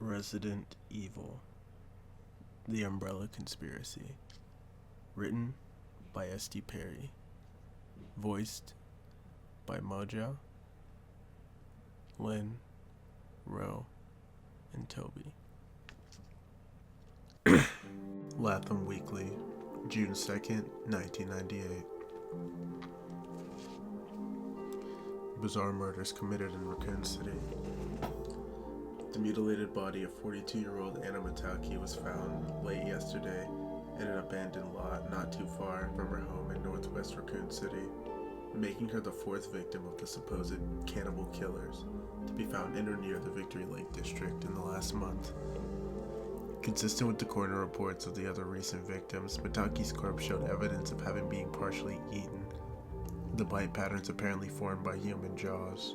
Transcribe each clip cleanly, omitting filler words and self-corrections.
Resident Evil, The Umbrella Conspiracy. Written by S.D. Perry. Voiced by Mojo, Lynn, Ro, and Toby. Latham Weekly, June 2nd, 1998. Bizarre murders committed in Raccoon City. The mutilated body of 42-year-old Anna Mataki was found late yesterday in an abandoned lot not too far from her home in northwest Raccoon City, making her the fourth victim of the supposed cannibal killers to be found in or near the Victory Lake district in the last month. Consistent with the coroner reports of the other recent victims, Mataki's corpse showed evidence of having been partially eaten, the bite patterns apparently formed by human jaws.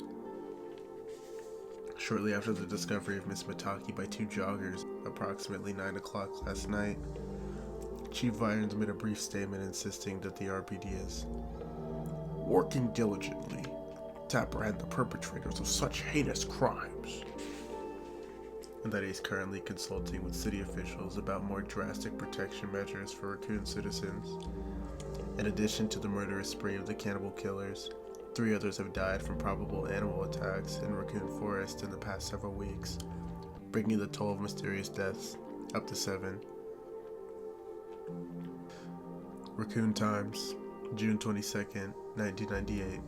Shortly after the discovery of Miss Mataki by two joggers, approximately 9 o'clock last night, Chief Irons made a brief statement insisting that the RPD is working diligently to apprehend the perpetrators of such heinous crimes, and that he's currently consulting with city officials about more drastic protection measures for Raccoon citizens. In addition to the murderous spree of the cannibal killers, 3 others have died from probable animal attacks in Raccoon Forest in the past several weeks, bringing the toll of mysterious deaths up to 7. Raccoon Times, June 22nd, 1998.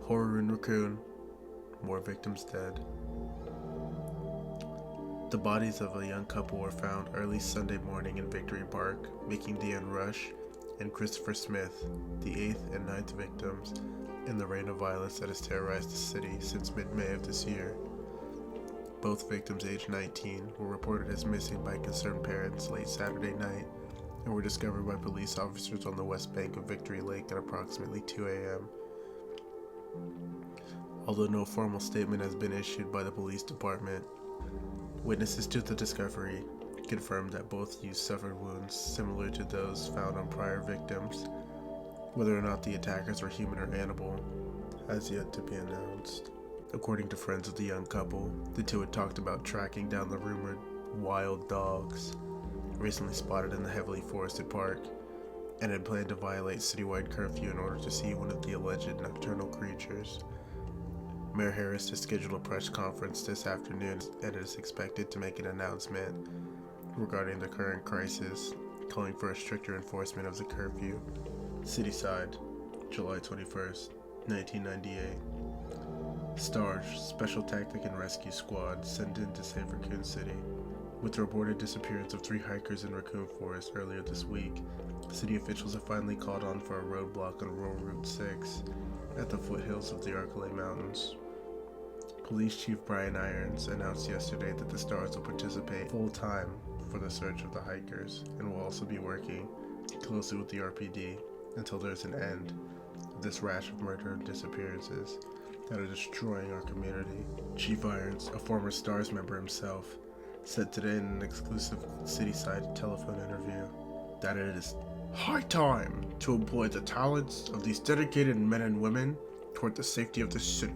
Horror in Raccoon, more victims dead. The bodies of a young couple were found early Sunday morning in Victory Park, making Deanne Rush and Christopher Smith the 8th and 9th victims in the reign of violence that has terrorized the city since mid-May of this year. Both victims, aged 19, were reported as missing by concerned parents late Saturday night and were discovered by police officers on the west bank of Victory Lake at approximately 2 a.m. Although no formal statement has been issued by the police department, witnesses to the discovery confirmed that both youths suffered wounds similar to those found on prior victims. Whether or not the attackers were human or animal has yet to be announced. According to friends of the young couple, the two had talked about tracking down the rumored wild dogs recently spotted in the heavily forested park, and had planned to violate citywide curfew in order to see one of the alleged nocturnal creatures. Mayor Harris has scheduled a press conference this afternoon and is expected to make an announcement regarding the current crisis, calling for a stricter enforcement of the curfew. Cityside, July 21st, 1998. STARS, Special Tactic and Rescue Squad, sent in to save Raccoon City. With the reported disappearance of 3 hikers in Raccoon Forest earlier this week, city officials have finally called on for a roadblock on Rural Route 6 at the foothills of the Arklay Mountains. Police Chief Brian Irons announced yesterday that the STARS will participate full-time for the search of the hikers and will also be working closely with the RPD until there's an end of this rash of murder and disappearances that are destroying our community. Chief Irons, a former STARS member himself, said today in an exclusive Cityside telephone interview that it is high time to employ the talents of these dedicated men and women toward the safety of this city.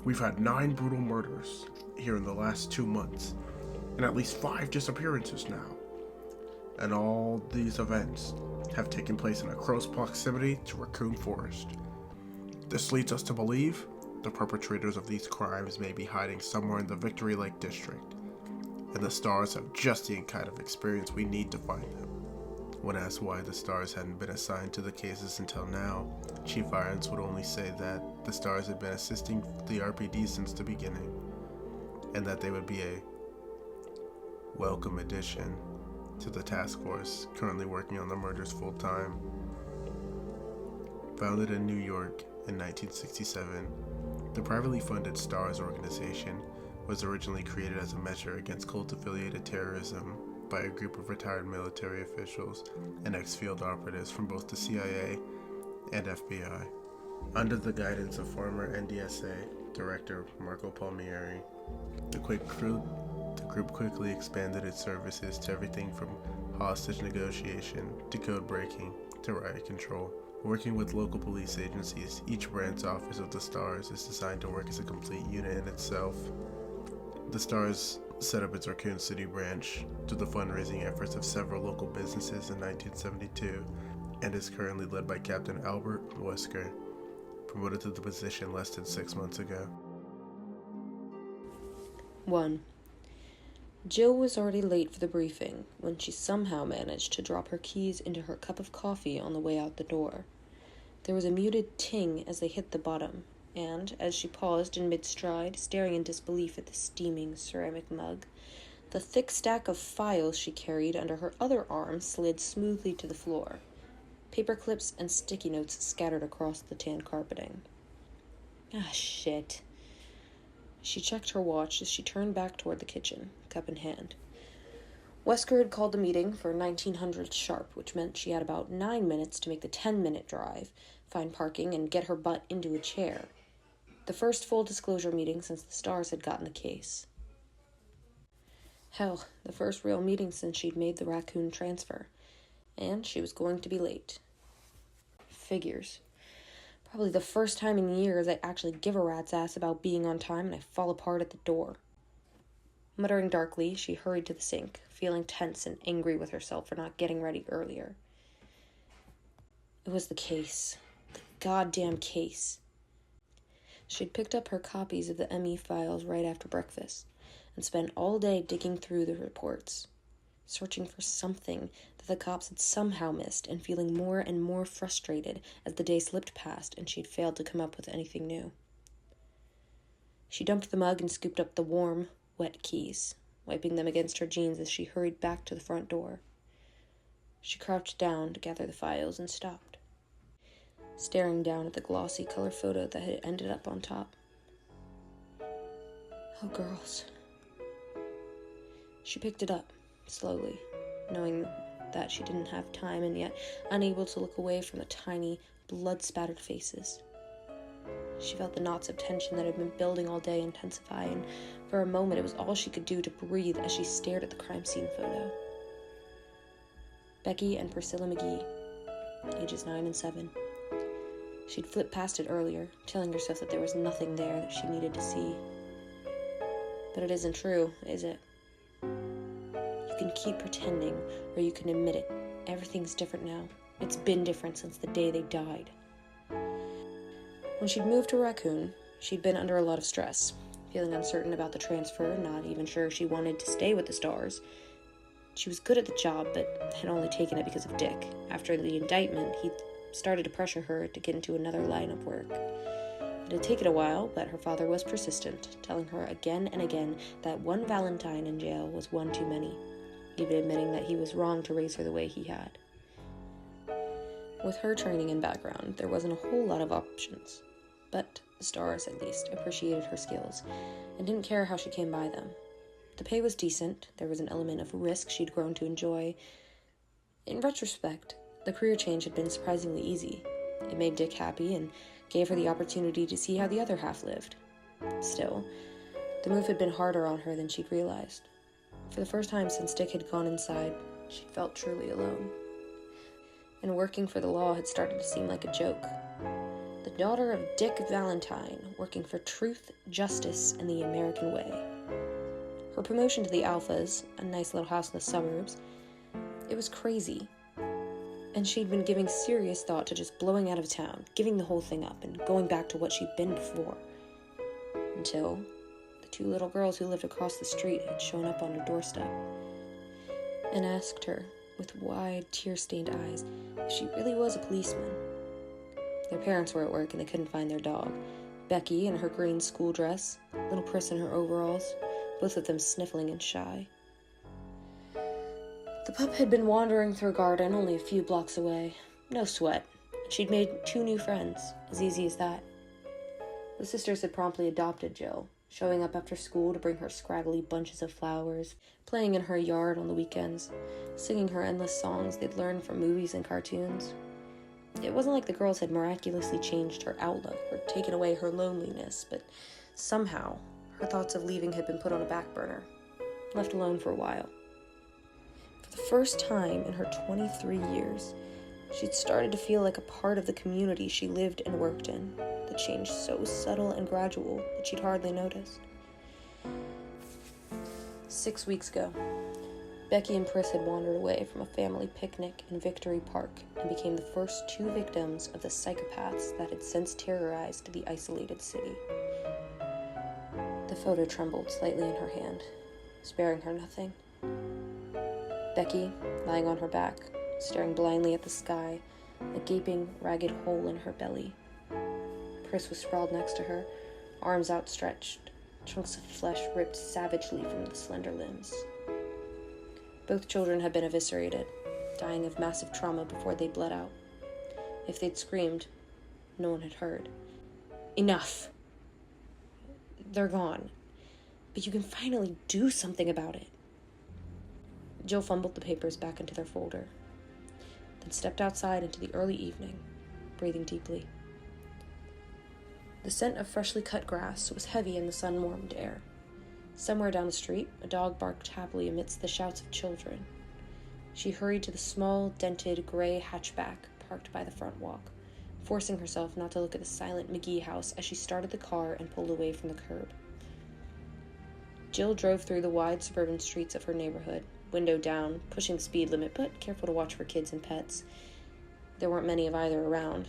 We've had 9 brutal murders here in the last 2 months, and at least 5 disappearances now. And all these events have taken place in a close proximity to Raccoon Forest. This leads us to believe the perpetrators of these crimes may be hiding somewhere in the Victory Lake district, and the STARS have just the kind of experience we need to find them. When asked why the STARS hadn't been assigned to the cases until now, Chief Irons would only say that the STARS had been assisting the RPD since the beginning, and that they would be a welcome addition to the task force currently working on the murders full-time. Founded in New York in 1967, the privately funded STARS organization was originally created as a measure against cult-affiliated terrorism by a group of retired military officials and ex-field operatives from both the CIA and FBI. Under the guidance of former NDSA Director Marco Palmieri, the group quickly expanded its services to everything from hostage negotiation to code breaking to riot control. Working with local police agencies, each branch office of the STARS is designed to work as a complete unit in itself. The STARS set up its Raccoon City branch through the fundraising efforts of several local businesses in 1972, and is currently led by Captain Albert Wesker, promoted to the position less than 6 months ago. 1. Jill was already late for the briefing when she somehow managed to drop her keys into her cup of coffee on the way out the door. There was a muted ting as they hit the bottom, and, as she paused in mid-stride, staring in disbelief at the steaming ceramic mug, the thick stack of files she carried under her other arm slid smoothly to the floor, paper clips and sticky notes scattered across the tan carpeting. Ah, shit. She checked her watch as she turned back toward the kitchen, cup in hand. Wesker had called the meeting for 1900 sharp, which meant she had about 9 minutes to make the 10-minute drive, find parking, and get her butt into a chair. The first full disclosure meeting since the Stars had gotten the case. Hell, the first real meeting since she'd made the Raccoon transfer. And she was going to be late. Figures. Probably the first time in years I actually give a rat's ass about being on time and I fall apart at the door. Muttering darkly, she hurried to the sink, feeling tense and angry with herself for not getting ready earlier. It was the case. The goddamn case. She'd picked up her copies of the ME files right after breakfast and spent all day digging through the reports, searching for something that the cops had somehow missed and feeling more and more frustrated as the day slipped past and she'd failed to come up with anything new. She dumped the mug and scooped up the warm, wet keys, wiping them against her jeans as she hurried back to the front door. She crouched down to gather the files and stopped, staring down at the glossy color photo that had ended up on top. Oh, girls. She picked it up, slowly, knowing that she didn't have time and yet unable to look away from the tiny, blood-spattered faces. She felt the knots of tension that had been building all day intensify, and for a moment it was all she could do to breathe as she stared at the crime scene photo. Becky and Priscilla McGee, ages 9 and 7. She'd flipped past it earlier, telling herself that there was nothing there that she needed to see. But it isn't true, is it? You can keep pretending, or you can admit it. Everything's different now. It's been different since the day they died. When she'd moved to Raccoon, she'd been under a lot of stress, feeling uncertain about the transfer, not even sure she wanted to stay with the Stars. She was good at the job, but had only taken it because of Dick. After the indictment, he'd started to pressure her to get into another line of work. It had taken a while, but her father was persistent, telling her again and again that one Valentine in jail was one too many, even admitting that he was wrong to raise her the way he had. With her training and background, there wasn't a whole lot of options, but the Stars, at least, appreciated her skills and didn't care how she came by them. The pay was decent, there was an element of risk she'd grown to enjoy. In retrospect, the career change had been surprisingly easy. It made Dick happy and gave her the opportunity to see how the other half lived. Still, the move had been harder on her than she'd realized. For the first time since Dick had gone inside, she'd felt truly alone. And working for the law had started to seem like a joke. The daughter of Dick Valentine, working for truth, justice, and the American way. Her promotion to the Alphas, a nice little house in the suburbs, it was crazy. And she'd been giving serious thought to just blowing out of town, giving the whole thing up, and going back to what she'd been before. Until the 2 little girls who lived across the street had shown up on her doorstep and asked her, with wide, tear-stained eyes, if she really was a policeman. Their parents were at work and they couldn't find their dog. Becky in her green school dress, little Pris in her overalls, both of them sniffling and shy. The pup had been wandering through a garden only a few blocks away. No sweat. She'd made 2 new friends, as easy as that. The sisters had promptly adopted Jill, showing up after school to bring her scraggly bunches of flowers, playing in her yard on the weekends, singing her endless songs they'd learned from movies and cartoons. It wasn't like the girls had miraculously changed her outlook or taken away her loneliness, but somehow her thoughts of leaving had been put on a back burner, left alone for a while. For the first time in her 23 years, she'd started to feel like a part of the community she lived and worked in, the change so subtle and gradual that she'd hardly noticed. 6 weeks ago, Becky and Chris had wandered away from a family picnic in Victory Park and became the first 2 victims of the psychopaths that had since terrorized the isolated city. The photo trembled slightly in her hand, sparing her nothing. Becky, lying on her back, staring blindly at the sky, a gaping, ragged hole in her belly. Chris was sprawled next to her, arms outstretched, chunks of flesh ripped savagely from the slender limbs. Both children had been eviscerated, dying of massive trauma before they bled out. If they'd screamed, no one had heard. Enough! They're gone. But you can finally do something about it. Jill fumbled the papers back into their folder, then stepped outside into the early evening, breathing deeply. The scent of freshly cut grass was heavy in the sun-warmed air. Somewhere down the street, a dog barked happily amidst the shouts of children. She hurried to the small, dented, gray hatchback parked by the front walk, forcing herself not to look at the silent McGee house as she started the car and pulled away from the curb. Jill drove through the wide suburban streets of her neighborhood, window down, pushing the speed limit, but careful to watch for kids and pets. There weren't many of either around.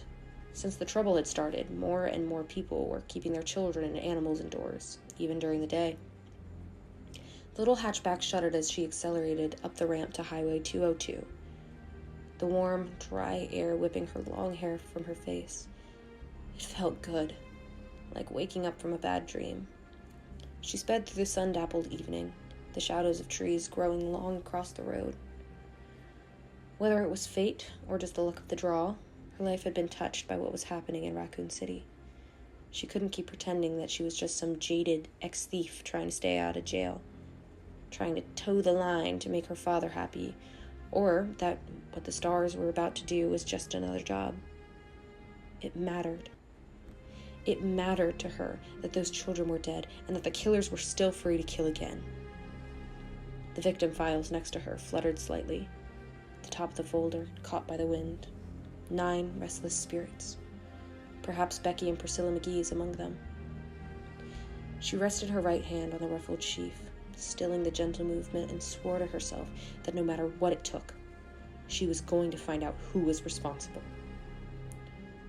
Since the trouble had started, more and more people were keeping their children and animals indoors, even during the day. The little hatchback shuddered as she accelerated up the ramp to Highway 202, the warm, dry air whipping her long hair from her face. It felt good, like waking up from a bad dream. She sped through the sun-dappled evening, the shadows of trees growing long across the road. Whether it was fate or just the luck of the draw, her life had been touched by what was happening in Raccoon City. She couldn't keep pretending that she was just some jaded ex-thief trying to stay out of jail, trying to toe the line to make her father happy, or that what the stars were about to do was just another job. It mattered. It mattered to her that those children were dead and that the killers were still free to kill again. The victim files next to her fluttered slightly, the top of the folder caught by the wind. 9 restless spirits. Perhaps Becky and Priscilla McGee is among them. She rested her right hand on the ruffled sheaf, stilling the gentle movement, and swore to herself that no matter what it took, she was going to find out who was responsible.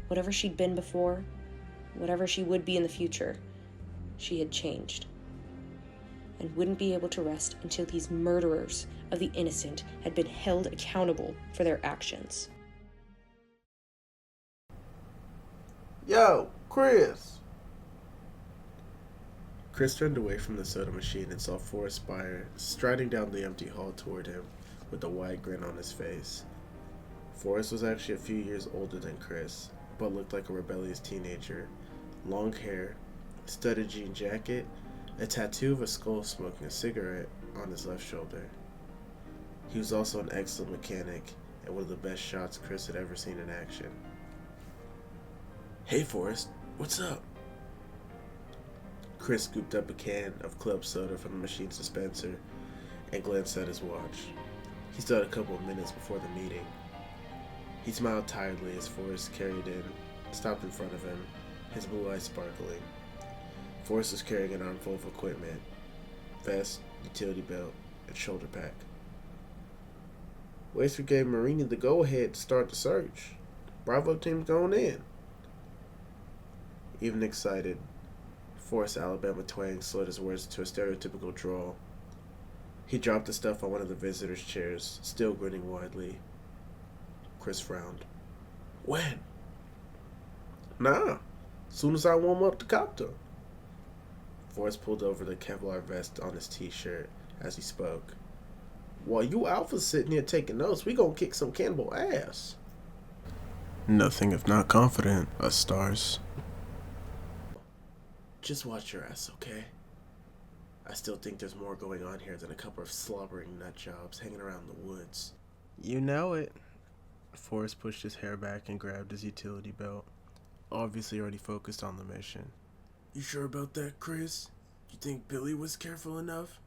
Whatever she'd been before, whatever she would be in the future, she had changed, and wouldn't be able to rest until these murderers of the innocent had been held accountable for their actions. Yo, Chris! Chris turned away from the soda machine and saw Forrest Spire striding down the empty hall toward him with a wide grin on his face. Forrest was actually a few years older than Chris, but looked like a rebellious teenager. Long hair, studded jean jacket, a tattoo of a skull smoking a cigarette on his left shoulder. He was also an excellent mechanic and one of the best shots Chris had ever seen in action. Hey Forrest, what's up? Chris scooped up a can of club soda from the machine's dispenser and glanced at his watch. He still had a couple of minutes before the meeting. He smiled tiredly as Forrest carried in, stopped in front of him, his blue eyes sparkling. Forrest was carrying an armful of equipment: vest, utility belt, and shoulder pack. Waster gave Marini the go-ahead to start the search. Bravo team's going in. Even excited, Forrest's Alabama twang slid his words to a stereotypical drawl. He dropped the stuff on one of the visitors' chairs, still grinning widely. Chris frowned. When? Nah, soon as I warm up the copter. Forrest pulled over the Kevlar vest on his t-shirt as he spoke. While you alphas sitting here taking notes, we gonna kick some cannibal ass. Nothing if not confident, us stars. Just watch your ass, okay? I still think there's more going on here than a couple of slobbering nut jobs hanging around the woods. You know it. Forrest pushed his hair back and grabbed his utility belt, obviously already focused on the mission. You sure about that, Chris? You think Billy was careful enough?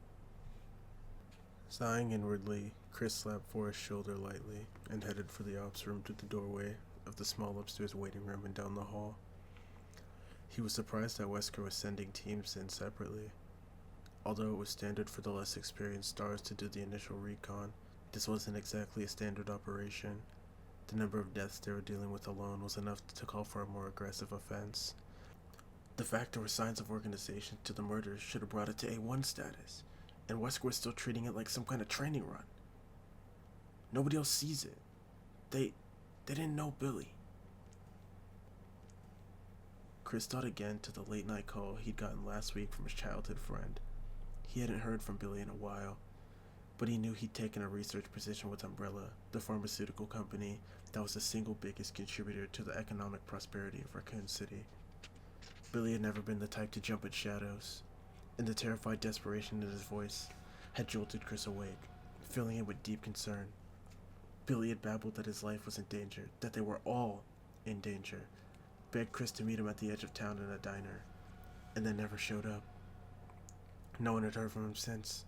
Sighing inwardly, Chris slapped Forrest's shoulder lightly and headed for the ops room through the doorway of the small upstairs waiting room and down the hall. He was surprised that Wesker was sending teams in separately. Although it was standard for the less experienced stars to do the initial recon, this wasn't exactly a standard operation. The number of deaths they were dealing with alone was enough to call for a more aggressive offense. The fact there were signs of organization to the murders should have brought it to A1 status, and Wesker was still treating it like some kind of training run. Nobody else sees it. They didn't know Billy. Chris thought again to the late night call he'd gotten last week from his childhood friend. He hadn't heard from Billy in a while, but he knew he'd taken a research position with Umbrella, the pharmaceutical company that was the single biggest contributor to the economic prosperity of Raccoon City. Billy had never been the type to jump at shadows, and the terrified desperation in his voice had jolted Chris awake, filling him with deep concern. Billy had babbled that his life was in danger, that they were all in danger, begged Chris to meet him at the edge of town in a diner, and then never showed up. No one had heard from him since.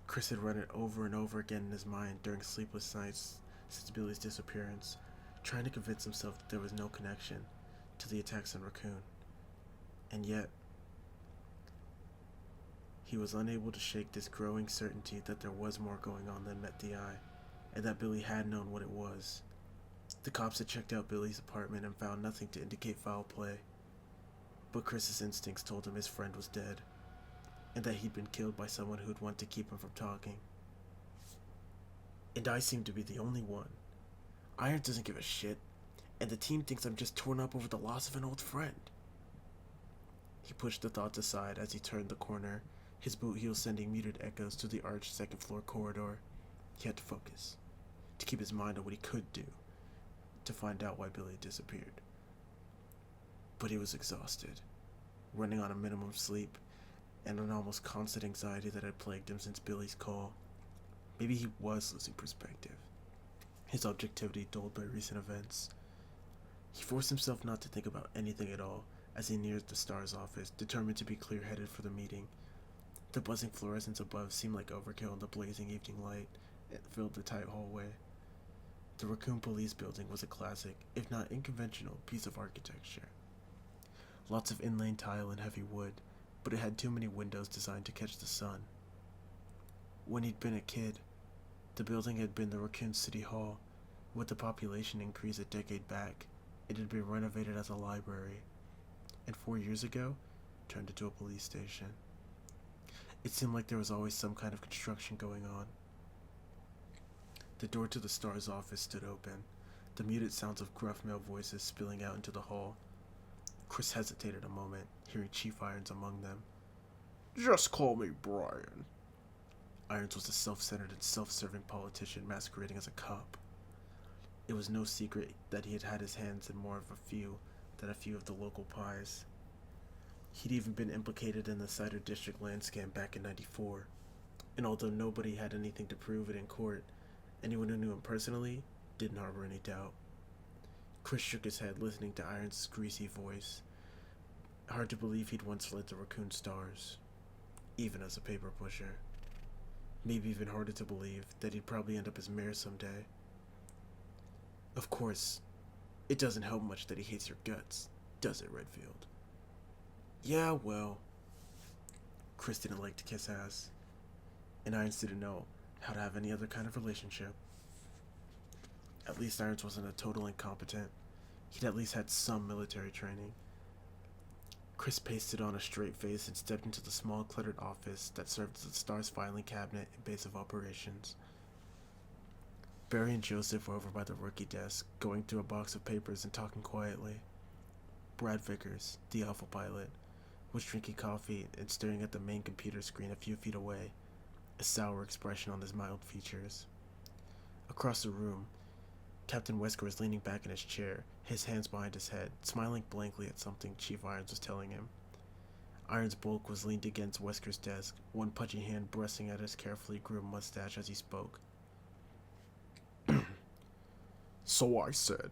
Chris had run it over and over again in his mind during sleepless nights since Billy's disappearance, trying to convince himself that there was no connection to the attacks on Raccoon. And yet, he was unable to shake this growing certainty that there was more going on than met the eye, and that Billy had known what it was. The cops had checked out Billy's apartment and found nothing to indicate foul play, but Chris's instincts told him his friend was dead, and that he'd been killed by someone who'd want to keep him from talking. And I seem to be the only one. Irons doesn't give a shit, and the team thinks I'm just torn up over the loss of an old friend. He pushed the thoughts aside as he turned the corner, his boot heels sending muted echoes through the arched second-floor corridor. He had to focus, to keep his mind on what he could do, to find out why Billy had disappeared. But he was exhausted, running on a minimum sleep, and an almost constant anxiety that had plagued him since Billy's call. Maybe he was losing perspective, his objectivity dulled by recent events. He forced himself not to think about anything at all as he neared the Star's office, determined to be clear-headed for the meeting. The buzzing fluorescence above seemed like overkill in the blazing evening light that filled the tight hallway. The Raccoon Police Building was a classic, if not unconventional, piece of architecture. Lots of inlaid tile and heavy wood, but it had too many windows designed to catch the sun. When he'd been a kid, the building had been the Raccoon City Hall. With the population increase a decade back, it had been renovated as a library, and 4 years ago, turned into a police station. It seemed like there was always some kind of construction going on. The door to the Star's office stood open, the muted sounds of gruff male voices spilling out into the hall. Chris hesitated a moment, hearing Chief Irons among them. "Just call me Brian." Irons was a self-centered and self-serving politician masquerading as a cop. It was no secret that he had had his hands in more of a few than a few of the local pies. He'd even been implicated in the Cider District land scam back in '94, and although nobody had anything to prove it in court, anyone who knew him personally didn't harbor any doubt. Chris shook his head, listening to Irons' greasy voice. Hard to believe he'd once led the Raccoon Stars, even as a paper pusher. Maybe even harder to believe that he'd probably end up as mayor someday. Of course, it doesn't help much that he hates your guts, does it, Redfield? Yeah, well. Chris didn't like to kiss ass, and Irons didn't know how to have any other kind of relationship. At least Irons wasn't a total incompetent. He'd at least had some military training. Chris pasted on a straight face and stepped into the small, cluttered office that served as the Star's filing cabinet and base of operations. Barry and Joseph were over by the rookie desk, going through a box of papers and talking quietly. Brad Vickers, the Alpha pilot, was drinking coffee and staring at the main computer screen a few feet away, a sour expression on his mild features. Across the room, Captain Wesker was leaning back in his chair, his hands behind his head, smiling blankly at something Chief Irons was telling him. Irons' bulk was leaned against Wesker's desk, one pudgy hand brushing at his carefully groomed mustache as he spoke. "So I said,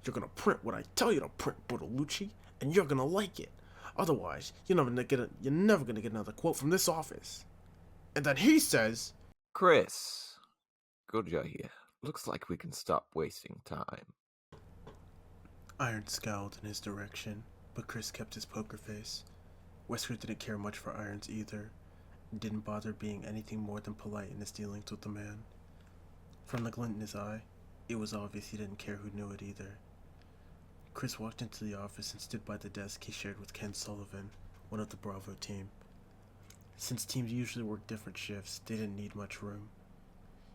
you're gonna print what I tell you to print, Bertolucci, and you're gonna like it. Otherwise, you're never gonna get another quote from this office." And then he says, "Chris, good you're here. Looks like we can stop wasting time." Irons scowled in his direction, but Chris kept his poker face. Wesker didn't care much for Irons either. and didn't bother being anything more than polite in his dealings with the man. From the glint in his eye, it was obvious he didn't care who knew it either. Chris walked into the office and stood by the desk he shared with Ken Sullivan, one of the Bravo team. Since teams usually work different shifts, they didn't need much room.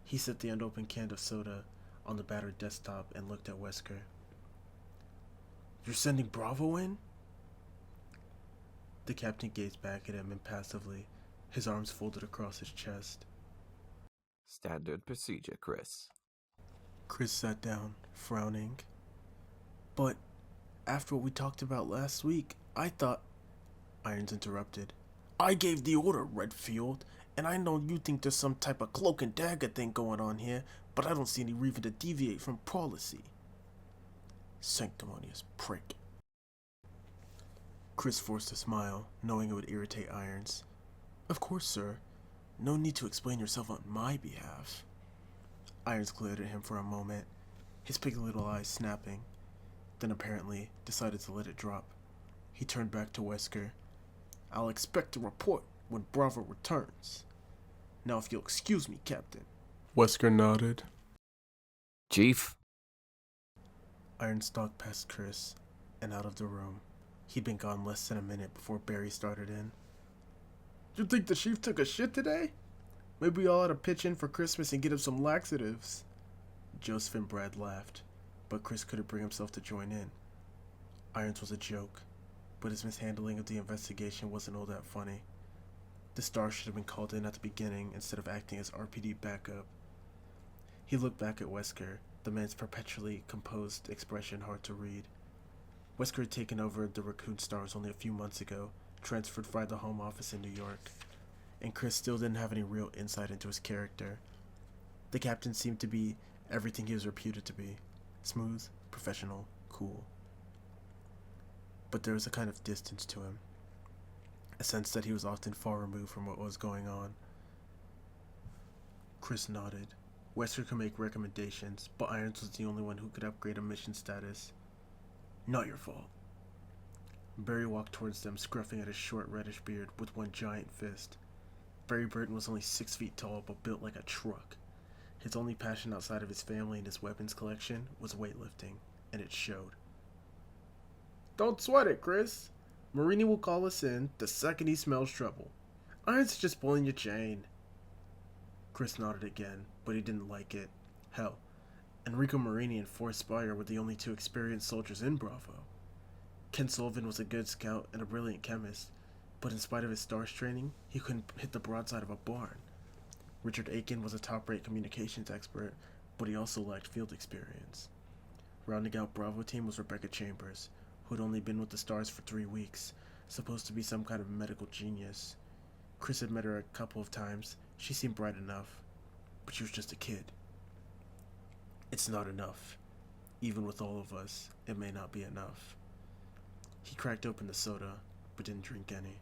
He set the unopened can of soda on the battered desktop and looked at Wesker. "You're sending Bravo in?" The captain gazed back at him impassively, his arms folded across his chest. Standard procedure, Chris. Chris sat down, frowning. "But after what we talked about last week, I thought..." Irons interrupted. "I gave the order, Redfield, and I know you think there's some type of cloak and dagger thing going on here, but I don't see any reason to deviate from policy." Sanctimonious prick. Chris forced a smile, knowing it would irritate Irons. "Of course, sir. No need to explain yourself on my behalf." Irons glared at him for a moment, his piggy little eyes snapping, then apparently decided to let it drop. He turned back to Wesker. "I'll expect a report when Bravo returns. Now if you'll excuse me, Captain." Wesker nodded. Chief? Iron stalked past Chris and out of the room. He'd been gone less than a minute before Barry started in. "You think the chief took a shit today? Maybe we all ought to pitch in for Christmas and get him some laxatives." Joseph and Brad laughed, but Chris couldn't bring himself to join in. Irons was a joke, but his mishandling of the investigation wasn't all that funny. The star should have been called in at the beginning instead of acting as RPD backup. He looked back at Wesker, the man's perpetually composed expression hard to read. Wesker had taken over the Raccoon Stars only a few months ago, transferred via the home office in New York, and Chris still didn't have any real insight into his character. The captain seemed to be everything he was reputed to be: smooth, professional, cool. But there was a kind of distance to him, a sense that he was often far removed from what was going on. Chris nodded. Wesker could make recommendations, but Irons was the only one who could upgrade a mission status. "Not your fault." Barry walked towards them, scruffing at his short reddish beard with one giant fist. Barry Burton was only 6 feet tall, but built like a truck. His only passion outside of his family and his weapons collection was weightlifting, and it showed. "Don't sweat it, Chris. Marini will call us in the second he smells trouble. Irons is just pulling your chain." Chris nodded again, but he didn't like it. Hell, Enrico Marini and Forrest Spire were the only two experienced soldiers in Bravo. Ken Sullivan was a good scout and a brilliant chemist, but in spite of his stars training, he couldn't hit the broadside of a barn. Richard Aiken was a top-rate communications expert, but he also lacked field experience. Rounding out Bravo team was Rebecca Chambers, who had only been with the Stars for 3 weeks, supposed to be some kind of medical genius. Chris had met her a couple of times. She seemed bright enough, but she was just a kid. It's not enough. Even with all of us, it may not be enough. He cracked open the soda, but didn't drink any.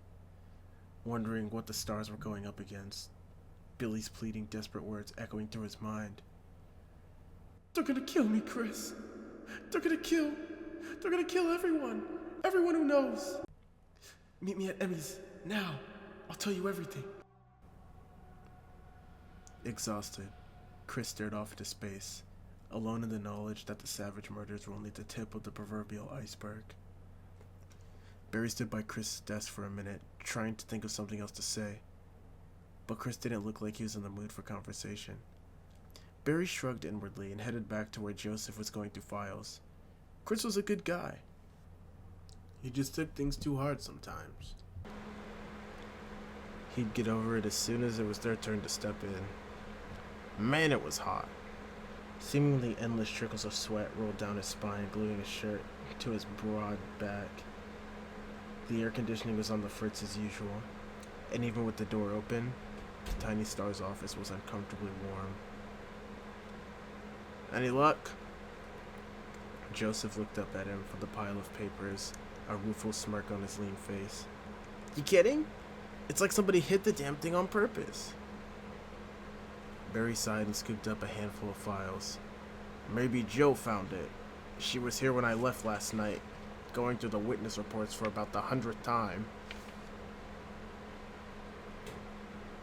Wondering what the Stars were going up against, Billy's pleading, desperate words echoing through his mind. "They're gonna kill me, Chris. They're gonna kill everyone. Everyone who knows. Meet me at Emmy's, now. I'll tell you everything." Exhausted, Chris stared off into space, alone in the knowledge that the savage murders were only the tip of the proverbial iceberg. Barry stood by Chris's desk for a minute, trying to think of something else to say, but Chris didn't look like he was in the mood for conversation. Barry shrugged inwardly and headed back to where Joseph was going through files. Chris was a good guy. He just took things too hard sometimes. He'd get over it as soon as it was their turn to step in. Man, it was hot. Seemingly endless trickles of sweat rolled down his spine, gluing his shirt to his broad back. The air conditioning was on the fritz as usual, and even with the door open, Tiny Star's office was uncomfortably warm. "Any luck?" Joseph looked up at him from the pile of papers, a rueful smirk on his lean face. "You kidding? It's like somebody hid the damn thing on purpose." Barry sighed and scooped up a handful of files. "Maybe Joe found it. She was here when I left last night, going through the witness reports for about the 100th time."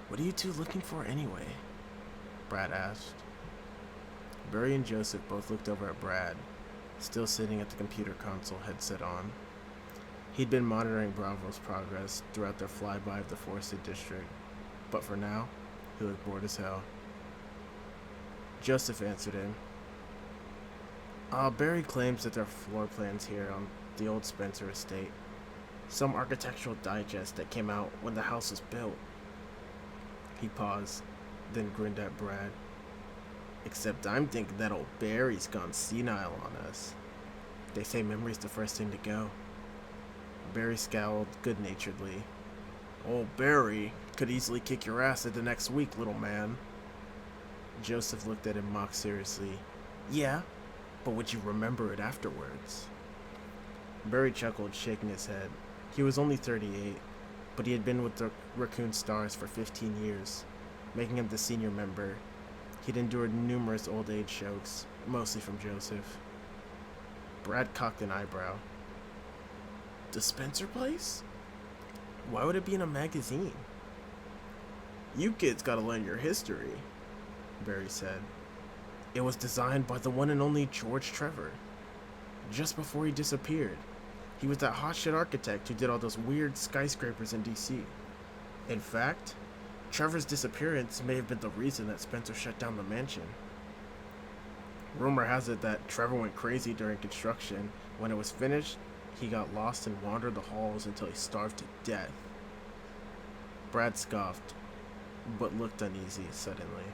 What are you two looking for anyway? Brad asked. Barry and Joseph both looked over at Brad, still sitting at the computer console, headset on. He'd been monitoring Bravo's progress throughout their flyby of the forested district, but for now, he looked bored as hell. Joseph answered him. Barry claims that there are floor plans here on the old Spencer estate. Some architectural digest that came out when the house was built. He paused, then grinned at Brad. Except I'm thinking that old Barry's gone senile on us. They say memory's the first thing to go. Barry scowled good-naturedly. Old Barry could easily kick your ass at the next week, little man. Joseph looked at him mock seriously. Yeah, but would you remember it afterwards? Barry chuckled, shaking his head. He was only 38, but he had been with the Raccoon Stars for 15 years, making him the senior member. He'd endured numerous old age jokes, mostly from Joseph. Brad cocked an eyebrow. The Spencer place? Why would it be in a magazine? You kids gotta learn your history, Barry said. It was designed by the one and only George Trevor. Just before he disappeared, he was that hotshot architect who did all those weird skyscrapers in DC. In fact, Trevor's disappearance may have been the reason that Spencer shut down the mansion. Rumor has it that Trevor went crazy during construction. When it was finished, he got lost and wandered the halls until he starved to death. Brad scoffed, but looked uneasy suddenly.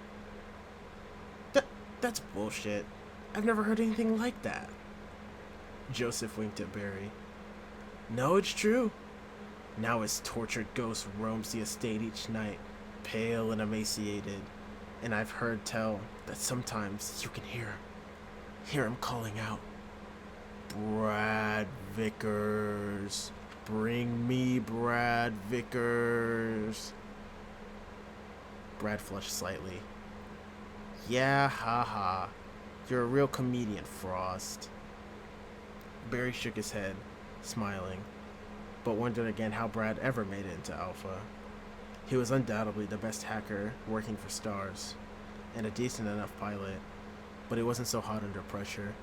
That's bullshit. I've never heard anything like that. Joseph winked at Barry. No, it's true. Now his tortured ghost roams the estate each night, pale and emaciated, and I've heard tell that sometimes you can hear him calling out, Brad Vickers, bring me Brad Vickers. Brad flushed slightly. Yeah, haha. You're a real comedian, Frost. Barry shook his head, smiling, but wondered again how Brad ever made it into Alpha. He was undoubtedly the best hacker working for Stars, and a decent enough pilot, but he wasn't so hot under pressure.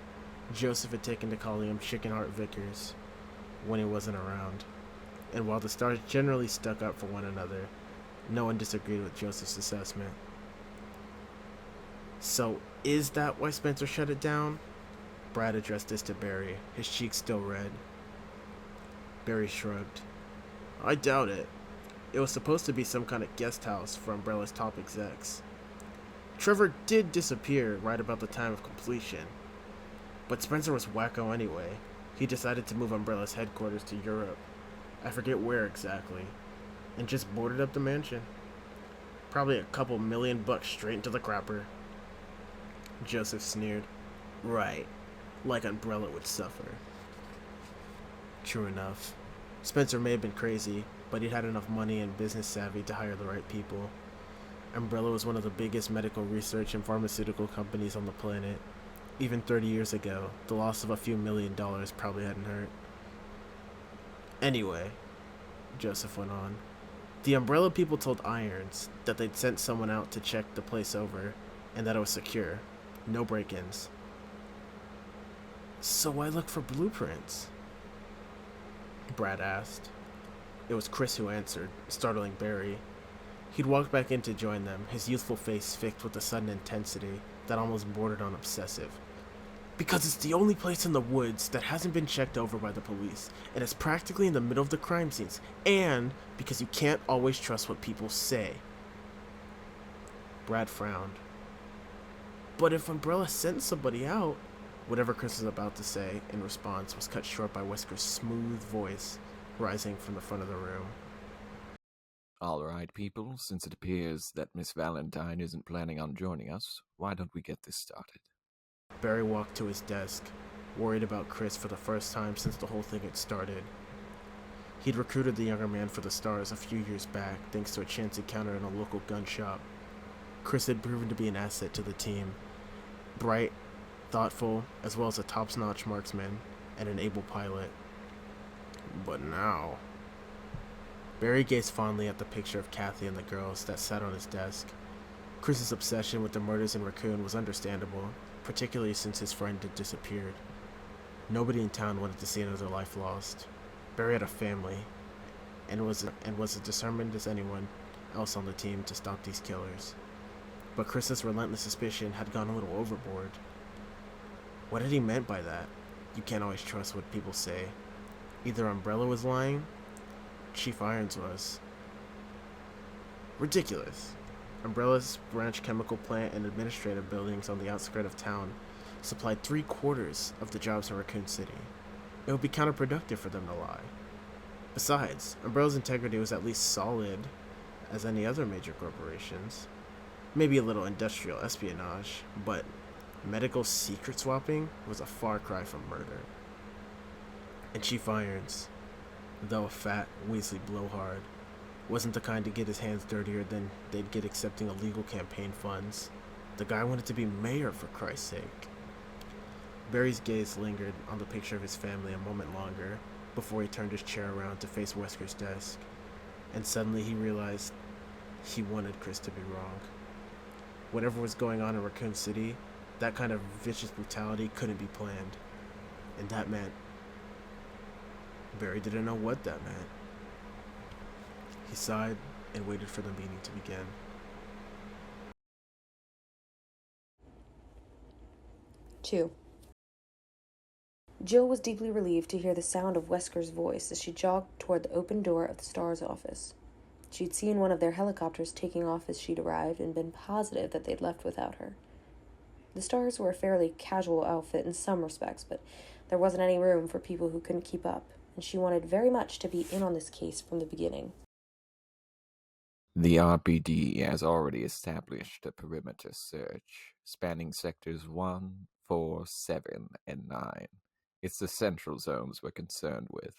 Joseph had taken to calling him Chickenheart Vickers when he wasn't around, and while the Stars generally stuck up for one another, no one disagreed with Joseph's assessment. So, is that why Spencer shut it down? Brad addressed this to Barry, his cheeks still red. Barry shrugged. I doubt it. It was supposed to be some kind of guest house for Umbrella's top execs. Trevor did disappear right about the time of completion, but Spencer was wacko anyway. He decided to move Umbrella's headquarters to Europe. I forget where exactly, and just boarded up the mansion. Probably a couple $1,000,000 straight into the crapper. Joseph sneered. Right, like Umbrella would suffer. True enough. Spencer may have been crazy, but he'd had enough money and business savvy to hire the right people. Umbrella was one of the biggest medical research and pharmaceutical companies on the planet. Even 30 years ago, the loss of a few $1,000,000 probably hadn't hurt. Anyway, Joseph went on, the Umbrella people told Irons that they'd sent someone out to check the place over, and that it was secure. No break-ins. So why look for blueprints? Brad asked. It was Chris who answered, startling Barry. He'd walked back in to join them, his youthful face fixed with a sudden intensity that almost bordered on obsessive. Because it's the only place in the woods that hasn't been checked over by the police, and it's practically in the middle of the crime scenes, and because you can't always trust what people say. Brad frowned. But if Umbrella sent somebody out... Whatever Chris was about to say in response was cut short by Wesker's smooth voice rising from the front of the room. All right, people, since it appears that Miss Valentine isn't planning on joining us, why don't we get this started? Barry walked to his desk, worried about Chris for the first time since the whole thing had started. He'd recruited the younger man for the Stars a few years back thanks to a chance encounter in a local gun shop. Chris had proven to be an asset to the team. Bright, thoughtful, as well as a top-notch marksman and an able pilot. But now... Barry gazed fondly at the picture of Kathy and the girls that sat on his desk. Chris's obsession with the murders in Raccoon was understandable, particularly since his friend had disappeared. Nobody in town wanted to see another life lost. Barry had a family, and was as determined as anyone else on the team to stop these killers. But Chris's relentless suspicion had gone a little overboard. What had he meant by that? You can't always trust what people say. Either Umbrella was lying, Chief Irons was. Ridiculous. Umbrella's branch chemical plant and administrative buildings on the outskirts of town supplied 3/4 of the jobs in Raccoon City. It would be counterproductive for them to lie. Besides, Umbrella's integrity was at least solid as any other major corporation's. Maybe a little industrial espionage, but medical secret swapping was a far cry from murder. And Chief Irons, though a fat, Weasley blowhard, wasn't the kind to get his hands dirtier than they'd get accepting illegal campaign funds. The guy wanted to be mayor, for Christ's sake. Barry's gaze lingered on the picture of his family a moment longer before he turned his chair around to face Wesker's desk, and suddenly he realized he wanted Chris to be wrong. Whatever was going on in Raccoon City, that kind of vicious brutality couldn't be planned. And that meant... Barry didn't know what that meant. He sighed and waited for the meeting to begin. Two. Jill was deeply relieved to hear the sound of Wesker's voice as she jogged toward the open door of the Star's office. She'd seen one of their helicopters taking off as she'd arrived and been positive that they'd left without her. The Stars were a fairly casual outfit in some respects, but there wasn't any room for people who couldn't keep up, and she wanted very much to be in on this case from the beginning. The RPD has already established a perimeter search, spanning sectors 1, 4, 7, and 9. It's the central zones we're concerned with,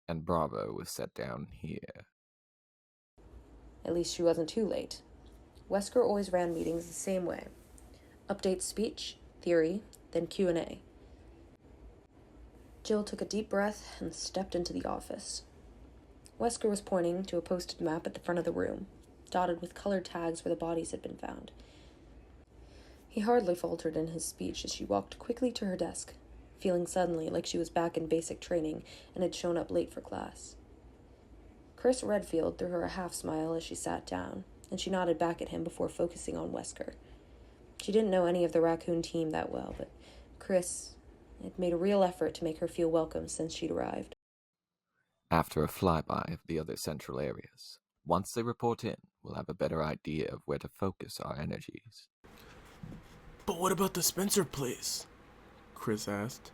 and Bravo was set down here. At least she wasn't too late. Wesker always ran meetings the same way. Update speech, theory, then Q&A. Jill took a deep breath and stepped into the office. Wesker was pointing to a posted map at the front of the room, dotted with colored tags where the bodies had been found. He hardly faltered in his speech as she walked quickly to her desk, feeling suddenly like she was back in basic training and had shown up late for class. Chris Redfield threw her a half-smile as she sat down, and she nodded back at him before focusing on Wesker. She didn't know any of the Raccoon team that well, but Chris had made a real effort to make her feel welcome since she'd arrived. After a flyby of the other central areas, once they report in, we'll have a better idea of where to focus our energies. But what about the Spencer place? Chris asked.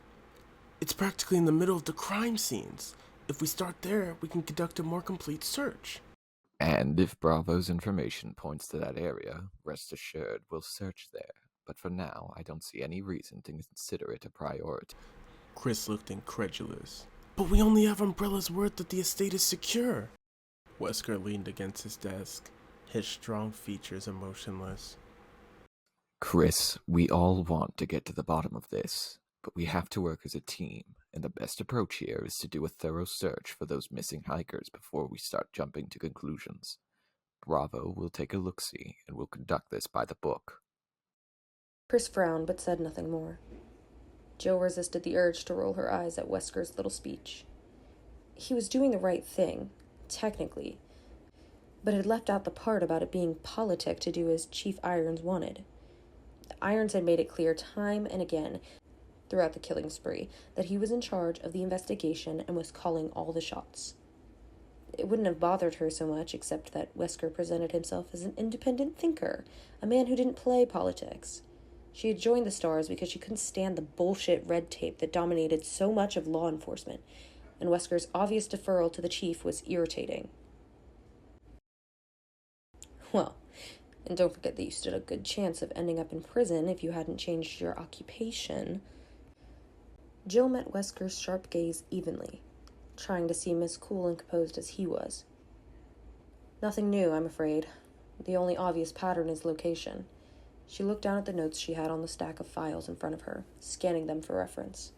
It's practically in the middle of the crime scenes. If we start there, we can conduct a more complete search. And if Bravo's information points to that area, rest assured we'll search there. But for now, I don't see any reason to consider it a priority. Chris looked incredulous. But we only have Umbrella's word that the estate is secure. Wesker leaned against his desk, his strong features emotionless. Chris, we all want to get to the bottom of this, but we have to work as a team, and the best approach here is to do a thorough search for those missing hikers before we start jumping to conclusions. Bravo will take a look-see, and we'll conduct this by the book. Chris frowned but said nothing more. Jill resisted the urge to roll her eyes at Wesker's little speech. He was doing the right thing, technically, but had left out the part about it being politic to do as Chief Irons wanted. Irons had made it clear time and again throughout the killing spree that he was in charge of the investigation and was calling all the shots. It wouldn't have bothered her so much except that Wesker presented himself as an independent thinker, a man who didn't play politics. She had joined the Stars because she couldn't stand the bullshit red tape that dominated so much of law enforcement, and Wesker's obvious deferral to the chief was irritating. Well, and don't forget that you stood a good chance of ending up in prison if you hadn't changed your occupation. Jill met Wesker's sharp gaze evenly, trying to seem as cool and composed as he was. Nothing new, I'm afraid. The only obvious pattern is location. She looked down at the notes she had on the stack of files in front of her, scanning them for reference.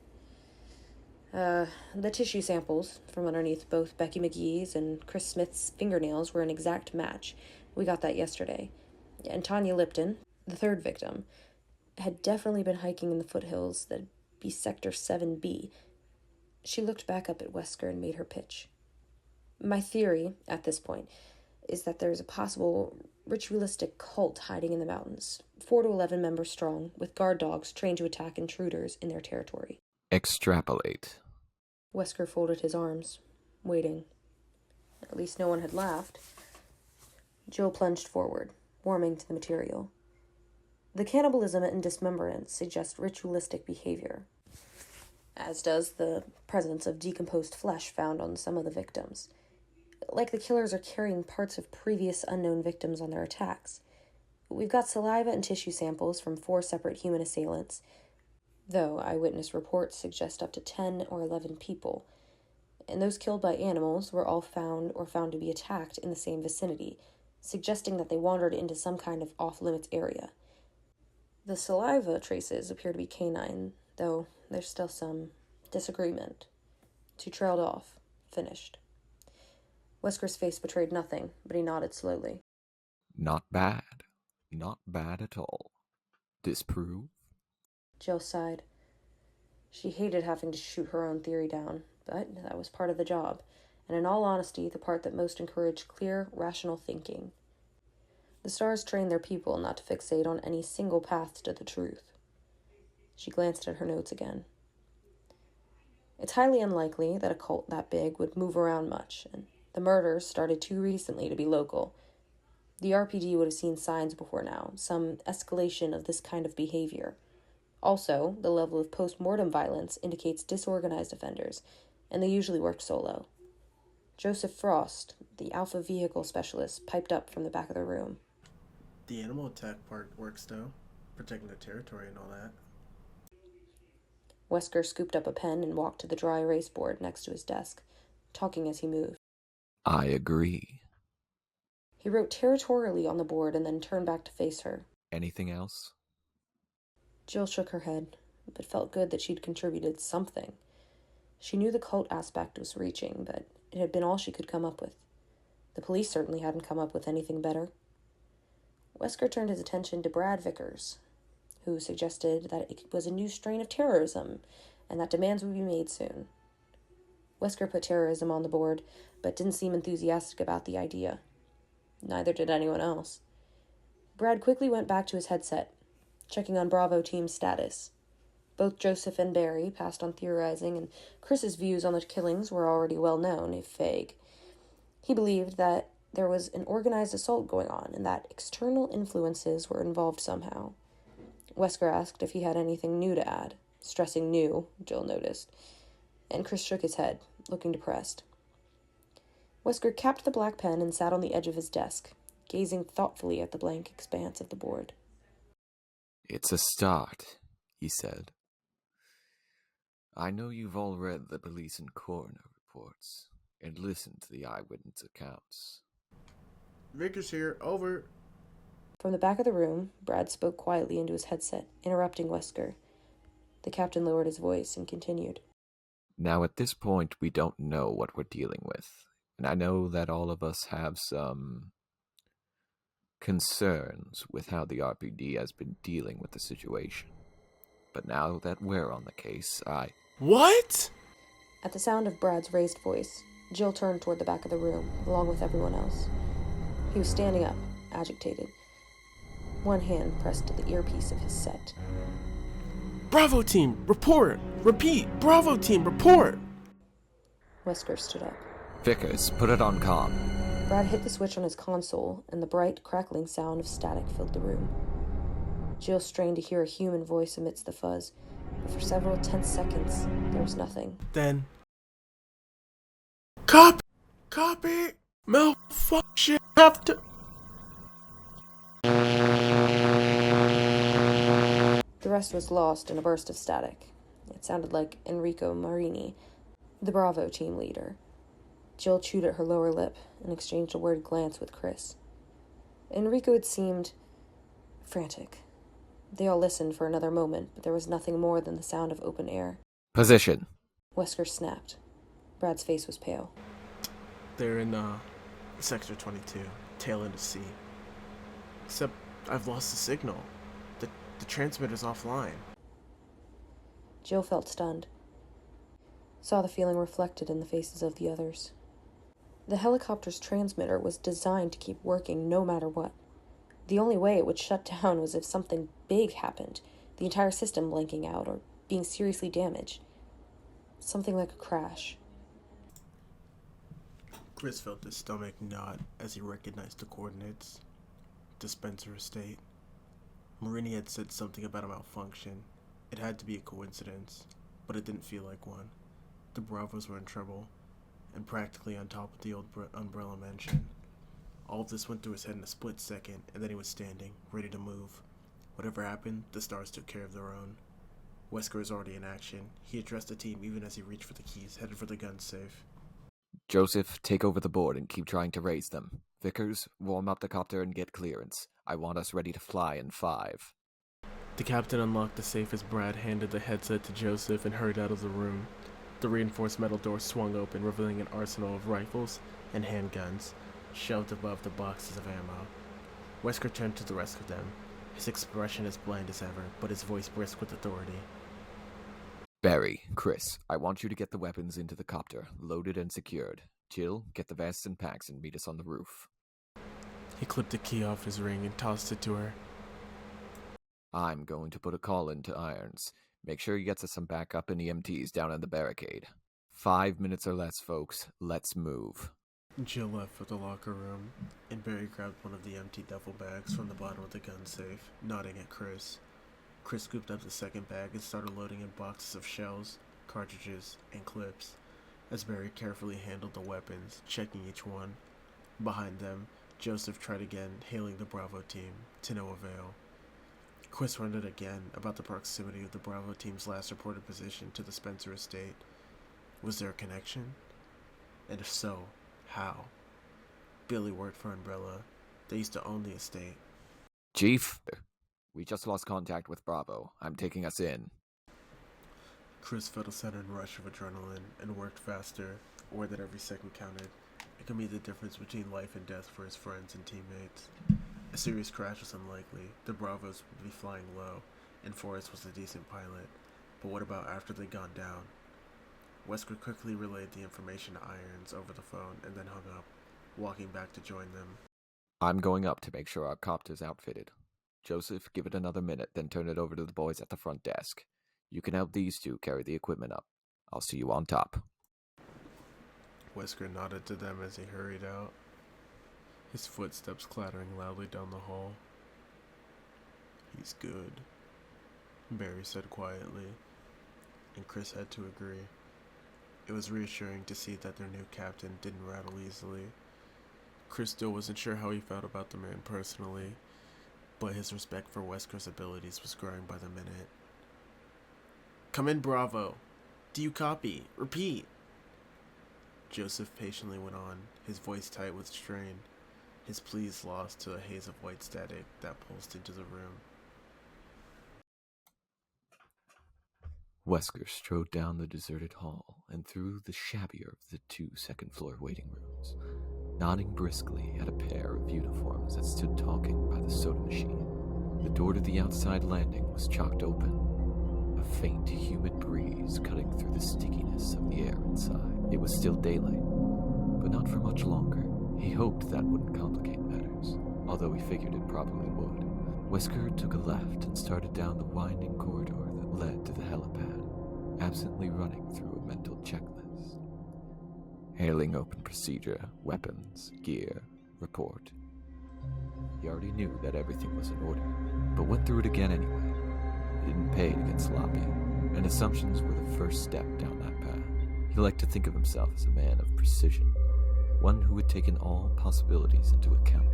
The tissue samples from underneath both Becky McGee's and Chris Smith's fingernails were an exact match. We got that yesterday. And Tanya Lipton, the third victim, had definitely been hiking in the foothills that'd be Sector 7B. She looked back up at Wesker and made her pitch. My theory, at this point, is that there's a possible ritualistic cult hiding in the mountains, 4 to 11 members strong, with guard dogs trained to attack intruders in their territory. Extrapolate. Wesker folded his arms, waiting. At least no one had laughed. Jill plunged forward, warming to the material. The cannibalism and dismemberment suggest ritualistic behavior, as does the presence of decomposed flesh found on some of the victims. Like the killers are carrying parts of previous unknown victims on their attacks. We've got saliva and tissue samples from 4 separate human assailants, though eyewitness reports suggest up to 10 or 11 people, and those killed by animals were all found to be attacked in the same vicinity, suggesting that they wandered into some kind of off-limits area. The saliva traces appear to be canine, though there's still some disagreement. She trailed off, finished. Wesker's face betrayed nothing, but he nodded slowly. Not bad. Not bad at all. Disprove? Jill sighed. She hated having to shoot her own theory down, but that was part of the job, and in all honesty, the part that most encouraged clear, rational thinking. The stars train their people not to fixate on any single path to the truth. She glanced at her notes again. It's highly unlikely that a cult that big would move around much, and the murders started too recently to be local. The RPD would have seen signs before now, some escalation of this kind of behavior. Also, the level of post-mortem violence indicates disorganized offenders, and they usually work solo. Joseph Frost, the Alpha Vehicle Specialist, piped up from the back of the room. The animal attack part works, though. Protecting the territory and all that. Wesker scooped up a pen and walked to the dry erase board next to his desk, talking as he moved. I agree. He wrote territorially on the board and then turned back to face her. Anything else? Jill shook her head, but felt good that she'd contributed something. She knew the cult aspect was reaching, but it had been all she could come up with. The police certainly hadn't come up with anything better. Wesker turned his attention to Brad Vickers, who suggested that it was a new strain of terrorism and that demands would be made soon. Wesker put terrorism on the board, but didn't seem enthusiastic about the idea. Neither did anyone else. Brad quickly went back to his headset, checking on Bravo team's status. Both Joseph and Barry passed on theorizing, and Chris's views on the killings were already well known, if vague. He believed that there was an organized assault going on, and that external influences were involved somehow. Wesker asked if he had anything new to add, stressing new, Jill noticed, and Chris shook his head, looking depressed. Wesker capped the black pen and sat on the edge of his desk, gazing thoughtfully at the blank expanse of the board. It's a start, he said. I know you've all read the police and coroner reports and listened to the eyewitness accounts. Vickers here, over. From the back of the room, Brad spoke quietly into his headset, interrupting Wesker. The captain lowered his voice and continued. Now, at this point, we don't know what we're dealing with. And I know that all of us have some concerns with how the RPD has been dealing with the situation. But now that we're on the case, What? At the sound of Brad's raised voice, Jill turned toward the back of the room, along with everyone else. He was standing up, agitated. One hand pressed to the earpiece of his set. Bravo team, report! Repeat, Bravo team, report! Wesker stood up. Vickers, put it on comm. Brad hit the switch on his console, and the bright, crackling sound of static filled the room. Jill strained to hear a human voice amidst the fuzz, but for several tense seconds, there was nothing. Then... Copy! Malfunction! Have to... The rest was lost in a burst of static. It sounded like Enrico Marini, the Bravo team leader. Jill chewed at her lower lip and exchanged a worried glance with Chris. Enrico had seemed frantic. They all listened for another moment, but there was nothing more than the sound of open air. Position. Wesker snapped. Brad's face was pale. They're in, Sector 22, tail end of C. Except, I've lost the signal. The transmitter's offline. Jill felt stunned. Saw the feeling reflected in the faces of the others. The helicopter's transmitter was designed to keep working no matter what. The only way it would shut down was if something big happened, the entire system blanking out or being seriously damaged. Something like a crash. Chris felt his stomach knot as he recognized the coordinates. The Spencer estate. Marini had said something about a malfunction. It had to be a coincidence, but it didn't feel like one. The Bravos were in trouble, and practically on top of the old Umbrella mansion. All of this went through his head in a split second, and then he was standing, ready to move. Whatever happened, the stars took care of their own. Wesker was already in action. He addressed the team even as he reached for the keys, headed for the gun safe. Joseph, take over the board and keep trying to raise them. Vickers, warm up the copter and get clearance. I want us ready to fly in 5. The captain unlocked the safe as Brad handed the headset to Joseph and hurried out of the room. The reinforced metal door swung open, revealing an arsenal of rifles and handguns, shelved above the boxes of ammo. Wesker turned to the rest of them, his expression as bland as ever, but his voice brisk with authority. Barry, Chris, I want you to get the weapons into the copter, loaded and secured. Jill, get the vests and packs and meet us on the roof. He clipped a key off his ring and tossed it to her. I'm going to put a call in to Irons. Make sure he gets us some backup and EMTs down in the barricade. 5 minutes or less, folks. Let's move. Jill left for the locker room, and Barry grabbed one of the empty duffel bags from the bottom of the gun safe, nodding at Chris. Chris scooped up the second bag and started loading in boxes of shells, cartridges, and clips, as Barry carefully handled the weapons, checking each one. Behind them, Joseph tried again, hailing the Bravo team, to no avail. Chris wondered again about the proximity of the Bravo team's last reported position to the Spencer estate. Was there a connection? And if so, how? Billy worked for Umbrella. They used to own the estate. Chief, we just lost contact with Bravo. I'm taking us in. Chris felt a sudden rush of adrenaline and worked faster, aware that every second counted. It could be the difference between life and death for his friends and teammates. A serious crash was unlikely. The Bravos would be flying low, and Forrest was a decent pilot. But what about after they'd gone down? Wesker quickly relayed the information to Irons over the phone and then hung up, walking back to join them. I'm going up to make sure our copter's outfitted. Joseph, give it another minute, then turn it over to the boys at the front desk. You can help these two carry the equipment up. I'll see you on top. Wesker nodded to them as he hurried out, his footsteps clattering loudly down the hall. He's good, Barry said quietly, and Chris had to agree. It was reassuring to see that their new captain didn't rattle easily. Chris still wasn't sure how he felt about the man personally, but his respect for Wesker's abilities was growing by the minute. Come in, Bravo. Do you copy? Repeat. Joseph patiently went on, his voice tight with strain, his pleas lost to a haze of white static that pulsed into the room. Wesker strode down the deserted hall and through the shabbier of the 2 second-floor waiting rooms, nodding briskly at a pair of uniforms that stood talking by the soda machine. The door to the outside landing was chalked open, a faint, humid breeze cutting through the stickiness of the air inside. It was still daylight, but not for much longer. He hoped that wouldn't complicate matters, although he figured it probably would. Wesker took a left and started down the winding corridor that led to the helipad, absently running through a mental checklist. Hailing open procedure, weapons, gear, report. He already knew that everything was in order, but went through it again anyway. It didn't pay to get sloppy, and assumptions were the first step down that path. He liked to think of himself as a man of precision, one who had taken all possibilities into account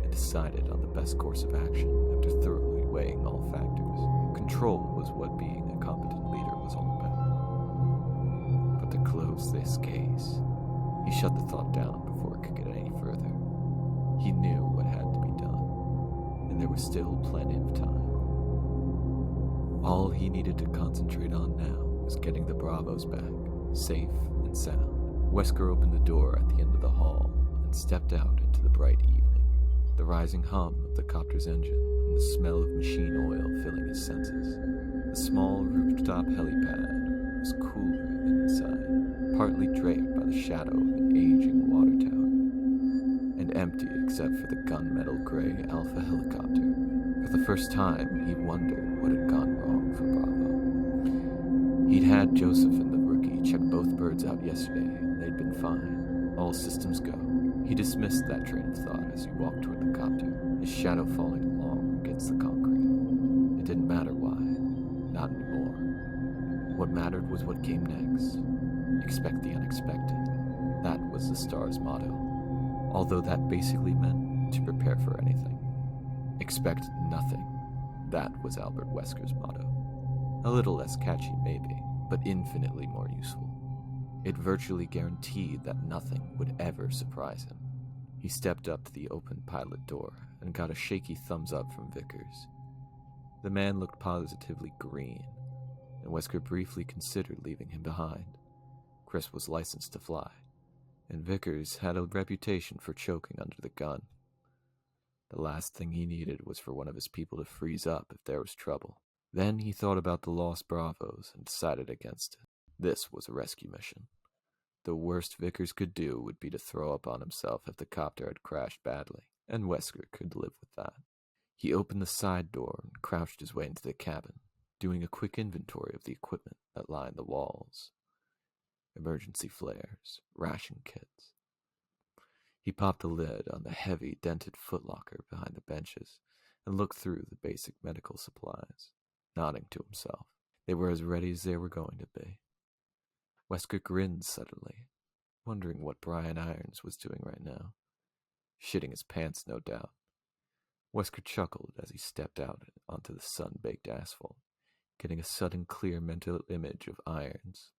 and decided on the best course of action after thoroughly weighing all factors. Control was what being a competent leader was all about. But to close this case, he shut the thought down before it could get any further. He knew what had to be done, and there was still plenty of time. All he needed to concentrate on now was getting the Bravos back, safe and sound. Wesker opened the door at the end of the hall and stepped out into the bright evening. The rising hum of the copter's engine and the smell of machine oil filling his senses. The small rooftop helipad was cooler than inside, partly draped by the shadow of an aging water tower, and empty except for the gunmetal gray Alpha helicopter. For the first time, he wondered what had gone wrong for Bravo. He'd had Joseph and the rookie check both birds out yesterday, and they'd been fine. All systems go. He dismissed that train of thought as he walked toward the copter, his shadow falling long against the concrete. It didn't matter why. Not anymore. What mattered was what came next. Expect the unexpected. That was the star's motto. Although that basically meant to prepare for anything. Expect nothing. That was Albert Wesker's motto. A little less catchy maybe, but infinitely more useful. It virtually guaranteed that nothing would ever surprise him. He stepped up to the open pilot door and got a shaky thumbs up from Vickers. The man looked positively green, and Wesker briefly considered leaving him behind. Chris was licensed to fly, and Vickers had a reputation for choking under the gun. The last thing he needed was for one of his people to freeze up if there was trouble. Then he thought about the lost Bravos and decided against it. This was a rescue mission. The worst Vickers could do would be to throw up on himself if the copter had crashed badly, and Wesker could live with that. He opened the side door and crouched his way into the cabin, doing a quick inventory of the equipment that lined the walls. Emergency flares, ration kits. He popped the lid on the heavy, dented footlocker behind the benches and looked through the basic medical supplies, nodding to himself. They were as ready as they were going to be. Wesker grinned suddenly, wondering what Brian Irons was doing right now. Shitting his pants, no doubt. Wesker chuckled as he stepped out onto the sun-baked asphalt, getting a sudden clear mental image of Irons,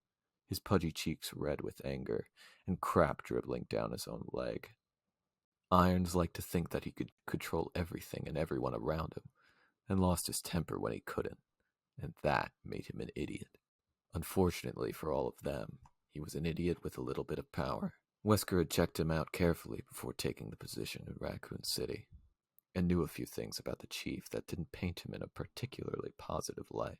his pudgy cheeks red with anger, and crap dribbling down his own leg. Irons liked to think that he could control everything and everyone around him, and lost his temper when he couldn't, and that made him an idiot. Unfortunately for all of them, he was an idiot with a little bit of power. Wesker had checked him out carefully before taking the position in Raccoon City, and knew a few things about the chief that didn't paint him in a particularly positive light.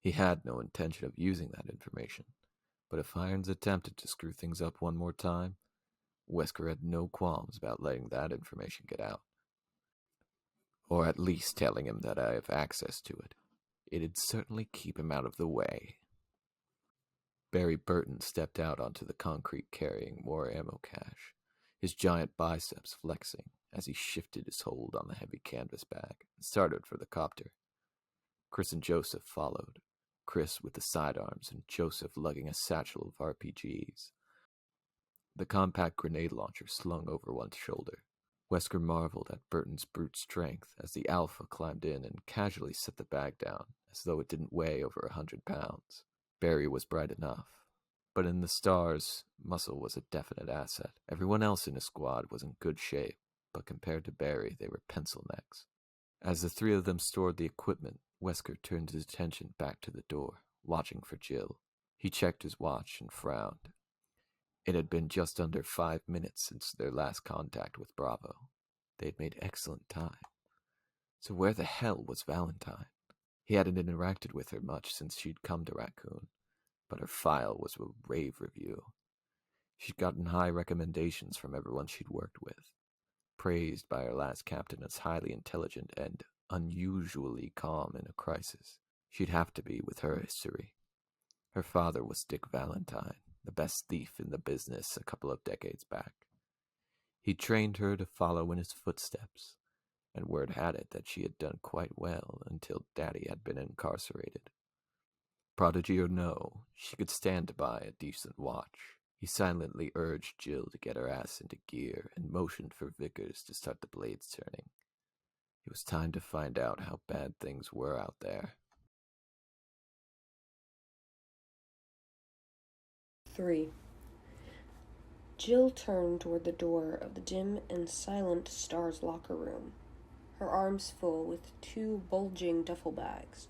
He had no intention of using that information, but if Irons attempted to screw things up one more time, Wesker had no qualms about letting that information get out. Or at least telling him that I have access to it. It'd certainly keep him out of the way. Barry Burton stepped out onto the concrete carrying more ammo cache, his giant biceps flexing as he shifted his hold on the heavy canvas bag and started for the copter. Chris and Joseph followed, Chris with the sidearms and Joseph lugging a satchel of RPGs. The compact grenade launcher slung over one shoulder. Wesker marveled at Burton's brute strength as the Alpha climbed in and casually set the bag down, as though it didn't weigh over 100 pounds. Barry was bright enough, but in the stars, muscle was a definite asset. Everyone else in his squad was in good shape, but compared to Barry, they were pencil necks. As the three of them stored the equipment, Wesker turned his attention back to the door, watching for Jill. He checked his watch and frowned. It had been just under 5 minutes since their last contact with Bravo. They had made excellent time. So where the hell was Valentine? He hadn't interacted with her much since she'd come to Raccoon, but her file was a rave review. She'd gotten high recommendations from everyone she'd worked with, praised by her last captain as highly intelligent and unusually calm in a crisis. She'd have to be with her history. Her father was Dick Valentine, the best thief in the business a couple of decades back. He trained her to follow in his footsteps, and word had it that she had done quite well until Daddy had been incarcerated. Prodigy or no, she could stand to buy a decent watch. He silently urged Jill to get her ass into gear and motioned for Vickers to start the blades turning. It was time to find out how bad things were out there. 3. Jill turned toward the door of the dim and silent Star's locker room, her arms full with 2 bulging duffel bags.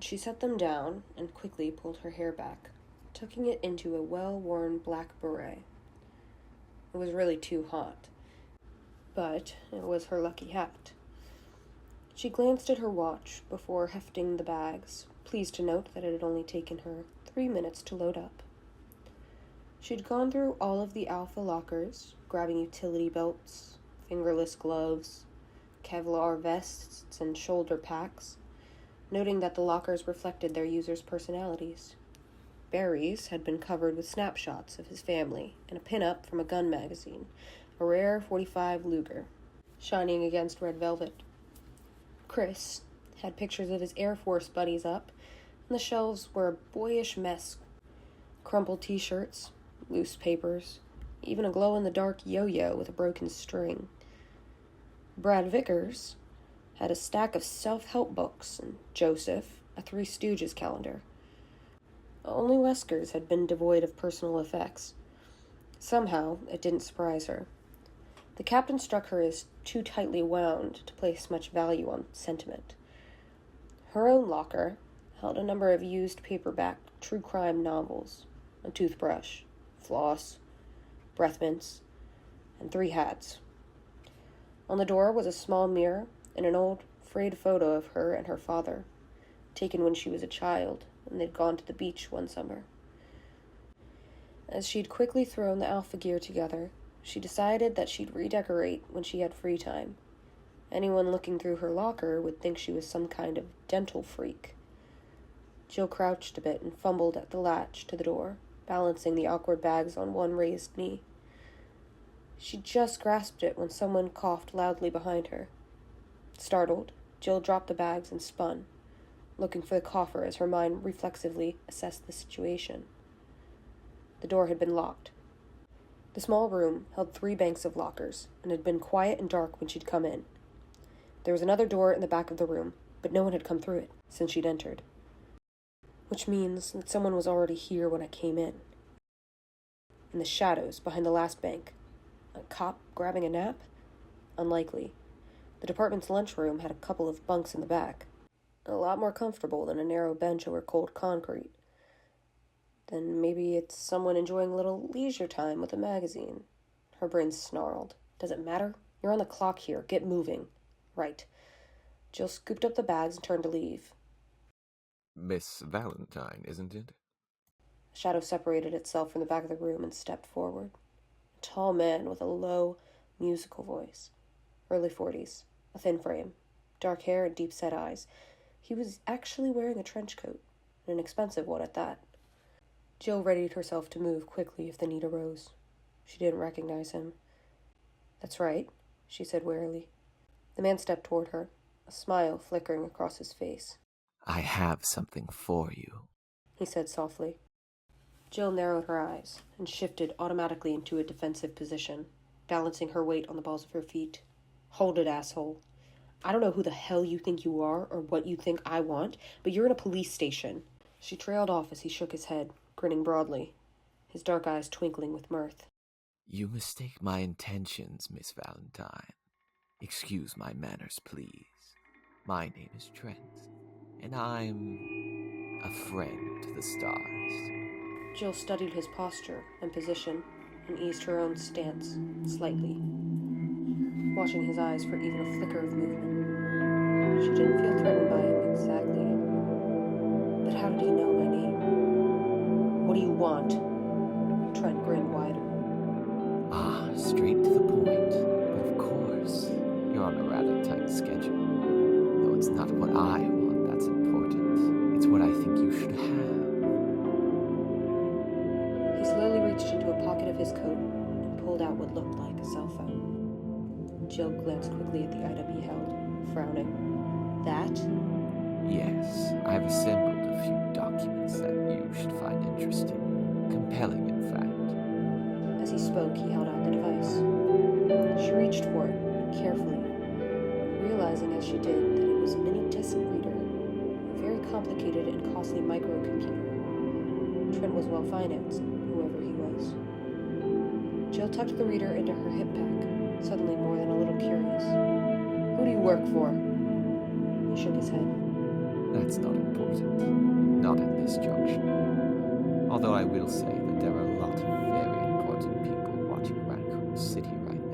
She set them down and quickly pulled her hair back, tucking it into a well-worn black beret. It was really too hot, but it was her lucky hat. She glanced at her watch before hefting the bags, pleased to note that it had only taken her 3 minutes to load up. She'd gone through all of the Alpha lockers, grabbing utility belts, fingerless gloves, Kevlar vests, and shoulder packs, noting that the lockers reflected their users' personalities. Barry's had been covered with snapshots of his family and a pin-up from a gun magazine, a rare .45 Luger, shining against red velvet. Chris had pictures of his Air Force buddies up, and the shelves were a boyish mess. Crumpled t-shirts, loose papers, even a glow-in-the-dark yo-yo with a broken string. Brad Vickers had a stack of self-help books, and Joseph a Three Stooges calendar. Only Wesker's had been devoid of personal effects. Somehow, it didn't surprise her. The captain struck her as too tightly wound to place much value on sentiment. Her own locker held a number of used paperback true crime novels, a toothbrush, floss, breath mints, and 3 hats. On the door was a small mirror and an old, frayed photo of her and her father, taken when she was a child and they'd gone to the beach one summer. As she'd quickly thrown the Alpha gear together, she decided that she'd redecorate when she had free time. Anyone looking through her locker would think she was some kind of dental freak. Jill crouched a bit and fumbled at the latch to the door, balancing the awkward bags on one raised knee. She just grasped it when someone coughed loudly behind her. Startled, Jill dropped the bags and spun, looking for the cougher as her mind reflexively assessed the situation. The door had been locked. The small room held 3 banks of lockers, and had been quiet and dark when she'd come in. There was another door in the back of the room, but no one had come through it since she'd entered. Which means that someone was already here when I came in. In the shadows behind the last bank. A cop grabbing a nap? Unlikely. The department's lunchroom had a couple of bunks in the back. A lot more comfortable than a narrow bench over cold concrete. Then maybe it's someone enjoying a little leisure time with a magazine. Her brain snarled. Does it matter? You're on the clock here. Get moving. Right. Jill scooped up the bags and turned to leave. Miss Valentine, isn't it? A shadow separated itself from the back of the room and stepped forward. A tall man with a low, musical voice. Early 40s. A thin frame. Dark hair and deep-set eyes. He was actually wearing a trench coat, and an expensive one at that. Jill readied herself to move quickly if the need arose. She didn't recognize him. That's right, she said warily. The man stepped toward her, a smile flickering across his face. I have something for you, he said softly. Jill narrowed her eyes and shifted automatically into a defensive position, balancing her weight on the balls of her feet. Hold it, asshole. I don't know who the hell you think you are or what you think I want, but you're in a police station. She trailed off as he shook his head, grinning broadly, his dark eyes twinkling with mirth. You mistake my intentions, Miss Valentine. Excuse my manners, please. My name is Trent, and I'm a friend to the stars. Jill studied his posture and position and eased her own stance slightly, watching his eyes for even a flicker of movement. She didn't feel threatened by him exactly. But how did he know my name? What do you want? Trent grinned wider. Ah, straight to the point. But of course, you're on a rather tight schedule. Though it's not what I want that's important. It's what I think you should have. He slowly reached into a pocket of his coat and pulled out what looked like a cell phone. Jill glanced quickly at the item he held, frowning. That? Yes, I've assembled a few documents that you should find interesting. Compelling, in fact. As he spoke, he held out the device. She reached for it, carefully, realizing as she did that it was a mini disc reader, a very complicated and costly microcomputer. Trent was well-financed, whoever he was. Jill tucked the reader into her hip pack, suddenly more than a little curious. Who do you work for? He shook his head. That's not important. Not at this juncture. Although I will say that there are a lot of very important people watching Raccoon City right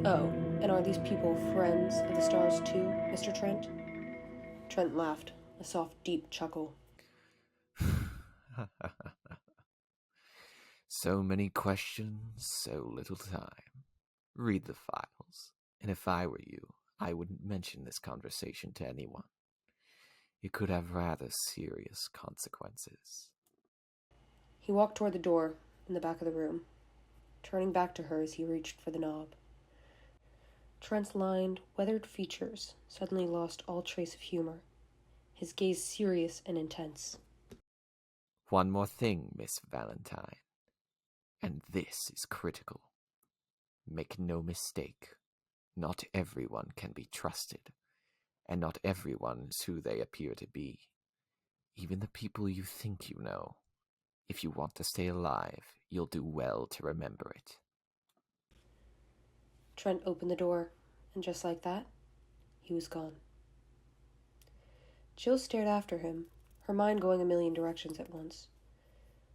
now. Oh, and are these people friends of the stars too, Mr. Trent? Trent laughed, a soft, deep chuckle. So many questions, so little time. Read the files, and if I were you, I wouldn't mention this conversation to anyone. It could have rather serious consequences. He walked toward the door in the back of the room, turning back to her as he reached for the knob. Trent's lined, weathered features suddenly lost all trace of humor, his gaze serious and intense. One more thing, Miss Valentine, and this is critical. Make no mistake, not everyone can be trusted, and not everyone is who they appear to be. Even the people you think you know. If you want to stay alive, you'll do well to remember it. Trent opened the door, and just like that, he was gone. Jill stared after him, her mind going a million directions at once.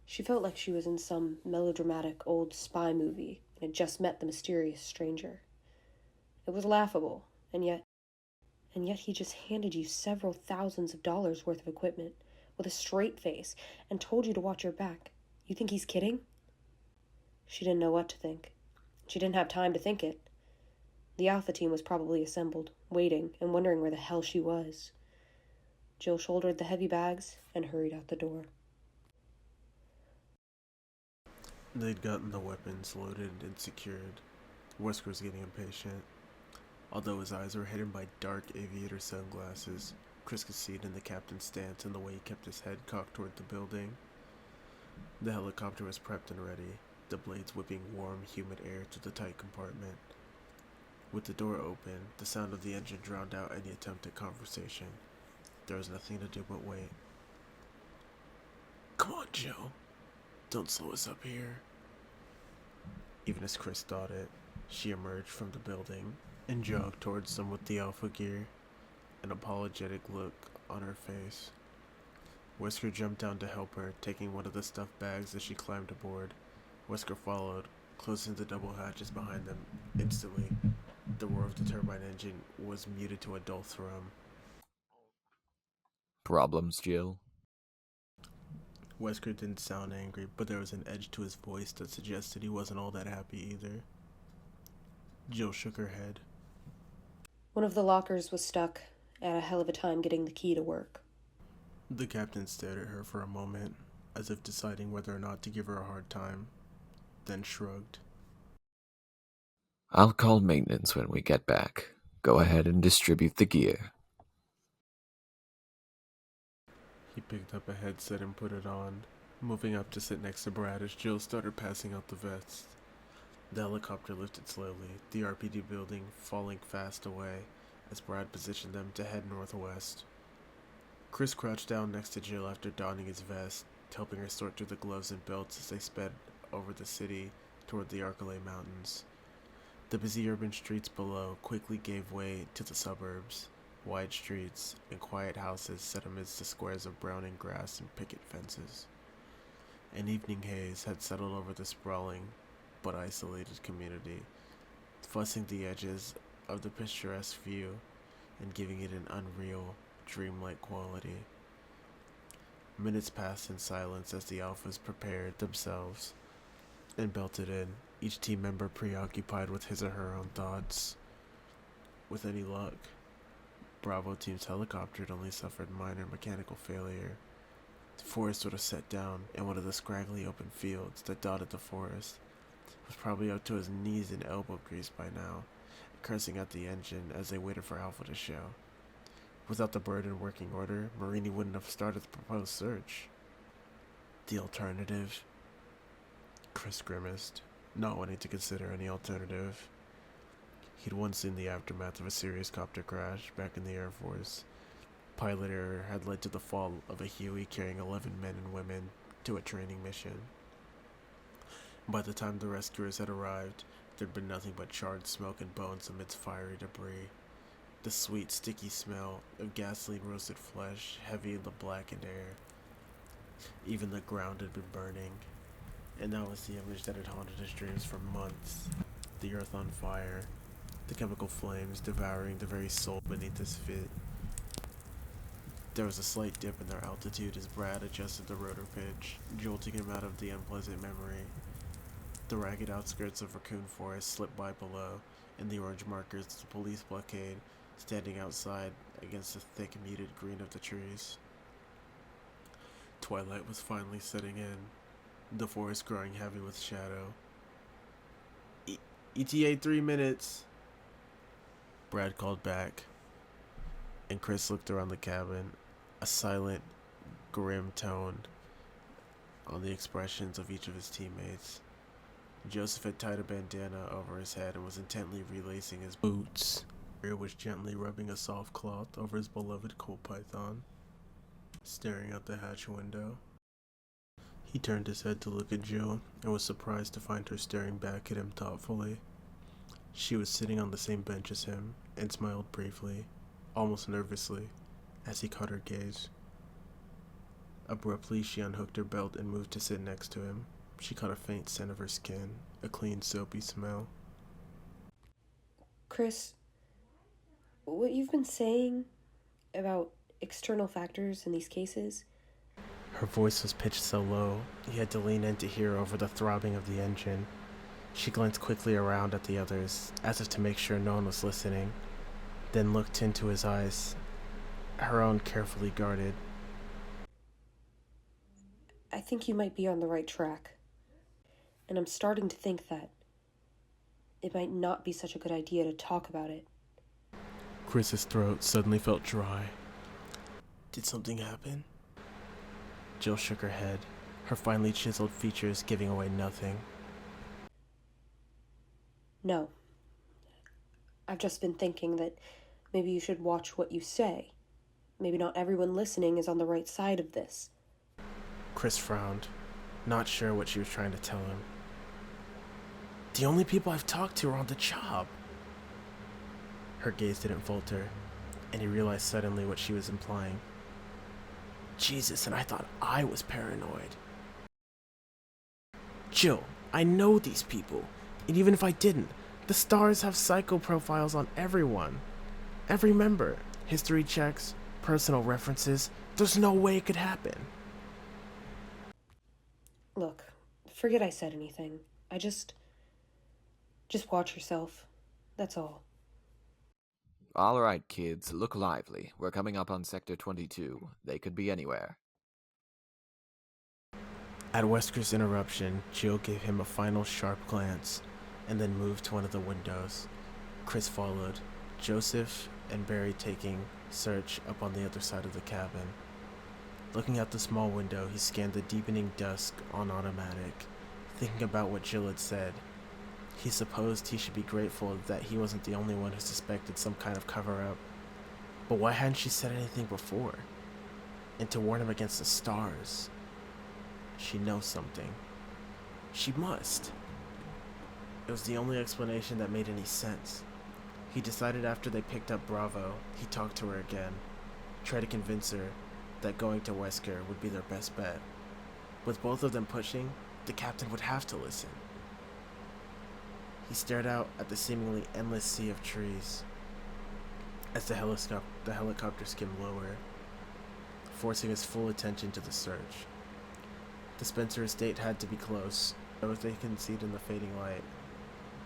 She felt like she was in some melodramatic old spy movie and had just met the mysterious stranger. It was laughable, and yet he just handed you several thousands of dollars worth of equipment with a straight face and told you to watch your back. You think he's kidding? She didn't know what to think. She didn't have time to think it. The Alpha team was probably assembled, waiting and wondering where the hell she was. Jill shouldered the heavy bags and hurried out the door. They'd gotten the weapons loaded and secured. Wesker was getting impatient. Although his eyes were hidden by dark aviator sunglasses, Chris could see it in the captain's stance and the way he kept his head cocked toward the building. The helicopter was prepped and ready, the blades whipping warm, humid air to the tight compartment. With the door open, the sound of the engine drowned out any attempt at conversation. There was nothing to do but wait. "Come on, Jill. Don't slow us up here." Even as Chris thought it, she emerged from the building and jogged towards them with the Alpha gear, an apologetic look on her face. Wesker jumped down to help her, taking one of the stuffed bags as she climbed aboard. Wesker followed, closing the double hatches behind them. Instantly, the roar of the turbine engine was muted to a dull thrum. Problems, Jill? Wesker didn't sound angry, but there was an edge to his voice that suggested he wasn't all that happy either. Jill shook her head. One of the lockers was stuck. I had a hell of a time getting the key to work. The captain stared at her for a moment, as if deciding whether or not to give her a hard time, then shrugged. I'll call maintenance when we get back. Go ahead and distribute the gear. He picked up a headset and put it on, moving up to sit next to Brad as Jill started passing out the vests. The helicopter lifted slowly, the RPD building falling fast away as Brad positioned them to head northwest. Chris crouched down next to Jill after donning his vest, helping her sort through the gloves and belts as they sped over the city toward the Arcalay Mountains. The busy urban streets below quickly gave way to the suburbs, wide streets and quiet houses set amidst the squares of browning grass and picket fences. An evening haze had settled over the sprawling but isolated community, fussing the edges of the picturesque view and giving it an unreal, dreamlike quality. Minutes passed in silence as the Alphas prepared themselves and belted in, each team member preoccupied with his or her own thoughts. With any luck, Bravo team's helicopter had only suffered minor mechanical failure. The forest would have set down, and one of the scraggly open fields that dotted the forest was probably up to his knees in elbow grease by now, cursing at the engine as they waited for Alpha to show. Without the bird in working order, Marini wouldn't have started the proposed search. The alternative? Chris grimaced, not wanting to consider any alternative. He'd once seen the aftermath of a serious copter crash back in the Air Force. Pilot error had led to the fall of a Huey carrying 11 men and women to a training mission. By the time the rescuers had arrived, there'd been nothing but charred smoke and bones amidst fiery debris. The sweet, sticky smell of gasoline-roasted flesh heavy in the blackened air. Even the ground had been burning, and that was the image that had haunted his dreams for months. The earth on fire, the chemical flames devouring the very soul beneath his feet. There was a slight dip in their altitude as Brad adjusted the rotor pitch, jolting him out of the unpleasant memory. The ragged outskirts of Raccoon Forest slipped by below, and the orange markers of the police blockade standing outside against the thick, muted green of the trees. Twilight was finally setting in, the forest growing heavy with shadow. ETA 3 minutes, Brad called back, and Chris looked around the cabin, a silent, grim tone on the expressions of each of his teammates. Joseph had tied a bandana over his head and was intently relacing his boots. Barry was gently rubbing a soft cloth over his beloved coal python, staring out the hatch window. He turned his head to look at Jill and was surprised to find her staring back at him thoughtfully. She was sitting on the same bench as him and smiled briefly, almost nervously, as he caught her gaze. Abruptly, she unhooked her belt and moved to sit next to him. She caught a faint scent of her skin, a clean, soapy smell. Chris, what you've been saying about external factors in these cases... Her voice was pitched so low, he had to lean in to hear over the throbbing of the engine. She glanced quickly around at the others, as if to make sure no one was listening, then looked into his eyes, her own carefully guarded. I think you might be on the right track. And I'm starting to think that it might not be such a good idea to talk about it. Chris's throat suddenly felt dry. Did something happen? Jill shook her head, her finely chiseled features giving away nothing. No. I've just been thinking that maybe you should watch what you say. Maybe not everyone listening is on the right side of this. Chris frowned, not sure what she was trying to tell him. The only people I've talked to are on the job. Her gaze didn't falter, and he realized suddenly what she was implying. Jesus, and I thought I was paranoid. Jill, I know these people, and even if I didn't, the stars have psycho profiles on everyone. Every member, history checks, personal references. There's no way it could happen. Look, forget I said anything. Just watch yourself. That's all. All right, kids, look lively. We're coming up on Sector 22. They could be anywhere. At Wesker's interruption, Jill gave him a final sharp glance, and then moved to one of the windows. Chris followed, Joseph and Barry taking search up on the other side of the cabin. Looking out the small window, he scanned the deepening dusk on automatic, thinking about what Jill had said. He supposed he should be grateful that he wasn't the only one who suspected some kind of cover-up. But why hadn't she said anything before? And to warn him against the stars. She knows something. She must. It was the only explanation that made any sense. He decided after they picked up Bravo, he'd talk to her again, try to convince her that going to Wesker would be their best bet. With both of them pushing, the captain would have to listen. He stared out at the seemingly endless sea of trees as the helicopter skimmed lower, forcing his full attention to the search. The Spencer estate had to be close, though they could see it in the fading light.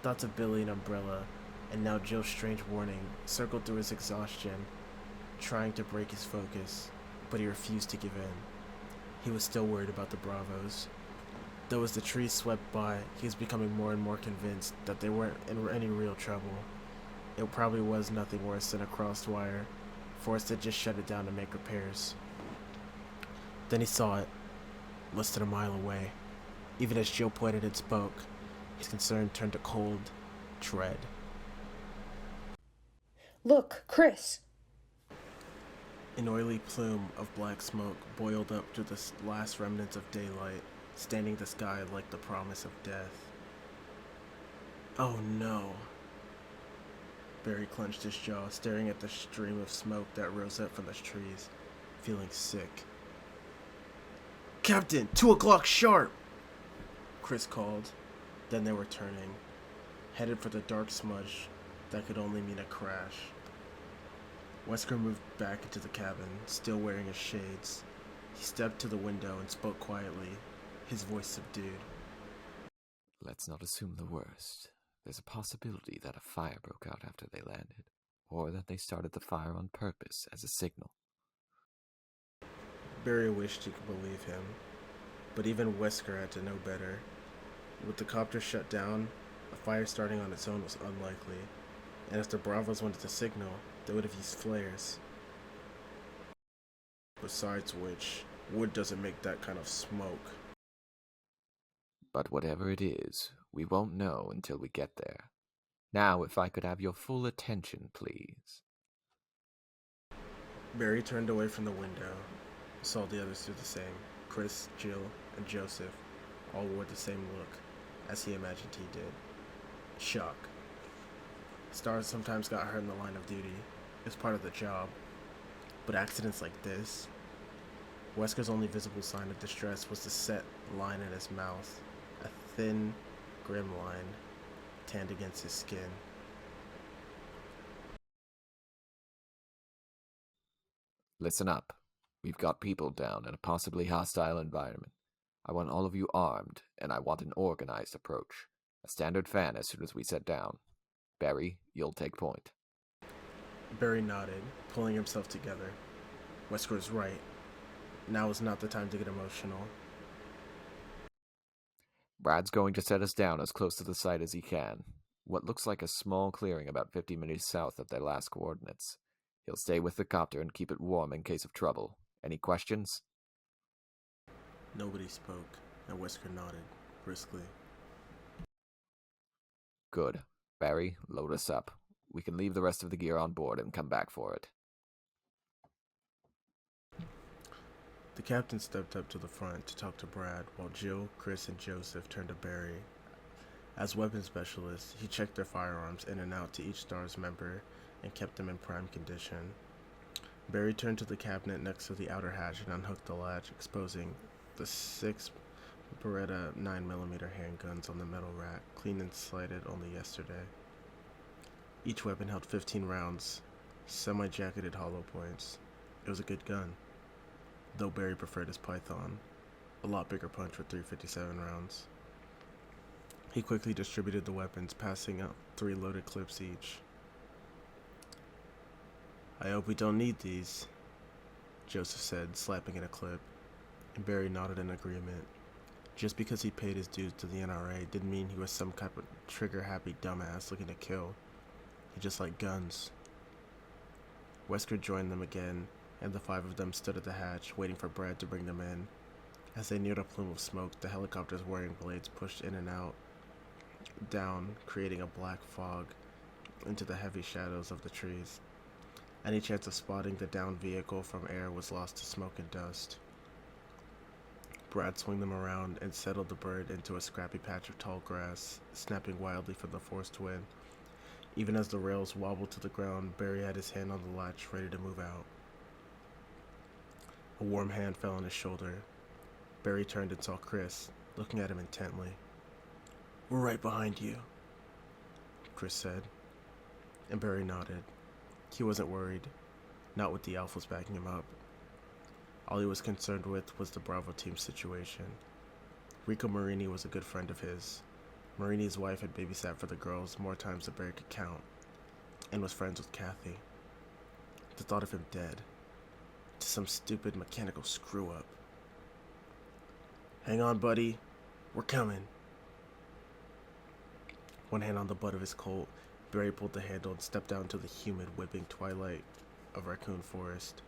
Thoughts of Billy and Umbrella, and now Jill's strange warning, circled through his exhaustion, trying to break his focus, but he refused to give in. He was still worried about the Bravos. Though as the trees swept by, he was becoming more and more convinced that they weren't in any real trouble. It probably was nothing worse than a crossed wire, forced to just shut it down to make repairs. Then he saw it, less than a mile away. Even as Jill pointed and spoke, his concern turned to cold dread. Look, Chris! An oily plume of black smoke boiled up to the last remnants of daylight, staining the sky like the promise of death. Oh no. Barry clenched his jaw, staring at the stream of smoke that rose up from the trees, feeling sick. "Captain, 2 o'clock sharp!" Chris called. Then they were turning, headed for the dark smudge that could only mean a crash. Wesker moved back into the cabin, still wearing his shades. He stepped to the window and spoke quietly, his voice subdued. Let's not assume the worst. There's a possibility that a fire broke out after they landed, or that they started the fire on purpose as a signal. Barry wished he could believe him, but even Wesker had to know better. With the copter shut down, a fire starting on its own was unlikely, and if the Bravos wanted to signal, they would have used flares. Besides which, wood doesn't make that kind of smoke. But whatever it is, we won't know until we get there. Now, if I could have your full attention, please. Barry turned away from the window, saw the others do the same. Chris, Jill, and Joseph all wore the same look, as he imagined he did. Shock. Stars sometimes got hurt in the line of duty. It's part of the job. But accidents like this? Wesker's only visible sign of distress was the set line in his mouth, a thin, grim line, tanned against his skin. Listen up. We've got people down in a possibly hostile environment. I want all of you armed, and I want an organized approach. A standard fan as soon as we sit down. Barry, you'll take point. Barry nodded, pulling himself together. Wesker was right. Now is not the time to get emotional. Brad's going to set us down as close to the site as he can. What looks like a small clearing about 50 meters south of their last coordinates. He'll stay with the copter and keep it warm in case of trouble. Any questions? Nobody spoke, and Wesker nodded, briskly. Good. Barry, load us up. We can leave the rest of the gear on board and come back for it. The captain stepped up to the front to talk to Brad, while Jill, Chris, and Joseph turned to Barry. As weapons specialist, he checked their firearms in and out to each STARS member and kept them in prime condition. Barry turned to the cabinet next to the outer hatch and unhooked the latch, exposing the 6 Beretta 9mm handguns on the metal rack, cleaned and slighted only yesterday. Each weapon held 15 rounds, semi-jacketed hollow points. It was a good gun, though Barry preferred his Python, a lot bigger punch with 357 rounds. He quickly distributed the weapons, passing out 3 loaded clips each. "I hope we don't need these," Joseph said, slapping in a clip, and Barry nodded in agreement. Just because he paid his dues to the NRA didn't mean he was some kind of trigger-happy dumbass looking to kill. He just liked guns. Wesker joined them again, and the 5 of them stood at the hatch, waiting for Brad to bring them in. As they neared a plume of smoke, the helicopter's whirring blades pushed in and out, down, creating a black fog into the heavy shadows of the trees. Any chance of spotting the downed vehicle from air was lost to smoke and dust. Brad swung them around and settled the bird into a scrappy patch of tall grass, snapping wildly from the forced wind. Even as the rails wobbled to the ground, Barry had his hand on the latch, ready to move out. A warm hand fell on his shoulder. Barry turned and saw Chris, looking at him intently. "We're right behind you," Chris said, and Barry nodded. He wasn't worried, not with the Alphas backing him up. All he was concerned with was the Bravo team's situation. Rico Marini was a good friend of his. Marini's wife had babysat for the girls more times than Barry could count, and was friends with Kathy. The thought of him dead, to some stupid mechanical screw-up. "Hang on, buddy. We're coming." One hand on the butt of his Colt, Barry pulled the handle and stepped out into the humid, whipping twilight of Raccoon Forest,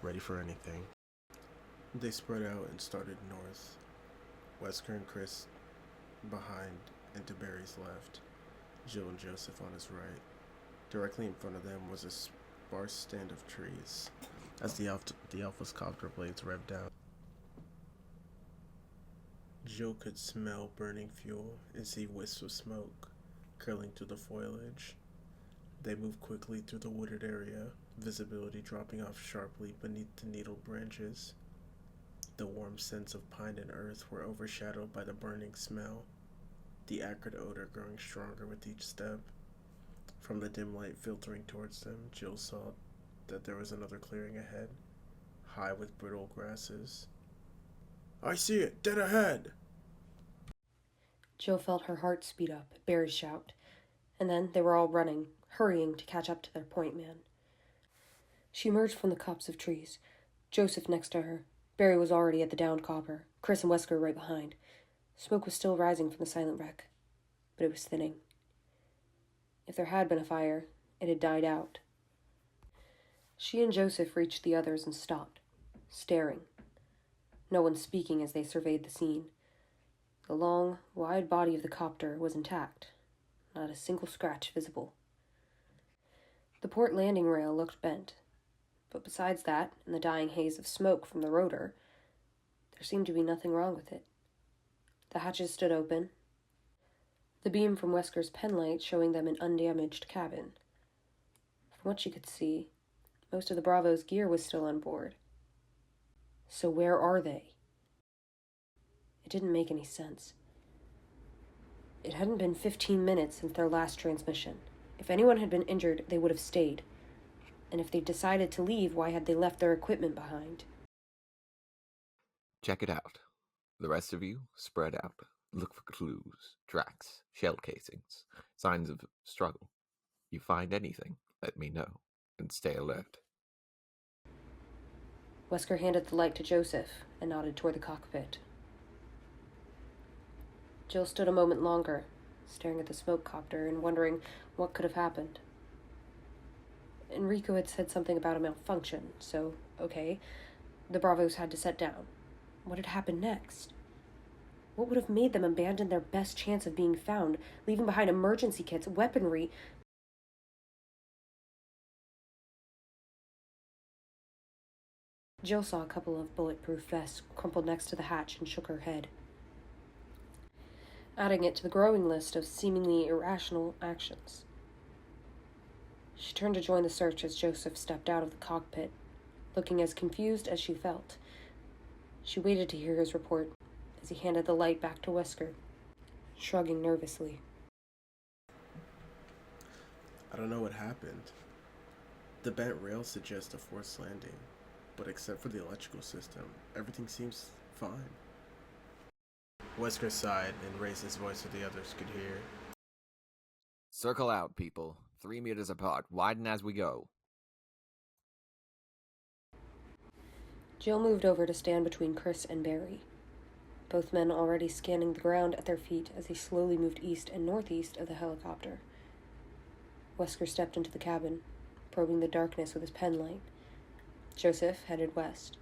ready for anything. They spread out and started north, Wesker and Chris behind and to Barry's left, Jill and Joseph on his right. Directly in front of them was a sparse stand of trees, as the Alpha's copter blades revved out. Jill could smell burning fuel and see wisps of smoke curling through the foliage. They moved quickly through the wooded area, visibility dropping off sharply beneath the needled branches. The warm scents of pine and earth were overshadowed by the burning smell, the acrid odor growing stronger with each step. From the dim light filtering towards them, Jill saw that there was another clearing ahead, high with brittle grasses. "I see it! Dead ahead!" Jill felt her heart speed up at Barry's shout, and then they were all running, hurrying to catch up to their point man. She emerged from the copse of trees, Joseph next to her. Barry was already at the downed copper, Chris and Wesker right behind. Smoke was still rising from the silent wreck, but it was thinning. If there had been a fire, it had died out. She and Joseph reached the others and stopped, staring. No one speaking as they surveyed the scene. The long, wide body of the copter was intact, not a single scratch visible. The port landing rail looked bent, but besides that, and the dying haze of smoke from the rotor, there seemed to be nothing wrong with it. The hatches stood open, the beam from Wesker's penlight showing them an undamaged cabin. From what she could see, most of the Bravo's gear was still on board. So where are they? It didn't make any sense. It hadn't been 15 minutes since their last transmission. If anyone had been injured, they would have stayed. And if they decided to leave, why had they left their equipment behind? Check it out. The rest of you, spread out. Look for clues, tracks, shell casings, signs of struggle. You find anything, let me know, and stay alert. Wesker handed the light to Joseph and nodded toward the cockpit. Jill stood a moment longer, staring at the smoke copter and wondering what could have happened. Enrico had said something about a malfunction, so, okay, the Bravos had to set down. What had happened next? What would have made them abandon their best chance of being found, leaving behind emergency kits, weaponry? Jill saw a couple of bulletproof vests crumpled next to the hatch and shook her head, adding it to the growing list of seemingly irrational actions. She turned to join the search as Joseph stepped out of the cockpit, looking as confused as she felt. She waited to hear his report as he handed the light back to Wesker, shrugging nervously. I don't know what happened. The bent rail suggests a forced landing, but except for the electrical system, everything seems fine. Wesker sighed and raised his voice so the others could hear. Circle out, people. 3 meters apart. Widen as we go. Jill moved over to stand between Chris and Barry, both men already scanning the ground at their feet as he slowly moved east and northeast of the helicopter. Wesker stepped into the cabin, probing the darkness with his penlight. Joseph headed west.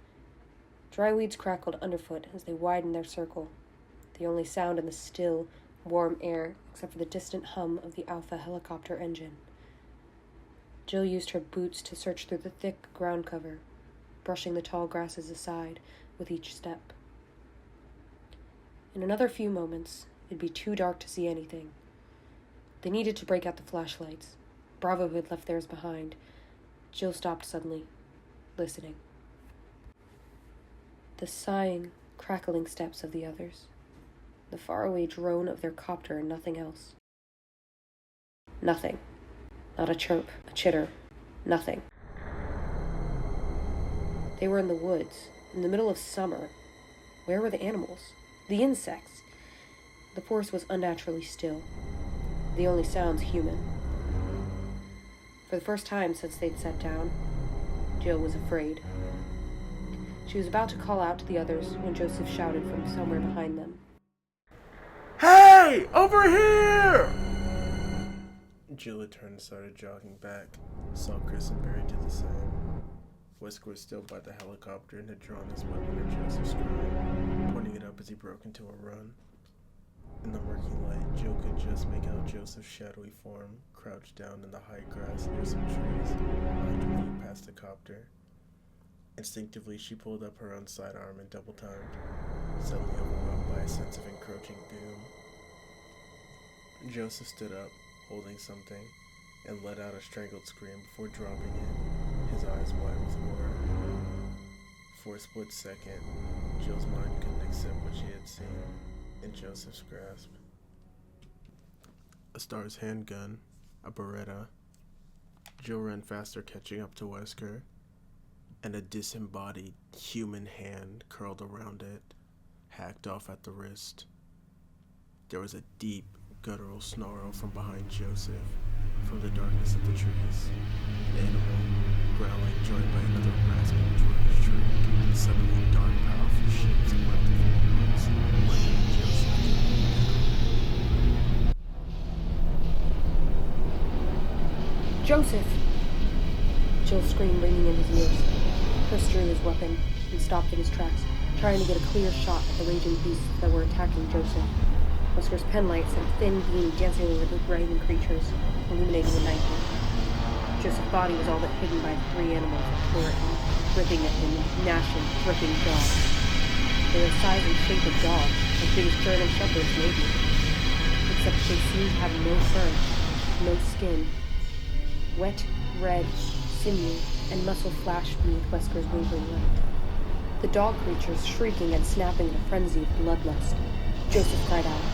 Dry weeds crackled underfoot as they widened their circle, the only sound in the still, warm air except for the distant hum of the Alpha helicopter engine. Jill used her boots to search through the thick ground cover, brushing the tall grasses aside with each step. In another few moments, it'd be too dark to see anything. They needed to break out the flashlights. Bravo had left theirs behind. Jill stopped suddenly, listening. The sighing, crackling steps of the others. The faraway drone of their copter and nothing else. Nothing. Not a chirp, a chitter. Nothing. They were in the woods, in the middle of summer. Where were the animals? The insects? The forest was unnaturally still. The only sounds human. For the first time since they'd sat down, Jill was afraid. She was about to call out to the others when Joseph shouted from somewhere behind them. "Hey! Over here!" Jill had turned and started jogging back. Saw Chris and Barry do the same. Wesker was still by the helicopter and had drawn his weapon at Joseph's cry, pointing it up as he broke into a run. In the murky light, Jill could just make out Joseph's shadowy form, crouched down in the high grass near some trees, not past the copter. Instinctively, she pulled up her own sidearm and double-timed, suddenly overwhelmed by a sense of encroaching doom. Joseph stood up, holding something, and let out a strangled scream before dropping it, his eyes wide with horror. For a split second, Jill's mind couldn't accept what she had seen in Joseph's grasp. A Star's handgun, a Beretta. Jill ran faster, catching up to Wesker, and a disembodied human hand curled around it, hacked off at the wrist. There was a deep, guttural snarl from behind Joseph, from the darkness of the trees. An animal, growling, joined by another rasping dwarfish shriek, and suddenly dark, powerful shapes leapt from the woods, letting Joseph. Joseph! Jill's scream ringing in his ears. Chris drew his weapon and stopped in his tracks, trying to get a clear shot at the raging beasts that were attacking Joseph. Wesker's penlight sent a thin beam dancing over the writhing creatures, illuminating the night. Joseph's body was all but hidden by the three animals that tore at him, ripping at him with gnashing, dripping jaws. They were the size and shape of dogs, as big as German shepherds maybe, except they seemed to have no fur, no skin. Wet, red, sinew, and muscle flashed beneath Wesker's wavering light. The dog creatures shrieking and snapping in a frenzy of bloodlust. Joseph cried out,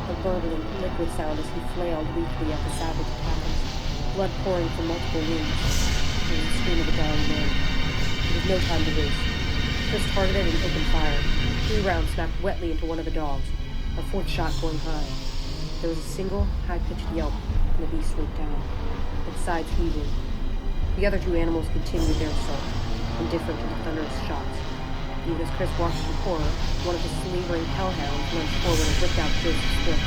a gurgling, liquid sound as he flailed weakly at the savage attackers, blood pouring from multiple wounds. There was the scream of a dying man. There was no time to waste. Chris targeted and opened fire. 3 rounds smacked wetly into one of the dogs, a 4th shot going high. There was a single, high-pitched yelp, and the beast went down, its sides heaving. The other 2 animals continued their assault, indifferent to the thunderous shots. Even as Chris watched in horror, one of the slavering hellhounds lunged forward and ripped out Joseph's throat,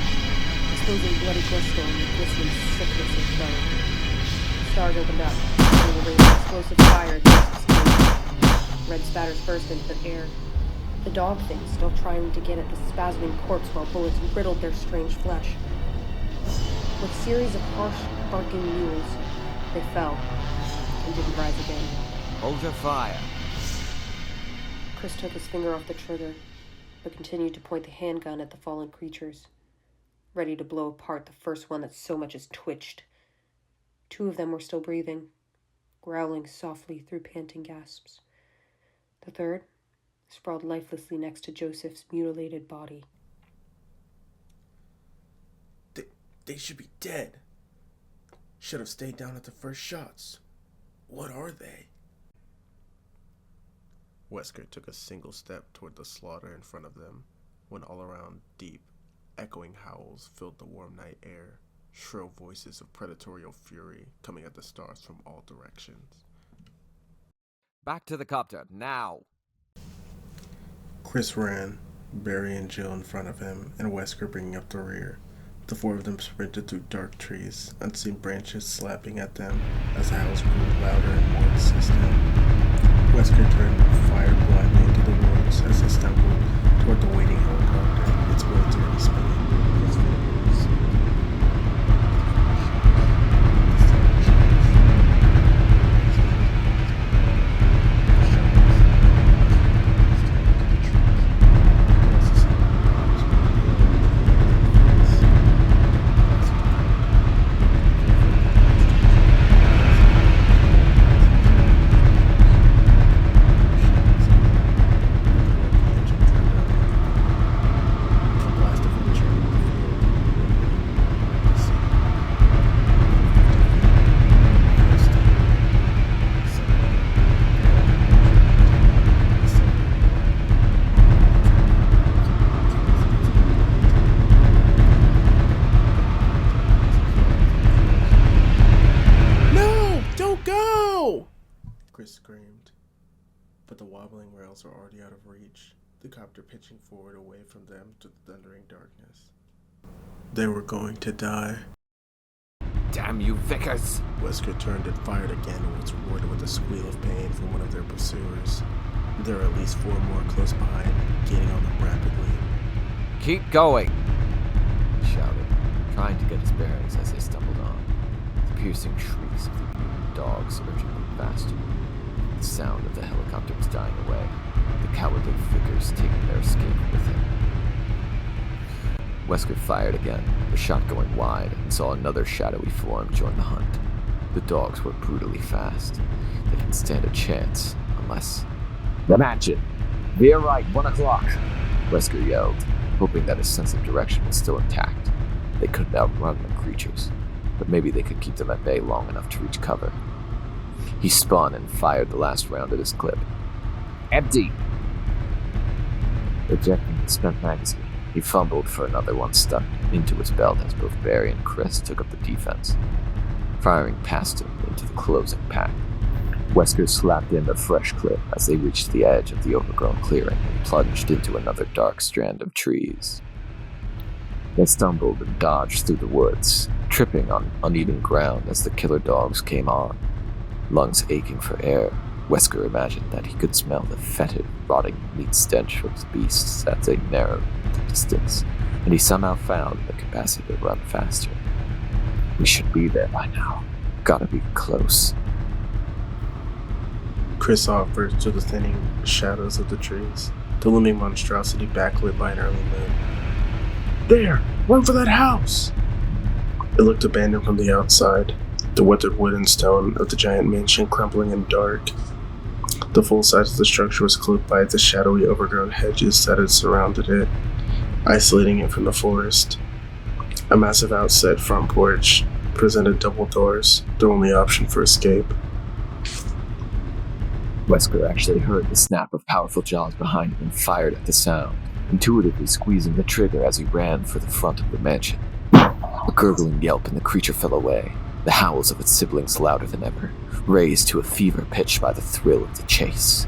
exposing bloody gristle and the glistening sickness of bone. The stars opened up, and the rain of explosive fire at Joseph's face. Red spatters burst into the air. The dog things still trying to get at the spasming corpse while bullets riddled their strange flesh. With a series of harsh, barking mews, they fell and didn't rise again. Hold your fire. Chris took his finger off the trigger, but continued to point the handgun at the fallen creatures, ready to blow apart the first one that so much as twitched. 2 of them were still breathing, growling softly through panting gasps. The third sprawled lifelessly next to Joseph's mutilated body. They should be dead. Should have stayed down at the first shots. What are they? Wesker took a single step toward the slaughter in front of them, when all around deep, echoing howls filled the warm night air, shrill voices of predatorial fury coming at the stars from all directions. Back to the copter, now! Chris ran, Barry and Jill in front of him, and Wesker bringing up the rear. The 4 of them sprinted through dark trees, unseen branches slapping at them as the howls grew louder and more insistent. Wesker turned and fired blindly into the woods as they stumbled toward the waiting helicopter, its blades already spinning. Its fingers. Chris screamed, but the wobbling rails were already out of reach, the copter pitching forward away from them to the thundering darkness. They were going to die. Damn you, Vickers! Wesker turned and fired again and was rewarded with a squeal of pain from one of their pursuers. There were at least 4 more close behind, gaining on them rapidly. Keep going! He shouted, trying to get his bearings as they stumbled on. The piercing shrieks of the mutant dogs urging them faster. The sound of the helicopter was dying away, the cowardly Vickers taking their escape with him. Wesker fired again, the shot going wide, and saw another shadowy form join the hunt. The dogs were brutally fast. They didn't stand a chance, unless... Imagine! "Veer right, 1 o'clock," Wesker yelled, hoping that his sense of direction was still intact. They couldn't outrun the creatures, but maybe they could keep them at bay long enough to reach cover. He spun and fired the last round at his clip. "Empty!" Ejecting the spent magazine, he fumbled for another one stuck into his belt as both Barry and Chris took up the defense, firing past him into the closing pack. Wesker slapped in a fresh clip as they reached the edge of the overgrown clearing and plunged into another dark strand of trees. They stumbled and dodged through the woods, tripping on uneven ground as the killer dogs came on. Lungs aching for air, Wesker imagined that he could smell the fetid, rotting meat stench of the beasts as they narrowed the distance, and he somehow found the capacity to run faster. "We should be there by now. Gotta be close." Chris offered to the thinning shadows of the trees, the looming monstrosity backlit by an early moon. "There! Run for that house!" It looked abandoned from the outside, the weathered wood and stone of the giant mansion crumbling and dark. The full size of the structure was cloaked by the shadowy overgrown hedges that had surrounded it, isolating it from the forest. A massive outside front porch presented double doors, the only option for escape. Wesker actually heard the snap of powerful jaws behind him and fired at the sound, intuitively squeezing the trigger as he ran for the front of the mansion. A gurgling yelp and the creature fell away, the howls of its siblings louder than ever, raised to a fever pitch by the thrill of the chase.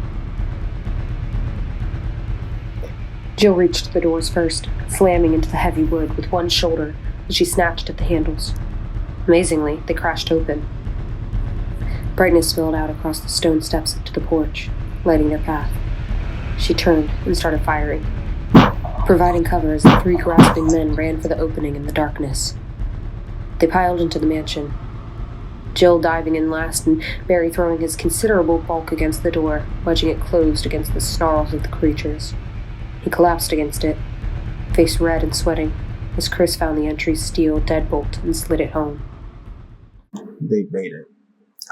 Jill reached the doors first, slamming into the heavy wood with one shoulder as she snatched at the handles. Amazingly, they crashed open. Brightness spilled out across the stone steps up to the porch, lighting their path. She turned and started firing, providing cover as the three grasping men ran for the opening in the darkness. They piled into the mansion, Jill diving in last and Barry throwing his considerable bulk against the door, wedging it closed against the snarls of the creatures. He collapsed against it, face red and sweating, as Chris found the entry's steel deadbolt and slid it home. They made it.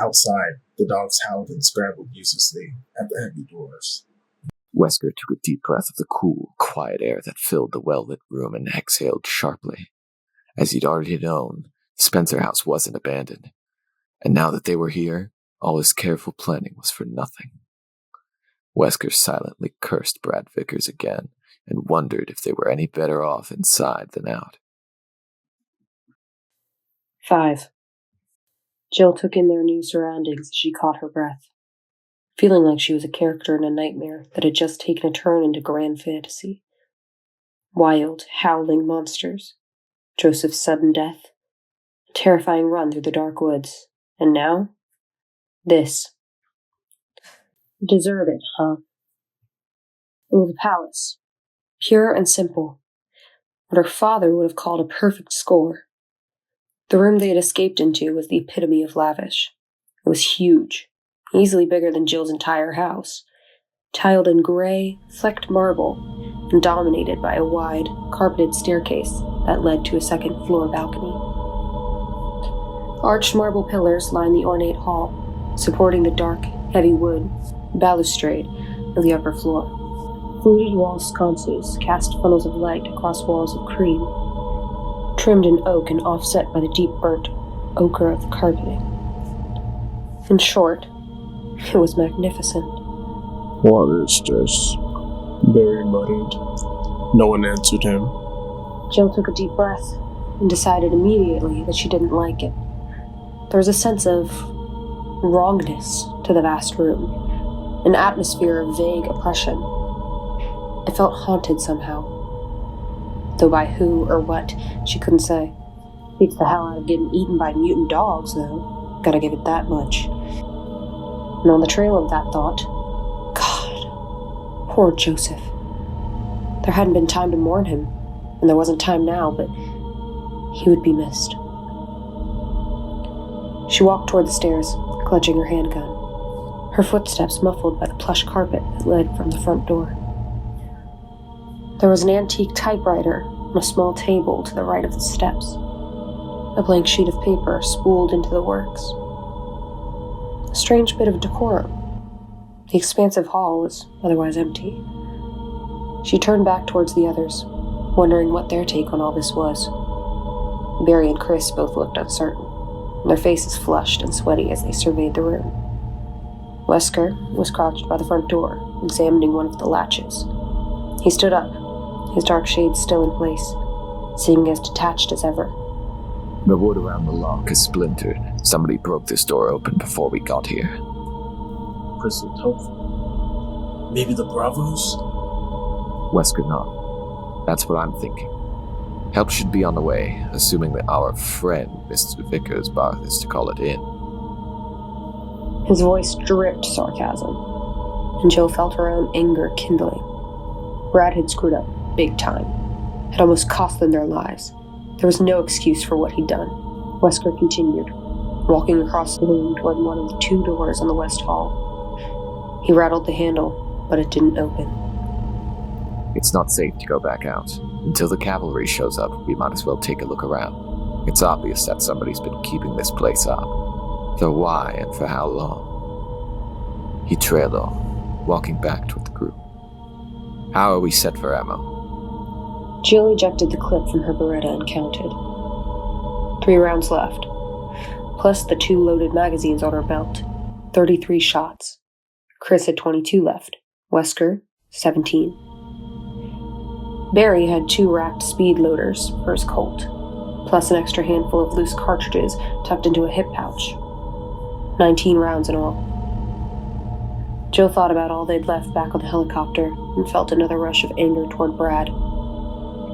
Outside, the dogs howled and scrambled uselessly at the heavy doors. Wesker took a deep breath of the cool, quiet air that filled the well-lit room and exhaled sharply. As he'd already known, the Spencer house wasn't abandoned, and now that they were here, all his careful planning was for nothing. Wesker silently cursed Brad Vickers again and wondered if they were any better off inside than out. 5. Jill took in their new surroundings as she caught her breath, feeling like she was a character in a nightmare that had just taken a turn into grand fantasy. Wild, howling monsters, Joseph's sudden death, a terrifying run through the dark woods, and now, this. Deserted, huh? It was a palace, pure and simple, what her father would have called a perfect score. The room they had escaped into was the epitome of lavish. It was huge, easily bigger than Jill's entire house, tiled in gray, flecked marble, and dominated by a wide, carpeted staircase that led to a second-floor balcony. Arched marble pillars lined the ornate hall, supporting the dark, heavy wood balustrade of the upper floor. Fluted wall sconces cast funnels of light across walls of cream, trimmed in oak and offset by the deep burnt ochre of the carpeting. In short, it was magnificent. "What is this?" Barry muttered. No one answered him. Jill took a deep breath and decided immediately that she didn't like it. There was a sense of wrongness to the vast room, an atmosphere of vague oppression. It felt haunted somehow, though by who or what, she couldn't say. Beats the hell out of getting eaten by mutant dogs, though. Gotta give it that much. And on the trail of that thought, God, poor Joseph. There hadn't been time to mourn him, and there wasn't time now, but he would be missed. She walked toward the stairs, clutching her handgun, her footsteps muffled by the plush carpet that led from the front door. There was an antique typewriter on a small table to the right of the steps, a blank sheet of paper spooled into the works. A strange bit of decorum. The expansive hall was otherwise empty, She turned back towards the others, wondering what their take on all this was. Barry and Chris both looked uncertain, their faces flushed and sweaty as they surveyed the room. Wesker was crouched by the front door, examining one of the latches. He stood up, his dark shades still in place, seeming as detached as ever. The wood around the lock is splintered. Somebody broke this door open before we got here. Chris looked hopeful. Maybe the Bravos? Wesker nodded. That's what I'm thinking. Help should be on the way, assuming that our friend, Mr. Vickers, bothers to call it in. His voice dripped sarcasm, and Jill felt her own anger kindling. Brad had screwed up big time. Had almost cost them their lives. There was no excuse for what he'd done. Wesker continued, walking across the room toward one of the two doors on the west hall. He rattled the handle, but it didn't open. It's not safe to go back out. Until the cavalry shows up, we might as well take a look around. It's obvious that somebody's been keeping this place up. Though why and for how long? He trailed on, walking back toward the group. How are we set for ammo? Jill ejected the clip from her Beretta and counted. 3 rounds left, plus the 2 loaded magazines on her belt. 33 shots. Chris had 22 left. Wesker, 17. Barry had 2 racked speed loaders for his Colt, plus an extra handful of loose cartridges tucked into a hip pouch. 19 rounds in all. Jill thought about all they'd left back on the helicopter and felt another rush of anger toward Brad.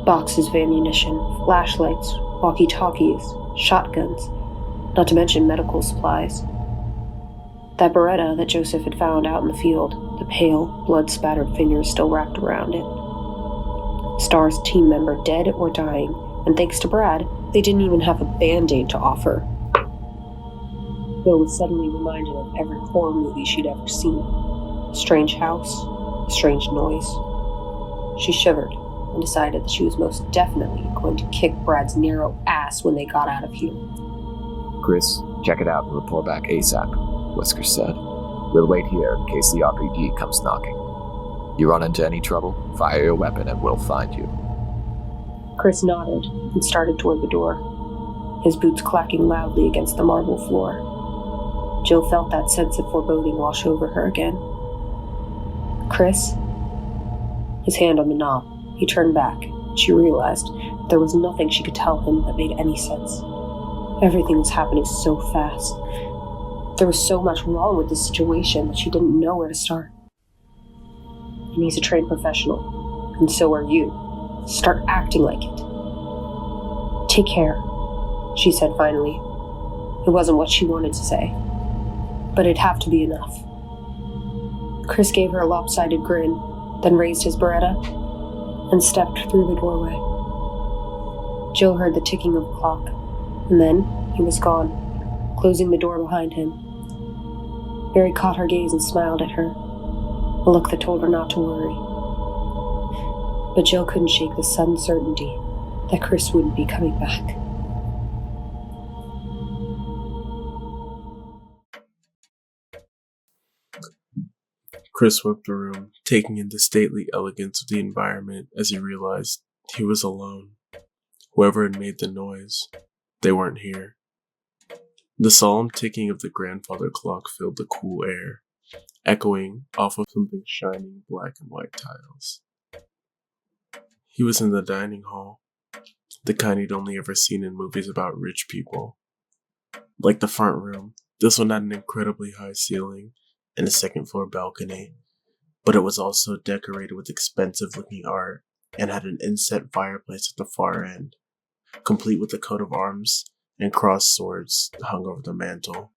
Boxes of ammunition, flashlights, walkie-talkies, shotguns, not to mention medical supplies. That Beretta that Joseph had found out in the field, the pale, blood-spattered fingers still wrapped around it. Star's team member dead or dying, and thanks to Brad, they didn't even have a Band-Aid to offer. Bill was suddenly reminded of every horror movie she'd ever seen. A strange house, a strange noise. She shivered and decided that she was most definitely going to kick Brad's narrow ass when they got out of here. Chris, check it out and report back ASAP, Wesker said. We'll wait here in case the RPD comes knocking. You run into any trouble, fire your weapon and we'll find you. Chris nodded and started toward the door, his boots clacking loudly against the marble floor. Jill felt that sense of foreboding wash over her again. Chris? His hand on the knob. He turned back. She realized there was nothing she could tell him that made any sense. Everything was happening so fast. There was so much wrong with this situation that she didn't know where to start. And he's a trained professional, and so are you. Start acting like it. Take care, she said finally. It wasn't what she wanted to say, but it'd have to be enough. Chris gave her a lopsided grin, then raised his Beretta and stepped through the doorway. Jill heard the ticking of the clock, and then he was gone, closing the door behind him. Barry caught her gaze and smiled at her, a look that told her not to worry. But Jill couldn't shake the sudden certainty that Chris wouldn't be coming back. Chris swept the room, taking in the stately elegance of the environment as he realized he was alone. Whoever had made the noise, they weren't here. The solemn ticking of the grandfather clock filled the cool air, echoing off of something shining black and white tiles. He was in the dining hall, the kind he'd only ever seen in movies about rich people. Like the front room, this one had an incredibly high ceiling and a second-floor balcony, but it was also decorated with expensive-looking art and had an inset fireplace at the far end, complete with a coat of arms and crossed swords hung over the mantel.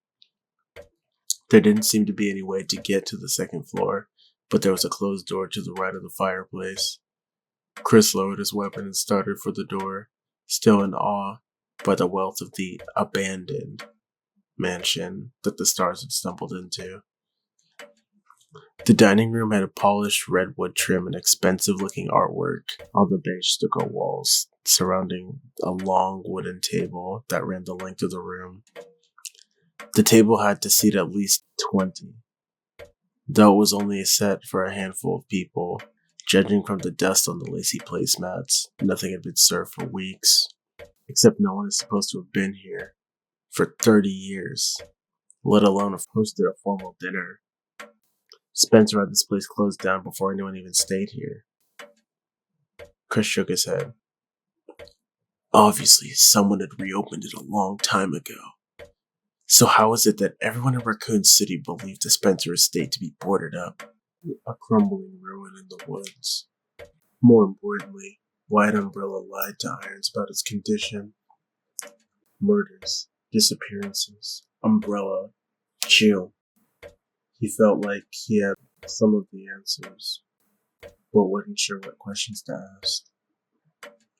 There didn't seem to be any way to get to the second floor, but there was a closed door to the right of the fireplace. Chris lowered his weapon and started for the door, still in awe by the wealth of the abandoned mansion that the stars had stumbled into. The dining room had a polished redwood trim and expensive-looking artwork on the beige stucco walls surrounding a long wooden table that ran the length of the room. The table had to seat at least 20. Though it was only set for a handful of people, Judging from the dust on the lacy placemats, nothing had been served for weeks, except no one is supposed to have been here for 30 years, let alone have hosted a formal dinner. Spencer had this place closed down before anyone even stayed here. Chris shook his head. Obviously, someone had reopened it a long time ago. So how is it that everyone in Raccoon City believed the Spencer estate to be boarded up? A crumbling ruin in the woods. More importantly, why had Umbrella lied to Irons about its condition? Murders, disappearances, Umbrella, chill. He felt like he had some of the answers, but wasn't sure what questions to ask.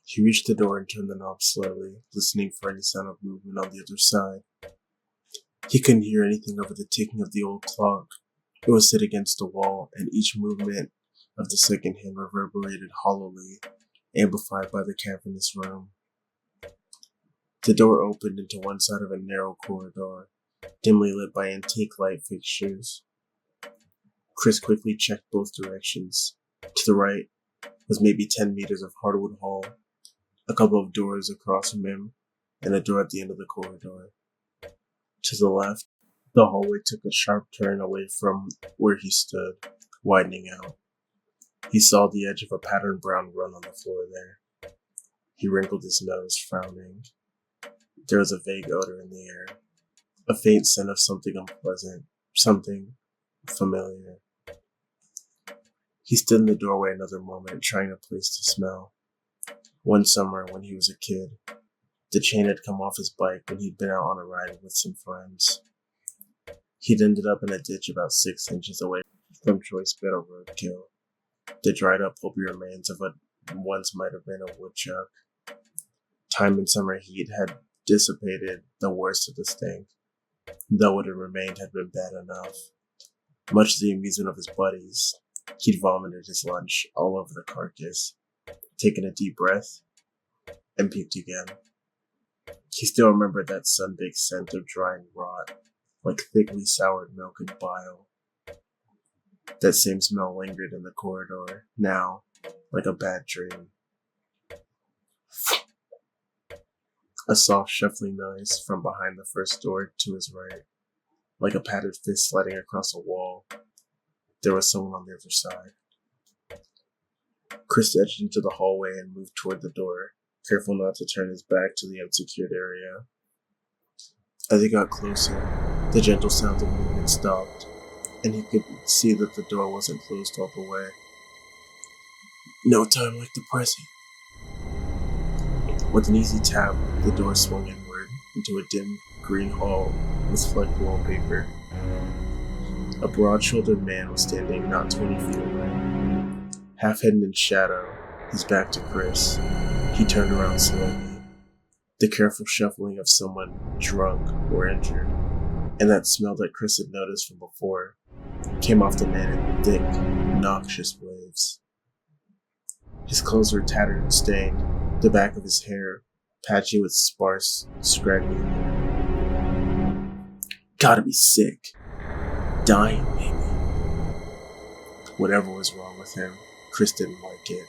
He reached the door and turned the knob slowly, listening for any sound of movement on the other side. He couldn't hear anything over the ticking of the old clock. It was set against the wall, and each movement of the second hand reverberated hollowly, amplified by the cavernous room. The door opened into one side of a narrow corridor, dimly lit by antique light fixtures. Chris quickly checked both directions. To the right was maybe 10 meters of hardwood hall, a couple of doors across from him, and a door at the end of the corridor. To the left, the hallway took a sharp turn away from where he stood, widening out. He saw the edge of a patterned brown run on the floor there. He wrinkled his nose, frowning. There was a vague odor in the air, a faint scent of something unpleasant, something familiar. He stood in the doorway another moment, trying to place the smell. One summer, when he was a kid, the chain had come off his bike when he'd been out on a ride with some friends. He'd ended up in a ditch about 6 inches away from choice bed of roadkill, the dried up pulpy remains of what once might have been a woodchuck. Time and summer heat had dissipated the worst of the stink, though what had remained had been bad enough. Much to the amusement of his buddies, he'd vomited his lunch all over the carcass, taken a deep breath, and puked again. He still remembered that sun-baked scent of drying rot, like thickly soured milk and bile. That same smell lingered in the corridor, now, like a bad dream. A soft shuffling noise from behind the first door to his right, like a padded fist sliding across a wall. There was someone on the other side. Chris edged into the hallway and moved toward the door, careful not to turn his back to the unsecured area. As he got closer, the gentle sounds of movement stopped, and he could see that the door wasn't closed all the way. No time like the present. With an easy tap, the door swung inward into a dim green hall with flecked wallpaper. A broad-shouldered man was standing not 20 feet away. Half hidden in shadow, his back to Chris, he turned around slowly. The careful shuffling of someone drunk or injured, and that smell that Chris had noticed from before, came off the man in thick, noxious waves. His clothes were tattered and stained, the back of his hair patchy with sparse, scraggly hair. Gotta be sick. Dying, maybe. Whatever was wrong with him, Chris didn't like it.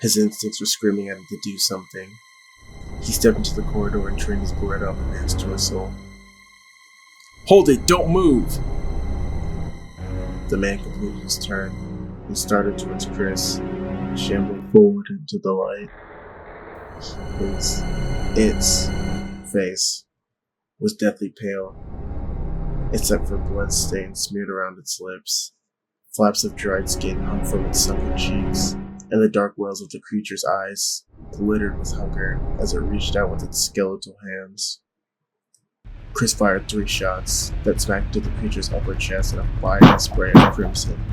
His instincts were screaming at him to do something. He stepped into the corridor and trained his Beretta on the man's torso. Hold it! Don't move! The man completed his turn and started towards Chris, shambling forward into the light. Its face was deathly pale, except for blood stains smeared around its lips. Flaps of dried skin hung from its sunken cheeks, and the dark wells of the creature's eyes glittered with hunger as it reached out with its skeletal hands. Chris fired 3 shots that smacked into the creature's upper chest in a fiery spray of crimson.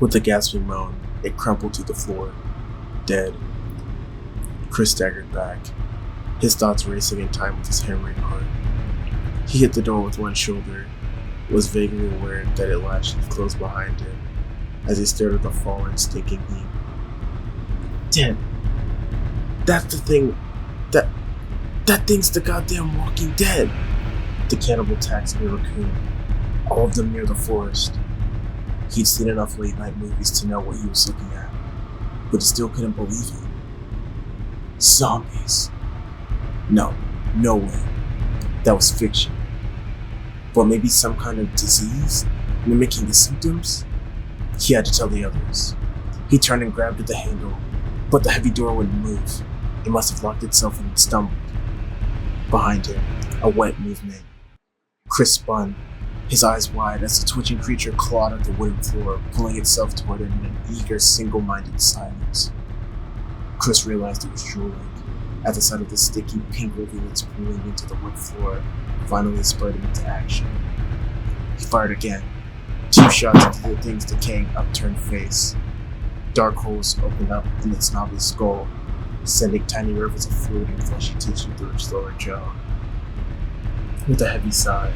With a gasping moan, it crumpled to the floor, dead. Chris staggered back, his thoughts racing in time with his hammering heart. He hit the door with one shoulder, was vaguely aware that it latched and closed behind him as he stared at the fallen, stinking heap. Dead. That's the thing. That thing's the goddamn Walking Dead. The cannibal taxidermy raccoon. All of them near the forest. He'd seen enough late-night movies to know what he was looking at, but he still couldn't believe it. Zombies. No way. That was fiction. But maybe some kind of disease, mimicking the symptoms? He had to tell the others. He turned and grabbed at the handle, but the heavy door wouldn't move. It must have locked itself and stumbled. Behind him, a wet movement. Chris spun, his eyes wide as the twitching creature clawed at the wooden floor, pulling itself toward him in an eager, single-minded silence. Chris realized it was drooling at the sight of the sticky pink rivulets pooling into the wood floor, finally spurred him into action. He fired again, 2 shots into the thing's decaying upturned face. Dark holes opened up in its knobby skull, sending tiny rivers of fluid and fleshy tissue through its lower jaw. With a heavy sigh,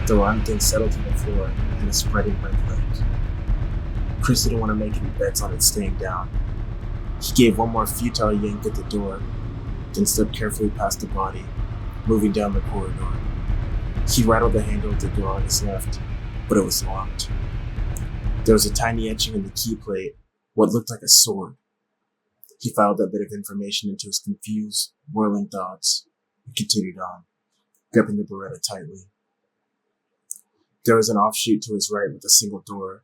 the rotten thing settled to the floor in a spreading red lake. Chris didn't want to make any bets on it staying down. He gave one more futile yank at the door, then stepped carefully past the body, moving down the corridor. He rattled the handle of the door on his left, but it was locked. There was a tiny etching in the key plate, what looked like a sword. He filed that bit of information into his confused, whirling thoughts, and continued on, gripping the Beretta tightly. There was an offshoot to his right with a single door,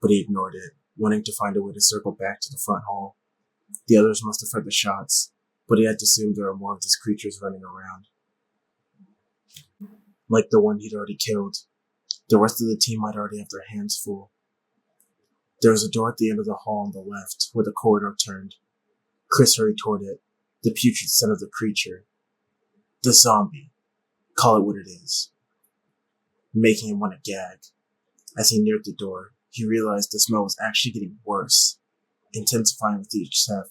but he ignored it, wanting to find a way to circle back to the front hall. The others must have heard the shots, but he had to assume there were more of these creatures running around. Like the one he'd already killed, the rest of the team might already have their hands full. There was a door at the end of the hall on the left, where the corridor turned. Chris hurried toward it, the putrid scent of the creature. The zombie. Call it what it is. Making him want to gag. As he neared the door, he realized the smell was actually getting worse, intensifying with each step.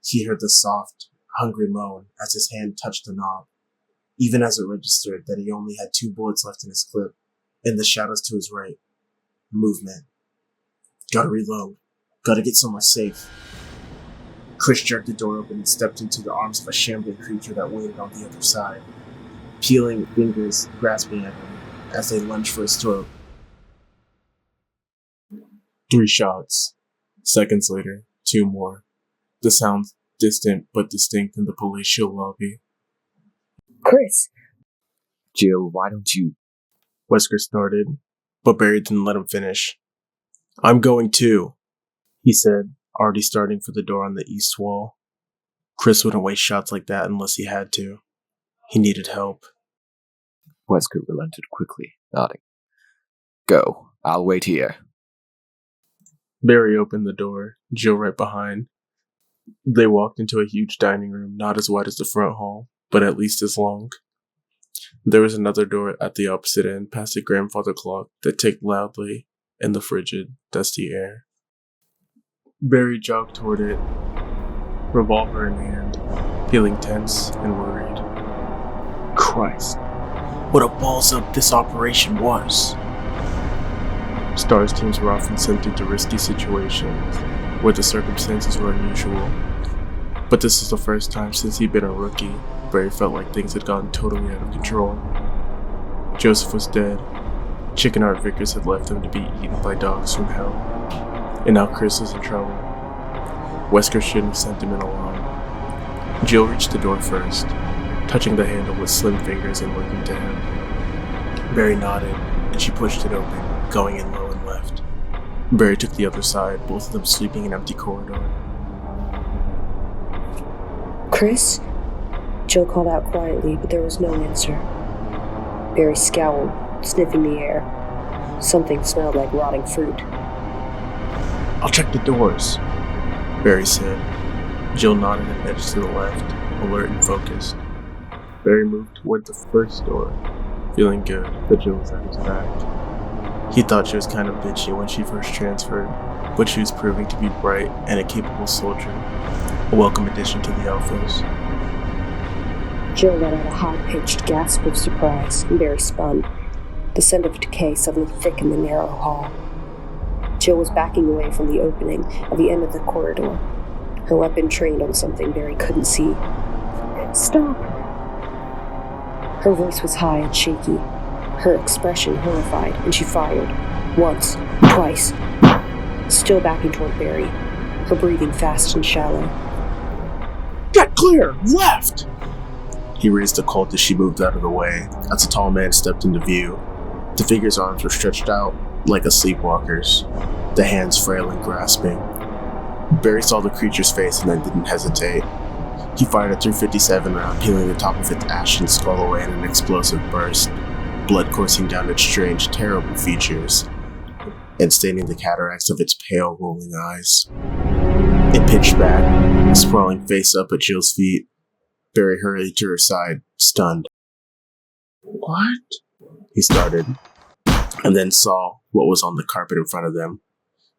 He heard the soft, hungry moan as his hand touched the knob, even as it registered that he only had 2 bullets left in his clip. In the shadows to his right, movement. Gotta reload. Gotta get somewhere safe. Chris jerked the door open and stepped into the arms of a shambling creature that waited on the other side, peeling fingers grasping at him as they lunged for his throat. 3 shots. Seconds later, 2 more. The sounds distant but distinct in the palatial lobby. Chris! Jill, why don't you... Wesker started, but Barry didn't let him finish. I'm going too, he said, already starting for the door on the east wall. Chris wouldn't waste shots like that unless he had to. He needed help. Wesker relented quickly, nodding. Go. I'll wait here. Barry opened the door, Jill right behind. They walked into a huge dining room, not as wide as the front hall, but at least as long. There was another door at the opposite end, past a grandfather clock that ticked loudly in the frigid, dusty air. Barry jogged toward it, revolver in hand, feeling tense and worried. Christ, what a balls up this operation was! STARS teams were often sent into risky situations where the circumstances were unusual, but this was the first time since he'd been a rookie Barry felt like things had gotten totally out of control. Joseph was dead. Chickenheart Vickers had left him to be eaten by dogs from hell, and now Chris was in trouble. Wesker shouldn't have sent him in alone. Jill reached the door first, touching the handle with slim fingers and looking to him. Barry nodded, and she pushed it open, going in low and left. Barry took the other side, both of them sweeping an empty corridor. Chris? Jill called out quietly, but there was no answer. Barry scowled, sniffing the air. Something smelled like rotting fruit. I'll check the doors, Barry said. Jill nodded and edged to the left, alert and focused. Barry moved toward the first door, feeling good that Jill was at his back. He thought she was kind of bitchy when she first transferred, but she was proving to be bright and a capable soldier, a welcome addition to the Alphas. Jill let out a high-pitched gasp of surprise, and Barry spun. The scent of decay suddenly thickened the narrow hall. Jill was backing away from the opening at the end of the corridor, her weapon trained on something Barry couldn't see. Stop! Her voice was high and shaky, her expression horrified, and she fired. Once, Twice. Still backing toward Barry, her breathing fast and shallow. Get clear! Left! He raised the Colt as she moved out of the way, as a tall man stepped into view. The figure's arms were stretched out like a sleepwalker's, the hands frail and grasping. Barry saw the creature's face and then didn't hesitate. He fired a .357 round, peeling the top of its ashen skull away in an explosive burst, blood coursing down its strange, terrible features, and staining the cataracts of its pale, rolling eyes. It pitched back, sprawling face up at Jill's feet. Barry hurried to her side, stunned. What? He started, and then saw what was on the carpet in front of them,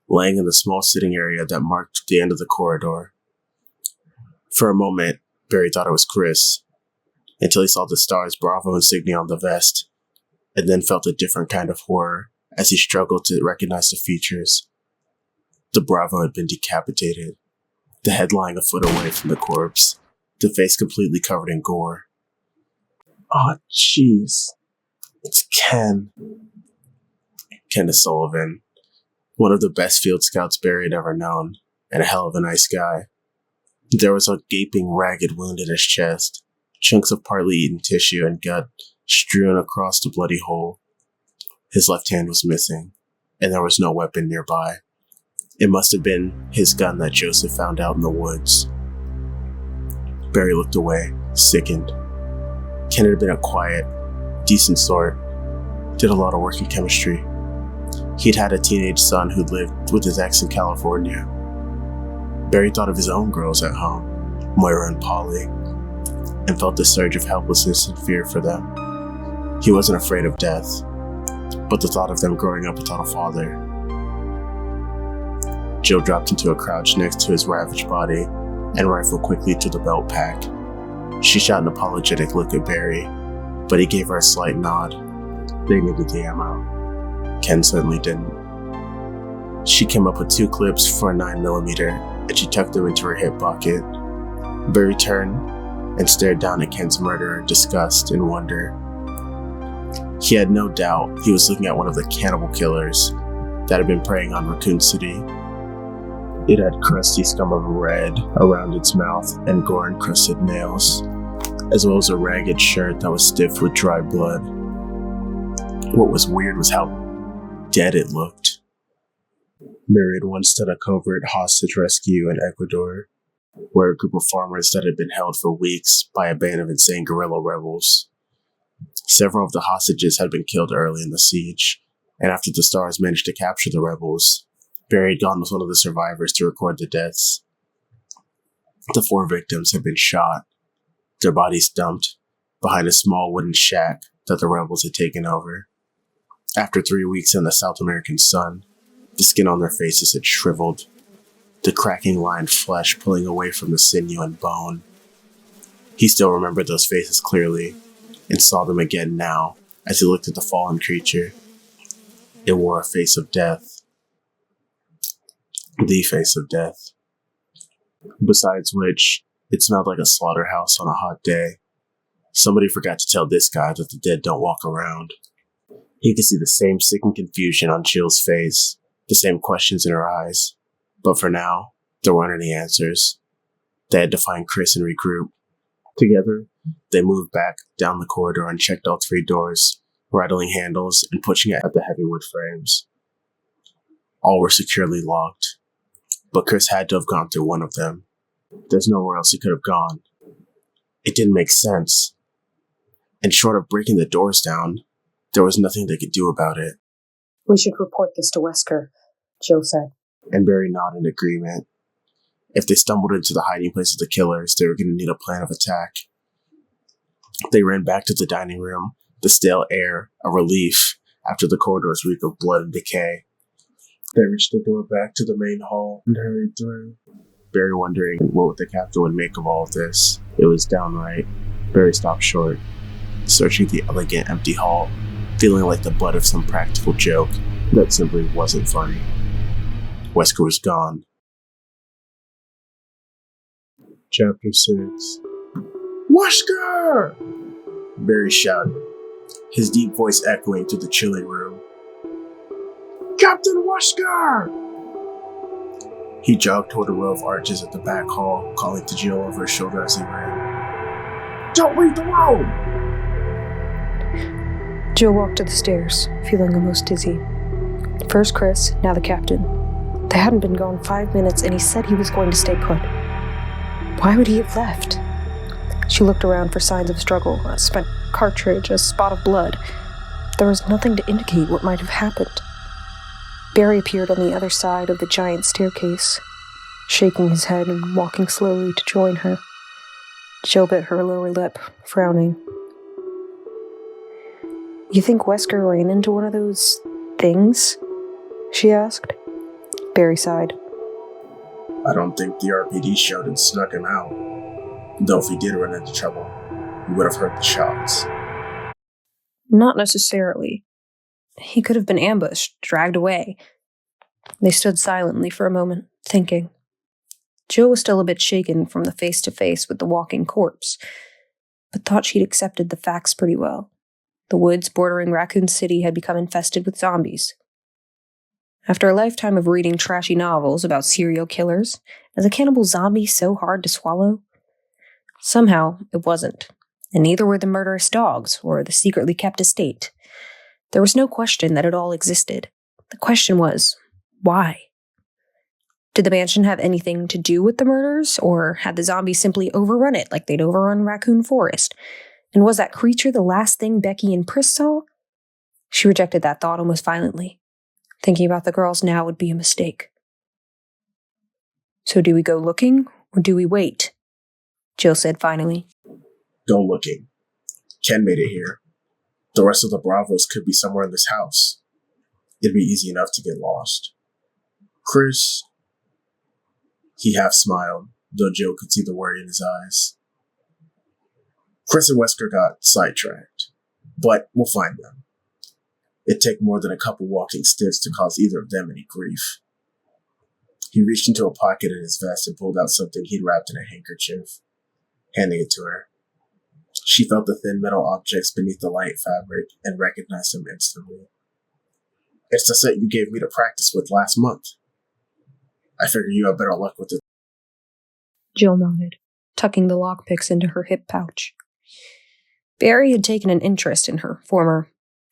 laying in the small sitting area that marked the end of the corridor. For a moment, Barry thought it was Chris, until he saw the star's Bravo insignia on the vest, and then felt a different kind of horror as he struggled to recognize the features. The Bravo had been decapitated, the head lying a foot away from the corpse, the face completely covered in gore. Oh, jeez. It's Ken. Kenneth Sullivan, one of the best field scouts Barry had ever known, and a hell of a nice guy. There was a gaping, ragged wound in his chest, chunks of partly eaten tissue and gut strewn across the bloody hole. His left hand was missing, and there was no weapon nearby. It must have been his gun that Joseph found out in the woods. Barry looked away, sickened. Ken had been a quiet, decent sort, did a lot of work in chemistry. He'd had a teenage son who lived with his ex in California. Barry thought of his own girls at home, Moira and Polly, and felt a surge of helplessness and fear for them. He wasn't afraid of death, but the thought of them growing up without a father. Jill dropped into a crouch next to his ravaged body and rifled quickly to the belt pack. She shot an apologetic look at Barry, but he gave her a slight nod. They needed the ammo. Ken certainly didn't. She came up with 2 clips for a 9mm, and she tucked them into her hip pocket. Barry turned and stared down at Ken's murderer in disgust and wonder. He had no doubt he was looking at one of the cannibal killers that had been preying on Raccoon City. It had crusty scum of red around its mouth and gore-encrusted nails, as well as a ragged shirt that was stiff with dry blood. What was weird was how dead it looked. Barry had once done a covert hostage rescue in Ecuador, where a group of farmers that had been held for weeks by a band of insane guerrilla rebels. Several of the hostages had been killed early in the siege, and after the Stars managed to capture the rebels, Barry had gone with one of the survivors to record the deaths. The 4 victims had been shot, their bodies dumped behind a small wooden shack that the rebels had taken over. After 3 weeks in the South American sun, the skin on their faces had shriveled, the cracking lined flesh pulling away from the sinew and bone. He still remembered those faces clearly, and saw them again now as he looked at the fallen creature. It wore a face of death. The face of death. Besides which, it smelled like a slaughterhouse on a hot day. Somebody forgot to tell this guy that the dead don't walk around. He could see the same sickened confusion on Jill's face, the same questions in her eyes. But for now, there weren't any answers. They had to find Chris and regroup. Together, they moved back down the corridor and checked all 3 doors, rattling handles and pushing at the heavy wood frames. All were securely locked, but Chris had to have gone through one of them. There's nowhere else he could have gone. It didn't make sense. And short of breaking the doors down, there was nothing they could do about it. We should report this to Wesker, Jill said. And Barry nodded in agreement. If they stumbled into the hiding place of the killers, they were going to need a plan of attack. They ran back to the dining room, the stale air a relief after the corridors reek of blood and decay. They reached the door back to the main hall and hurried through. Barry wondering what the captain would make of all of this. It was downright. Barry stopped short, searching the elegant, empty hall, feeling like the butt of some practical joke that simply wasn't funny. Wesker was gone. Chapter 6. Wesker! Barry shouted, his deep voice echoing through the chilly room. Captain Wesker! He jogged toward a row of arches at the back hall, calling to Jill over his shoulder as he ran. Don't leave the room! Jill walked to the stairs, feeling almost dizzy. First Chris, now the captain. They hadn't been gone 5 minutes, and he said he was going to stay put. Why would he have left? She looked around for signs of struggle, a spent cartridge, a spot of blood. There was nothing to indicate what might have happened. Barry appeared on the other side of the giant staircase, shaking his head and walking slowly to join her. Jill bit her lower lip, frowning. You think Wesker ran into one of those things? She asked. Barry sighed. I don't think the RPD showed and snuck him out. Though if he did run into trouble, he would have heard the shots. Not necessarily. He could have been ambushed, dragged away. They stood silently for a moment, thinking. Jill was still a bit shaken from the face-to-face with the walking corpse, but thought she'd accepted the facts pretty well. The woods bordering Raccoon City had become infested with zombies. After a lifetime of reading trashy novels about serial killers, is a cannibal zombie so hard to swallow? Somehow, it wasn't, and neither were the murderous dogs or the secretly kept estate. There was no question that it all existed. The question was, why? Did the mansion have anything to do with the murders, or had the zombies simply overrun it like they'd overrun Raccoon Forest? And was that creature the last thing Becky and Pris saw? She rejected that thought almost violently. Thinking about the girls now would be a mistake. So do we go looking, or do we wait? Jill said finally. Go looking. Ken made it here. The rest of the Bravos could be somewhere in this house. It'd be easy enough to get lost. Chris... He half smiled, though Jill could see the worry in his eyes. Chris and Wesker got sidetracked, but we'll find them. It'd take more than a couple walking stiffs to cause either of them any grief. He reached into a pocket in his vest and pulled out something he'd wrapped in a handkerchief, handing it to her. She felt the thin metal objects beneath the light fabric and recognized them instantly. It's the set you gave me to practice with last month. I figure you have better luck with it. Jill nodded, tucking the lockpicks into her hip pouch. Barry had taken an interest in her former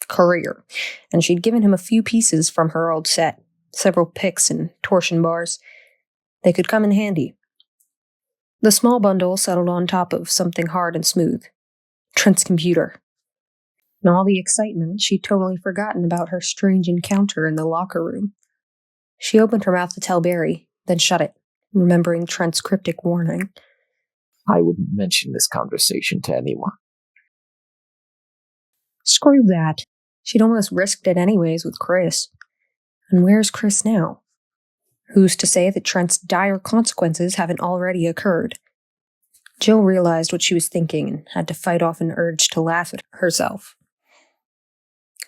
career, and she'd given him a few pieces from her old set, several picks and torsion bars. They could come in handy. The small bundle settled on top of something hard and smooth. Trent's computer. In all the excitement, she'd totally forgotten about her strange encounter in the locker room. She opened her mouth to tell Barry, then shut it, remembering Trent's cryptic warning. I wouldn't mention this conversation to anyone. Screw that. She'd almost risked it anyways with Chris. And where's Chris now? Who's to say that Trent's dire consequences haven't already occurred? Jill realized what she was thinking and had to fight off an urge to laugh at herself.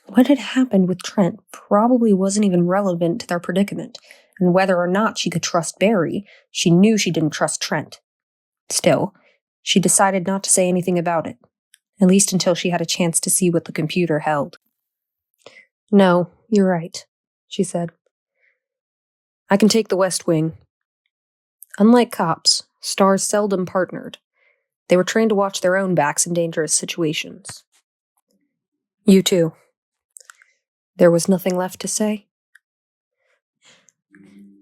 What had happened with Trent probably wasn't even relevant to their predicament, and whether or not she could trust Barry, she knew she didn't trust Trent. Still, she decided not to say anything about it, at least until she had a chance to see what the computer held. No, you're right, she said. I can take the West Wing. Unlike cops, stars seldom partnered. They were trained to watch their own backs in dangerous situations. You too. There was nothing left to say.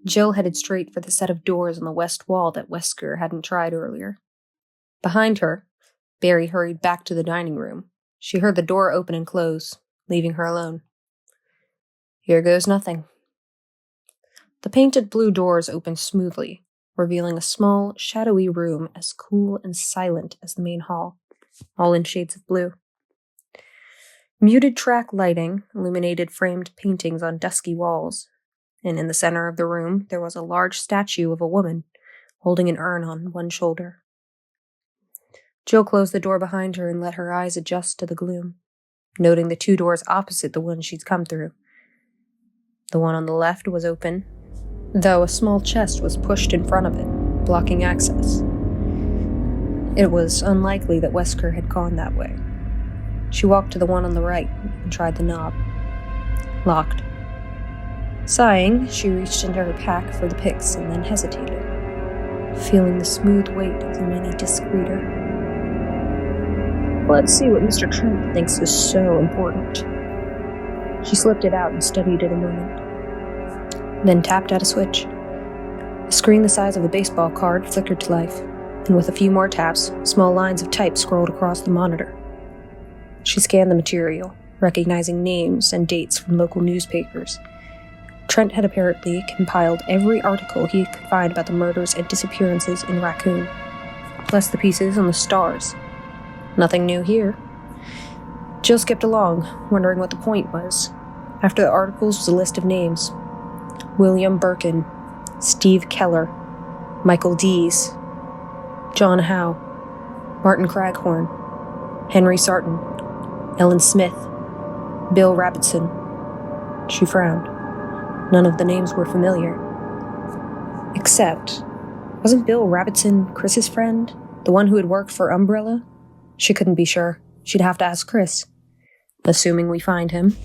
Jill headed straight for the set of doors on the west wall that Wesker hadn't tried earlier. Behind her, Barry hurried back to the dining room. She heard the door open and close, leaving her alone. Here goes nothing. The painted blue doors opened smoothly, revealing a small, shadowy room as cool and silent as the main hall, all in shades of blue. Muted track lighting illuminated framed paintings on dusky walls, and in the center of the room there was a large statue of a woman, holding an urn on one shoulder. Jill closed the door behind her and let her eyes adjust to the gloom, noting the two doors opposite the one she'd come through. The one on the left was open, though a small chest was pushed in front of it, blocking access. It was unlikely that Wesker had gone that way. She walked to the one on the right and tried the knob. Locked. Sighing, she reached into her pack for the pics and then hesitated, feeling the smooth weight of the mini disc reader. Let's see what Mr. Trent thinks is so important. She slipped it out and studied it a moment, then tapped at a switch. A screen the size of a baseball card flickered to life, and with a few more taps, small lines of type scrolled across the monitor. She scanned the material, recognizing names and dates from local newspapers. Trent had apparently compiled every article he could find about the murders and disappearances in Raccoon, plus the pieces on the stars. Nothing new here. Jill skipped along, wondering what the point was. After the articles was a list of names. William Birkin, Steve Keller, Michael Dees, John Howe, Martin Craghorn, Henry Sarton, Ellen Smith, Bill Rabbitson. She frowned. None of the names were familiar. Except, wasn't Bill Rabbitson Chris's friend? The one who had worked for Umbrella? She couldn't be sure. She'd have to ask Chris. Assuming we find him.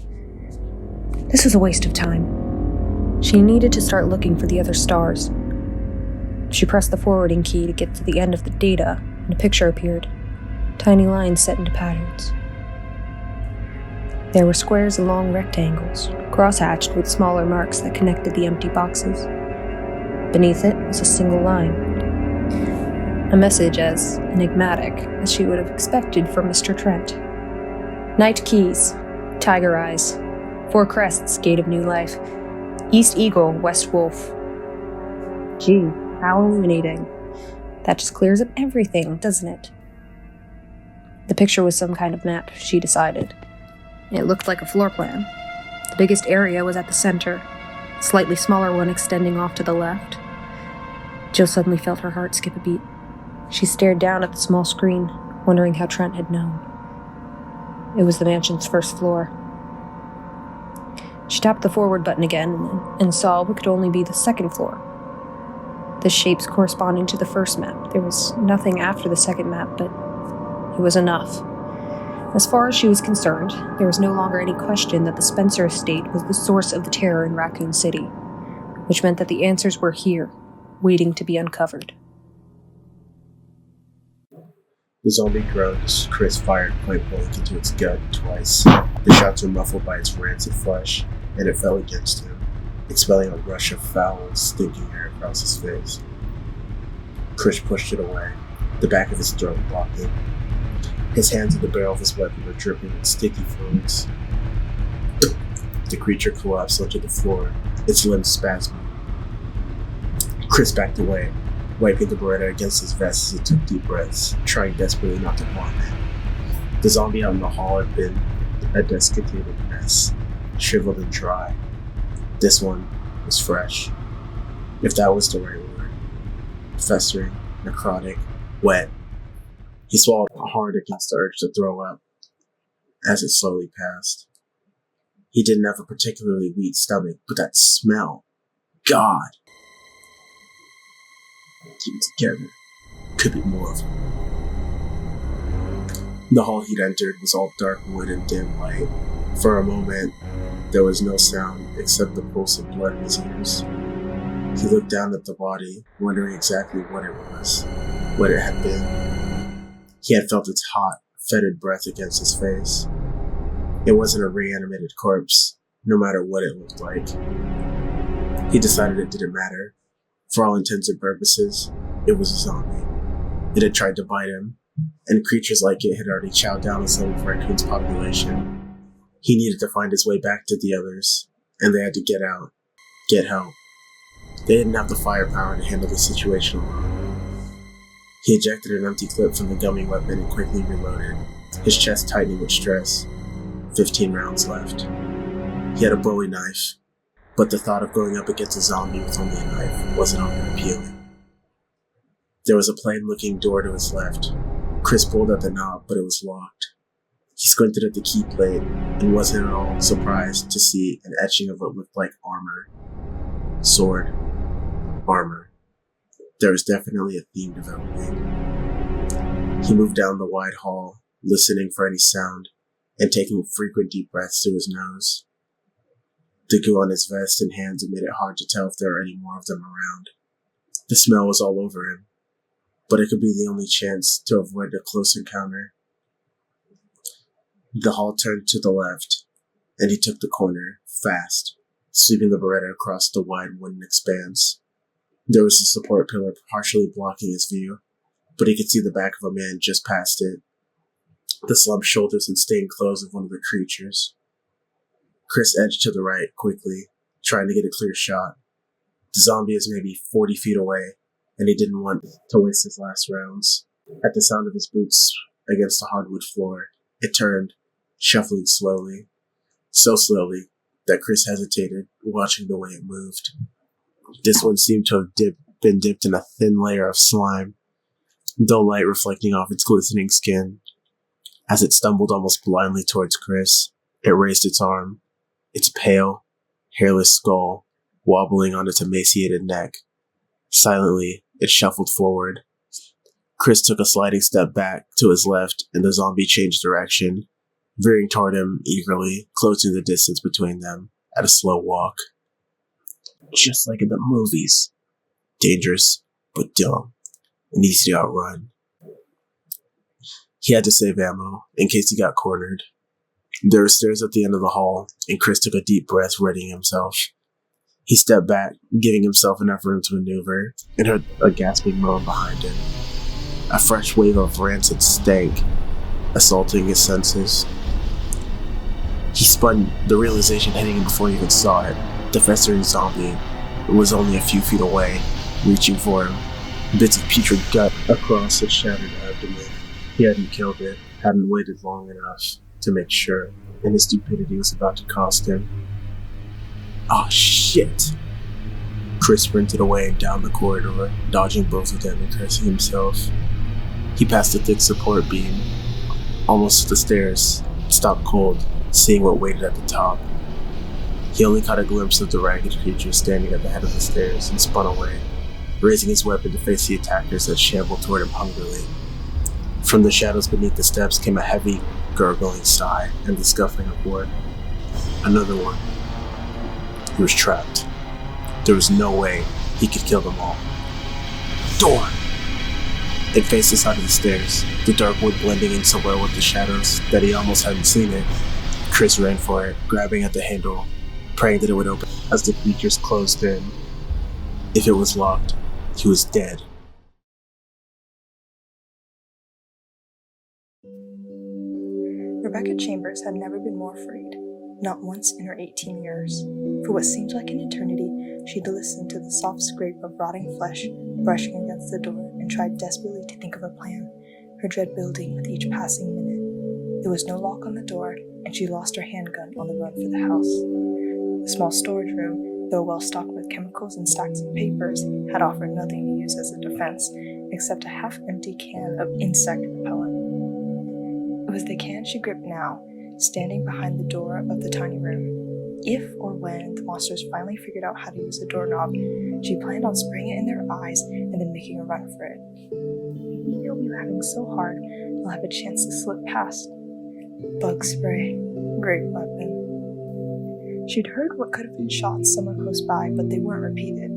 This was a waste of time. She needed to start looking for the other stars. She pressed the forwarding key to get to the end of the data, and a picture appeared. Tiny lines set into patterns. There were squares and long rectangles, cross-hatched with smaller marks that connected the empty boxes. Beneath it was a single line. A message as enigmatic as she would have expected from Mr. Trent. Night Keys, Tiger Eyes, Four Crests, Gate of New Life, East Eagle, West Wolf. Gee, how illuminating. That just clears up everything, doesn't it? The picture was some kind of map, she decided. It looked like a floor plan. The biggest area was at the center, a slightly smaller one extending off to the left. Jill suddenly felt her heart skip a beat. She stared down at the small screen, wondering how Trent had known. It was the mansion's first floor. She tapped the forward button again and saw what could only be the second floor. The shapes corresponding to the first map. There was nothing after the second map, but it was enough. As far as she was concerned, there was no longer any question that the Spencer estate was the source of the terror in Raccoon City, which meant that the answers were here, waiting to be uncovered. The zombie groaned as Chris fired point blank into its gut twice. The shots were muffled by its rancid flesh, and it fell against him, expelling a rush of foul and stinking air across his face. Chris pushed it away, the back of his throat blocking. His hands at the barrel of his weapon were dripping with sticky fluids. The creature collapsed onto the floor, its limbs spasming. Chris backed away, wiping the Beretta against his vest as he took deep breaths, trying desperately not to vomit. The zombie out in the hall had been a desiccated mess, shriveled and dry. This one was fresh, if that was the right word. Festering, necrotic, wet. He swallowed hard against the urge to throw up as it slowly passed. He didn't have a particularly weak stomach, but that smell, God! Keep it together. Could be more of them. The hall he'd entered was all dark wood and dim light. For a moment, there was no sound except the pulse of blood in his ears. He looked down at the body, wondering exactly what it was, what it had been. He had felt its hot, fetid breath against his face. It wasn't a reanimated corpse, no matter what it looked like. He decided it didn't matter. For all intents and purposes, it was a zombie. It had tried to bite him, and creatures like it had already chowed down on some of Raccoon's population. He needed to find his way back to the others, and they had to get out, get help. They didn't have the firepower to handle the situation alone. He ejected an empty clip from the gummy weapon and quickly reloaded, his chest tightening with stress. 15 rounds left. He had a Bowie knife, but the thought of going up against a zombie with only a knife wasn't all that appealing. There was a plain-looking door to his left. Chris pulled at the knob, but it was locked. He squinted at the key plate and wasn't at all surprised to see an etching of what looked like armor. Sword. Armor. There was definitely a theme developing. He moved down the wide hall, listening for any sound, and taking frequent deep breaths through his nose. The goo on his vest and hands made it hard to tell if there were any more of them around. The smell was all over him, but it could be the only chance to avoid a close encounter. The hall turned to the left, and he took the corner, fast, sweeping the Beretta across the wide wooden expanse. There was a support pillar partially blocking his view, but he could see the back of a man just past it, the slumped shoulders and stained clothes of one of the creatures. Chris edged to the right quickly, trying to get a clear shot. The zombie is maybe 40 feet away, and he didn't want to waste his last rounds. At the sound of his boots against the hardwood floor, it turned, shuffling slowly. So slowly that Chris hesitated, watching the way it moved. This one seemed to have been dipped in a thin layer of slime, dull light reflecting off its glistening skin. As it stumbled almost blindly towards Chris, it raised its arm, its pale, hairless skull wobbling on its emaciated neck. Silently, it shuffled forward. Chris took a sliding step back to his left, and the zombie changed direction, veering toward him eagerly, closing the distance between them at a slow walk. Just like in the movies. Dangerous, but dumb, and easy to outrun. He had to save ammo, in case he got cornered. There were stairs at the end of the hall, and Chris took a deep breath, readying himself. He stepped back, giving himself enough room to maneuver, and heard a gasping moan behind him. A fresh wave of rancid stank, assaulting his senses. He spun, the realization hitting him before he even saw it. The festering zombie was only a few feet away, reaching for him. Bits of putrid gut across its shattered abdomen. He hadn't killed it, hadn't waited long enough to make sure, and his stupidity was about to cost him. Oh shit! Chris sprinted away and down the corridor, dodging both of them and cursing himself. He passed the thick support beam, almost to the stairs, stopped cold, seeing what waited at the top. He only caught a glimpse of the ragged creature standing at the head of the stairs and spun away, raising his weapon to face the attackers that shambled toward him hungrily. From the shadows beneath the steps came a heavy, gurgling sigh and the scuffling of wood. Another one. He was trapped. There was no way he could kill them all. Door! It faced the side of the stairs, the dark wood blending in so well with the shadows that he almost hadn't seen it. Chris ran for it, grabbing at the handle, praying that it would open as the creatures closed in. If it was locked, he was dead. Rebecca Chambers had never been more afraid, not once in her 18 years. For what seemed like an eternity, she'd listened to the soft scrape of rotting flesh brushing against the door and tried desperately to think of a plan, her dread building with each passing minute. There was no lock on the door, and she lost her handgun on the run for the house. The small storage room, though well stocked with chemicals and stacks of papers, had offered nothing to use as a defense, except a half-empty can of insect repellent. It was the can she gripped now, standing behind the door of the tiny room. If or when the monsters finally figured out how to use the doorknob, she planned on spraying it in their eyes and then making a run for it. Maybe they'll be laughing so hard they'll have a chance to slip past. Bug spray. Great weapon. She'd heard what could have been shots somewhere close by, but they weren't repeated.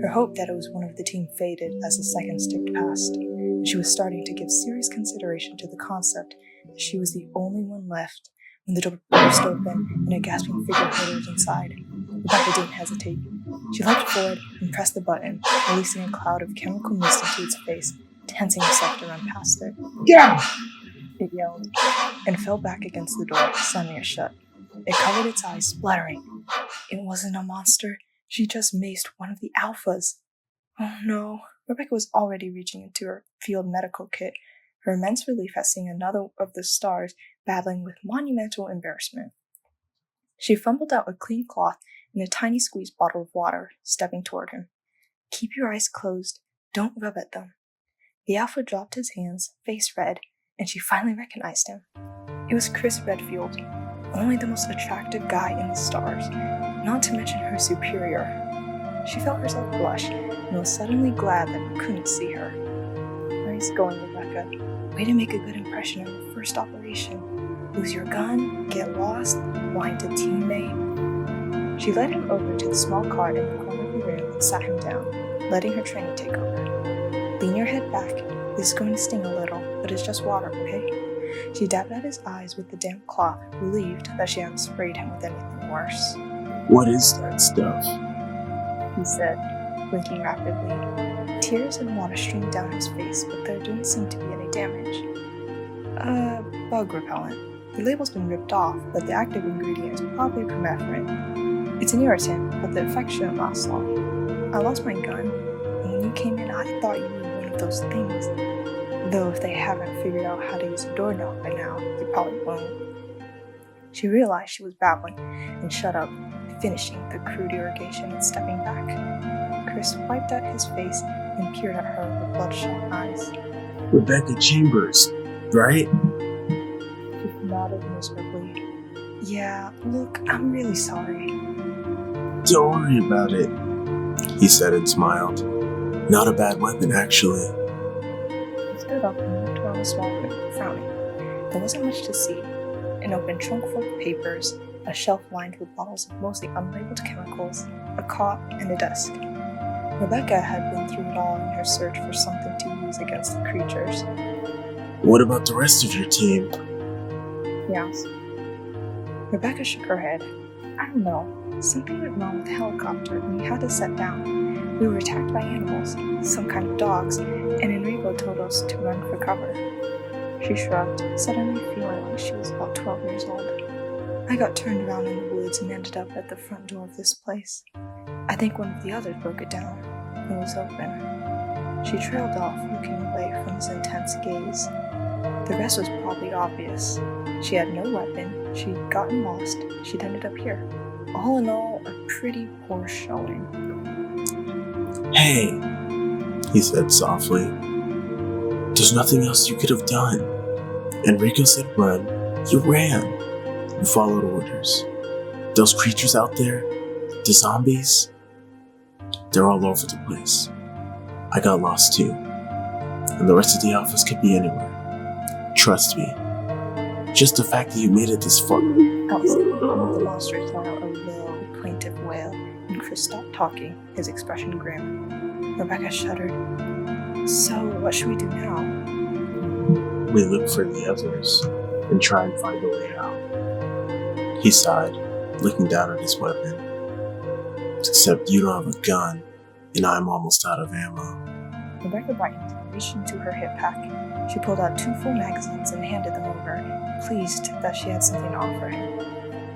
Her hope that it was one of the team faded as the seconds ticked past, and she was starting to give serious consideration to the concept that she was the only one left when the door burst open and a gasping figure hurtled inside. Rebecca didn't hesitate. She leapt forward and pressed the button, releasing a cloud of chemical mist into its face, tensing herself to run past it. Yeah! It yelled, and fell back against the door, slamming it shut. It covered its eyes, spluttering. It wasn't a monster. She just maced one of the alphas. Oh no. Rebecca was already reaching into her field medical kit, her immense relief at seeing another of the stars battling with monumental embarrassment. She fumbled out a clean cloth and a tiny squeezed bottle of water, stepping toward him. Keep your eyes closed. Don't rub at them. The alpha dropped his hands, face red, and she finally recognized him. It was Chris Redfield, only the most attractive guy in the stars, not to mention her superior. She felt herself blush and was suddenly glad that he couldn't see her. Nice going, Rebecca. Way to make a good impression on your first operation. Lose your gun, get lost, blind a teammate. She led him over to the small cot in the corner of the room and sat him down, letting her training take over. Lean your head back. This is going to sting a little, but it's just water, okay? She dabbed at his eyes with the damp cloth, relieved that she hadn't sprayed him with anything worse. What is that stuff? He said, blinking rapidly. Tears and water streamed down his face, but there didn't seem to be any damage. Bug repellent. The label's been ripped off, but the active ingredient is probably permethrin. It's an irritant, but the effect shouldn't last long. I lost my gun, and when you came in, I thought you were one of those things. Though if they haven't figured out how to use a doorknob by now, they probably won't. She realized she was babbling, and shut up, finishing the crude irrigation and stepping back. Chris wiped at his face and peered at her with bloodshot eyes. Rebecca Chambers, right? She nodded miserably. Yeah, look, I'm really sorry. Don't worry about it, he said and smiled. Not a bad weapon, actually. He stood up and looked around the small room, frowning. There wasn't much to see. An open trunk full of papers, a shelf lined with bottles of mostly unlabeled chemicals, a cot, and a desk. Rebecca had been through it all in her search for something to use against the creatures. What about the rest of your team? He asked. Rebecca shook her head. I don't know. Something went wrong with the helicopter and we had to set down. We were attacked by animals, some kind of dogs, and Enrico told us to run for cover. She shrugged, suddenly feeling like she was about 12 years old. I got turned around in the woods and ended up at the front door of this place. I think one of the others broke it down. It was open. She trailed off, looking away from his intense gaze. The rest was probably obvious. She had no weapon, she'd gotten lost, she'd ended up here. All in all, a pretty poor showing. Hey, he said softly. There's nothing else you could have done. Enrico said run. You ran. You followed orders. Those creatures out there, the zombies, they're all over the place. I got lost too. And the rest of the office could be anywhere. Trust me. Just the fact that you made it this far. Outside, one of the monsters let out a low, plaintive wail, and Chris stopped talking, his expression grim. Rebecca shuddered. So, what should we do now? We look for the others and try and find a way out. He sighed, looking down at his weapon. Except you don't have a gun, and I'm almost out of ammo. Rebecca brightened and reached into her hip pack. She pulled out 2 full magazines and handed them over, pleased that she had something to offer him.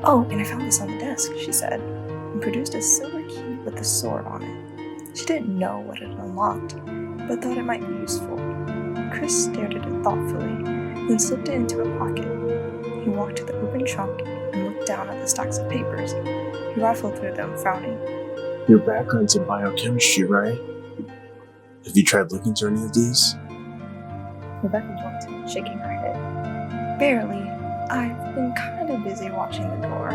Oh, and I found this on the desk, she said, and produced a silver key with a sword on it. She didn't know what it unlocked, but thought it might be useful. Chris stared at it thoughtfully, then slipped it into a pocket. He walked to the open trunk and looked down at the stacks of papers. He rifled through them, frowning. Your background's in biochemistry, right? Have you tried looking through any of these? Rebecca joined, shaking her head. Barely. I've been kind of busy watching the door.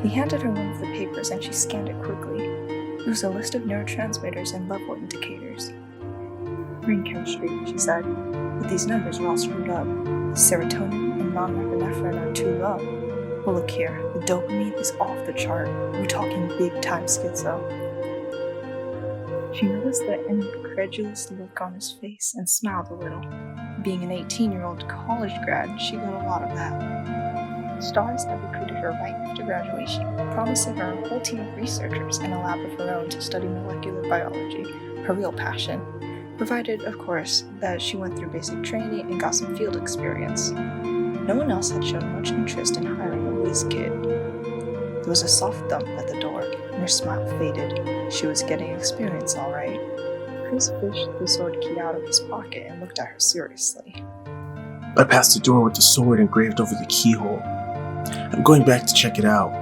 He handed her one of the papers and she scanned it quickly. It was a list of neurotransmitters and level indicators. Brain chemistry, she said, but these numbers are all screwed up. Serotonin and non-norepinephrine are too low. Well, look here, the dopamine is off the chart. We're talking big-time schizo. She noticed the incredulous look on his face and smiled a little. Being an 18-year-old college grad, she got a lot of that. Stars had recruited her right after graduation, promising her a whole team of researchers and a lab of her own to study molecular biology, her real passion, provided, of course, that she went through basic training and got some field experience. No one else had shown much interest in hiring a whiz kid. There was a soft thump at the door, and her smile faded. She was getting experience all right. Chris fished the sword key out of his pocket and looked at her seriously. I passed the door with the sword engraved over the keyhole. I'm going back to check it out,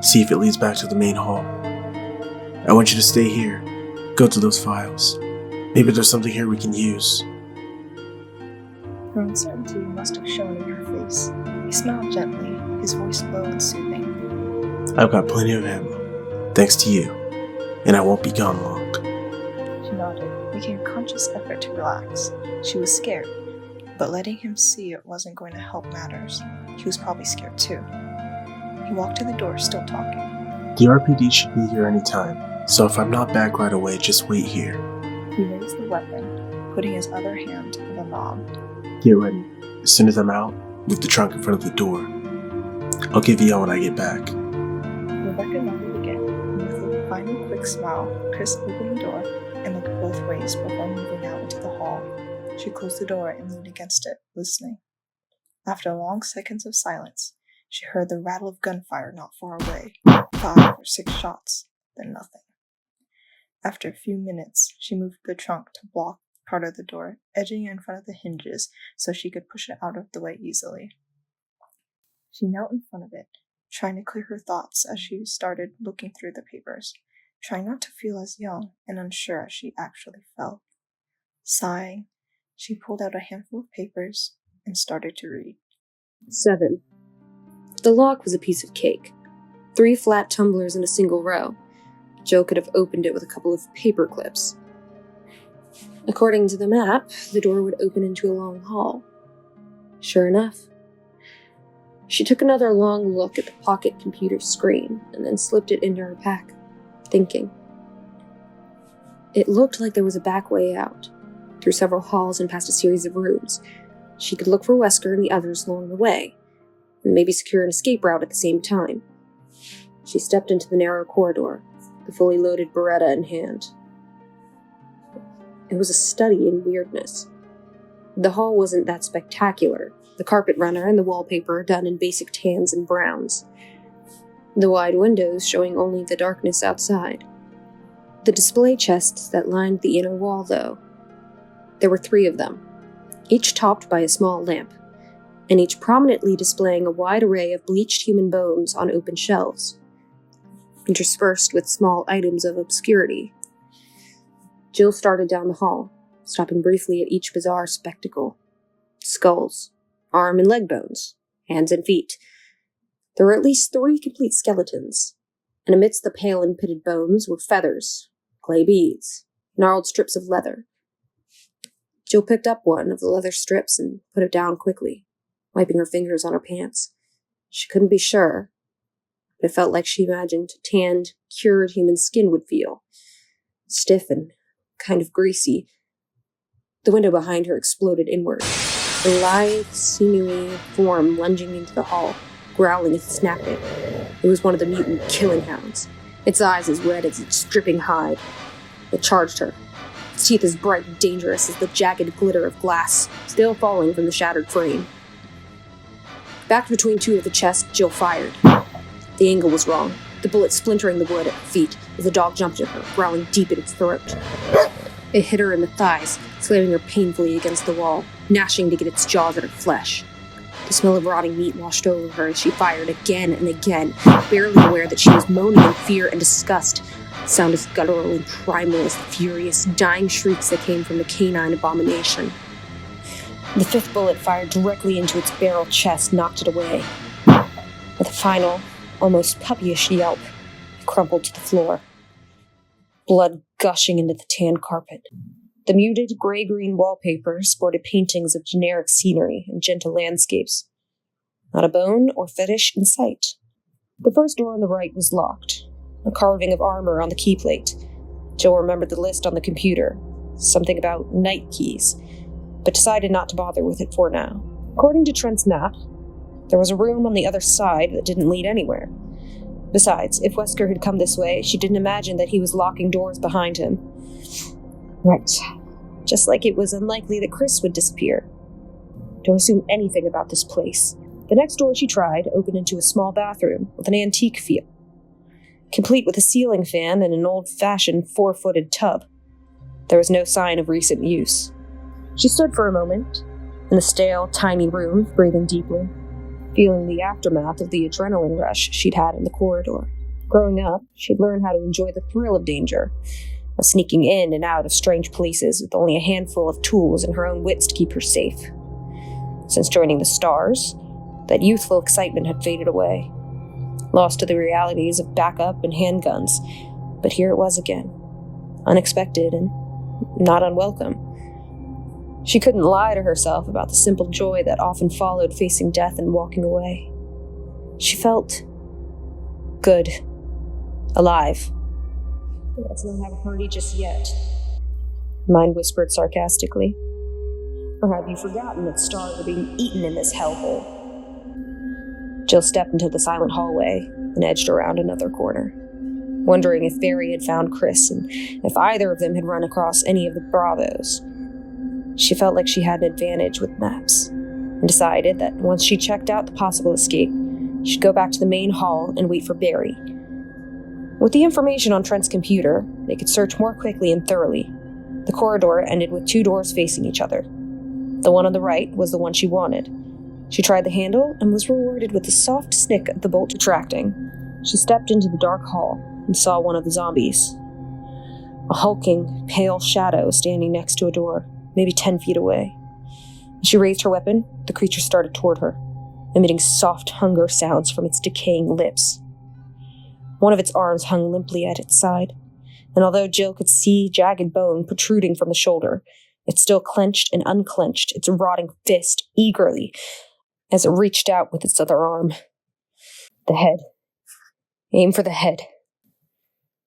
see if it leads back to the main hall. I want you to stay here, go to those files. Maybe there's something here we can use. Her uncertainty must have shown in her face. He smiled gently, his voice low and soothing. I've got plenty of ammo, thanks to you, and I won't be gone long. She nodded, making a conscious effort to relax. She was scared, but letting him see it wasn't going to help matters. He was probably scared too. He walked to the door, still talking. The RPD should be here anytime, so if I'm not back right away, just wait here. He raised the weapon, putting his other hand on the knob. Get ready. As soon as I'm out, move the trunk in front of the door. I'll give you out when I get back. Rebecca nodded again, and with a final quick smile, Chris opened the door and looked both ways before moving out into the hall. She closed the door and leaned against it, listening. After long seconds of silence, she heard the rattle of gunfire not far away, 5 or 6 shots, then nothing. After a few minutes, she moved the trunk to block part of the door, edging in front of the hinges so she could push it out of the way easily. She knelt in front of it, trying to clear her thoughts as she started looking through the papers, trying not to feel as young and unsure as she actually felt. Sighing, she pulled out a handful of papers and started to read. 7. The lock was a piece of cake. 3 flat tumblers in a single row. Joe could have opened it with a couple of paper clips. According to the map, the door would open into a long hall. Sure enough. She took another long look at the pocket computer screen and then slipped it into her pack, thinking. It looked like there was a back way out, through several halls and past a series of rooms. She could look for Wesker and the others along the way, and maybe secure an escape route at the same time. She stepped into the narrow corridor, the fully loaded Beretta in hand. It was a study in weirdness. The hall wasn't that spectacular, the carpet runner and the wallpaper done in basic tans and browns. The wide windows showing only the darkness outside. The display chests that lined the inner wall, though. There were 3 of them, each topped by a small lamp, and each prominently displaying a wide array of bleached human bones on open shelves, interspersed with small items of obscurity. Jill started down the hall, stopping briefly at each bizarre spectacle. Skulls, arm and leg bones, hands and feet. There were at least 3 complete skeletons, and amidst the pale and pitted bones were feathers, clay beads, gnarled strips of leather. Jill picked up one of the leather strips and put it down quickly, wiping her fingers on her pants. She couldn't be sure, but it felt like she imagined tanned, cured human skin would feel. Stiff and kind of greasy. The window behind her exploded inward, a lithe, sinewy form lunging into the hall, growling and snapping. It was one of the mutant killing hounds, its eyes as red as its dripping hide. It charged her, its teeth as bright and dangerous as the jagged glitter of glass still falling from the shattered frame. Back between 2 of the chests, Jill fired. The angle was wrong, the bullet splintering the wood at her feet as the dog jumped at her, growling deep at its throat. It hit her in the thighs, slamming her painfully against the wall, gnashing to get its jaws at her flesh. The smell of rotting meat washed over her as she fired again and again, barely aware that she was moaning in fear and disgust. The sound as guttural and primal as the furious, dying shrieks that came from the canine abomination. The 5th bullet fired directly into its barrel chest knocked it away. With a final, almost puppyish yelp, it crumpled to the floor, blood gushing into the tan carpet. The muted gray-green wallpaper sported paintings of generic scenery and gentle landscapes. Not a bone or fetish in sight. The first door on the right was locked, a carving of armor on the key plate. Jill remembered the list on the computer, something about night keys, but decided not to bother with it for now. According to Trent's map, there was a room on the other side that didn't lead anywhere. Besides, if Wesker had come this way, she didn't imagine that he was locking doors behind him. Right. Just like it was unlikely that Chris would disappear. Don't assume anything about this place. The next door she tried opened into a small bathroom with an antique feel, complete with a ceiling fan and an old-fashioned 4-footed tub. There was no sign of recent use. She stood for a moment in the stale, tiny room, breathing deeply, feeling the aftermath of the adrenaline rush she'd had in the corridor. Growing up, she'd learned how to enjoy the thrill of danger, of sneaking in and out of strange places with only a handful of tools and her own wits to keep her safe. Since joining the Stars, that youthful excitement had faded away, lost to the realities of backup and handguns, but here it was again, unexpected and not unwelcome. She couldn't lie to herself about the simple joy that often followed facing death and walking away. She felt good, Alive. Let's not have a party just yet, Mine whispered sarcastically. Or have you forgotten that stars are being eaten in this hellhole? Jill stepped into the silent hallway and edged around another corner, wondering if Barry had found Chris and if either of them had run across any of the Bravos. She felt like she had an advantage with maps, and decided that once she checked out the possible escape, she'd go back to the main hall and wait for Barry. With the information on Trent's computer, they could search more quickly and thoroughly. The corridor ended with 2 doors facing each other. The one on the right was the one she wanted. She tried the handle and was rewarded with the soft snick of the bolt retracting. She stepped into the dark hall and saw one of the zombies. A hulking, pale shadow standing next to a door, maybe 10 feet away. As she raised her weapon, the creature started toward her, emitting soft hunger sounds from its decaying lips. One of its arms hung limply at its side, and although Jill could see jagged bone protruding from the shoulder, it still clenched and unclenched its rotting fist eagerly as it reached out with its other arm. The head. Aim for the head.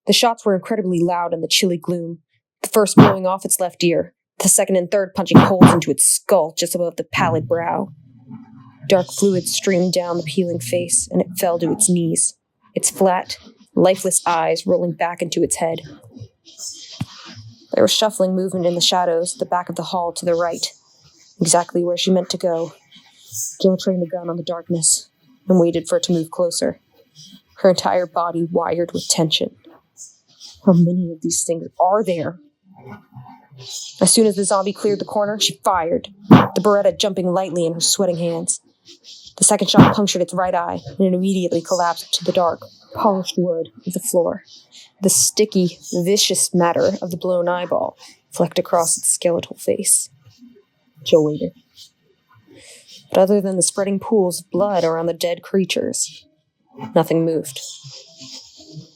The shots were incredibly loud in the chilly gloom, the first blowing off its left ear, the second and third punching holes into its skull just above the pallid brow. Dark fluid streamed down the peeling face, and it fell to its knees, its flat, lifeless eyes rolling back into its head. There was shuffling movement in the shadows at the back of the hall to the right, exactly where she meant to go. Jill trained the gun on the darkness and waited for it to move closer, her entire body wired with tension. How many of these things are there? As soon as the zombie cleared the corner, she fired, the Beretta jumping lightly in her sweating hands. The second shot punctured its right eye, and it immediately collapsed to the dark, polished wood of the floor. The sticky, vicious matter of the blown eyeball flecked across its skeletal face. Jill waited. But other than the spreading pools of blood around the dead creatures, nothing moved.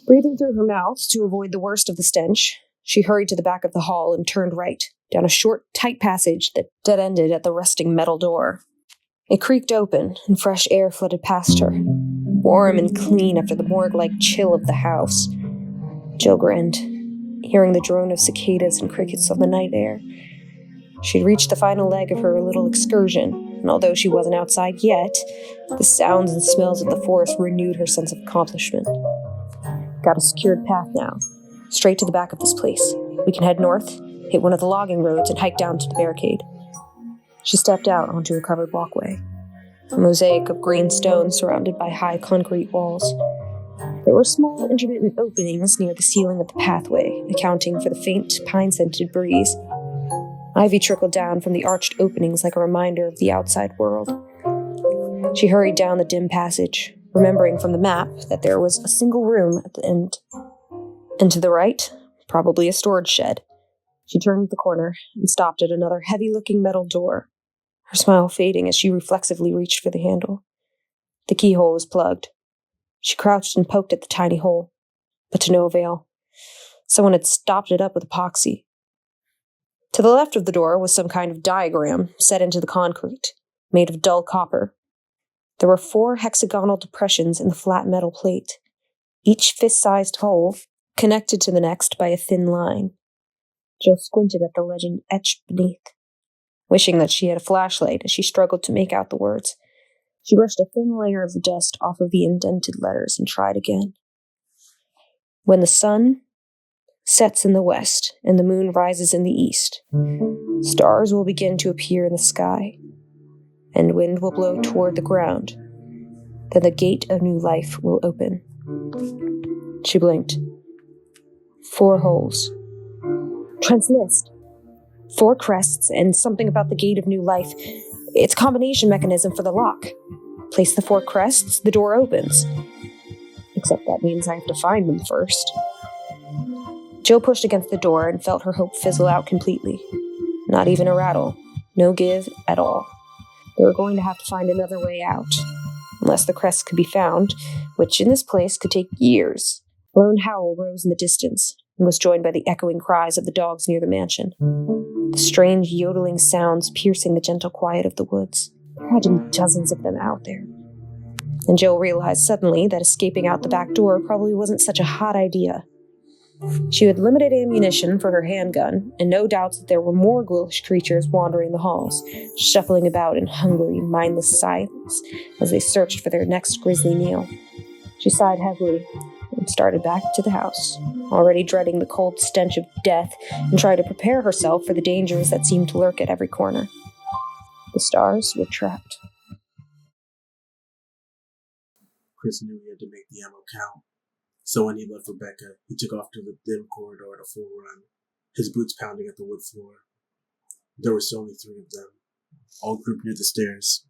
Breathing through her mouth to avoid the worst of the stench, she hurried to the back of the hall and turned right, down a short, tight passage that dead-ended at the rusting metal door. It creaked open, and fresh air flooded past her, warm and clean after the morgue-like chill of the house. Jill grinned, hearing the drone of cicadas and crickets on the night air. She'd reached the final leg of her little excursion, and although she wasn't outside yet, the sounds and smells of the forest renewed her sense of accomplishment. Got a secured path now, straight to the back of this place. We can head north, hit one of the logging roads, and hike down to the barricade. She stepped out onto a covered walkway, a mosaic of green stone surrounded by high concrete walls. There were small, intermittent openings near the ceiling of the pathway, accounting for the faint, pine-scented breeze. Ivy trickled down from the arched openings like a reminder of the outside world. She hurried down the dim passage, remembering from the map that there was a single room at the end. And to the right, probably a storage shed. She turned the corner and stopped at another heavy-looking metal door, her smile fading as she reflexively reached for the handle. The keyhole was plugged. She crouched and poked at the tiny hole, but to no avail. Someone had stopped it up with epoxy. To the left of the door was some kind of diagram set into the concrete, made of dull copper. There were 4 hexagonal depressions in the flat metal plate, each fist-sized hole connected to the next by a thin line. Jill squinted at the legend etched beneath, wishing that she had a flashlight as she struggled to make out the words. She brushed a thin layer of dust off of the indented letters and tried again. When the sun sets in the west and the moon rises in the east, stars will begin to appear in the sky, and wind will blow toward the ground. Then the gate of new life will open. She blinked. 4 holes. Trent's list. 4 crests and something about the gate of new life. It's a combination mechanism for the lock. Place the 4 crests, the door opens. Except that means I have to find them first. Jill pushed against the door and felt her hope fizzle out completely. Not even a rattle. No give at all. They were going to have to find another way out. Unless the crests could be found, which in this place could take years. A lone howl rose in the distance and was joined by the echoing cries of the dogs near the mansion. The strange yodeling sounds piercing the gentle quiet of the woods. There had to be dozens of them out there. and Jill realized suddenly that escaping out the back door probably wasn't such a hot idea. She had limited ammunition for her handgun, and no doubts that there were more ghoulish creatures wandering the halls, shuffling about in hungry, mindless silence as they searched for their next grisly meal. She sighed heavily and started back to the house, already dreading the cold stench of death and trying to prepare herself for the dangers that seemed to lurk at every corner. The stars were trapped. Chris knew he had to make the ammo count. So when he left Rebecca, he took off to the dim corridor at a full run, his boots pounding at the wood floor. There were still only 3 of them, all grouped near the stairs.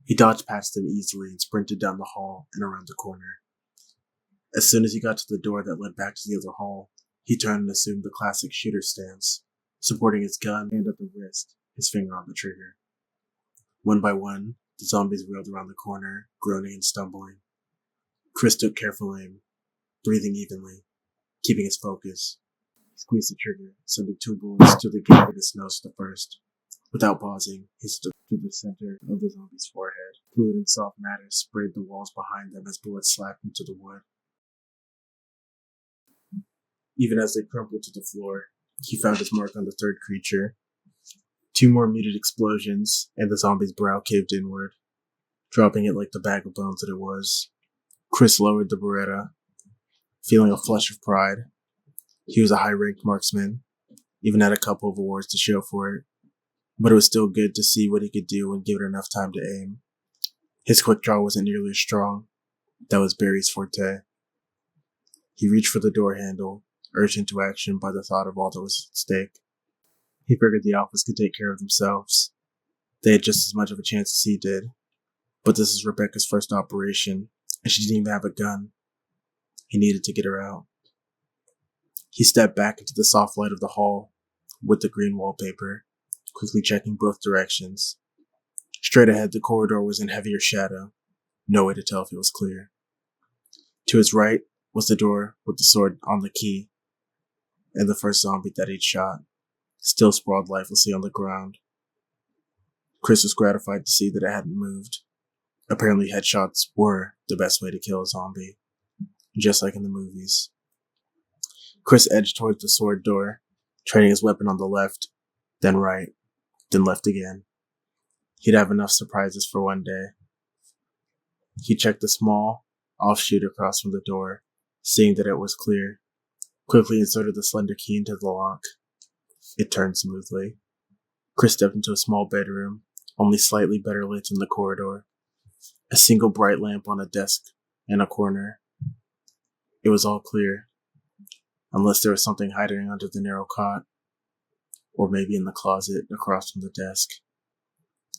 He dodged past them easily and sprinted down the hall and around the corner. As soon as he got to the door that led back to the other hall, he turned and assumed the classic shooter stance, supporting his gun and at the wrist, his finger on the trigger. One by one, the zombies wheeled around the corner, groaning and stumbling. Chris took careful aim, breathing evenly, keeping his focus. He squeezed the trigger, sending 2 bullets to the gap of his nose at the first. Without pausing, he stood to the center of the zombie's forehead. Fluid and soft matter sprayed the walls behind them as bullets slapped into the wood. Even as they crumpled to the floor, he found his mark on the 3rd creature. 2 more muted explosions, and the zombie's brow caved inward, dropping it like the bag of bones that it was. Chris lowered the Beretta, feeling a flush of pride. He was a high-ranked marksman, even had a couple of awards to show for it, but it was still good to see what he could do when given enough time to aim. His quick draw wasn't nearly as strong. That was Barry's forte. He reached for the door handle, urged into action by the thought of all that was at stake. He figured the Alphas could take care of themselves. They had just as much of a chance as he did. But this is Rebecca's first operation, and she didn't even have a gun. He needed to get her out. He stepped back into the soft light of the hall, with the green wallpaper, quickly checking both directions. Straight ahead, the corridor was in heavier shadow. No way to tell if it was clear. To his right was the door with the sword on the key, and the first zombie that he'd shot, still sprawled lifelessly on the ground. Chris was gratified to see that it hadn't moved. Apparently headshots were the best way to kill a zombie, just like in the movies. Chris edged towards the sword door, training his weapon on the left, then right, then left again. He'd have enough surprises for one day. He checked the small offshoot across from the door, seeing that it was clear, quickly inserted the slender key into the lock. It turned smoothly. Chris stepped into a small bedroom, only slightly better lit in the corridor. A single bright lamp on a desk in a corner. It was all clear, unless there was something hiding under the narrow cot, or maybe in the closet across from the desk.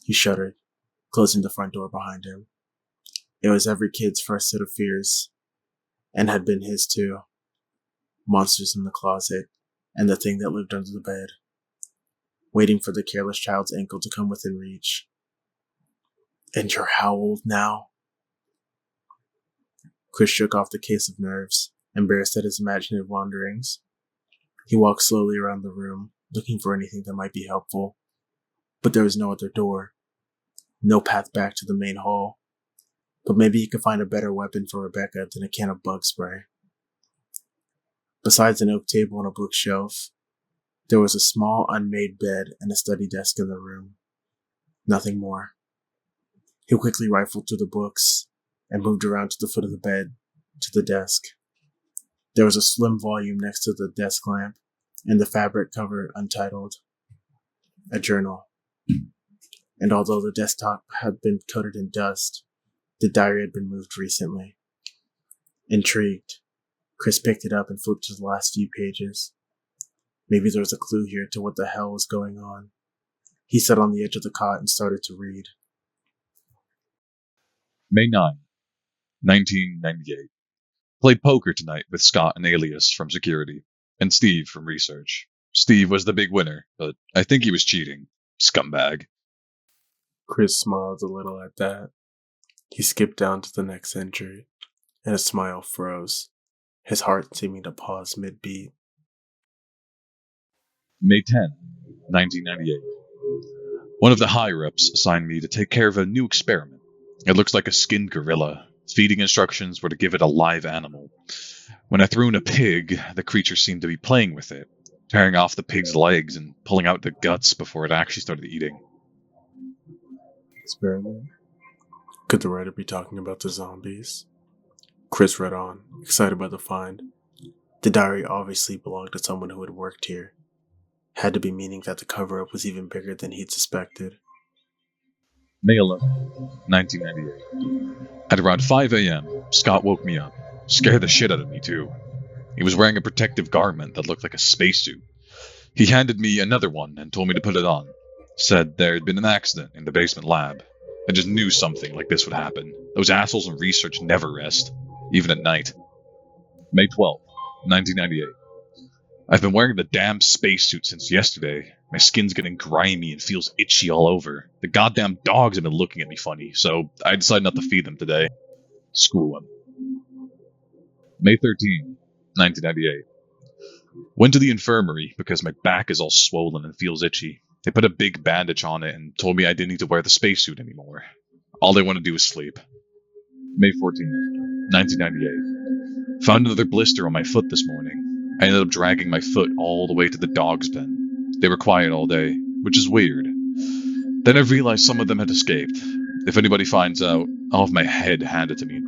He shuddered, closing the front door behind him. It was every kid's first set of fears, and had been his too. Monsters in the closet, and the thing that lived under the bed, waiting for the careless child's ankle to come within reach. And you're how old now? Chris shook off the case of nerves, embarrassed at his imaginative wanderings. He walked slowly around the room, looking for anything that might be helpful. But there was no other door, no path back to the main hall. But maybe he could find a better weapon for Rebecca than a can of bug spray. Besides an oak table and a bookshelf, there was a small unmade bed and a study desk in the room. Nothing more. He quickly rifled through the books and moved around to the foot of the bed, to the desk. There was a slim volume next to the desk lamp, and the fabric cover untitled. A journal. And although the desktop had been coated in dust, the diary had been moved recently. Intrigued, Chris picked it up and flipped to the last few pages. Maybe there was a clue here to what the hell was going on. He sat on the edge of the cot and started to read. May 9, 1998. Played poker tonight with Scott and Alias from security, and Steve from research. Steve was the big winner, but I think he was cheating. Scumbag. Chris smiled a little at that. He skipped down to the next entry, and his smile froze, his heart seeming to pause mid-beat. May 10, 1998. One of the higher-ups assigned me to take care of a new experiment. It looks like a skinned gorilla. Feeding instructions were to give it a live animal. When I threw in a pig, the creature seemed to be playing with it, tearing off the pig's legs and pulling out the guts before it actually started eating. Experiment? Could the writer be talking about the zombies? Chris read on, excited by the find. The diary obviously belonged to someone who had worked here. Had to be meaning that the cover-up was even bigger than he'd suspected. May 11, 1998. At around 5 a.m., Scott woke me up. Scared the shit out of me, too. He was wearing a protective garment that looked like a spacesuit. He handed me another one and told me to put it on. Said there had been an accident in the basement lab. I just knew something like this would happen. Those assholes in research never rest, even at night. May 12, 1998. I've been wearing the damn spacesuit since yesterday. My skin's getting grimy and feels itchy all over. The goddamn dogs have been looking at me funny, so I decided not to feed them today. Screw them. May 13, 1998. Went to the infirmary because my back is all swollen and feels itchy. They put a big bandage on it and told me I didn't need to wear the spacesuit anymore. All they want to do is sleep. May 14, 1998. Found another blister on my foot this morning. I ended up dragging my foot all the way to the dog's pen. They were quiet all day, which is weird. Then I realized some of them had escaped. If anybody finds out, I'll have my head handed to me.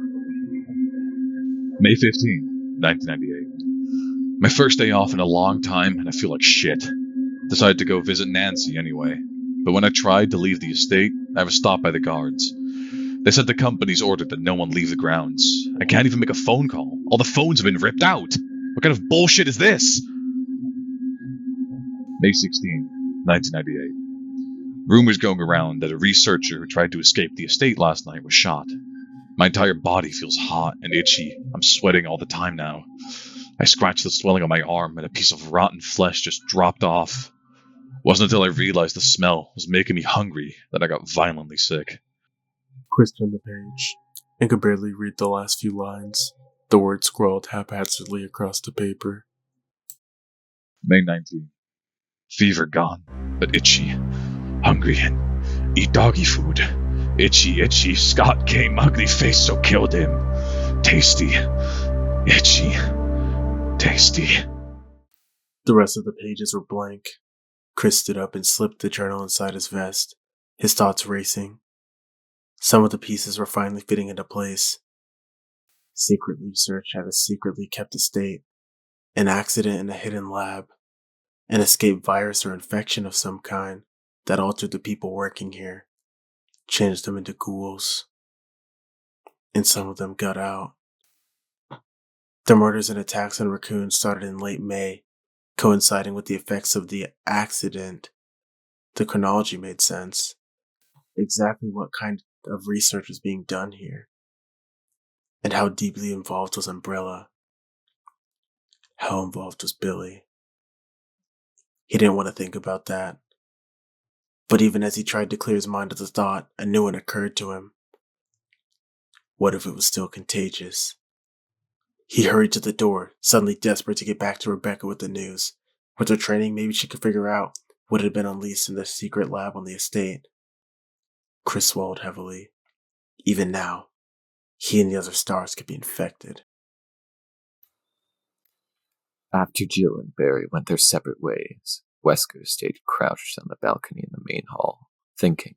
May 15, 1998. My first day off in a long time, and I feel like shit. Decided to go visit Nancy anyway. But when I tried to leave the estate, I was stopped by the guards. They said the company's ordered that no one leave the grounds. I can't even make a phone call. All the phones have been ripped out. What kind of bullshit is this? May 16, 1998. Rumors going around that a researcher who tried to escape the estate last night was shot. My entire body feels hot and itchy. I'm sweating all the time now. I scratched the swelling on my arm and a piece of rotten flesh just dropped off. Wasn't until I realized the smell was making me hungry that I got violently sick. Chris turned the page and could barely read the last few lines. The words scrawled haphazardly across the paper. May 19. Fever gone, but itchy. Hungry and eat doggy food. Itchy, itchy. Scott came, ugly face, so killed him. Tasty. Itchy. Tasty. The rest of the pages were blank. Chris stood up and slipped the journal inside his vest, his thoughts racing. Some of the pieces were finally fitting into place. Secret research had a secretly kept estate, an accident in a hidden lab, an escaped virus or infection of some kind that altered the people working here, changed them into ghouls. And some of them got out. The murders and attacks on raccoons started in late May, coinciding with the effects of the accident. The chronology made sense. Exactly what kind of research was being done here, and how deeply involved was Umbrella. How involved was Billy? He didn't want to think about that. But even as he tried to clear his mind of the thought, a new one occurred to him. What if it was still contagious? He hurried to the door, suddenly desperate to get back to Rebecca with the news. With her training, maybe she could figure out what had been unleashed in the secret lab on the estate. Chris swallowed heavily. Even now, he and the other stars could be infected. After Jill and Barry went their separate ways, Wesker stayed crouched on the balcony in the main hall, thinking.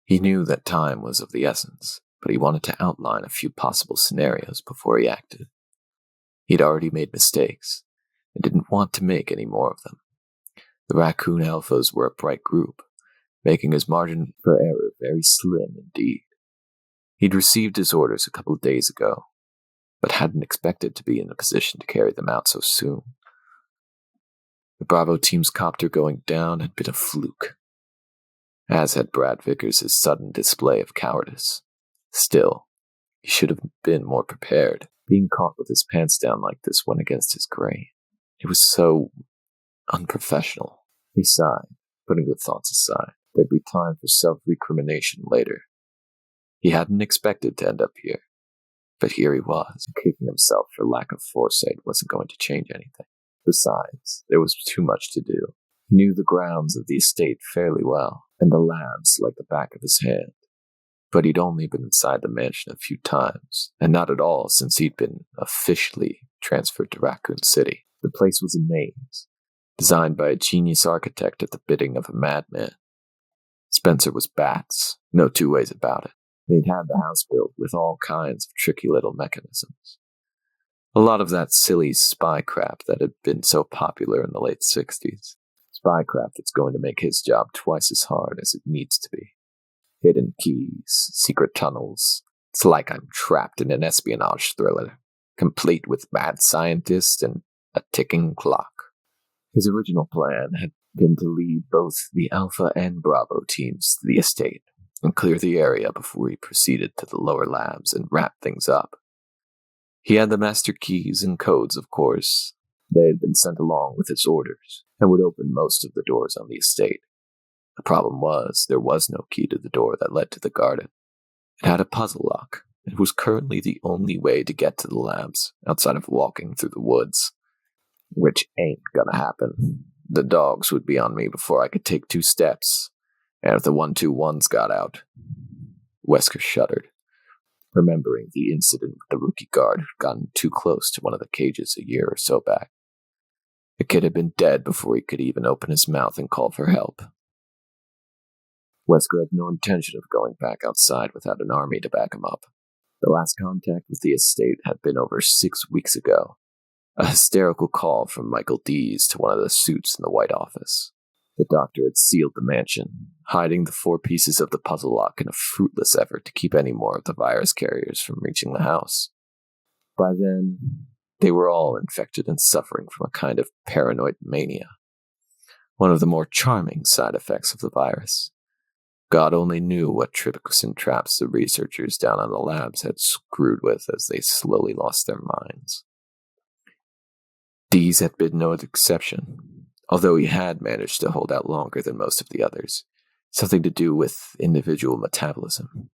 He knew that time was of the essence, but he wanted to outline a few possible scenarios before he acted. He'd already made mistakes, and didn't want to make any more of them. The Raccoon Alphas were a bright group, making his margin for error very slim indeed. He'd received his orders a couple of days ago, but hadn't expected to be in a position to carry them out so soon. The Bravo team's copter going down had been a fluke, as had Brad Vickers' sudden display of cowardice. Still, he should have been more prepared. Being caught with his pants down like this went against his grain. It was so unprofessional. He sighed, putting the thoughts aside. There'd be time for self-recrimination later. He hadn't expected to end up here, but here he was. Kicking himself for lack of foresight wasn't going to change anything. Besides, there was too much to do. He knew the grounds of the estate fairly well, and the labs like the back of his hand. but he'd only been inside the mansion a few times, and not at all since he'd been officially transferred to Raccoon City. The place was a maze, designed by a genius architect at the bidding of a madman. Spencer was bats, no two ways about it. They'd had the house built with all kinds of tricky little mechanisms. A lot of that silly spy crap that had been so popular in the late 60s. Spy crap that's going to make his job twice as hard as it needs to be. Hidden keys, secret tunnels. It's like I'm trapped in an espionage thriller, complete with mad scientists and a ticking clock. His original plan had been to lead both the Alpha and Bravo teams to the estate and clear the area before he proceeded to the lower labs and wrap things up. He had the master keys and codes, of course. They had been sent along with his orders and would open most of the doors on the estate. The problem was, there was no key to the door that led to the garden. It had a puzzle lock, and it was currently the only way to get to the labs, outside of walking through the woods. Which ain't gonna happen. The dogs would be on me before I could take 2 steps, and if the 121s got out. Wesker shuddered, remembering the incident with the rookie guard who'd gotten too close to one of the cages a year or so back. The kid had been dead before he could even open his mouth and call for help. Wesker had no intention of going back outside without an army to back him up. The last contact with the estate had been over 6 weeks ago. A hysterical call from Michael Dees to one of the suits in the White Office. The doctor had sealed the mansion, hiding the 4 pieces of the puzzle lock in a fruitless effort to keep any more of the virus carriers from reaching the house. By then, they were all infected and suffering from a kind of paranoid mania. One of the more charming side effects of the virus. God only knew what tricks and traps the researchers down on the labs had screwed with as they slowly lost their minds. Dees had been no exception, although he had managed to hold out longer than most of the others, something to do with individual metabolism,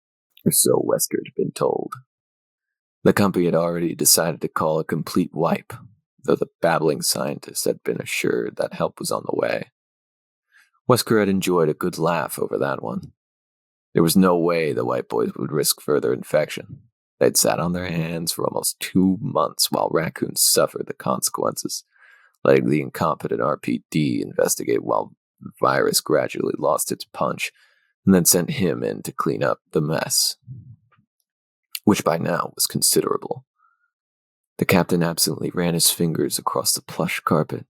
or so Wesker had been told. The company had already decided to call a complete wipe, though the babbling scientist had been assured that help was on the way. Wesker had enjoyed a good laugh over that one. There was no way the White Boys would risk further infection. They'd sat on their hands for almost 2 months while raccoons suffered the consequences, letting the incompetent RPD investigate while the virus gradually lost its punch, and then sent him in to clean up the mess, which by now was considerable. The captain absently ran his fingers across the plush carpet,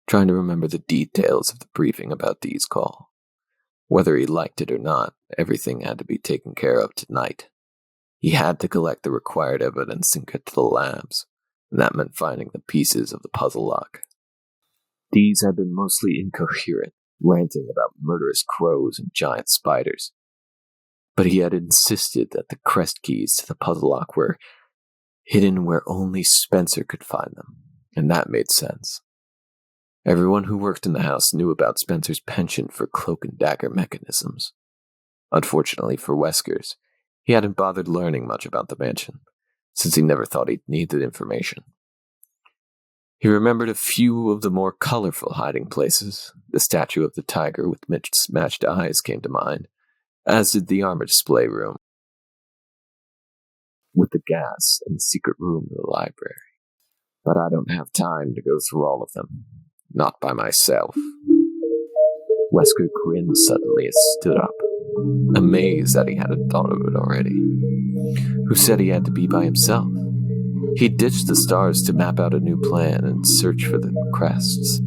trying to remember the details of the briefing about Dee's call. Whether he liked it or not, everything had to be taken care of tonight. He had to collect the required evidence and get to the labs, and that meant finding the pieces of the puzzle lock. Dees had been mostly incoherent, ranting about murderous crows and giant spiders. But he had insisted that the crest keys to the puzzle lock were hidden where only Spencer could find them, and that made sense. Everyone who worked in the house knew about Spencer's penchant for cloak and dagger mechanisms. Unfortunately for Weskers, he hadn't bothered learning much about the mansion, since he never thought he'd need the information. He remembered a few of the more colorful hiding places. The statue of the tiger with mismatched eyes came to mind, as did the armor display room, with the gas and the secret room in the library. But I don't have time to go through all of them. Not by myself. Wesker grinned suddenly and stood up, amazed that he hadn't thought of it already. Who said he had to be by himself? He ditched the stars to map out a new plan and search for the crests,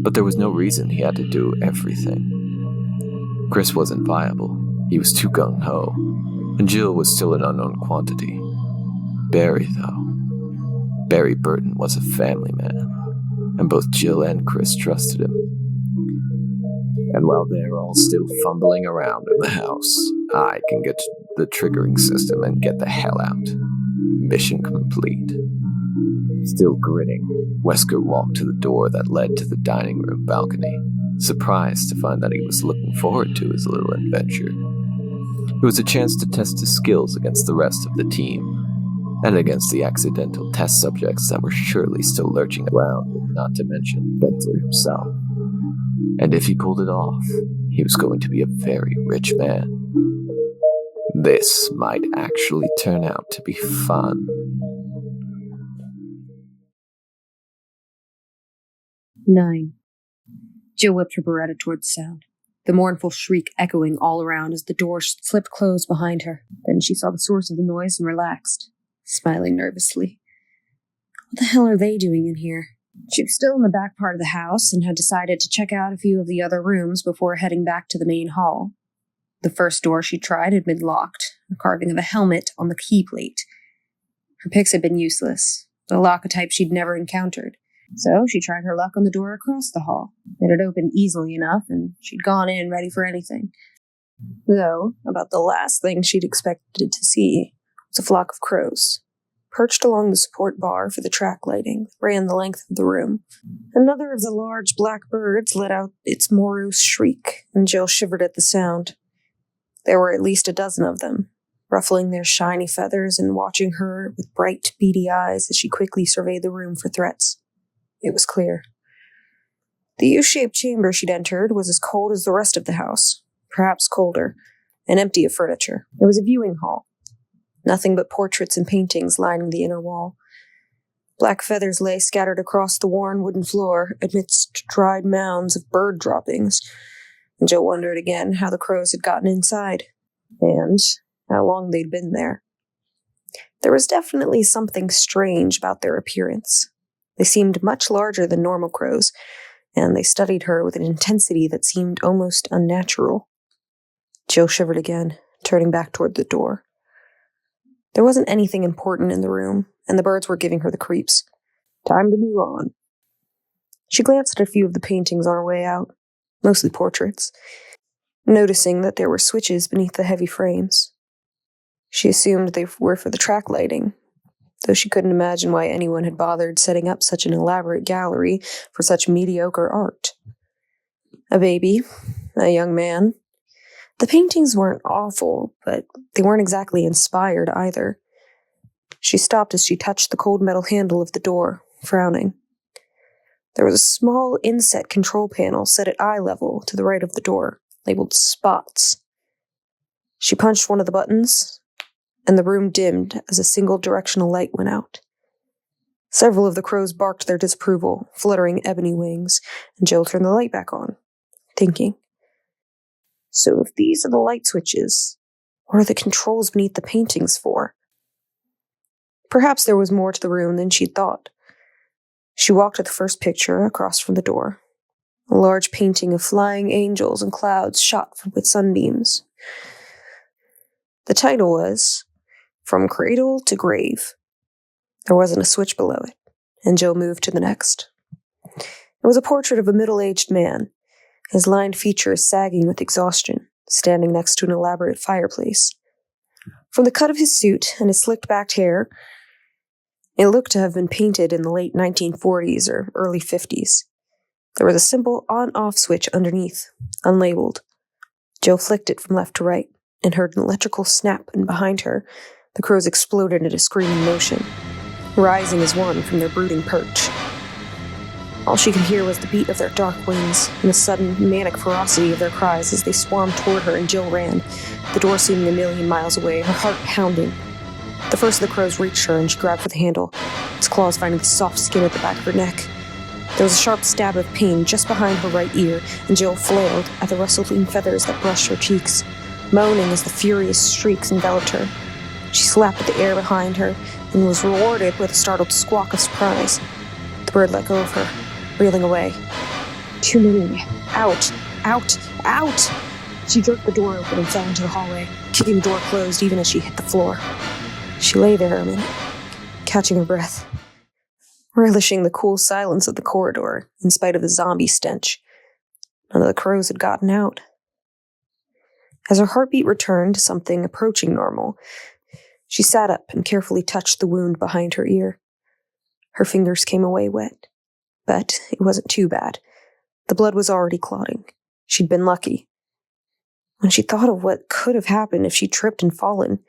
but there was no reason he had to do everything. Chris wasn't viable. He was too gung-ho, and Jill was still an unknown quantity. Barry, though. Barry Burton was a family man, and both Jill and Chris trusted him. And while they're all still fumbling around in the house, I can get to the triggering system and get the hell out. Mission complete. Still grinning, Wesker walked to the door that led to the dining room balcony, surprised to find that he was looking forward to his little adventure. It was a chance to test his skills against the rest of the team, and against the accidental test subjects that were surely still lurching around, not to mention Spencer himself. And if he pulled it off, he was going to be a very rich man. This might actually turn out to be fun. 9. Jill whipped her Beretta toward the sound, the mournful shriek echoing all around as the door slipped closed behind her. Then she saw the source of the noise and relaxed, smiling nervously. What the hell are they doing in here? She was still in the back part of the house and had decided to check out a few of the other rooms before heading back to the main hall. The first door she tried had been locked, a carving of a helmet on the key plate. Her picks had been useless, a lock a type she'd never encountered. So she tried her luck on the door across the hall. It had opened easily enough, and she'd gone in ready for anything. Though, about the last thing she'd expected to see was a flock of crows, perched along the support bar for the track lighting that ran the length of the room. Another of the large black birds let out its morose shriek, and Jill shivered at the sound. There were at least a dozen of them, ruffling their shiny feathers and watching her with bright, beady eyes as she quickly surveyed the room for threats. It was clear. The U-shaped chamber she'd entered was as cold as the rest of the house, perhaps colder, and empty of furniture. It was a viewing hall. Nothing but portraits and paintings lining the inner wall. Black feathers lay scattered across the worn wooden floor amidst dried mounds of bird droppings, and Jill wondered again how the crows had gotten inside, and how long they'd been there. There was definitely something strange about their appearance. They seemed much larger than normal crows, and they studied her with an intensity that seemed almost unnatural. Jill shivered again, turning back toward the door. There wasn't anything important in the room, and the birds were giving her the creeps. Time to move on. She glanced at a few of the paintings on her way out, mostly portraits, noticing that there were switches beneath the heavy frames. She assumed they were for the track lighting, though she couldn't imagine why anyone had bothered setting up such an elaborate gallery for such mediocre art. A baby, a young man. The paintings weren't awful, but they weren't exactly inspired either. She stopped as she touched the cold metal handle of the door, frowning. There was a small inset control panel set at eye level to the right of the door, labeled Spots. She punched one of the buttons, and the room dimmed as a single directional light went out. Several of the crows barked their disapproval, fluttering ebony wings, and Jill turned the light back on, thinking. So if these are the light switches, what are the controls beneath the paintings for? Perhaps there was more to the room than she'd thought. She walked to the first picture across from the door, a large painting of flying angels and clouds shot with sunbeams. The title was From Cradle to Grave. There wasn't a switch below it, and Jill moved to the next. It was a portrait of a middle-aged man, his lined features sagging with exhaustion, standing next to an elaborate fireplace. From the cut of his suit and his slicked-backed hair, it looked to have been painted in the late 1940s or early 50s. There was a simple on-off switch underneath, unlabeled. Jill flicked it from left to right and heard an electrical snap, and behind her, the crows exploded into screaming motion, rising as one from their brooding perch. All she could hear was the beat of their dark wings and the sudden, manic ferocity of their cries as they swarmed toward her, and Jill ran, the door seeming a million miles away, her heart pounding. The first of the crows reached her, and she grabbed for the handle, its claws finding the soft skin at the back of her neck. There was a sharp stab of pain just behind her right ear, and Jill flailed at the rustling feathers that brushed her cheeks, moaning as the furious streaks enveloped her. She slapped at the air behind her and was rewarded with a startled squawk of surprise. The bird let go of her, reeling away. Too many. Out! Out! Out! She jerked the door open and fell into the hallway, kicking the door closed even as she hit the floor. She lay there a minute, catching her breath, relishing the cool silence of the corridor in spite of the zombie stench. None of the crows had gotten out. As her heartbeat returned to something approaching normal, she sat up and carefully touched the wound behind her ear. Her fingers came away wet, but it wasn't too bad. The blood was already clotting. She'd been lucky. When she thought of what could have happened if she tripped and fallen,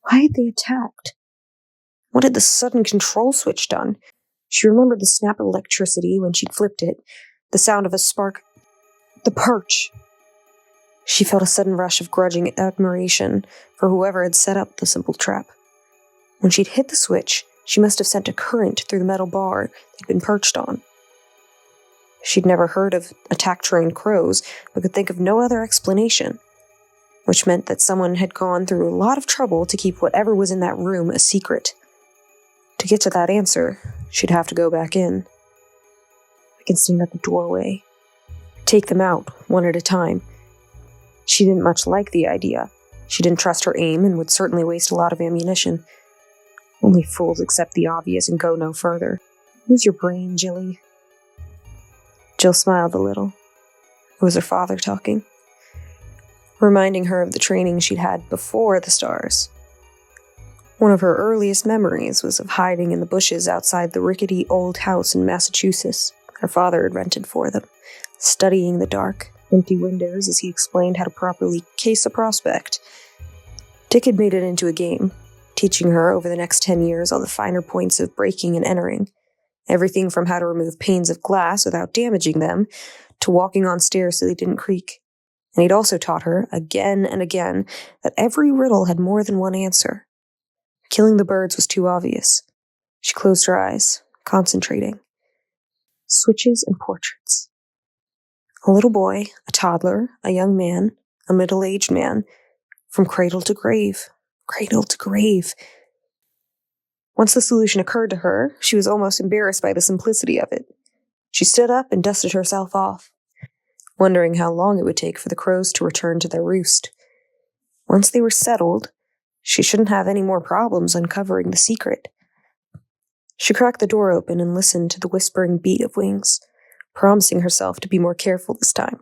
why had they attacked? What had the sudden control switch done? She remembered the snap of electricity when she'd flipped it, the sound of a spark. The perch! She felt a sudden rush of grudging admiration for whoever had set up the simple trap. When she'd hit the switch, she must have sent a current through the metal bar they'd been perched on. She'd never heard of attack-trained crows, but could think of no other explanation, which meant that someone had gone through a lot of trouble to keep whatever was in that room a secret. To get to that answer, she'd have to go back in. I can stand at the doorway. Take them out, one at a time. She didn't much like the idea. She didn't trust her aim and would certainly waste a lot of ammunition. Only fools accept the obvious and go no further. Use your brain, Jilly. Jill smiled a little. It was her father talking, reminding her of the training she'd had before the stars. One of her earliest memories was of hiding in the bushes outside the rickety old house in Massachusetts her father had rented for them, studying the dark, empty windows as he explained how to properly case a prospect. Dick had made it into a game, teaching her over the next 10 years all the finer points of breaking and entering, everything from how to remove panes of glass without damaging them, to walking on stairs so they didn't creak. And he'd also taught her, again and again, that every riddle had more than one answer. Killing the birds was too obvious. She closed her eyes, concentrating. Switches and portraits. A little boy, a toddler, a young man, a middle-aged man, from cradle to grave. Cradle to grave. Once the solution occurred to her, she was almost embarrassed by the simplicity of it. She stood up and dusted herself off, wondering how long it would take for the crows to return to their roost. Once they were settled, she shouldn't have any more problems uncovering the secret. She cracked the door open and listened to the whispering beat of wings, promising herself to be more careful this time.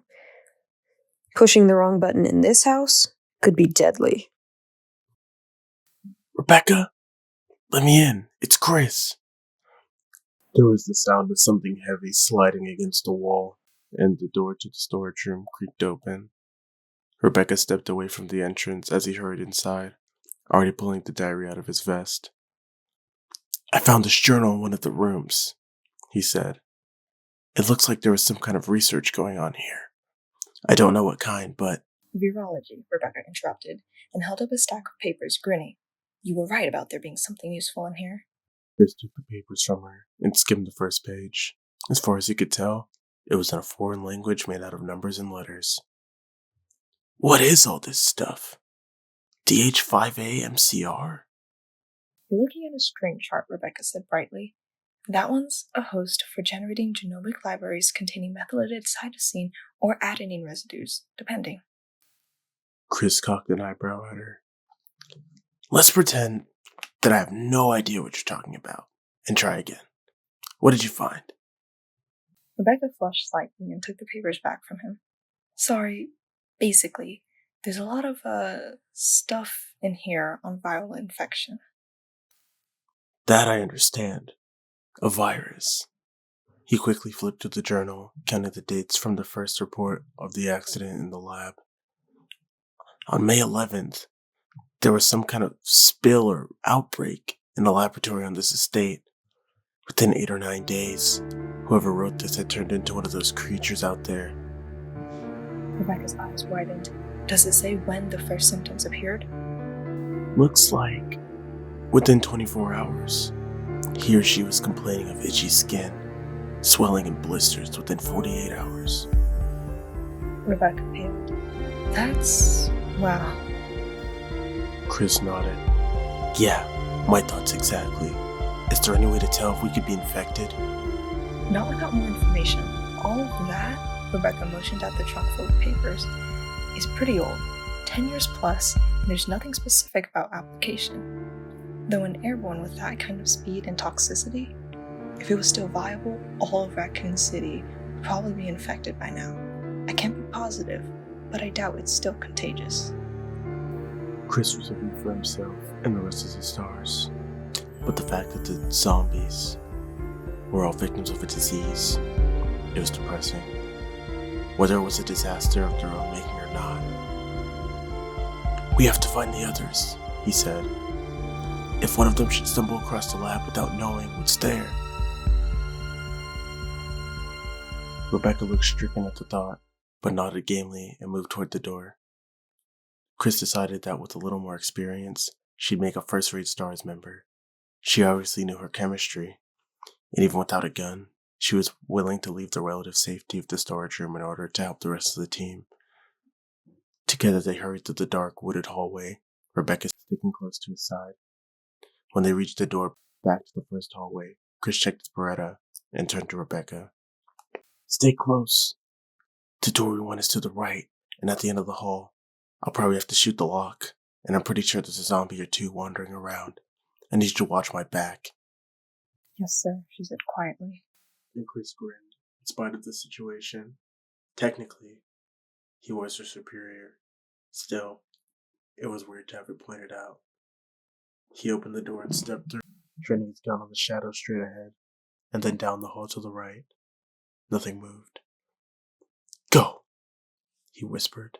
Pushing the wrong button in this house could be deadly. Rebecca, let me in. It's Chris. There was the sound of something heavy sliding against the wall, and the door to the storage room creaked open. Rebecca stepped away from the entrance as he hurried inside, already pulling the diary out of his vest. I found this journal in one of the rooms, he said. It looks like there was some kind of research going on here. I don't know what kind, but... Virology, Rebecca interrupted, and held up a stack of papers, grinning. You were right about there being something useful in here. Chris took the papers from her and skimmed the first page. As far as he could tell, it was in a foreign language made out of numbers and letters. What is all this stuff? DH5A MCR? You're looking at a string chart, Rebecca said brightly. That one's a host for generating genomic libraries containing methylated cytosine or adenine residues, depending. Chris cocked an eyebrow at her. Let's pretend that I have no idea what you're talking about, and try again. What did you find? Rebecca flushed slightly and took the papers back from him. Sorry, basically, there's a lot of, stuff in here on viral infection. That I understand. A virus. He quickly flipped to the journal, counted the dates from the first report of the accident in the lab. On May 11th, there was some kind of spill or outbreak in the laboratory on this estate. Within 8 or 9 days, whoever wrote this had turned into one of those creatures out there. Rebecca's eyes widened. Does it say when the first symptoms appeared? Looks like within 24 hours. He or she was complaining of itchy skin, swelling and blisters within 48 hours. Rebecca paled. That's... wow. Chris nodded. Yeah, my thoughts exactly. Is there any way to tell if we could be infected? Not without more information. All of that, Rebecca motioned at the trunk full of papers, is pretty old, 10 years plus, and there's nothing specific about application. Though an airborne with that kind of speed and toxicity, if it was still viable, all of Raccoon City would probably be infected by now. I can't be positive, but I doubt it's still contagious. Chris was looking for himself and the rest of the stars. But the fact that the zombies were all victims of a disease, it was depressing. Whether it was a disaster of their own making or not. We have to find the others, he said. If one of them should stumble across the lab without knowing what's there. Rebecca looked stricken at the thought, but nodded gamely and moved toward the door. Chris decided that with a little more experience, she'd make a first-rate STARS member. She obviously knew her chemistry, and even without a gun, she was willing to leave the relative safety of the storage room in order to help the rest of the team. Together they hurried through the dark, wooded hallway, Rebecca sticking close to his side. When they reached the door back to the first hallway, Chris checked his Beretta and turned to Rebecca. "Stay close. The door we want is to the right, and at the end of the hall. I'll probably have to shoot the lock, and I'm pretty sure there's a zombie or two wandering around. I need you to watch my back." Yes, sir, she said quietly. And Chris grinned, in spite of the situation. Technically, he was her superior. Still, it was weird to have it pointed out. He opened the door and stepped through, training his gun on the shadow straight ahead, and then down the hall to the right. Nothing moved. "Go!" he whispered,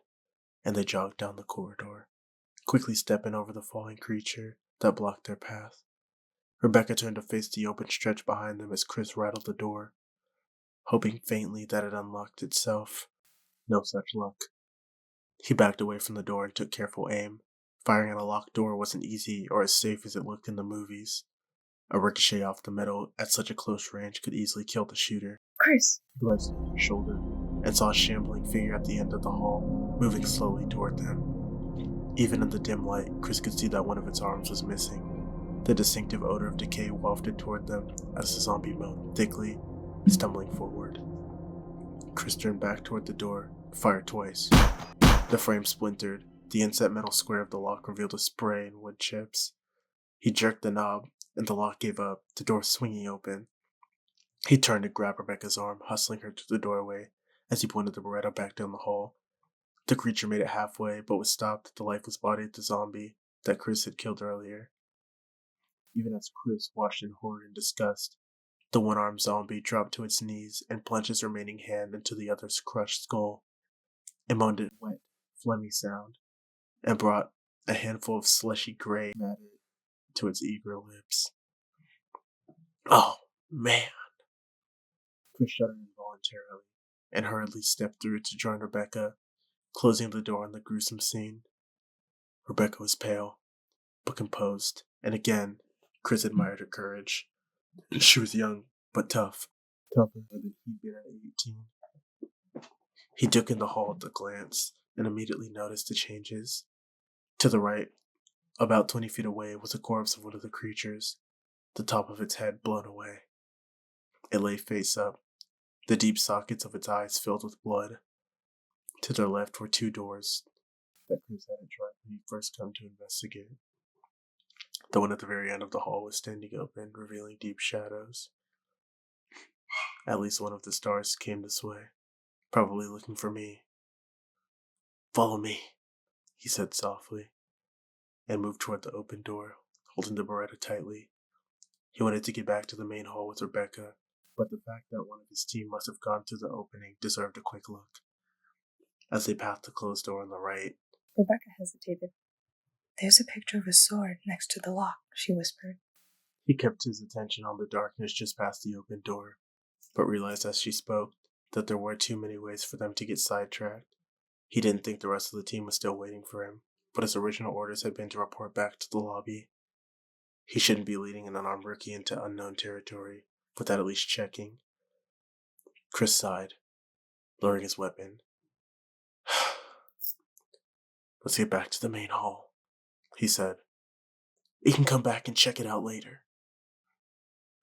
and they jogged down the corridor, quickly stepping over the falling creature that blocked their path. Rebecca turned to face the open stretch behind them as Chris rattled the door, hoping faintly that it unlocked itself. No such luck. He backed away from the door and took careful aim. Firing at a locked door wasn't easy or as safe as it looked in the movies. A ricochet off the metal at such a close range could easily kill the shooter. Chris! He glanced over his shoulder and saw a shambling figure at the end of the hall, moving slowly toward them. Even in the dim light, Chris could see that one of its arms was missing. The distinctive odor of decay wafted toward them as the zombie moaned thickly, stumbling forward. Chris turned back toward the door, fired twice. The frame splintered. The inset metal square of the lock revealed a spray and wood chips. He jerked the knob, and the lock gave up, the door swinging open. He turned to grab Rebecca's arm, hustling her to the doorway as he pointed the Beretta back down the hall. The creature made it halfway, but was stopped at the lifeless body of the zombie that Chris had killed earlier. Even as Chris watched in horror and disgust, the one-armed zombie dropped to its knees and plunged his remaining hand into the other's crushed skull. It moaned a wet, phlegmy sound, and brought a handful of slushy gray matter to its eager lips. "Oh, man!" Chris shuddered involuntarily and hurriedly stepped through to join Rebecca, closing the door on the gruesome scene. Rebecca was pale, but composed, and again, Chris admired her courage. She was young, but tough. Tougher than he'd been at 18. He took in the hall at a glance and immediately noticed the changes. To the right, about 20 feet away, was the corpse of one of the creatures, the top of its head blown away. It lay face up, the deep sockets of its eyes filled with blood. To their left were two doors that Chris hadn't tried when he first come to investigate. The one at the very end of the hall was standing open, revealing deep shadows. At least one of the stars came this way, probably looking for me. "Follow me," he said softly, and moved toward the open door, holding the Beretta tightly. He wanted to get back to the main hall with Rebecca, but the fact that one of his team must have gone through the opening deserved a quick look. As they passed the closed door on the right, Rebecca hesitated. "There's a picture of a sword next to the lock," she whispered. he kept his attention on the darkness just past the open door, but realized as she spoke that there were too many ways for them to get sidetracked. He didn't think the rest of the team was still waiting for him, but his original orders had been to report back to the lobby. He shouldn't be leading an unarmed rookie into unknown territory without at least checking. Chris sighed, lowering his weapon. "Let's get back to the main hall," he said. "We can come back and check it out later."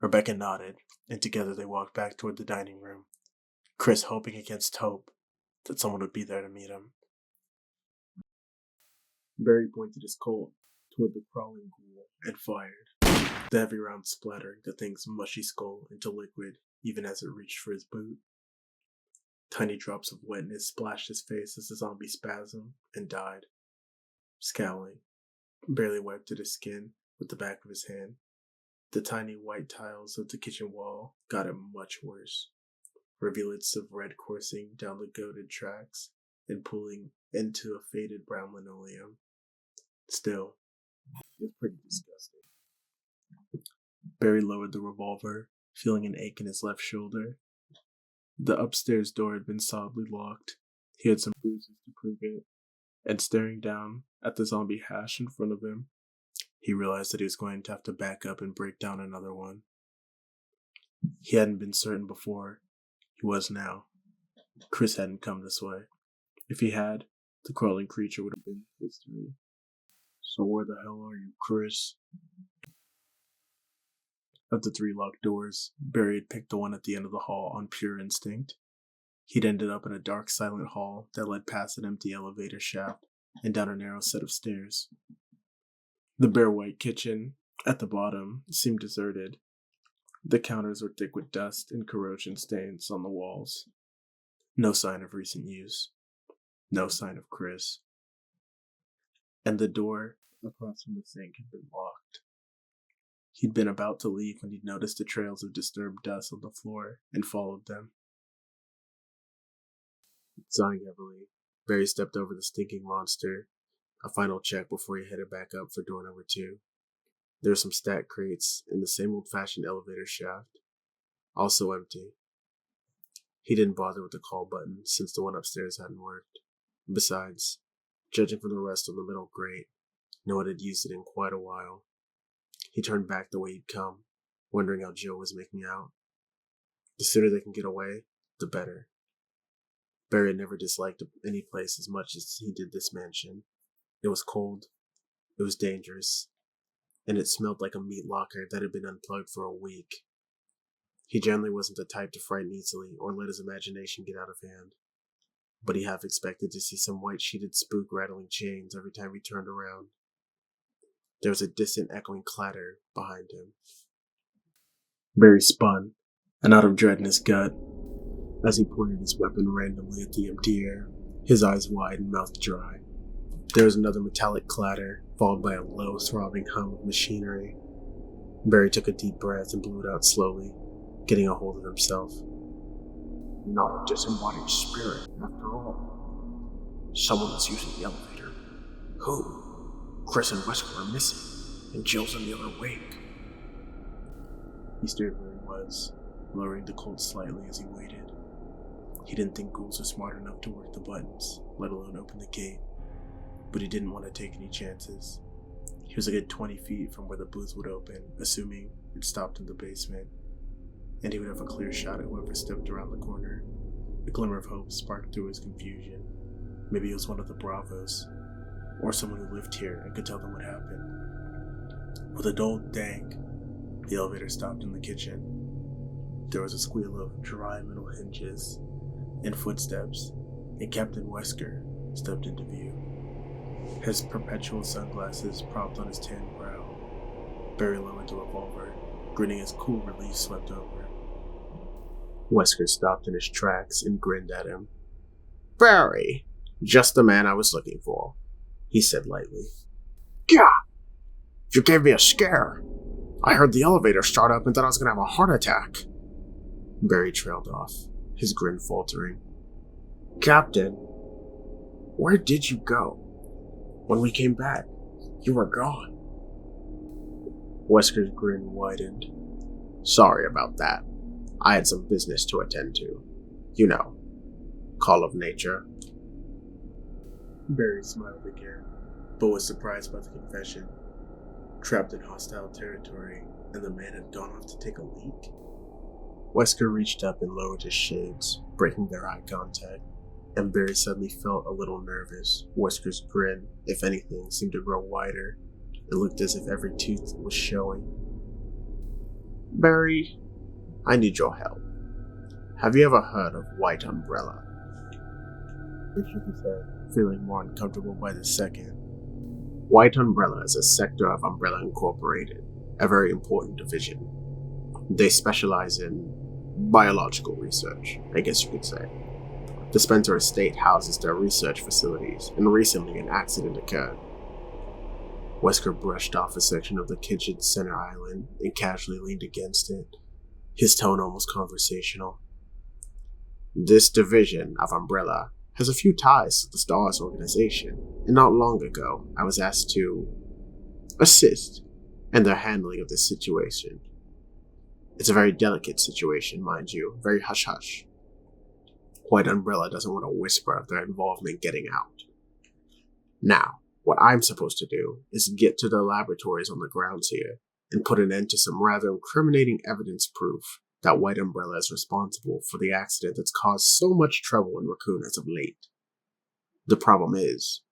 Rebecca nodded, and together they walked back toward the dining room, Chris hoping against hope that someone would be there to meet him. Barry pointed his Colt toward the crawling ghoul and fired, the heavy round splattering the thing's mushy skull into liquid even as it reached for his boot. Tiny drops of wetness splashed his face as the zombie spasmed and died. Scowling, Barry wiped at his skin with the back of his hand. The tiny white tiles of the kitchen wall got it much worse, rivulets of red coursing down the goated tracks and pooling into a faded brown linoleum. Still, it was pretty disgusting. Barry lowered the revolver, feeling an ache in his left shoulder. The upstairs door had been solidly locked. He had some bruises to prove it, and staring down at the zombie hash in front of him, he realized that he was going to have to back up and break down another one. He hadn't been certain before. He was now. Chris hadn't come this way. If he had, the crawling creature would have been history. So where the hell are you, Chris? Of the 3 locked doors, Barry had picked the one at the end of the hall on pure instinct. He'd ended up in a dark, silent hall that led past an empty elevator shaft and down a narrow set of stairs. The bare white kitchen, at the bottom, seemed deserted. The counters were thick with dust and corrosion stains on the walls. No sign of recent use. No sign of Chris. And the door across from the sink had been locked. He'd been about to leave when he'd noticed the trails of disturbed dust on the floor and followed them. Sighing heavily, Barry stepped over the stinking monster, a final check before he headed back up for door number 2. There were some stacked crates in the same old-fashioned elevator shaft, also empty. He didn't bother with the call button since the one upstairs hadn't worked. Besides, judging from the rest of the middle grate, no one had used it in quite a while. He turned back the way he'd come, wondering how Jill was making out. The sooner they can get away, the better. Barry had never disliked any place as much as he did this mansion. It was cold, it was dangerous, and it smelled like a meat locker that had been unplugged for a week. He generally wasn't the type to frighten easily or let his imagination get out of hand, but he half expected to see some white-sheeted spook rattling chains every time he turned around. There was a distant echoing clatter behind him. Barry spun, and out of dread in his gut, as he pointed his weapon randomly at the empty air, his eyes wide and mouth dry. There was another metallic clatter, followed by a low, throbbing hum of machinery. Barry took a deep breath and blew it out slowly, getting a hold of himself. Not a disembodied spirit, after all. Someone was using the elevator. Who? Chris and Wesker were missing, and Jill's in the other wake. He stared where he was, lowering the Colt slightly as he waited. He didn't think ghouls were smart enough to work the buttons, let alone open the gate, but he didn't want to take any chances. He was a good 20 feet from where the booth would open, assuming it stopped in the basement, and he would have a clear shot at whoever stepped around the corner. A glimmer of hope sparked through his confusion. Maybe it was one of the Bravos, or someone who lived here and could tell them what happened. With a dull dang, the elevator stopped in the kitchen. There was a squeal of dry metal hinges and footsteps, and Captain Wesker stepped into view. His perpetual sunglasses propped on his tan brow, Barry lowered the revolver, grinning as cool relief swept over. Wesker stopped in his tracks and grinned at him. "Barry, just the man I was looking for," he said lightly. "God, you gave me a scare. I heard the elevator start up and thought I was going to have a heart attack." Barry trailed off, his grin faltering. "Captain, where did you go? When we came back, you were gone." Wesker's grin widened. "Sorry about that. I had some business to attend to. You know, call of nature." Barry smiled again, but was surprised by the confession. Trapped in hostile territory, and the man had gone off to take a leak? Wesker reached up and lowered his shades, breaking their eye contact, and Barry suddenly felt a little nervous. Wesker's grin, if anything, seemed to grow wider. It looked as if every tooth was showing. "Barry, I need your help. Have you ever heard of White Umbrella?" He shook his head, feeling more uncomfortable by the second. White Umbrella is a sector of Umbrella Incorporated, a very important division. They specialize in biological research, I guess you could say. The Spencer estate houses their research facilities, and recently an accident occurred. Wesker brushed off a section of the kitchen's center island and casually leaned against it, his tone almost conversational. "This division of Umbrella has a few ties to the STARS organization, and not long ago I was asked to assist in their handling of this situation. It's a very delicate situation, mind you, very hush-hush. White Umbrella doesn't want to whisper of their involvement getting out." Now, what I'm supposed to do is get to the laboratories on the grounds here and put an end to some rather incriminating evidence proof that White Umbrella is responsible for the accident that's caused so much trouble in Raccoon as of late. The problem is,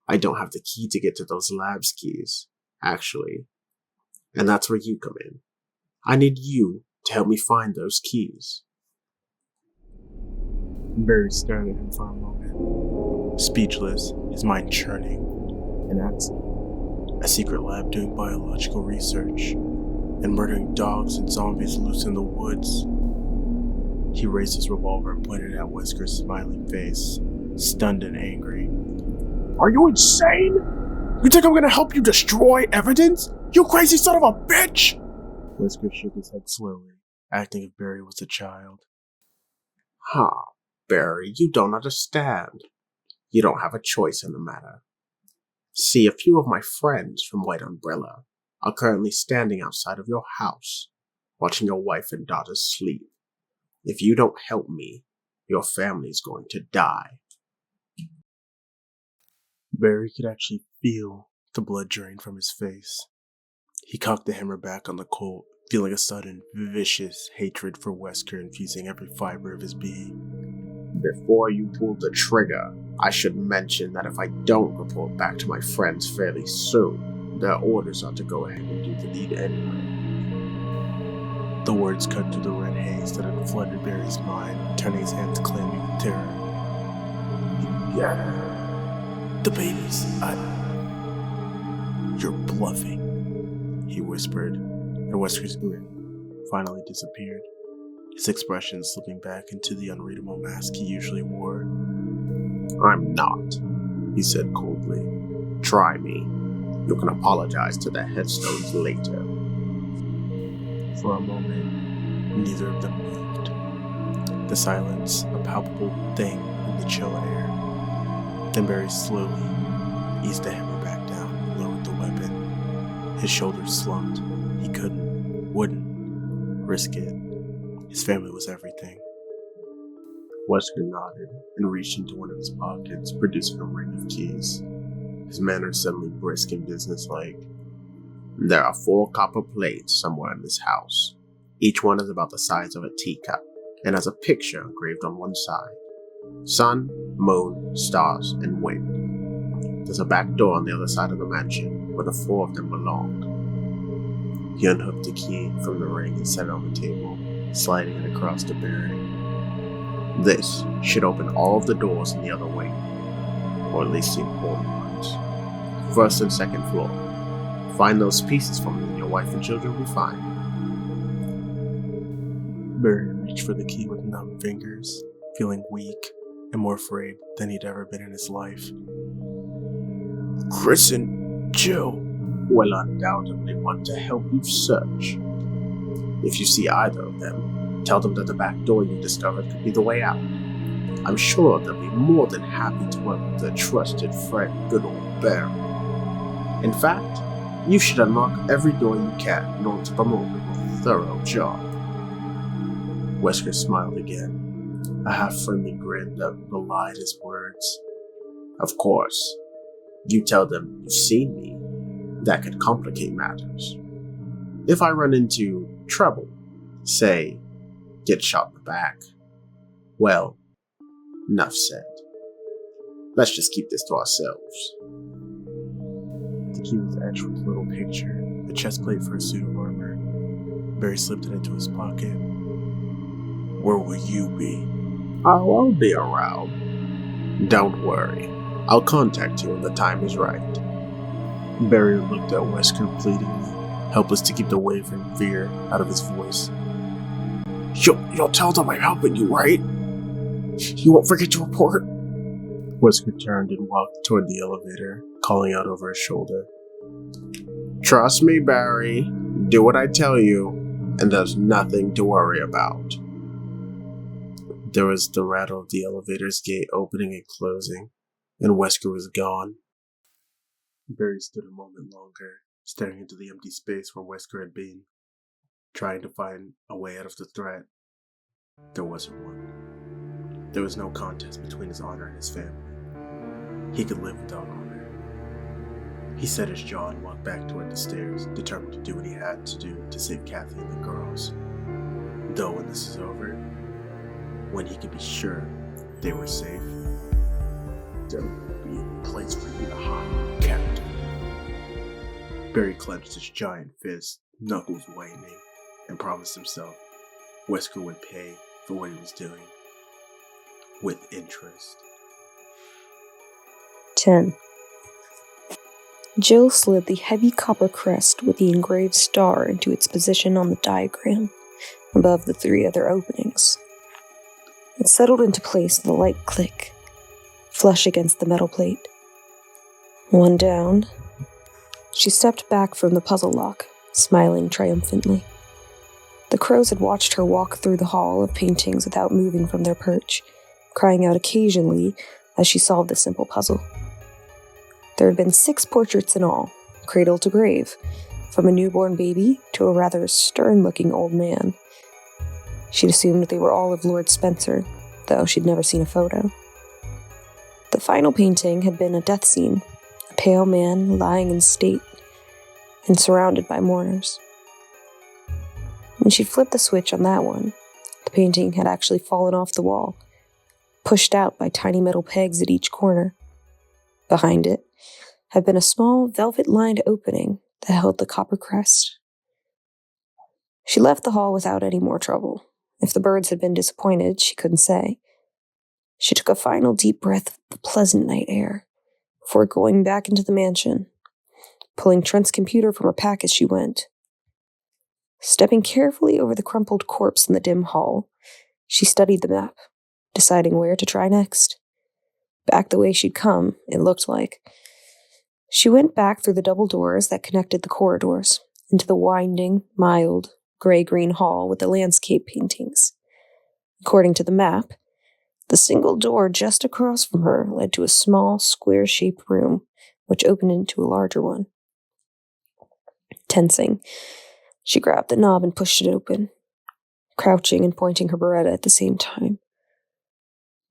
I don't have the key to get to those labs keys, actually. And that's where you come in. I need you to help me find those keys. Barry stared at him for a moment, speechless, his mind churning. An accident. A secret lab doing biological research, and murdering dogs and zombies loose in the woods. He raised his revolver and pointed at Wesker's smiling face, stunned and angry. Are you insane? You think I'm gonna help you destroy evidence? You crazy son of a bitch! Wesker shook his head slowly, acting as if Barry was a child. Barry, you don't understand. You don't have a choice in the matter. See, a few of my friends from White Umbrella are currently standing outside of your house, watching your wife and daughter sleep. If you don't help me, your family's going to die. Barry could actually feel the blood drain from his face. He cocked the hammer back on the Colt, feeling a sudden, vicious hatred for Wesker infusing every fiber of his being. Before you pull the trigger, I should mention that if I don't report back to my friends fairly soon, their orders are to go ahead and do the deed anyway. The words cut through the red haze that had flooded Barry's mind, turning his hands clammy with terror. Yeah, The babies, You're bluffing, he whispered, and Wesker's grin finally disappeared, his expression slipping back into the unreadable mask he usually wore. I'm not, he said coldly. Try me. You can apologize to the headstones later. For a moment, neither of them moved. The silence, a palpable thing in the chill air. Then Barry slowly eased the hammer back down and lowered the weapon. His shoulders slumped. He wouldn't risk it. His family was everything. Wesker nodded and reached into one of his pockets, producing a ring of keys. His manner suddenly brisk and businesslike. There are 4 copper plates somewhere in this house. Each one is about the size of a teacup, and has a picture engraved on one side. Sun, moon, stars, and wind. There's a back door on the other side of the mansion, where the 4 of them belong. He unhooked the key from the ring and set it on the table, sliding it across to Barry. This should open all of the doors in the other wing, or at least the important ones. First and second floor. Find those pieces for me and your wife and children will be fine. Barry reached for the key with numb fingers, feeling weak and more afraid than he'd ever been in his life. Chris and Jill will undoubtedly want to help you search. If you see either of them, tell them that the back door you discovered could be the way out. I'm sure they'll be more than happy to work with their trusted friend, good old Barry. In fact, you should unlock every door you can in order to promote a more thorough job. Wesker smiled again, a half-friendly grin that belied his words. Of course, you tell them you've seen me. That could complicate matters. If I run into trouble, say, get shot in the back, well, enough said. Let's just keep this to ourselves. The key was etched with a little picture, a chest plate for a suit of armor. Barry slipped it into his pocket. Where will you be? Oh, I'll be around. Don't worry. I'll contact you when the time is right. Barry looked at Wesker pleadingly, helpless to keep the wavering fear out of his voice. You'll tell them I'm helping you, right? You won't forget to report? Wesker turned and walked toward the elevator, calling out over his shoulder. Trust me, Barry. Do what I tell you, and there's nothing to worry about. There was the rattle of the elevator's gate opening and closing, and Wesker was gone. Barry stood a moment longer, staring into the empty space where Wesker had been, trying to find a way out of the threat. There wasn't one. There was no contest between his honor and his family. He could live without honor, He set his jaw and walked back toward the stairs, determined to do what he had to do to save Kathy and the girls. Though when this is over, when he could be sure they were safe, there would be a place for you to hide, Captain. Barry clenched his giant fist, knuckles whitening, and promised himself Wesker would pay for what he was doing, with interest. 10. Jill slid the heavy copper crest with the engraved star into its position on the diagram, above the 3 other openings. It settled into place with a light click, flush against the metal plate. 1 down. She stepped back from the puzzle lock, smiling triumphantly. The crows had watched her walk through the hall of paintings without moving from their perch, crying out occasionally as she solved the simple puzzle. There had been 6 portraits in all, cradle to grave, from a newborn baby to a rather stern-looking old man. She'd assumed they were all of Lord Spencer, though she'd never seen a photo. The final painting had been a death scene, a pale man lying in state and surrounded by mourners. When she'd flipped the switch on that one, the painting had actually fallen off the wall, pushed out by tiny metal pegs at each corner. Behind it had been a small velvet-lined opening that held the copper crest. She left the hall without any more trouble. If the birds had been disappointed, she couldn't say. She took a final deep breath of the pleasant night air before going back into the mansion, pulling Trent's computer from her pack as she went. Stepping carefully over the crumpled corpse in the dim hall, she studied the map, deciding where to try next. Back the way she'd come, it looked like. She went back through the double doors that connected the corridors into the winding, mild, gray-green hall with the landscape paintings. According to the map, the single door just across from her led to a small, square-shaped room, which opened into a larger one. Tensing, she grabbed the knob and pushed it open, crouching and pointing her Beretta at the same time.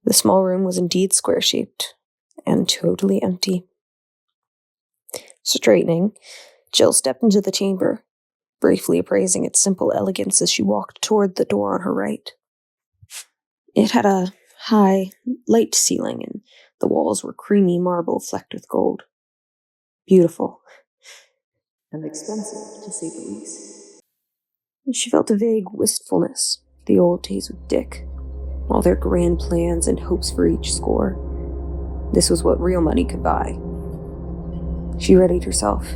The small room was indeed square-shaped and totally empty. Straightening, Jill stepped into the chamber, briefly appraising its simple elegance as she walked toward the door on her right. It had a high, light ceiling, and the walls were creamy marble flecked with gold. Beautiful. And expensive, to say the least. She felt a vague wistfulness, the old days with Dick, all their grand plans and hopes for each score. This was what real money could buy. She readied herself,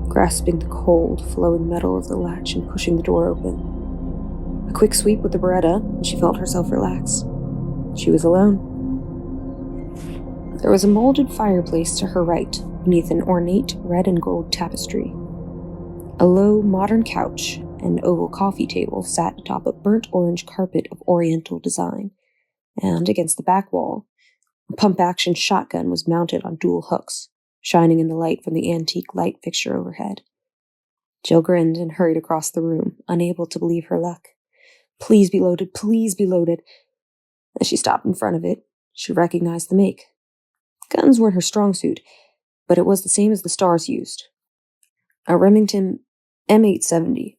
grasping the cold, flowing metal of the latch and pushing the door open. A quick sweep with the Beretta, and she felt herself relax. She was alone. There was a molded fireplace to her right, beneath an ornate red and gold tapestry. A low, modern couch and oval coffee table sat atop a burnt orange carpet of oriental design, and against the back wall, a pump-action shotgun was mounted on dual hooks, shining in the light from the antique light fixture overhead. Jill grinned and hurried across the room, unable to believe her luck. Please be loaded, please be loaded. As she stopped in front of it, she recognized the make. Guns weren't her strong suit, but it was the same as the Stars used. A Remington M870.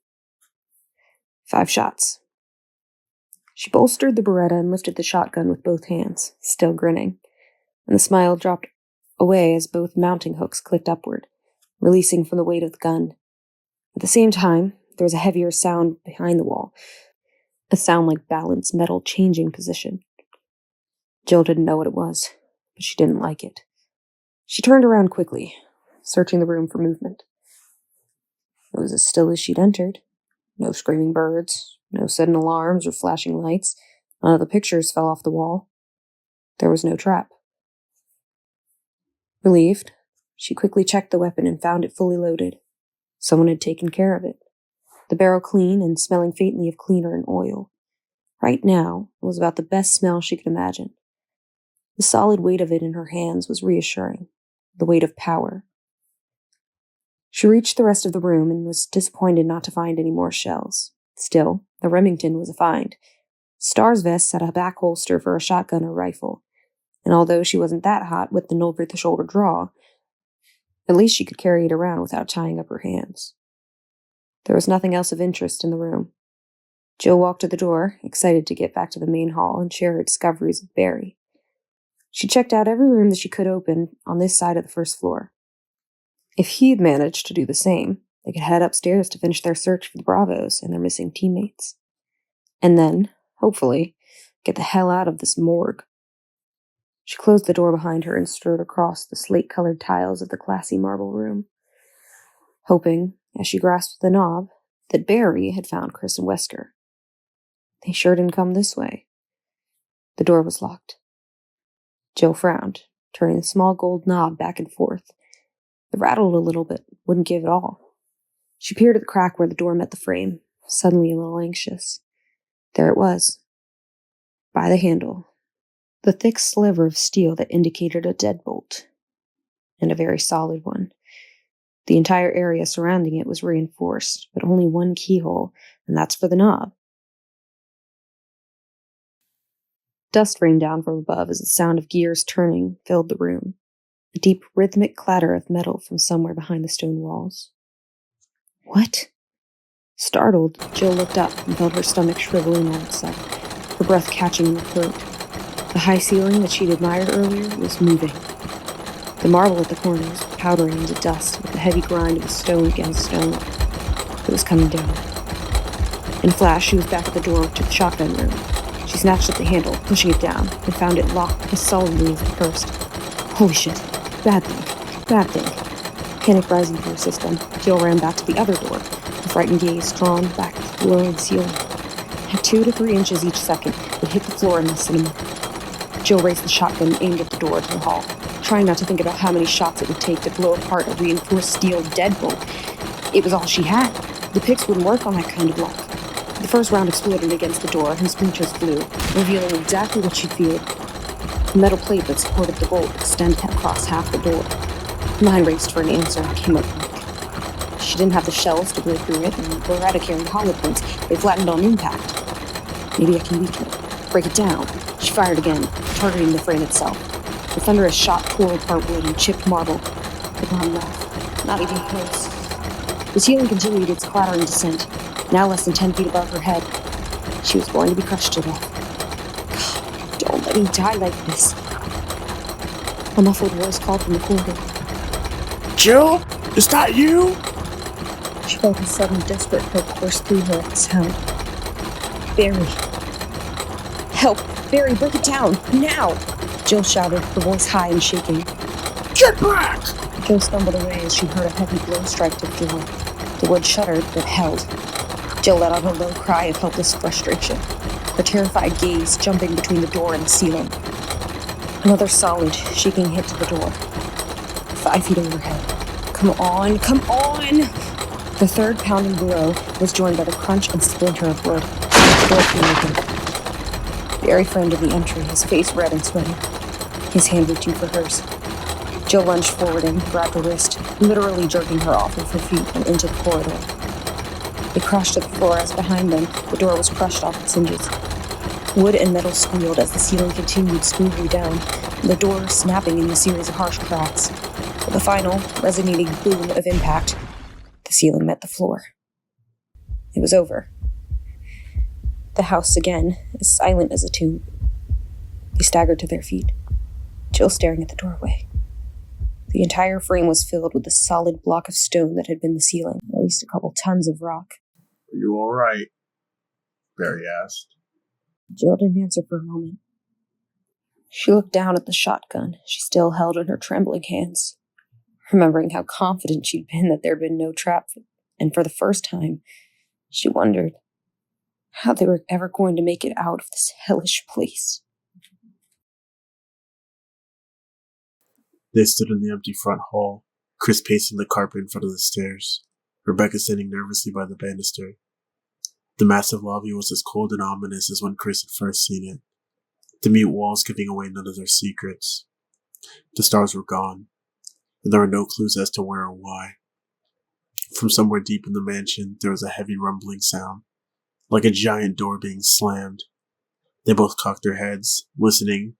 5 shots. She bolstered the Beretta and lifted the shotgun with both hands, still grinning, and the smile dropped away as both mounting hooks clicked upward, releasing from the weight of the gun. At the same time, there was a heavier sound behind the wall, a sound like balanced metal changing position. Jill didn't know what it was, but she didn't like it. She turned around quickly, searching the room for movement. It was as still as she'd entered. No screaming birds, no sudden alarms or flashing lights. None of the pictures fell off the wall. There was no trap. Relieved, she quickly checked the weapon and found it fully loaded. Someone had taken care of it. The barrel clean and smelling faintly of cleaner and oil. Right now, it was about the best smell she could imagine. The solid weight of it in her hands was reassuring. The weight of power. She reached the rest of the room and was disappointed not to find any more shells. Still, the Remington was a find. Star's vest had a back holster for a shotgun or rifle, and although she wasn't that hot with an over-the-shoulder draw, At least she could carry it around without tying up her hands. There was nothing else of interest in the room. Jill walked to the door, excited to get back to the main hall and share her discoveries with Barry. She checked out every room that she could open on this side of the first floor. If he'd managed to do the same, they could head upstairs to finish their search for the Bravos and their missing teammates. And then, hopefully, get the hell out of this morgue. She closed the door behind her and strode across the slate-colored tiles of the classy marble room, hoping, as she grasped the knob, that Barry had found Chris and Wesker. They sure didn't come this way. The door was locked. Jill frowned, turning the small gold knob back and forth. It rattled a little but wouldn't give it all. She peered at the crack where the door met the frame, suddenly a little anxious. There it was, by the handle, the thick sliver of steel that indicated a deadbolt, and a very solid one. The entire area surrounding it was reinforced, but only one keyhole, and that's for the knob. Dust rained down from above as the sound of gears turning filled the room, a deep rhythmic clatter of metal from somewhere behind the stone walls. What? Startled, Jill looked up and felt her stomach shrivel in on itself, her breath catching in her throat. The high ceiling that she'd admired earlier was moving. The marble at the corners powdering into dust with the heavy grind of the stone against stone. It was coming down. In a flash, she was back at the door to the shotgun room. She snatched at the handle, pushing it down, and found it locked as solidly as the first. Holy shit. Bad thing. Bad thing. Panic rising through her system, Jill ran back to the other door, her frightened gaze drawn back to the floor and the ceiling. At 2 to 3 inches each second, it hit the floor in less than a minute. Jill raised the shotgun and aimed at the door to the hall, trying not to think about how many shots it would take to blow apart a reinforced steel deadbolt. It was all she had. The picks wouldn't work on that kind of lock. The first round exploded against the door, and splinters flew, revealing exactly what she'd feared. The metal plate that supported the bolt extended across half the door. Her mind raced for an answer and came up quick. She didn't have the shells to break through it, and Beretta carried hollow points. They flattened on impact. Maybe I can weaken it. Break it down. She fired again, targeting the frame itself. The thunderous shot tore apart wood and chipped marble. But not enough. Not even close. The ceiling continued its clattering descent, now less than 10 feet above her head. She was going to be crushed to death. God, don't let me die like this. A muffled voice called from the corridor. Jill? Is that you? She felt a sudden desperate hope course through her at the sound. Barry. Help! Barry, break it down! Now! Jill shouted, her voice high and shaking. Get back! Jill stumbled away as she heard a heavy blow strike to the door. The wood shuddered, but held. Jill let out a low cry of helpless frustration, her terrified gaze jumping between the door and the ceiling. Another solid, shaking hit to the door. 5 feet overhead. Come on, come on! The third pounding blow was joined by the crunch and splinter of wood. The door came open. Barry framed in the entry, his face red and sweaty. His hand reaching for hers. Jill lunged forward and grabbed her wrist, literally jerking her off of her feet and into the corridor. They crashed to the floor as behind them, the door was crushed off its hinges. Wood and metal squealed as the ceiling continued smoothly down, the door snapping in a series of harsh cracks. With a final, resonating boom of impact, the ceiling met the floor. It was over. The house, again, as silent as a tomb. They staggered to their feet, Jill staring at the doorway. The entire frame was filled with the solid block of stone that had been the ceiling, at least a couple tons of rock. Are you all right? Barry asked. Jill didn't answer for a moment. She looked down at the shotgun she still held in her trembling hands, remembering how confident she'd been that there'd been no trap, and for the first time, she wondered how they were ever going to make it out of this hellish place. They stood in the empty front hall, Chris pacing the carpet in front of the stairs, Rebecca standing nervously by the banister. The massive lobby was as cold and ominous as when Chris had first seen it, the mute walls giving away none of their secrets. The stars were gone, and there were no clues as to where or why. From somewhere deep in the mansion, there was a heavy rumbling sound, like a giant door being slammed. They both cocked their heads, listening,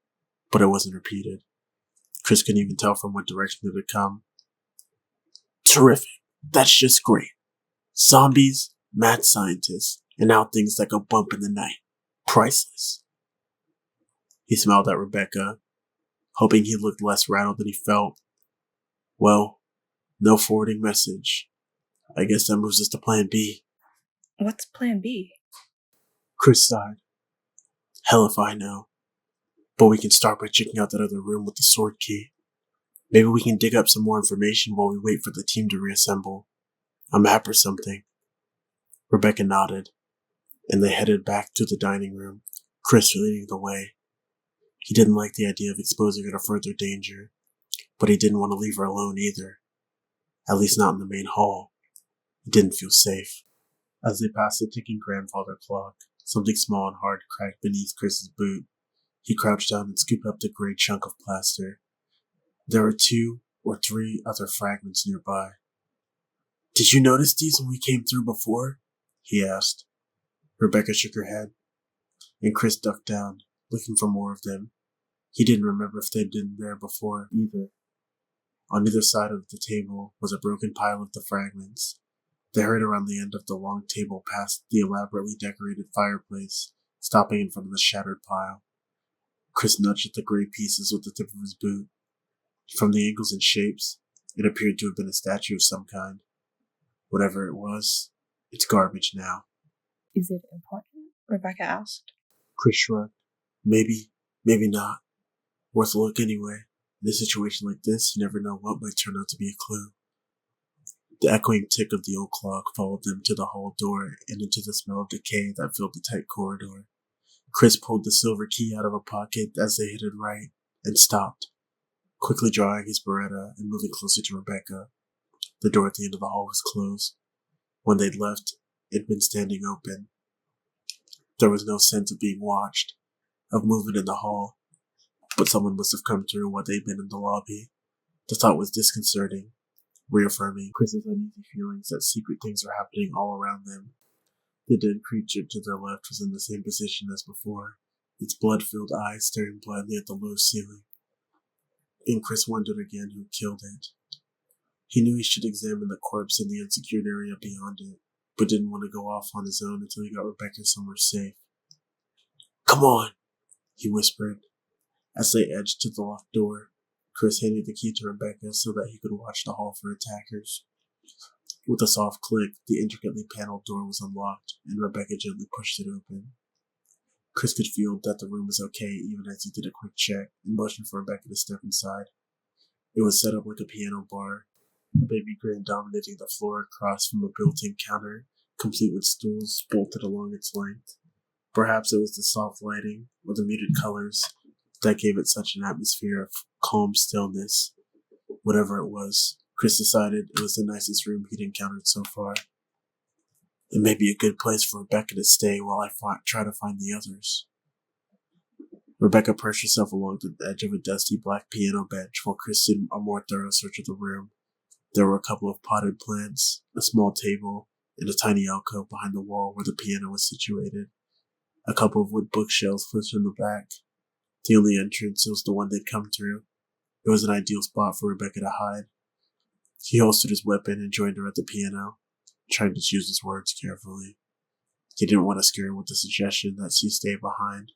but it wasn't repeated. Chris couldn't even tell from what direction it had come. Terrific. That's just great. Zombies, mad scientists, and now things that go bump in the night. Priceless. He smiled at Rebecca, hoping he looked less rattled than he felt. Well, no forwarding message. I guess that moves us to plan B. What's plan B? Chris sighed. Hell if I know. But we can start by checking out that other room with the sword key. Maybe we can dig up some more information while we wait for the team to reassemble. A map or something. Rebecca nodded, and they headed back to the dining room, Chris leading the way. He didn't like the idea of exposing her to further danger, but he didn't want to leave her alone either. At least not in the main hall. He didn't feel safe. As they passed the ticking grandfather clock, something small and hard cracked beneath Chris's boot. He crouched down and scooped up the gray chunk of plaster. There were 2 or 3 other fragments nearby. Did you notice these when we came through before? He asked. Rebecca shook her head, and Chris ducked down, looking for more of them. He didn't remember if they'd been there before either. On either side of the table was a broken pile of the fragments. They hurried around the end of the long table past the elaborately decorated fireplace, stopping in front of the shattered pile. Chris nudged at the gray pieces with the tip of his boot. From the angles and shapes, it appeared to have been a statue of some kind. Whatever it was, it's garbage now. Is it important? Rebecca asked. Chris shrugged. Maybe not. Worth a look anyway. In a situation like this, you never know what might turn out to be a clue. The echoing tick of the old clock followed them to the hall door and into the smell of decay that filled the tight corridor. Chris pulled the silver key out of a pocket as they headed right, and stopped, quickly drawing his Beretta and moving closer to Rebecca. The door at the end of the hall was closed. When they'd left, it'd been standing open. There was no sense of being watched, of movement in the hall, but someone must have come through while they'd been in the lobby. The thought was disconcerting, reaffirming Chris's uneasy feelings that secret things were happening all around them. The dead creature to their left was in the same position as before, its blood-filled eyes staring blindly at the low ceiling. And Chris wondered again who killed it. He knew he should examine the corpse in the unsecured area beyond it, but didn't want to go off on his own until he got Rebecca somewhere safe. Come on, he whispered. As they edged to the locked door, Chris handed the key to Rebecca so that he could watch the hall for attackers. With a soft click, the intricately paneled door was unlocked, and Rebecca gently pushed it open. Chris could feel that the room was okay even as he did a quick check and motioned for Rebecca to step inside. It was set up like a piano bar, a baby grand dominating the floor across from a built-in counter, complete with stools bolted along its length. Perhaps it was the soft lighting or the muted colors that gave it such an atmosphere of calm stillness. Whatever it was, Chris decided it was the nicest room he'd encountered so far. It may be a good place for Rebecca to stay while I try to find the others. Rebecca perched herself along the edge of a dusty black piano bench while Chris did a more thorough search of the room. There were a couple of potted plants, a small table, and a tiny alcove behind the wall where the piano was situated. A couple of wood bookshelves pushed in the back. The only entrance was the one they'd come through. It was an ideal spot for Rebecca to hide. He holstered his weapon and joined her at the piano, trying to choose his words carefully. He didn't want to scare her with the suggestion that she stay behind.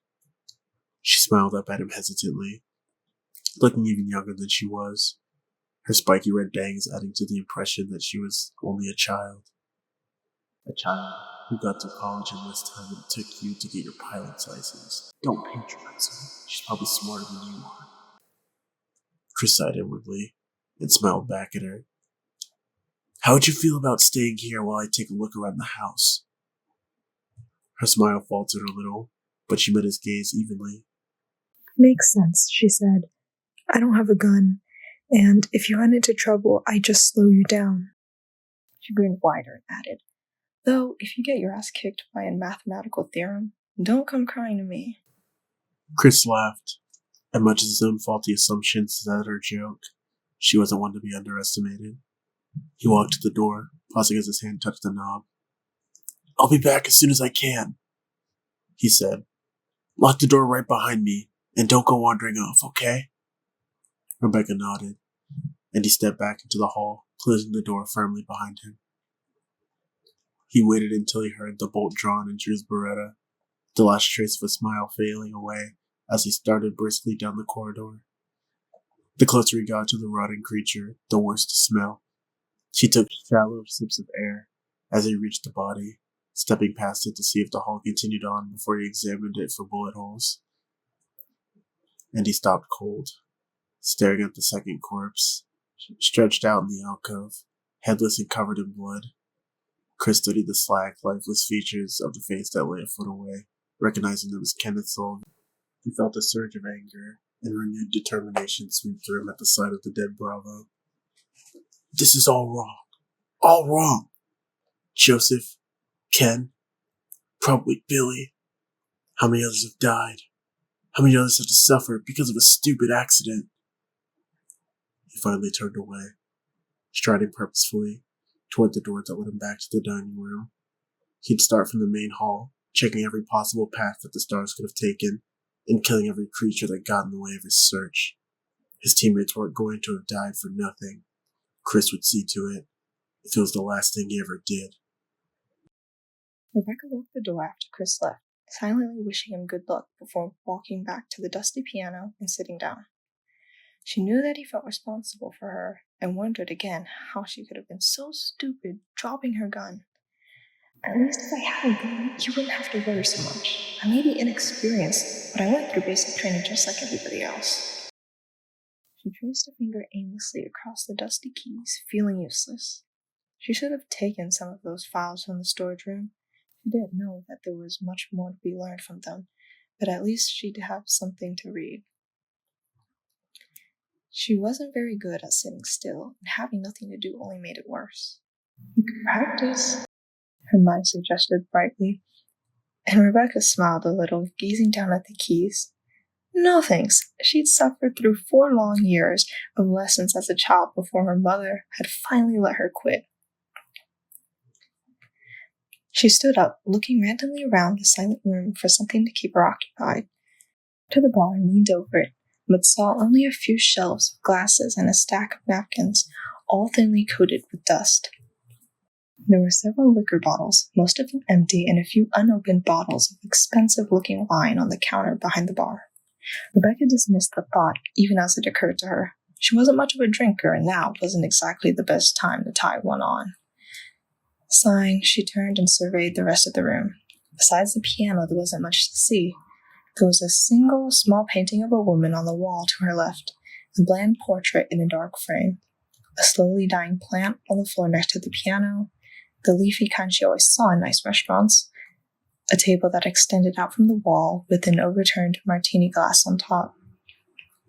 She smiled up at him hesitantly, looking even younger than she was, her spiky red bangs adding to the impression that she was only a child. A child who got through college in less time than it took you to get your pilot's license. Don't patronize her. She's probably smarter than you are. Chris sighed inwardly and smiled back at her. How would you feel about staying here while I take a look around the house? Her smile faltered a little, but she met his gaze evenly. Makes sense, she said. I don't have a gun, and if you run into trouble, I just slow you down. She grinned wider and added, though if you get your ass kicked by a mathematical theorem, don't come crying to me. Chris laughed. As much as his own faulty assumptions that her joke, she wasn't one to be underestimated. He walked to the door, pausing as his hand touched the knob. I'll be back as soon as I can, he said. Lock the door right behind me, and don't go wandering off, okay? Rebecca nodded, and he stepped back into the hall, closing the door firmly behind him. He waited until he heard the bolt drawn in Drew's Beretta, the last trace of a smile failing away as he started briskly down the corridor. The closer he got to the rotting creature, the worse the smell. He took shallow sips of air as he reached the body, stepping past it to see if the hall continued on before he examined it for bullet holes. And he stopped cold, staring at the second corpse, stretched out in the alcove, headless and covered in blood. Chris studied the slack, lifeless features of the face that lay a foot away, recognizing them as Kenneth Sullivan. He felt a surge of anger and renewed determination sweep through him at the sight of the dead Bravo. This is all wrong. All wrong. Joseph, Ken, probably Billy. How many others have died? How many others have to suffer because of a stupid accident? He finally turned away, striding purposefully toward the door that led him back to the dining room. He'd start from the main hall, checking every possible path that the stars could have taken, and killing every creature that got in the way of his search. His teammates weren't going to have died for nothing. Chris would see to it, if it was the last thing he ever did. Rebecca locked the door after Chris left, silently wishing him good luck before walking back to the dusty piano and sitting down. She knew that he felt responsible for her, and wondered again how she could have been so stupid dropping her gun. At least if I had a gun, you wouldn't have to worry so much. I may be inexperienced, but I went through basic training just like everybody else. She traced a finger aimlessly across the dusty keys, feeling useless. She should have taken some of those files from the storage room. She didn't know that there was much more to be learned from them, but at least she'd have something to read. She wasn't very good at sitting still, and having nothing to do only made it worse. You could practice, her mind suggested brightly, and Rebecca smiled a little, gazing down at the keys. No thanks. She'd suffered through 4 long years of lessons as a child before her mother had finally let her quit. She stood up, looking randomly around the silent room for something to keep her occupied. To the bar and leaned over it, but saw only a few shelves of glasses and a stack of napkins, all thinly coated with dust. There were several liquor bottles, most of them empty, and a few unopened bottles of expensive-looking wine on the counter behind the bar. Rebecca dismissed the thought, even as it occurred to her. She wasn't much of a drinker, and now wasn't exactly the best time to tie one on. Sighing, she turned and surveyed the rest of the room. Besides the piano, there wasn't much to see. There was a single small painting of a woman on the wall to her left, a bland portrait in a dark frame, a slowly dying plant on the floor next to the piano, the leafy kind she always saw in nice restaurants, a table that extended out from the wall with an overturned martini glass on top.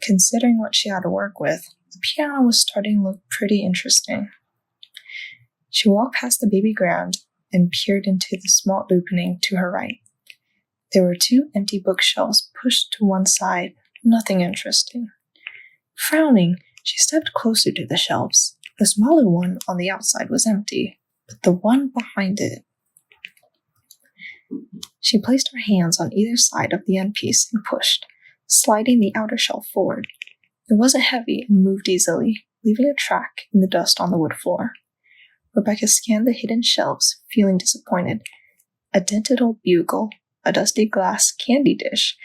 Considering what she had to work with, the piano was starting to look pretty interesting. She walked past the baby grand and peered into the small opening to her right. There were 2 empty bookshelves pushed to one side, nothing interesting. Frowning, she stepped closer to the shelves. The smaller one on the outside was empty, but the one behind it. She placed her hands on either side of the end piece and pushed, sliding the outer shelf forward. It wasn't heavy and moved easily, leaving a track in the dust on the wood floor. Rebecca scanned the hidden shelves, feeling disappointed. A dented old bugle, a dusty glass candy dish,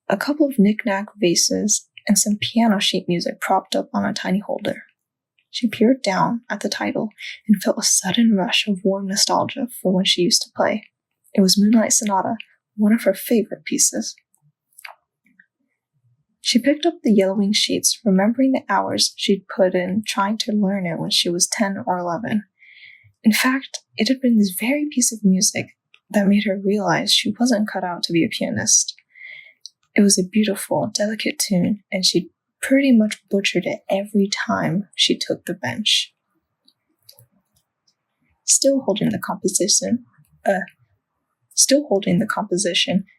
a couple of knick-knack vases, and some piano sheet music propped up on a tiny holder. She peered down at the title and felt a sudden rush of warm nostalgia for when she used to play. It was Moonlight Sonata, one of her favorite pieces. She picked up the yellowing sheets, remembering the hours she'd put in trying to learn it when she was 10 or 11. In fact, it had been this very piece of music that made her realize she wasn't cut out to be a pianist. It was a beautiful, delicate tune, and she'd pretty much butchered it every time she took the bench. Still holding the composition,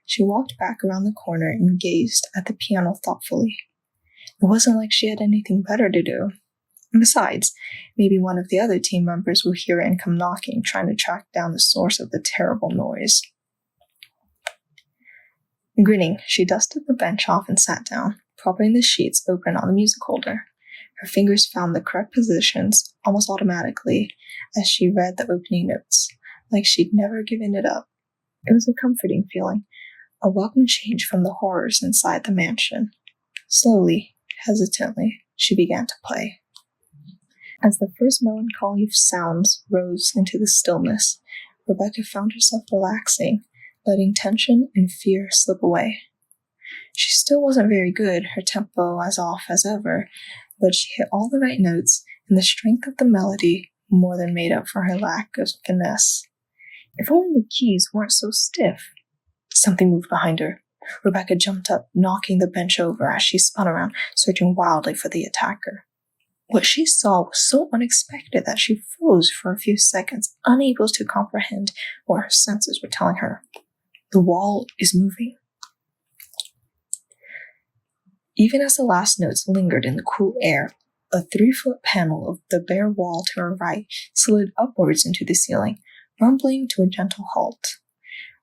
she walked back around the corner and gazed at the piano thoughtfully. It wasn't like she had anything better to do. And besides, maybe one of the other team members will hear it and come knocking, trying to track down the source of the terrible noise. Grinning, she dusted the bench off and sat down, propping the sheets open on the music holder. Her fingers found the correct positions almost automatically as she read the opening notes, like she'd never given it up. It was a comforting feeling, a welcome change from the horrors inside the mansion. Slowly, hesitantly, she began to play. As the first melancholy sounds rose into the stillness, Rebecca found herself relaxing, letting tension and fear slip away. She still wasn't very good, her tempo as off as ever, but she hit all the right notes, and the strength of the melody more than made up for her lack of finesse. If only the keys weren't so stiff. Something moved behind her. Rebecca jumped up, knocking the bench over as she spun around, searching wildly for the attacker. What she saw was so unexpected that she froze for a few seconds, unable to comprehend what her senses were telling her. The wall is moving. Even as the last notes lingered in the cool air, a 3-foot panel of the bare wall to her right slid upwards into the ceiling, rumbling to a gentle halt.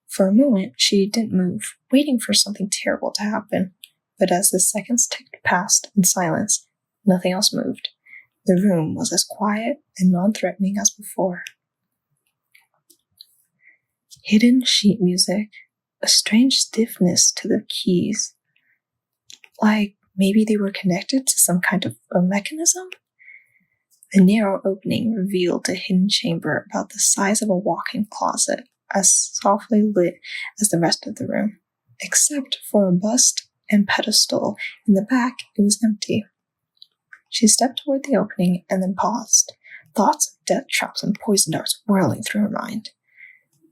For a moment, she didn't move, waiting for something terrible to happen. But as the seconds ticked past in silence, nothing else moved. The room was as quiet and non-threatening as before. Hidden sheet music, a strange stiffness to the keys. Like maybe they were connected to some kind of a mechanism? The narrow opening revealed a hidden chamber about the size of a walk-in closet, as softly lit as the rest of the room. Except for a bust and pedestal in the back, it was empty. She stepped toward the opening and then paused, thoughts of death traps and poison darts whirling through her mind.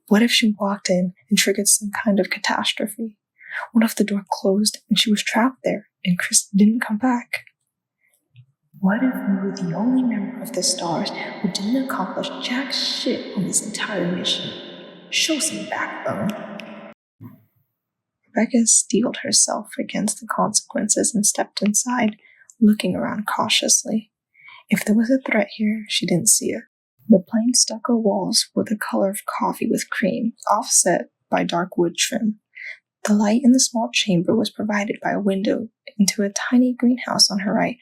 What if she walked in and triggered some kind of catastrophe? What if the door closed and she was trapped there and Chris didn't come back? What if we were the only member of the Stars who didn't accomplish jack shit on this entire mission? Show some backbone. Rebecca steeled herself against the consequences and stepped inside, looking around cautiously. If there was a threat here, she didn't see it. The plain stucco walls were the color of coffee with cream, offset by dark wood trim. The light in the small chamber was provided by a window into a tiny greenhouse on her right,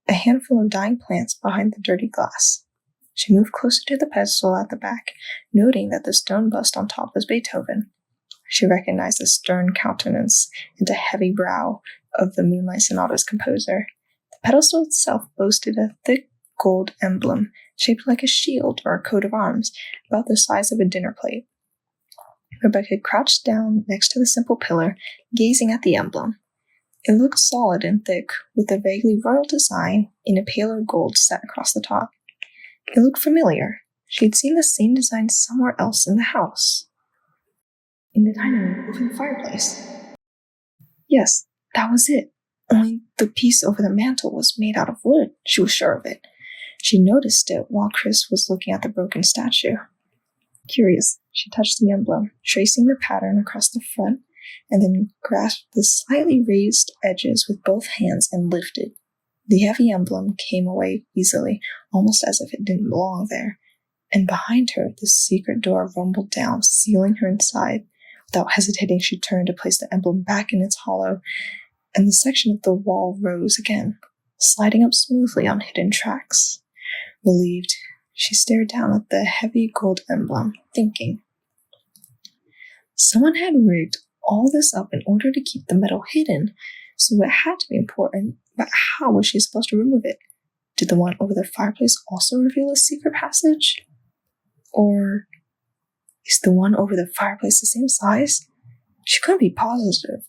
a handful of dying plants behind the dirty glass. She moved closer to the pedestal at the back, noting that the stone bust on top was Beethoven. She recognized the stern countenance and the heavy brow of the Moonlight Sonata's composer. The pedestal itself boasted a thick gold emblem, shaped like a shield or a coat of arms, about the size of a dinner plate. Rebecca crouched down next to the simple pillar, gazing at the emblem. It looked solid and thick, with a vaguely royal design in a paler gold set across the top. It looked familiar. She had seen the same design somewhere else in the house. In the dining room over the fireplace. Yes, that was it. Only the piece over the mantel was made out of wood. She was sure of it. She noticed it while Chris was looking at the broken statue. Curious, she touched the emblem, tracing the pattern across the front, and then grasped the slightly raised edges with both hands and lifted. The heavy emblem came away easily, almost as if it didn't belong there, and behind her the secret door rumbled down, sealing her inside. Without hesitating, she turned to place the emblem back in its hollow, and the section of the wall rose again, sliding up smoothly on hidden tracks. Relieved, she stared down at the heavy gold emblem, thinking. Someone had rigged all this up in order to keep the metal hidden, so it had to be important, but how was she supposed to remove it? Did the one over the fireplace also reveal a secret passage? Or is the one over the fireplace the same size? She couldn't be positive,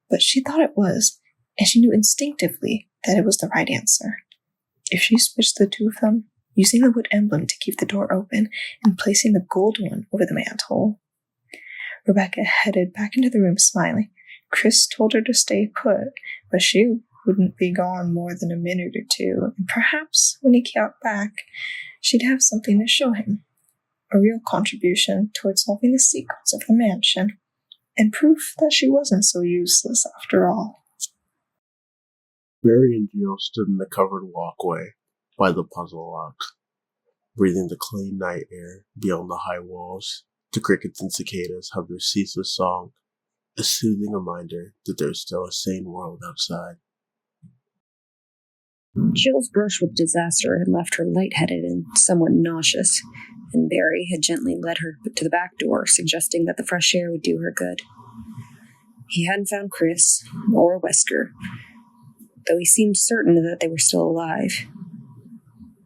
but she thought it was, and she knew instinctively that it was the right answer. If she switched the two of them, using the wood emblem to keep the door open and placing the gold one over the mantel. Rebecca headed back into the room smiling. Chris told her to stay put, but she wouldn't be gone more than a minute or two, and perhaps when he got back, she'd have something to show him. A real contribution towards solving the secrets of the mansion, and proof that she wasn't so useless after all. Barry and Jill stood in the covered walkway by the puzzle lock, breathing the clean night air beyond the high walls. The crickets and cicadas hum their ceaseless song, a soothing reminder that there's still a sane world outside. Jill's brush with disaster had left her lightheaded and somewhat nauseous, and Barry had gently led her to the back door, suggesting that the fresh air would do her good. He hadn't found Chris or Wesker, though he seemed certain that they were still alive.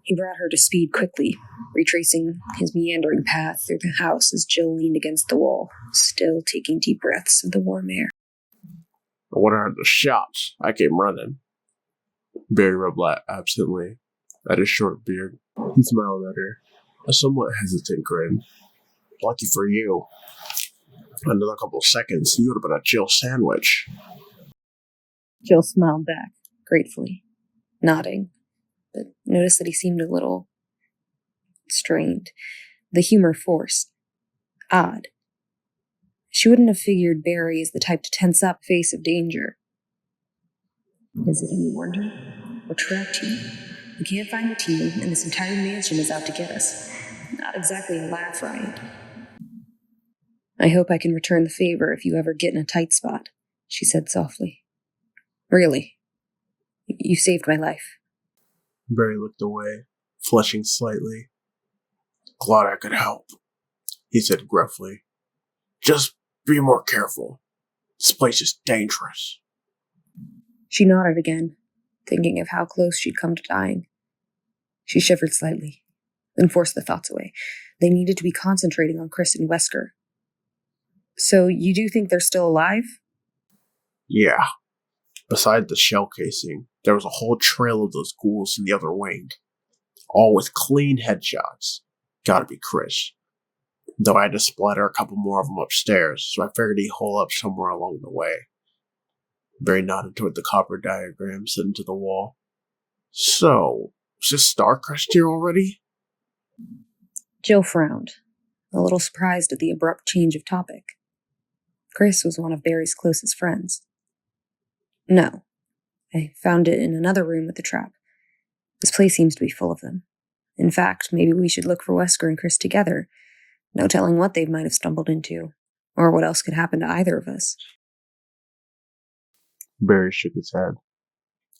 He brought her to speed quickly, retracing his meandering path through the house as Jill leaned against the wall, still taking deep breaths of the warm air. When I heard the shots, I came running. Barry rubbed absently at his short beard. He smiled at her, a somewhat hesitant grin. Lucky for you. Another couple of seconds, you would have been a Jill sandwich. Jill smiled back, gratefully, nodding, but noticed that he seemed a little strained, the humor forced, odd. She wouldn't have figured Barry as the type to tense up in face of danger. Is it any wonder? We're trapped here. We can't find the team, and this entire mansion is out to get us. Not exactly a laugh riot. I hope I can return the favor if you ever get in a tight spot, she said softly. Really. You saved my life. Barry looked away, flushing slightly. Glad I could help, he said gruffly. Just be more careful. This place is dangerous. She nodded again, thinking of how close she'd come to dying. She shivered slightly, then forced the thoughts away. They needed to be concentrating on Chris and Wesker. So you do think they're still alive? Yeah. Beside the shell casing, there was a whole trail of those ghouls in the other wing. All with clean headshots. Gotta be Chris. Though I had to splatter a couple more of them upstairs, so I figured he'd hole up somewhere along the way. Barry nodded toward the copper diagram set into the wall. So, is this Starcrest here already? Jill frowned, a little surprised at the abrupt change of topic. Chris was one of Barry's closest friends. No. I found it in another room with the trap. This place seems to be full of them. In fact, maybe we should look for Wesker and Chris together. No telling what they might have stumbled into, or what else could happen to either of us. Barry shook his head.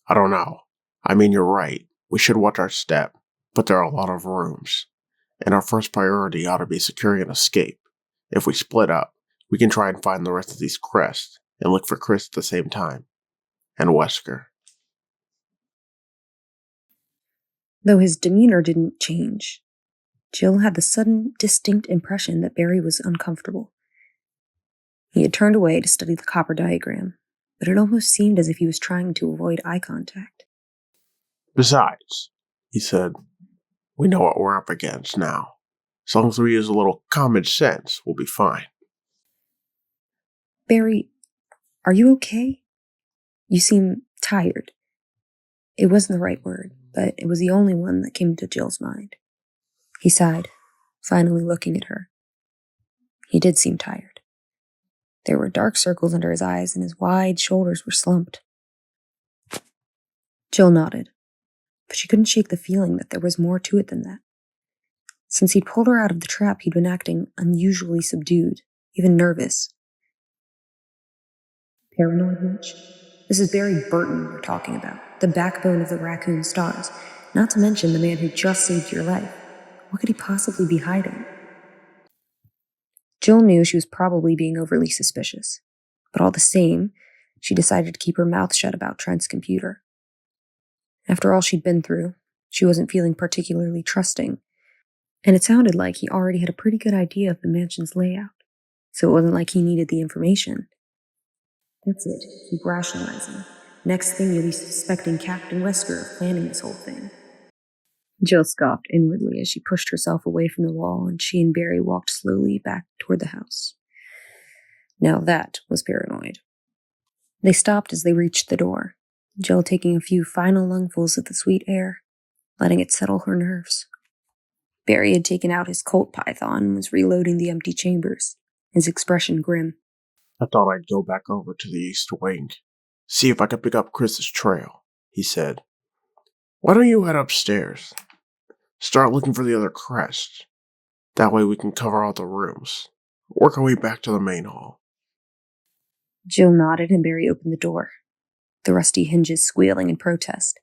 I don't know. I mean, you're right. We should watch our step, but there are a lot of rooms. And our first priority ought to be securing an escape. If we split up, we can try and find the rest of these crests, and look for Chris at the same time. And Wesker. Though his demeanor didn't change, Jill had the sudden, distinct impression that Barry was uncomfortable. He had turned away to study the copper diagram, but it almost seemed as if he was trying to avoid eye contact. Besides, he said, we know what we're up against now. As long as we use a little common sense, we'll be fine. Barry, are you okay? You seem tired. It wasn't the right word, but it was the only one that came to Jill's mind. He sighed, finally looking at her. He did seem tired. There were dark circles under his eyes, and his wide shoulders were slumped. Jill nodded, but she couldn't shake the feeling that there was more to it than that. Since he'd pulled her out of the trap, he'd been acting unusually subdued, even nervous. Paranoid much? This is Barry Burton you're talking about, the backbone of the Raccoon Stars, not to mention the man who just saved your life. What could he possibly be hiding? Jill knew she was probably being overly suspicious, but all the same, she decided to keep her mouth shut about Trent's computer. After all she'd been through, she wasn't feeling particularly trusting, and it sounded like he already had a pretty good idea of the mansion's layout, so it wasn't like he needed the information. That's it, keep rationalizing. Next thing you'll be suspecting Captain Wesker of planning this whole thing. Jill scoffed inwardly as she pushed herself away from the wall, and she and Barry walked slowly back toward the house. Now that was paranoid. They stopped as they reached the door, Jill taking a few final lungfuls of the sweet air, letting it settle her nerves. Barry had taken out his Colt Python and was reloading the empty chambers, his expression grim. I thought I'd go back over to the east wing. See if I could pick up Chris's trail, he said. Why don't you head upstairs? Start looking for the other crests. That way we can cover all the rooms. Work our way back to the main hall. Jill nodded and Barry opened the door, the rusty hinges squealing in protest.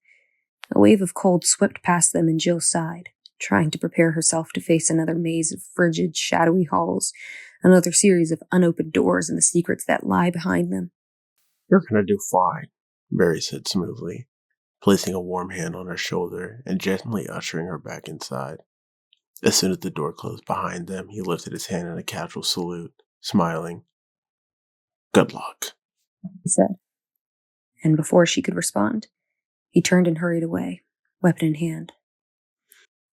A wave of cold swept past them, and Jill sighed, trying to prepare herself to face another maze of frigid, shadowy halls, another series of unopened doors and the secrets that lie behind them. "You're gonna do fine," Barry said smoothly, placing a warm hand on her shoulder and gently ushering her back inside. As soon as the door closed behind them, he lifted his hand in a casual salute, smiling. "Good luck," he said. And before she could respond, he turned and hurried away, weapon in hand.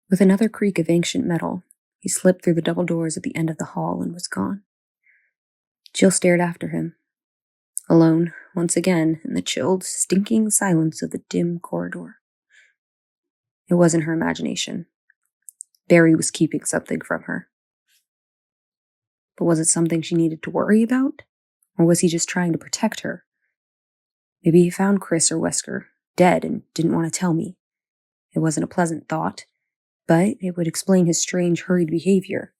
With another creak of ancient metal, he slipped through the double doors at the end of the hall and was gone. Jill stared after him, alone, once again, in the chilled, stinking silence of the dim corridor. It wasn't her imagination. Barry was keeping something from her. But was it something she needed to worry about? Or was he just trying to protect her? Maybe he found Chris or Wesker dead and didn't want to tell me. It wasn't a pleasant thought, but it would explain his strange, hurried behavior.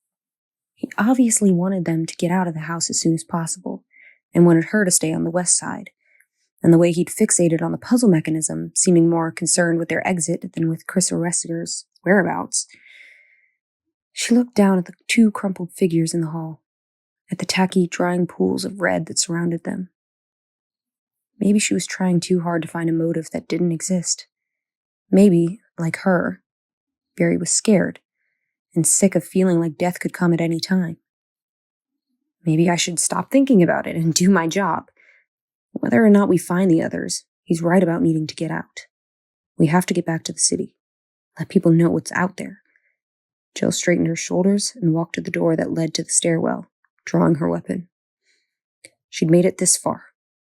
He obviously wanted them to get out of the house as soon as possible, and wanted her to stay on the west side. And the way he'd fixated on the puzzle mechanism, seeming more concerned with their exit than with Chris or Wesker's whereabouts. She looked down at the two crumpled figures in the hall, at the tacky, drying pools of red that surrounded them. Maybe she was trying too hard to find a motive that didn't exist. Maybe, like her, Barry was scared and sick of feeling like death could come at any time. Maybe I should stop thinking about it and do my job. Whether or not we find the others, he's right about needing to get out. We have to get back to the city. Let people know what's out there. Jill straightened her shoulders and walked to the door that led to the stairwell, drawing her weapon. She'd made it this far.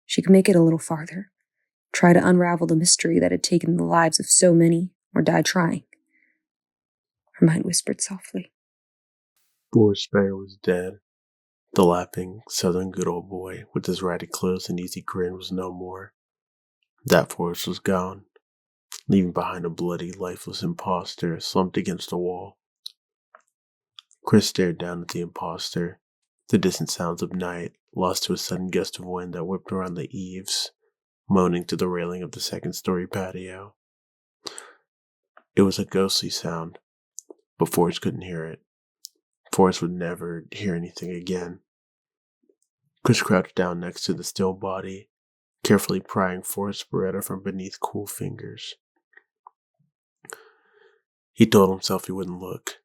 She could make it a little farther. Try to unravel the mystery that had taken the lives of so many, or died trying. Her mind whispered softly. Forrest Bear was dead. The laughing, southern good old boy with his ratty clothes and easy grin was no more. That Forrest was gone, leaving behind a bloody, lifeless imposter slumped against the wall. Chris stared down at the imposter, the distant sounds of night lost to a sudden gust of wind that whipped around the eaves, moaning to the railing of the second-story patio. It was a ghostly sound, but Forrest couldn't hear it. Forrest would never hear anything again. Chris crouched down next to the still body, carefully prying Forrest's Beretta from beneath cool fingers. He told himself he wouldn't look,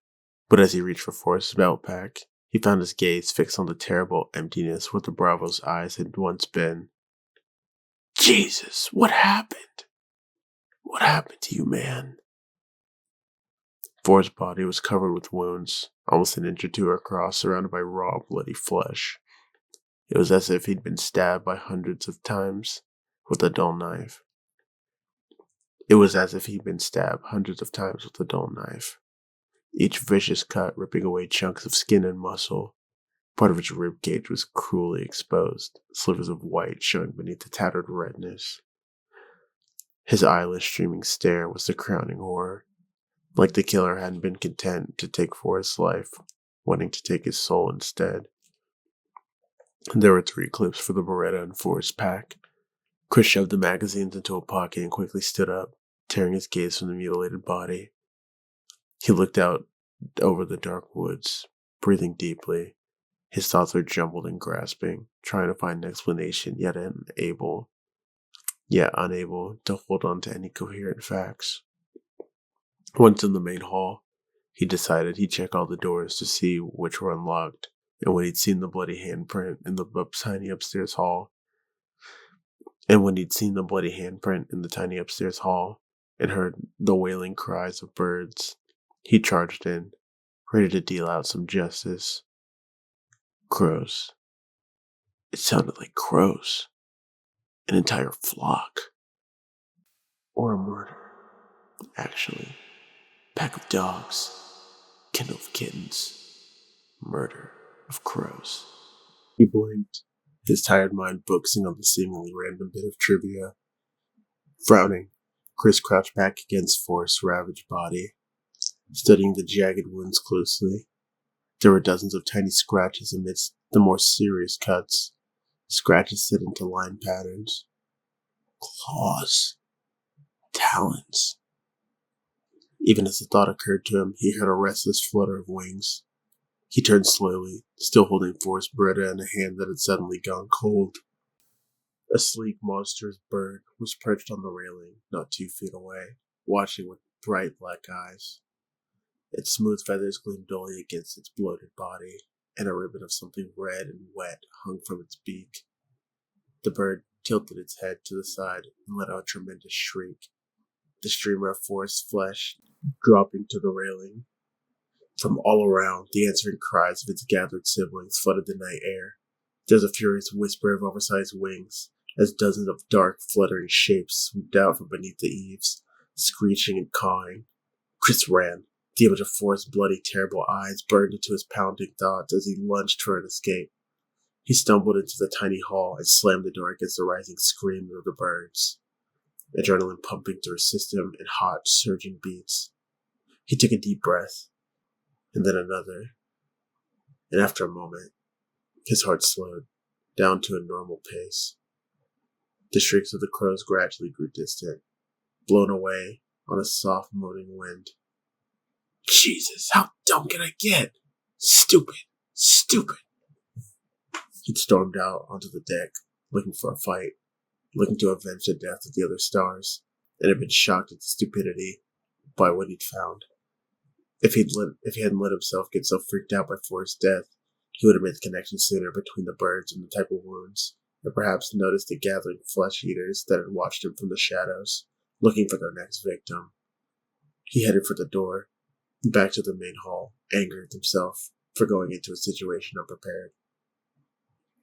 but as he reached for Forrest's belt pack, he found his gaze fixed on the terrible emptiness where the Bravo's eyes had once been. "Jesus, what happened? What happened to you, man?" Forrest's body was covered with wounds, almost an inch or two across, surrounded by raw, bloody flesh. It was as if he'd been stabbed by hundreds of times with a dull knife. Each vicious cut ripping away chunks of skin and muscle. Part of his rib cage was cruelly exposed, slivers of white showing beneath the tattered redness. His eyeless, streaming stare was the crowning horror. Like the killer hadn't been content to take Forrest's life, wanting to take his soul instead. There were 3 clips for the Beretta and Forrest's pack. Chris shoved the magazines into a pocket and quickly stood up, tearing his gaze from the mutilated body. He looked out over the dark woods, breathing deeply. His thoughts were jumbled and grasping, trying to find an explanation, yet unable to hold on to any coherent facts. Once in the main hall, he decided he'd check all the doors to see which were unlocked, and when he'd seen the bloody handprint in the tiny upstairs hall, and heard the wailing cries of birds, he charged in, ready to deal out some justice. Crows. It sounded like crows. An entire flock. Or a murder. Actually. Pack of dogs. Kennel of kittens. Murder of crows. He blinked, his tired mind focusing on the seemingly random bit of trivia. Frowning, Chris crouched back against Forrest's ravaged body, studying the jagged wounds closely. There were dozens of tiny scratches amidst the more serious cuts, scratches set into line patterns. Claws. Talons. Even as the thought occurred to him, he heard a restless flutter of wings. He turned slowly, still holding Forrest Beretta in a hand that had suddenly gone cold. A sleek, monstrous bird was perched on the railing, not 2 feet away, watching with bright black eyes. Its smooth feathers gleamed dully against its bloated body, and a ribbon of something red and wet hung from its beak. The bird tilted its head to the side and let out a tremendous shriek, the streamer of forest flesh dropping to the railing. From all around, the answering cries of its gathered siblings flooded the night air. There was a furious whisper of oversized wings, as dozens of dark, fluttering shapes swooped out from beneath the eaves, screeching and cawing. Chris ran. The image of Forrest's bloody, terrible eyes burned into his pounding thoughts as he lunged for an escape. He stumbled into the tiny hall and slammed the door against the rising scream of the birds, adrenaline pumping through his system in hot, surging beats. He took a deep breath, and then another, and after a moment, his heart slowed down to a normal pace. The shrieks of the crows gradually grew distant, blown away on a soft, moaning wind. Jesus, how dumb can I get? Stupid, stupid. He'd stormed out onto the deck, looking for a fight, looking to avenge the death of the other stars, and had been shocked at the stupidity by what he'd found. If he hadn't let himself get so freaked out by Forrest's death, he would have made the connection sooner between the birds and the type of wounds, and perhaps noticed the gathering flesh eaters that had watched him from the shadows, looking for their next victim. He headed for the door, back to the main hall, angry at himself for going into a situation unprepared.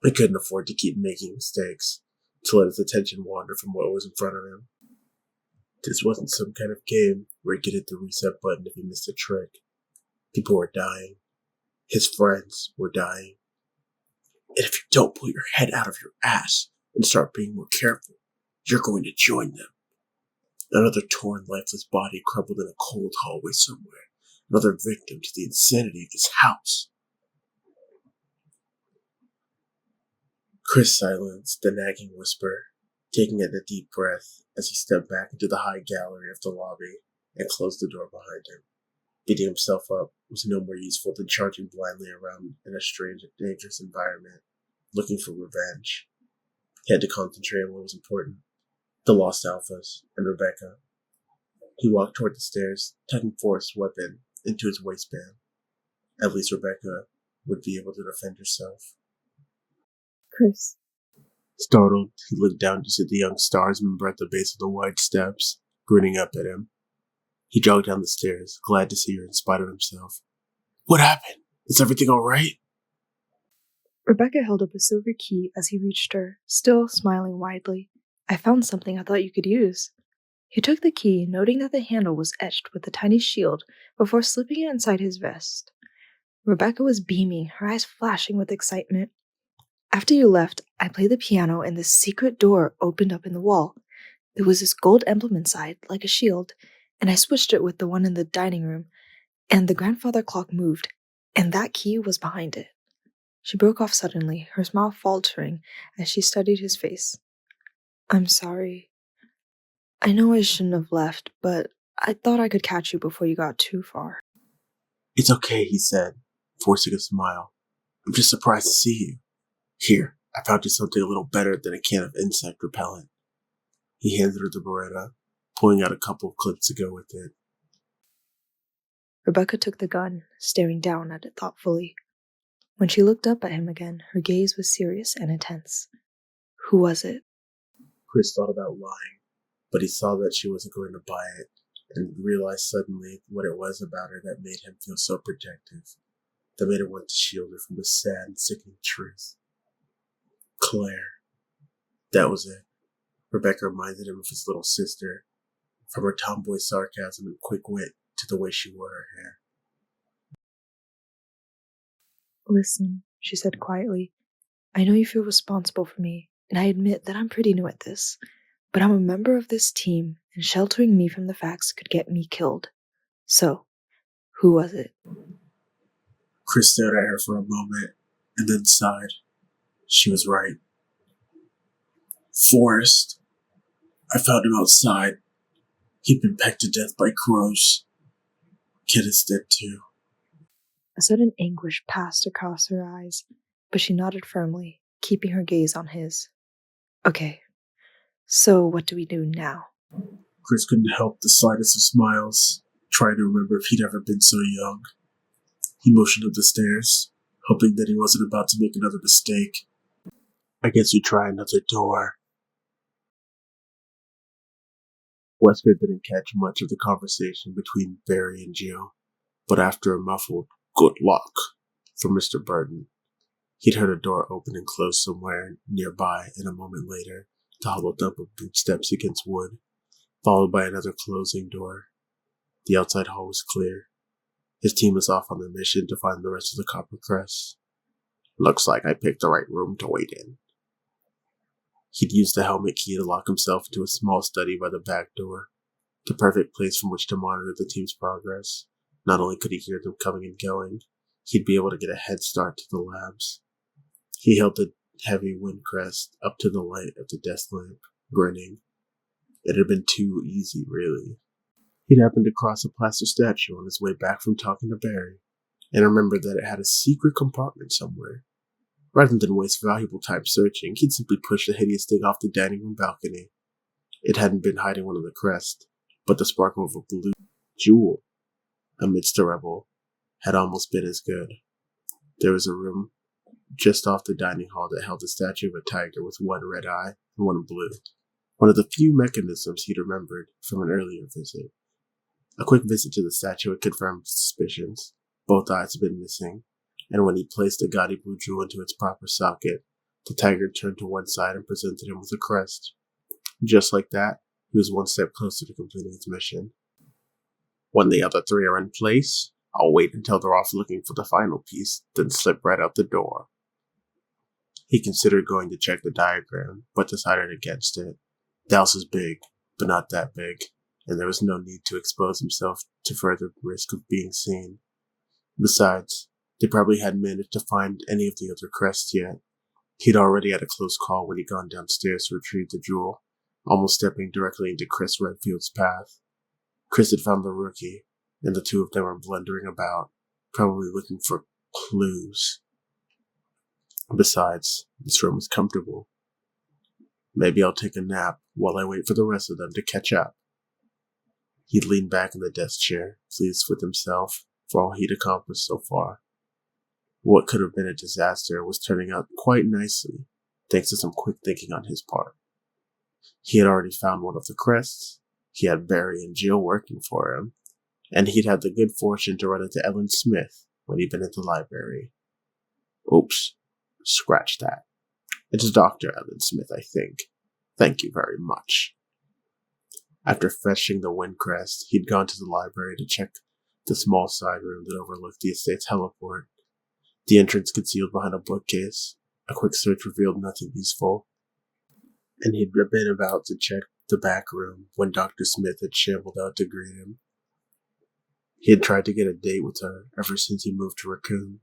He couldn't afford to keep making mistakes, to let his attention wander from what was in front of him. This wasn't some kind of game where he could hit the reset button if he missed a trick. People were dying. His friends were dying. And if you don't pull your head out of your ass and start being more careful, you're going to join them. Another torn, lifeless body crumpled in a cold hallway somewhere. Another victim to the insanity of this house. Chris silenced the nagging whisper, taking a deep breath as he stepped back into the high gallery of the lobby and closed the door behind him. Beating himself up was no more useful than charging blindly around in a strange and dangerous environment, looking for revenge. He had to concentrate on what was important: the lost alphas and Rebecca. He walked toward the stairs, tucking Forrest's weapon into his waistband. At least Rebecca would be able to defend herself. Chris. Startled, he looked down to see the young stars member at the base of the wide steps, grinning up at him. He jogged down the stairs, glad to see her in spite of himself. What happened? Is everything all right? Rebecca held up a silver key as he reached her, still smiling widely. I found something I thought you could use. He took the key, noting that the handle was etched with a tiny shield, before slipping it inside his vest. Rebecca was beaming, her eyes flashing with excitement. After you left, I played the piano and this secret door opened up in the wall. There was this gold emblem inside, like a shield, and I switched it with the one in the dining room, and the grandfather clock moved, and that key was behind it. She broke off suddenly, her smile faltering as she studied his face. I'm sorry. I know I shouldn't have left, but I thought I could catch you before you got too far. It's okay, he said, forcing a smile. I'm just surprised to see you. Here, I found you something a little better than a can of insect repellent. He handed her the Beretta, pulling out a couple of clips to go with it. Rebecca took the gun, staring down at it thoughtfully. When she looked up at him again, her gaze was serious and intense. Who was it? Chris thought about lying, but he saw that she wasn't going to buy it, and realized suddenly what it was about her that made him feel so protective, that made him want to shield her from the sad and sickening truth. Claire. That was it. Rebecca reminded him of his little sister, from her tomboy sarcasm and quick wit to the way she wore her hair. Listen, she said quietly. I know you feel responsible for me, and I admit that I'm pretty new at this, but I'm a member of this team, and sheltering me from the facts could get me killed. So, who was it? Chris stared at her for a moment, and then sighed. She was right. Forrest. I found him outside. He'd been pecked to death by crows. Kid is dead too. A sudden anguish passed across her eyes, but she nodded firmly, keeping her gaze on his. Okay, so what do we do now? Chris couldn't help the slightest of smiles, trying to remember if he'd ever been so young. He motioned up the stairs, hoping that he wasn't about to make another mistake. I guess we try another door. Wesker didn't catch much of the conversation between Barry and Jill, but after a muffled "good luck" from Mr. Burton, he'd heard a door open and close somewhere nearby, and a moment later, the hollow thump of footsteps against wood, followed by another closing door. The outside hall was clear. His team was off on their mission to find the rest of the Copper Crest. Looks like I picked the right room to wait in. He'd used the helmet key to lock himself into a small study by the back door, the perfect place from which to monitor the team's progress. Not only could he hear them coming and going, he'd be able to get a head start to the labs. He held the heavy wind crest up to the light of the desk lamp, grinning. It had been too easy, really. He'd happened to cross a plaster statue on his way back from talking to Barry, and remembered that it had a secret compartment somewhere. Rather than waste valuable time searching, he'd simply push the hideous thing off the dining room balcony. It hadn't been hiding one of the crest, but the sparkle of a blue jewel amidst the rubble had almost been as good. There was a room just off the dining hall that held a statue of a tiger with one red eye and one blue, one of the few mechanisms he'd remembered from an earlier visit. A quick visit to the statue had confirmed his suspicions. Both eyes had been missing, and when he placed the gaudy blue jewel into its proper socket, the tiger turned to one side and presented him with a crest. Just like that, he was one step closer to completing his mission. When the other three are in place, I'll wait until they're off looking for the final piece, then slip right out the door. He considered going to check the diagram, but decided against it. The house was big, but not that big, and there was no need to expose himself to further risk of being seen. Besides, they probably hadn't managed to find any of the other crests yet. He'd already had a close call when he'd gone downstairs to retrieve the jewel, almost stepping directly into Chris Redfield's path. Chris had found the rookie, and the two of them were blundering about, probably looking for clues. Besides, this room was comfortable. Maybe I'll take a nap while I wait for the rest of them to catch up. He'd leaned back in the desk chair, pleased with himself for all he'd accomplished so far. What could have been a disaster was turning out quite nicely, thanks to some quick thinking on his part. He had already found one of the crests, he had Barry and Jill working for him, and he'd had the good fortune to run into Ellen Smith when he'd been at the library. Oops, scratch that. It's Dr. Ellen Smith, I think. Thank you very much. After fetching the wind crest, he'd gone to the library to check the small side room that overlooked the estate's heliport. The entrance concealed behind a bookcase. A quick search revealed nothing useful, and he'd been about to check the back room when Dr. Smith had shambled out to greet him. He had tried to get a date with her ever since he moved to Raccoon.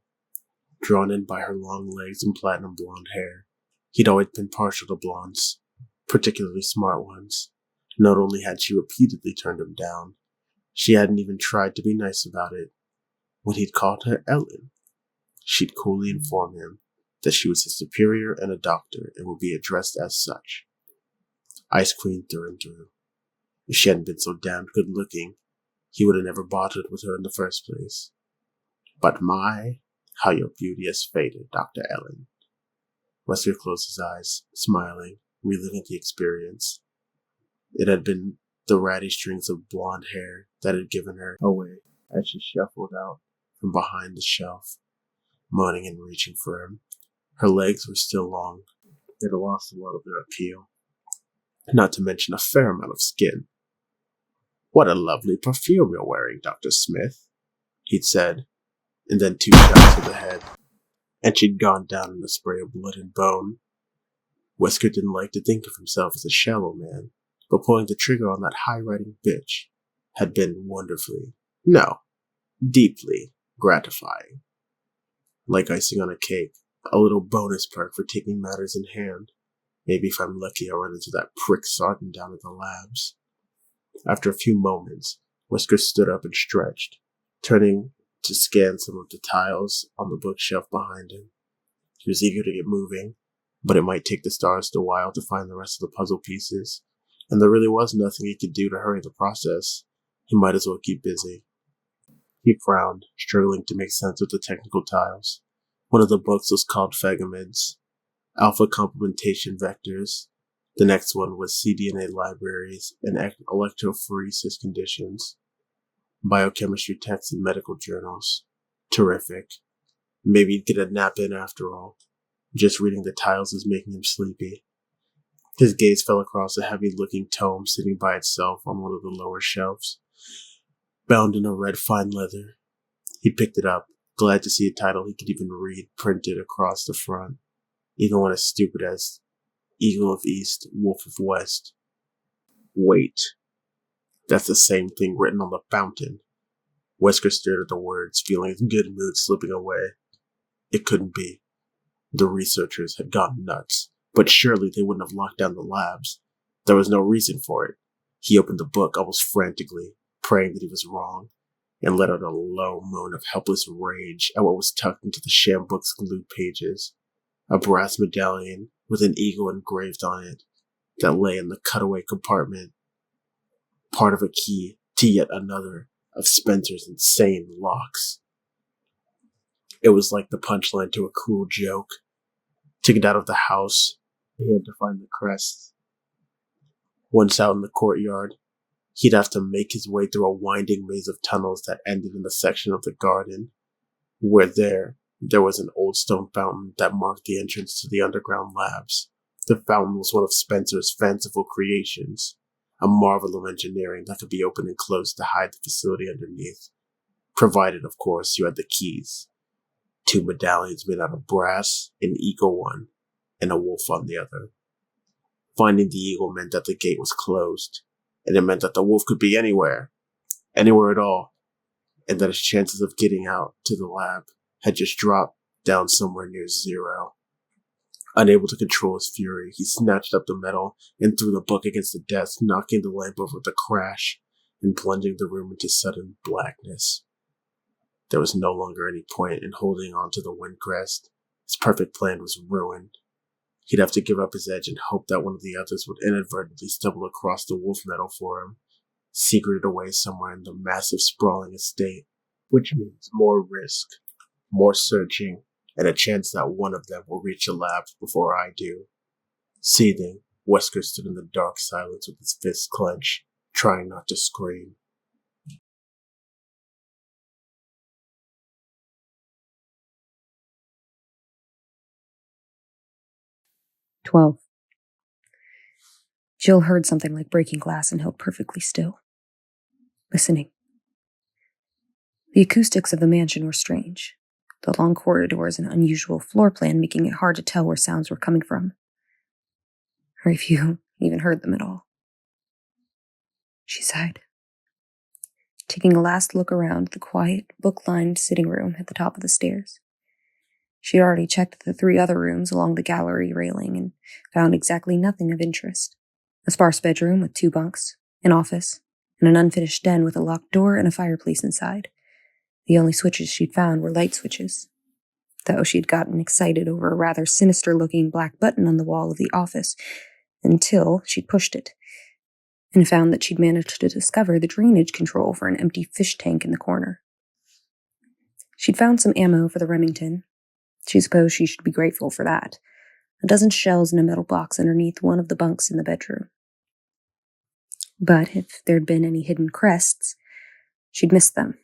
Drawn in by her long legs and platinum blonde hair, he'd always been partial to blondes, particularly smart ones. Not only had she repeatedly turned him down, she hadn't even tried to be nice about it. When he'd called her Ellen, she'd coolly inform him that she was his superior and a doctor and would be addressed as such. Ice Queen through and through. If she hadn't been so damned good looking, he would have never bothered with her in the first place. But my, how your beauty has faded, Dr. Ellen. Wesker closed his eyes, smiling, reliving the experience. It had been the ratty strings of blonde hair that had given her away as she shuffled out from behind the shelf, moaning and reaching for him. Her legs were still long. They'd lost a lot of their appeal, not to mention a fair amount of skin. What a lovely perfume you're wearing, Dr. Smith, he'd said, and then 2 shots to the head, and she'd gone down in a spray of blood and bone. Wesker didn't like to think of himself as a shallow man, but pulling the trigger on that high-riding bitch had been deeply gratifying. Like icing on a cake, a little bonus perk for taking matters in hand. Maybe if I'm lucky I'll run into that prick sergeant down at the labs. After a few moments, Wesker stood up and stretched, turning to scan some of the tiles on the bookshelf behind him. He was eager to get moving, but it might take the stars a while to find the rest of the puzzle pieces, and there really was nothing he could do to hurry the process. He might as well keep busy. He frowned, struggling to make sense of the technical tiles. One of the books was called Fegamids, Alpha Complementation Vectors. The next one was cDNA Libraries and Electrophoresis Conditions. Biochemistry texts and medical journals. Terrific. Maybe he'd get a nap in after all. Just reading the tiles was making him sleepy. His gaze fell across a heavy-looking tome sitting by itself on one of the lower shelves, bound in a red fine leather. He picked it up, glad to see a title he could even read printed across the front, even one as stupid as Eagle of East, Wolf of West. Wait. That's the same thing written on the fountain. Wesker stared at the words, feeling his good mood slipping away. It couldn't be. The researchers had gone nuts, but surely they wouldn't have locked down the labs. There was no reason for it. He opened the book almost frantically, praying that he was wrong, and let out a low moan of helpless rage at what was tucked into the sham book's glued pages. A brass medallion with an eagle engraved on it that lay in the cutaway compartment. Part of a key to yet another of Spencer's insane locks. It was like the punchline to a cruel joke. To get out of the house, he had to find the crest. Once out in the courtyard, he'd have to make his way through a winding maze of tunnels that ended in a section of the garden, where there was an old stone fountain that marked the entrance to the underground labs. The fountain was one of Spencer's fanciful creations, a marvel of engineering that could be opened and closed to hide the facility underneath, provided, of course, you had the keys. 2 medallions made out of brass, an eagle one, and a wolf on the other. Finding the eagle meant that the gate was closed, and it meant that the wolf could be anywhere at all, and that his chances of getting out to the lab had just dropped down somewhere near zero. Unable to control his fury, he snatched up the metal and threw the book against the desk, knocking the lamp over with a crash and plunging the room into sudden blackness. There was no longer any point in holding on to the windcrest. His perfect plan was ruined. He'd have to give up his edge and hope that one of the others would inadvertently stumble across the wolf metal for him, secreted away somewhere in the massive, sprawling estate, which means more risk, more searching, and a chance that one of them will reach the labs before I do. Seething, Wesker stood in the dark silence with his fists clenched, trying not to scream. "12. Jill heard something like breaking glass and held perfectly still, listening. The acoustics of the mansion were strange, the long corridors and unusual floor plan making it hard to tell where sounds were coming from, or if you even heard them at all. She sighed, taking a last look around the quiet, book-lined sitting room at the top of the stairs. She had already checked the 3 other rooms along the gallery railing and found exactly nothing of interest. A sparse bedroom with 2 bunks, an office, and an unfinished den with a locked door and a fireplace inside. The only switches she'd found were light switches, though she'd gotten excited over a rather sinister-looking black button on the wall of the office until she'd pushed it, and found that she'd managed to discover the drainage control for an empty fish tank in the corner. She'd found some ammo for the Remington. She supposed she should be grateful for that. A dozen shells in a metal box underneath one of the bunks in the bedroom. But if there'd been any hidden crests, she'd missed them.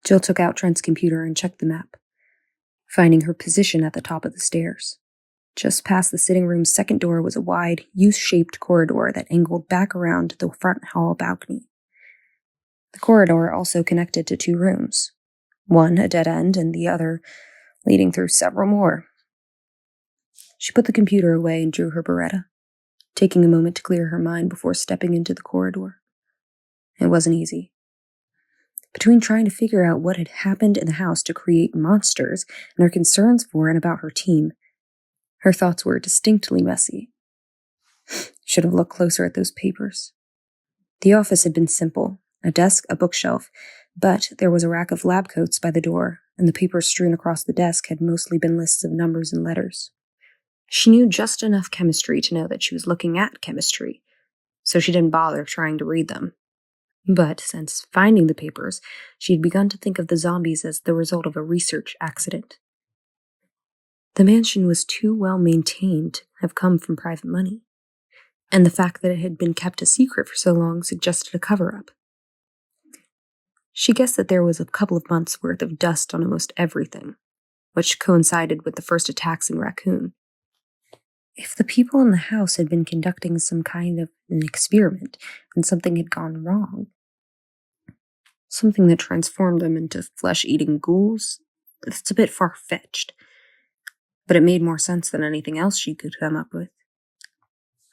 Jill took out Trent's computer and checked the map, finding her position at the top of the stairs. Just past the sitting room's second door was a wide, U-shaped corridor that angled back around to the front hall balcony. The corridor also connected to 2 rooms, one a dead end and the other leading through several more. She put the computer away and drew her Beretta, taking a moment to clear her mind before stepping into the corridor. It wasn't easy. Between trying to figure out what had happened in the house to create monsters and her concerns for and about her team, her thoughts were distinctly messy. Should have looked closer at those papers. The office had been simple, a desk, a bookshelf, But there was a rack of lab coats by the door, and the papers strewn across the desk had mostly been lists of numbers and letters. She knew just enough chemistry to know that she was looking at chemistry, so she didn't bother trying to read them. But since finding the papers, she had begun to think of the zombies as the result of a research accident. The mansion was too well maintained to have come from private money, and the fact that it had been kept a secret for so long suggested a cover-up. She guessed that there was a couple of months' worth of dust on almost everything, which coincided with the first attacks in Raccoon. If the people in the house had been conducting some kind of an experiment and something had gone wrong, something that transformed them into flesh-eating ghouls, it's a bit far-fetched, but it made more sense than anything else she could come up with.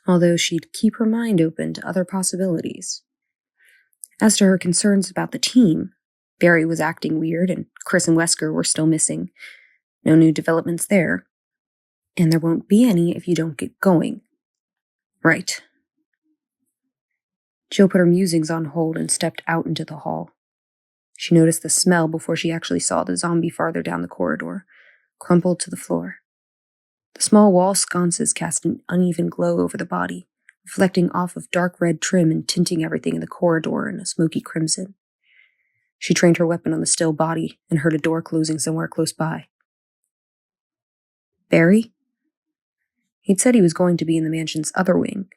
Although she'd keep her mind open to other possibilities. As to her concerns about the team, Barry was acting weird and Chris and Wesker were still missing. No new developments there. And there won't be any if you don't get going. Right. Jill put her musings on hold and stepped out into the hall. She noticed the smell before she actually saw the zombie farther down the corridor, crumpled to the floor. The small wall sconces cast an uneven glow over the body, reflecting off of dark red trim and tinting everything in the corridor in a smoky crimson. She trained her weapon on the still body and heard a door closing somewhere close by. Barry? He'd said he was going to be in the mansion's other wing,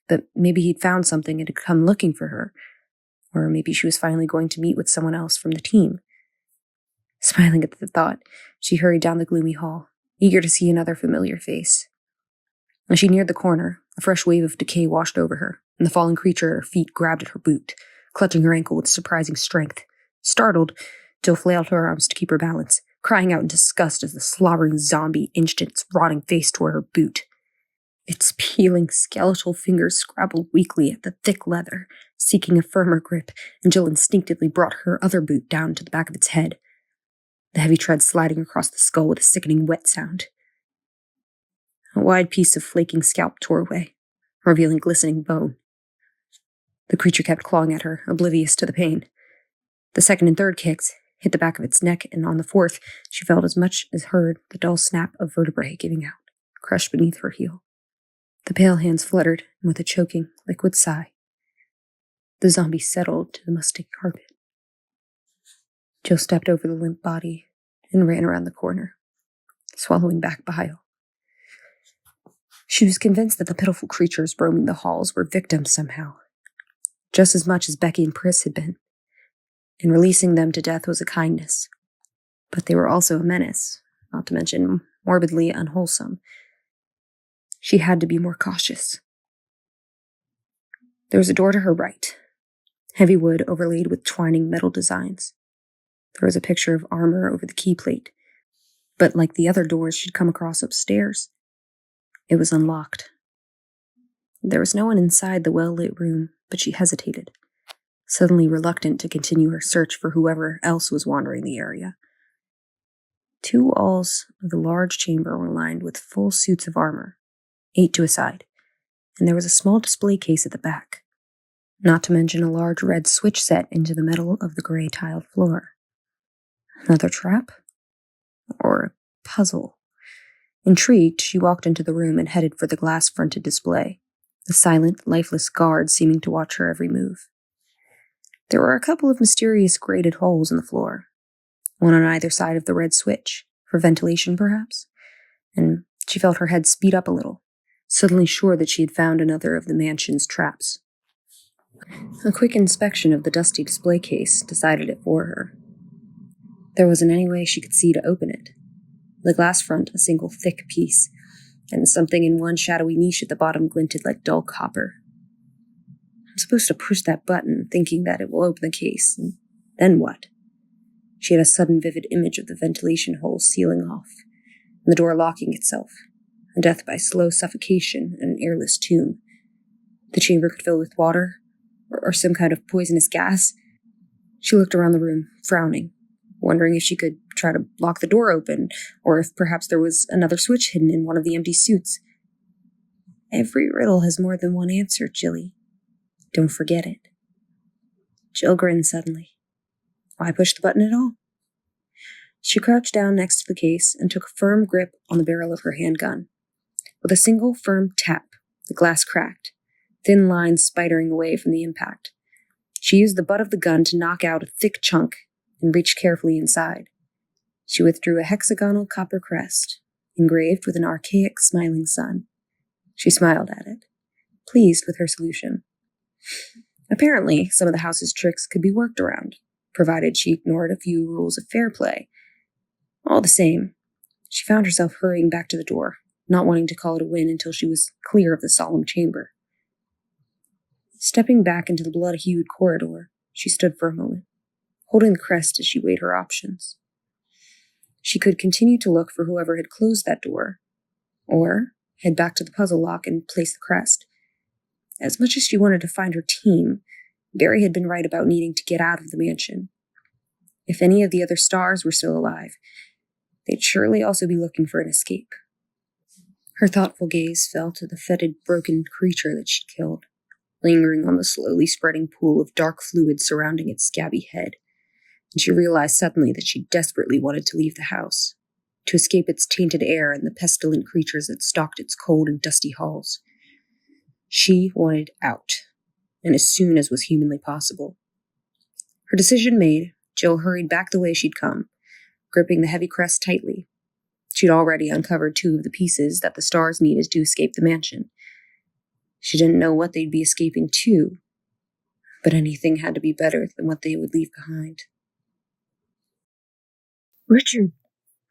but maybe he'd found something and had come looking for her, or maybe she was finally going to meet with someone else from the team. Smiling at the thought, she hurried down the gloomy hall, eager to see another familiar face. As she neared the corner, a fresh wave of decay washed over her, and the fallen creature at her feet grabbed at her boot, clutching her ankle with surprising strength. Startled, Jill flailed her arms to keep her balance, crying out in disgust as the slobbering zombie inched its rotting face toward her boot. Its peeling skeletal fingers scrabbled weakly at the thick leather, seeking a firmer grip, and Jill instinctively brought her other boot down to the back of its head, the heavy tread sliding across the skull with a sickening wet sound. A wide piece of flaking scalp tore away, revealing glistening bone. The creature kept clawing at her, oblivious to the pain. The second and third kicks hit the back of its neck, and on the fourth, she felt as much as heard the dull snap of vertebrae giving out, crushed beneath her heel. The pale hands fluttered, and with a choking, liquid sigh, the zombie settled to the musty carpet. Jill stepped over the limp body and ran around the corner, swallowing back bile. She was convinced that the pitiful creatures roaming the halls were victims somehow, just as much as Becky and Pris had been, and releasing them to death was a kindness. But they were also a menace, not to mention morbidly unwholesome. She had to be more cautious. There was a door to her right, heavy wood overlaid with twining metal designs. There was a picture of armor over the key plate, but like the other doors she'd come across upstairs, it was unlocked. There was no one inside the well-lit room, but she hesitated, suddenly reluctant to continue her search for whoever else was wandering the area. Two walls of the large chamber were lined with full suits of armor, 8 to a side, and there was a small display case at the back, not to mention a large red switch set into the middle of the gray tiled floor. Another trap? Or a puzzle? Intrigued, she walked into the room and headed for the glass-fronted display, the silent, lifeless guard seeming to watch her every move. There were a couple of mysterious grated holes in the floor, one on either side of the red switch, for ventilation perhaps, and she felt her head speed up a little, suddenly sure that she had found another of the mansion's traps. A quick inspection of the dusty display case decided it for her. There wasn't any way she could see to open it. The glass front a single thick piece, and something in one shadowy niche at the bottom glinted like dull copper. I'm supposed to push that button, thinking that it will open the case, and then what? She had a sudden vivid image of the ventilation hole sealing off, and the door locking itself, a death by slow suffocation in an airless tomb. The chamber could fill with water, or some kind of poisonous gas. She looked around the room, frowning, wondering if she could try to block the door open, or if perhaps there was another switch hidden in one of the empty suits. Every riddle has more than one answer, Jilly. Don't forget it. Jill grinned suddenly. Why push the button at all? She crouched down next to the case and took a firm grip on the barrel of her handgun. With a single firm tap, the glass cracked, thin lines spidering away from the impact. She used the butt of the gun to knock out a thick chunk and reached carefully inside. She withdrew a hexagonal copper crest, engraved with an archaic smiling sun. She smiled at it, pleased with her solution. Apparently, some of the house's tricks could be worked around, provided she ignored a few rules of fair play. All the same, she found herself hurrying back to the door, not wanting to call it a win until she was clear of the solemn chamber. Stepping back into the blood-hued corridor, she stood for a moment, holding the crest as she weighed her options. She could continue to look for whoever had closed that door, or head back to the puzzle lock and place the crest. As much as she wanted to find her team, Barry had been right about needing to get out of the mansion. If any of the other stars were still alive, they'd surely also be looking for an escape. Her thoughtful gaze fell to the fetid, broken creature that she'd killed, lingering on the slowly spreading pool of dark fluid surrounding its scabby head, and she realized suddenly that she desperately wanted to leave the house, to escape its tainted air and the pestilent creatures that stalked its cold and dusty halls. She wanted out, and as soon as was humanly possible. Her decision made, Jill hurried back the way she'd come, gripping the heavy crest tightly. She'd already uncovered 2 of the pieces that the stars needed to escape the mansion. She didn't know what they'd be escaping to, but anything had to be better than what they would leave behind. Richard!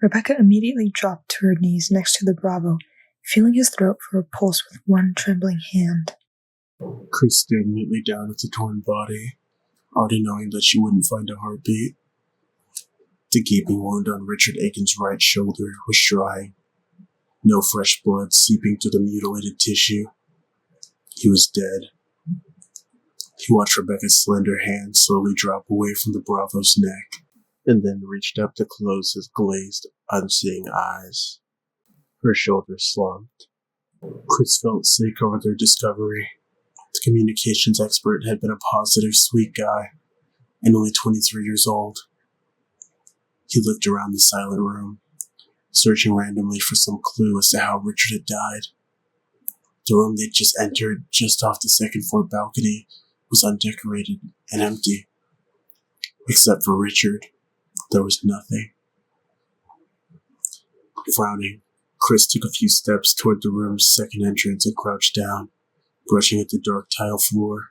Rebecca immediately dropped to her knees next to the Bravo, feeling his throat for a pulse with one trembling hand. Chris stared mutely down at the torn body, already knowing that she wouldn't find a heartbeat. The gaping wound on Richard Aiken's right shoulder was drying, no fresh blood seeping through the mutilated tissue. He was dead. He watched Rebecca's slender hand slowly drop away from the Bravo's neck, and then reached up to close his glazed, unseeing eyes. Her shoulders slumped. Chris felt sick over their discovery. The communications expert had been a positive, sweet guy, and only 23 years old. He looked around the silent room, searching randomly for some clue as to how Richard had died. The room they'd just entered, just off the second-floor balcony, was undecorated and empty. Except for Richard, there was nothing. Frowning, Chris took a few steps toward the room's second entrance and crouched down, brushing at the dark tile floor.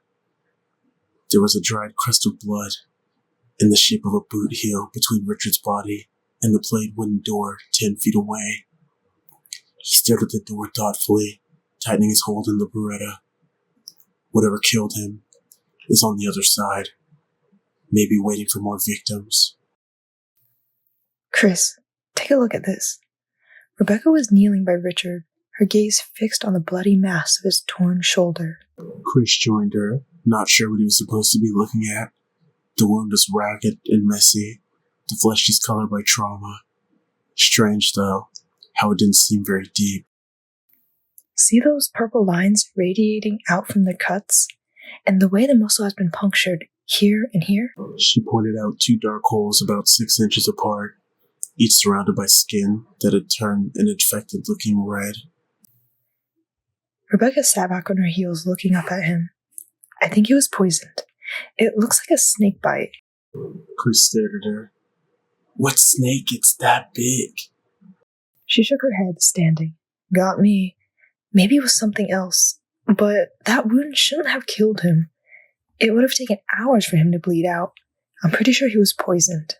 There was a dried crust of blood, in the shape of a boot heel between Richard's body and the plain wooden door 10 feet away. He stared at the door thoughtfully, tightening his hold on the Beretta. Whatever killed him is on the other side, maybe waiting for more victims. Chris, take a look at this. Rebecca was kneeling by Richard, her gaze fixed on the bloody mass of his torn shoulder. Chris joined her, not sure what he was supposed to be looking at. The wound was ragged and messy, the flesh discolored by trauma. Strange, though, how it didn't seem very deep. See those purple lines radiating out from the cuts? And the way the muscle has been punctured here and here? She pointed out 2 dark holes about 6 inches apart, each surrounded by skin that had turned an infected-looking red. Rebecca sat back on her heels looking up at him. I think he was poisoned. It looks like a snake bite. Chris stared at her. What snake? It's that big. She shook her head, standing. Got me. Maybe it was something else. But that wound shouldn't have killed him. It would have taken hours for him to bleed out. I'm pretty sure he was poisoned.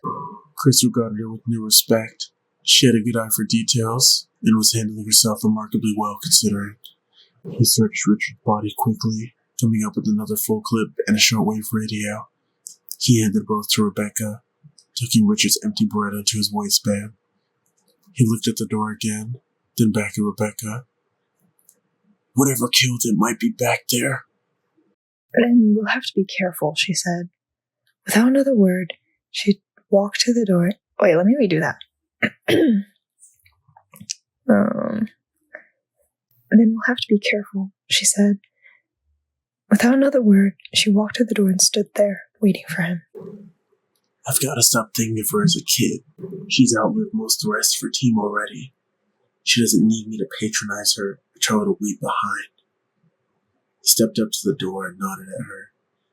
Chris regarded her with new respect. She had a good eye for details, and was handling herself remarkably well considering. He searched Richard's body quickly, coming up with another full clip and a shortwave radio. He handed both to Rebecca, tucking Richard's empty Beretta into his waistband. He looked at the door again, then back at Rebecca. Whatever killed him might be back there. Then we'll have to be careful, she said. Without another word, she walked to the door. Wait, let me redo that. Then we'll have to be careful, she said. Without another word, she walked to the door and stood there, waiting for him. I've got to stop thinking of her as a kid. She's outlived most of the rest of her team already. She doesn't need me to patronize her or tell her to leave behind. He stepped up to the door and nodded at her.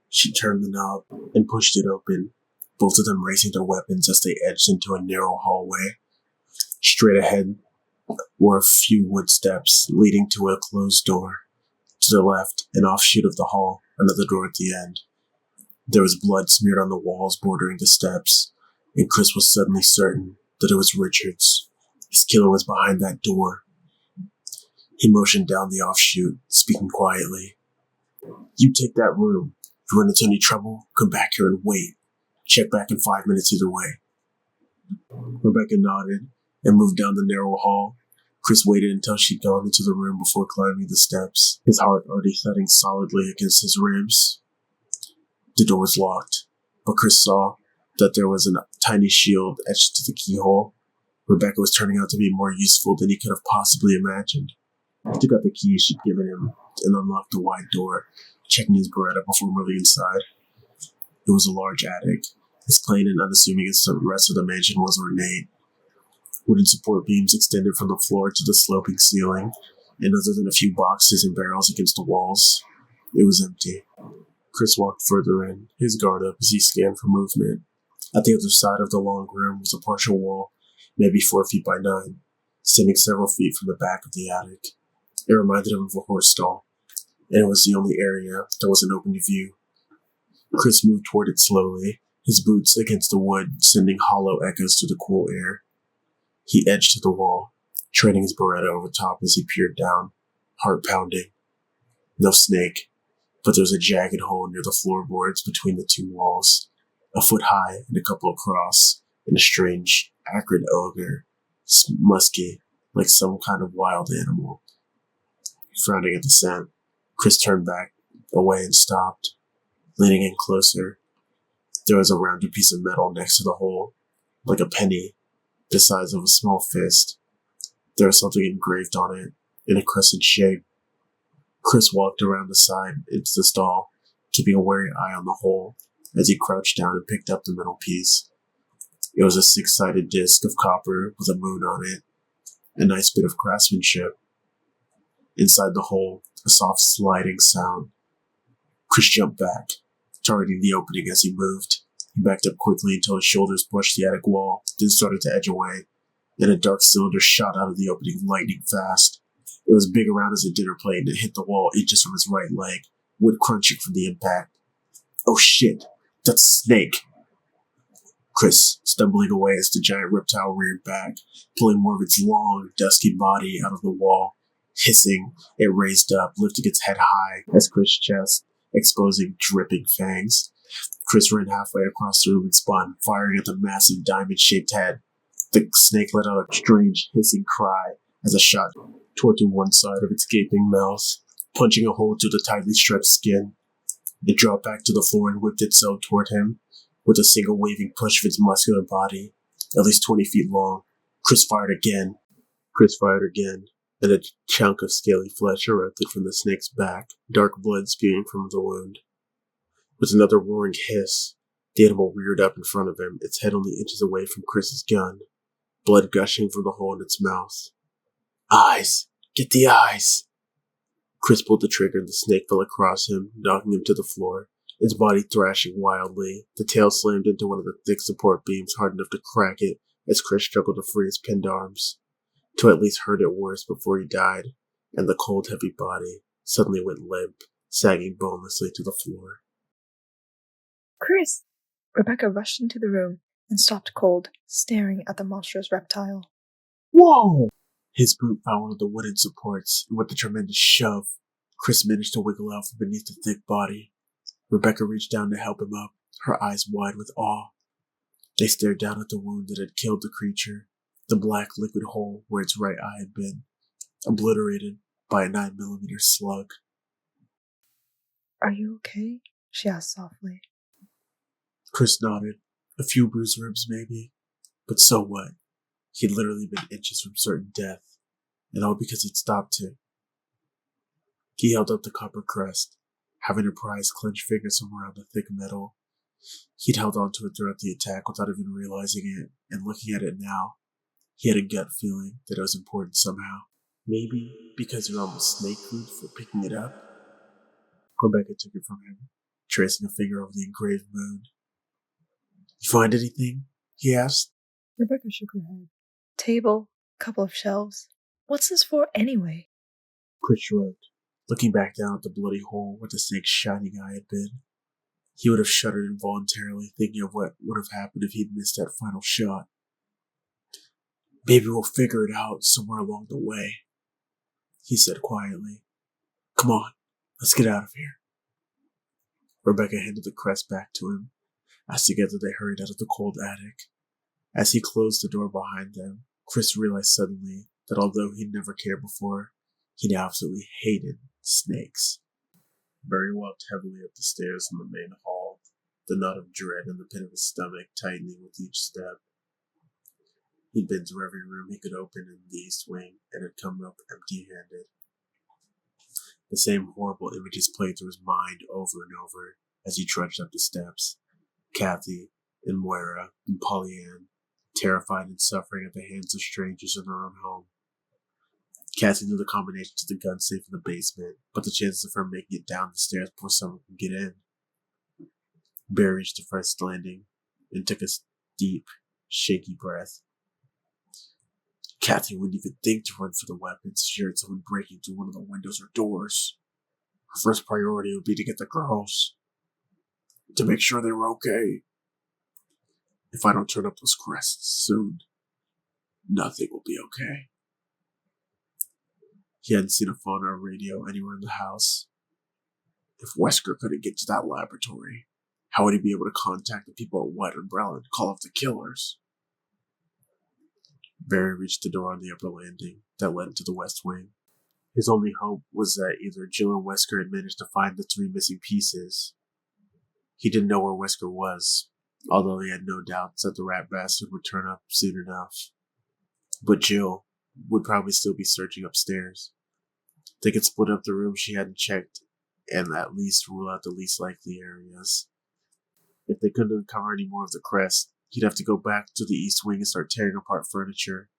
She turned the knob and pushed it open, both of them raising their weapons as they edged into a narrow hallway. Straight ahead were a few wood steps leading to a closed door. To the left, an offshoot of the hall, another door at the end. There was blood smeared on the walls bordering the steps, and Chris was suddenly certain that it was Richards. His killer was behind that door. He motioned down the offshoot, speaking quietly. You take that room. If you run into any trouble, come back here and wait. Check back in 5 minutes either way. Rebecca nodded and moved down the narrow hall. Chris waited until she'd gone into the room before climbing the steps, his heart already thudding solidly against his ribs. The door was locked, but Chris saw that there was a tiny shield etched to the keyhole. Rebecca was turning out to be more useful than he could have possibly imagined. He took out the key she'd given him and unlocked the wide door, checking his Beretta before moving inside. It was a large attic, as plain and unassuming as the rest of the mansion was ornate. Wooden support beams extended from the floor to the sloping ceiling, and other than a few boxes and barrels against the walls, it was empty. Chris walked further in, his guard up as he scanned for movement. At the other side of the long room was a partial wall, maybe 4 feet by 9, standing several feet from the back of the attic. It reminded him of a horse stall, and it was the only area that wasn't open to view. Chris moved toward it slowly, his boots against the wood sending hollow echoes through the cool air. He edged to the wall, training his Beretta over top as he peered down, heart pounding. No snake, but there was a jagged hole near the floorboards between the two walls, a foot high and a couple across, and a strange, acrid odor, musky, like some kind of wild animal. Frowning at the scent, Chris turned back away and stopped, leaning in closer. There was a rounded piece of metal next to the hole, like a penny, the size of a small fist. There was something engraved on it, in a crescent shape. Chris walked around the side into the stall, keeping a wary eye on the hole as he crouched down and picked up the metal piece. It was a 6-sided disc of copper with a moon on it, a nice bit of craftsmanship. Inside the hole, a soft sliding sound. Chris jumped back, targeting the opening as he moved. He backed up quickly until his shoulders brushed the attic wall, then started to edge away, and a dark cylinder shot out of the opening lightning fast. It was big around as a dinner plate and it hit the wall inches from his right leg, wood crunching from the impact. Oh shit, that's a snake! Chris, stumbling away as the giant reptile reared back, pulling more of its long, dusky body out of the wall. Hissing, it raised up, lifting its head high as Chris' chest, exposing dripping fangs. Chris ran halfway across the room and spun, firing at the massive diamond-shaped head. The snake let out a strange, hissing cry as a shot tore to one side of its gaping mouth, punching a hole through the tightly stretched skin. It dropped back to the floor and whipped itself toward him, with a single waving push of its muscular body, at least 20 feet long. Chris fired again, and a chunk of scaly flesh erupted from the snake's back, dark blood spewing from the wound. With another roaring hiss, the animal reared up in front of him, its head only inches away from Chris's gun, blood gushing from the hole in its mouth. Eyes! Get the eyes! Chris pulled the trigger and the snake fell across him, knocking him to the floor, its body thrashing wildly. The tail slammed into one of the thick support beams hard enough to crack it as Chris struggled to free his pinned arms. To at least hurt it worse before he died, and the cold, heavy body suddenly went limp, sagging bonelessly to the floor. Chris! Rebecca rushed into the room and stopped cold, staring at the monstrous reptile. Whoa! His boot found one of the wooden supports, and with a tremendous shove, Chris managed to wiggle out from beneath the thick body. Rebecca reached down to help him up, her eyes wide with awe. They stared down at the wound that had killed the creature, the black liquid hole where its right eye had been, obliterated by a 9mm slug. Are you okay? She asked softly. Chris nodded. A few bruised ribs, maybe. But so what? He'd literally been inches from certain death, and all because he'd stopped to. He held up the copper crest, having her pry his clenched fingers from around the thick metal. He'd held on to it throughout the attack without even realizing it, and looking at it now, he had a gut feeling that it was important somehow. Maybe because you're almost snake food for picking it up? Rebecca took it from him, tracing a finger over the engraved moon. You find anything? He asked. Rebecca shook her head. Table, couple of shelves. What's this for anyway? Chris shrugged, looking back down at the bloody hole where the snake's shining eye had been. He would have shuddered involuntarily, thinking of what would have happened if he'd missed that final shot. Maybe we'll figure it out somewhere along the way, he said quietly. Come on, let's get out of here. Rebecca handed the crest back to him, as together they hurried out of the cold attic. As he closed the door behind them, Chris realized suddenly that although he'd never cared before, he'd absolutely hated snakes. Barry walked heavily up the stairs in the main hall, the knot of dread in the pit of his stomach tightening with each step. He'd been to every room he could open in the East Wing and had come up empty-handed. The same horrible images played through his mind over and over as he trudged up the steps. Kathy and Moira and Pollyanne, terrified and suffering at the hands of strangers in their own home. Kathy knew the combination to the gun safe in the basement, but the chances of her making it down the stairs before someone could get in. Barry reached the first landing and took a deep, shaky breath. Kathy wouldn't even think to run for the weapons if she heard someone breaking through one of the windows or doors. Her first priority would be to get the girls, to make sure they were okay. If I don't turn up those crests soon, nothing will be okay. He hadn't seen a phone or a radio anywhere in the house. If Wesker couldn't get to that laboratory, how would he be able to contact the people at White Umbrella and call off the killers? Barry reached the door on the upper landing that led into the West Wing. His only hope was that either Jill and Wesker had managed to find the 3 missing pieces. He didn't know where Wesker was, although he had no doubts that the rat bastard would turn up soon enough. But Jill would probably still be searching upstairs. They could split up the rooms she hadn't checked and at least rule out the least likely areas. If they couldn't uncover any more of the crest, he'd have to go back to the East Wing and start tearing apart furniture.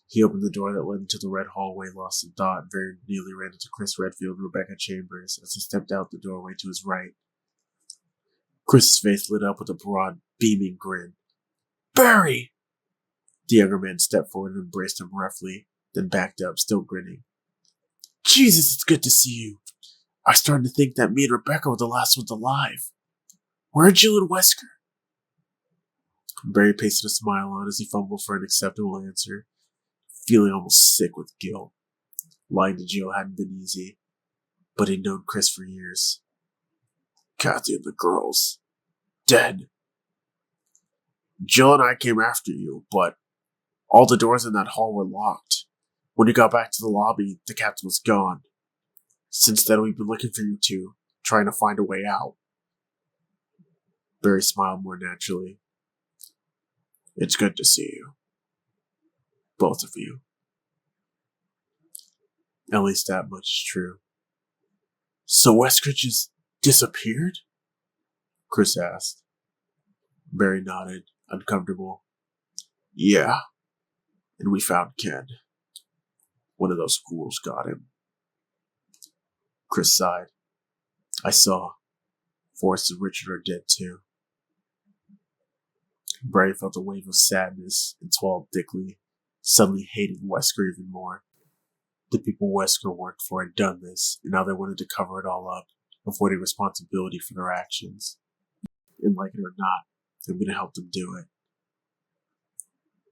He opened the door that led into the red hallway, lost in thought, and very nearly ran into Chris Redfield and Rebecca Chambers as he stepped out the doorway to his right. Chris's face lit up with a broad, beaming grin. Barry! The younger man stepped forward and embraced him roughly, then backed up, still grinning. Jesus, it's good to see you. I was starting to think that me and Rebecca were the last ones alive. Where are Jill and Wesker? Barry pasted a smile on as he fumbled for an acceptable answer, feeling almost sick with guilt. Lying to Jill hadn't been easy, but he'd known Chris for years. Kathy and the girls. Dead. Jill and I came after you, but all the doors in that hall were locked. When you got back to the lobby, the captain was gone. Since then, we've been looking for you two, trying to find a way out. Barry smiled more naturally. It's good to see you. Both of you. At least that much is true. So Wesker just disappeared? Chris asked. Barry nodded, uncomfortable. Yeah. And we found Ken. One of those fools got him. Chris sighed. I saw. Forrest and Richard are dead too. Barry felt a wave of sadness and swallowed thickly, suddenly hating Wesker even more. The people Wesker worked for had done this, and now they wanted to cover it all up, avoiding responsibility for their actions. And like it or not, I'm going to help them do it.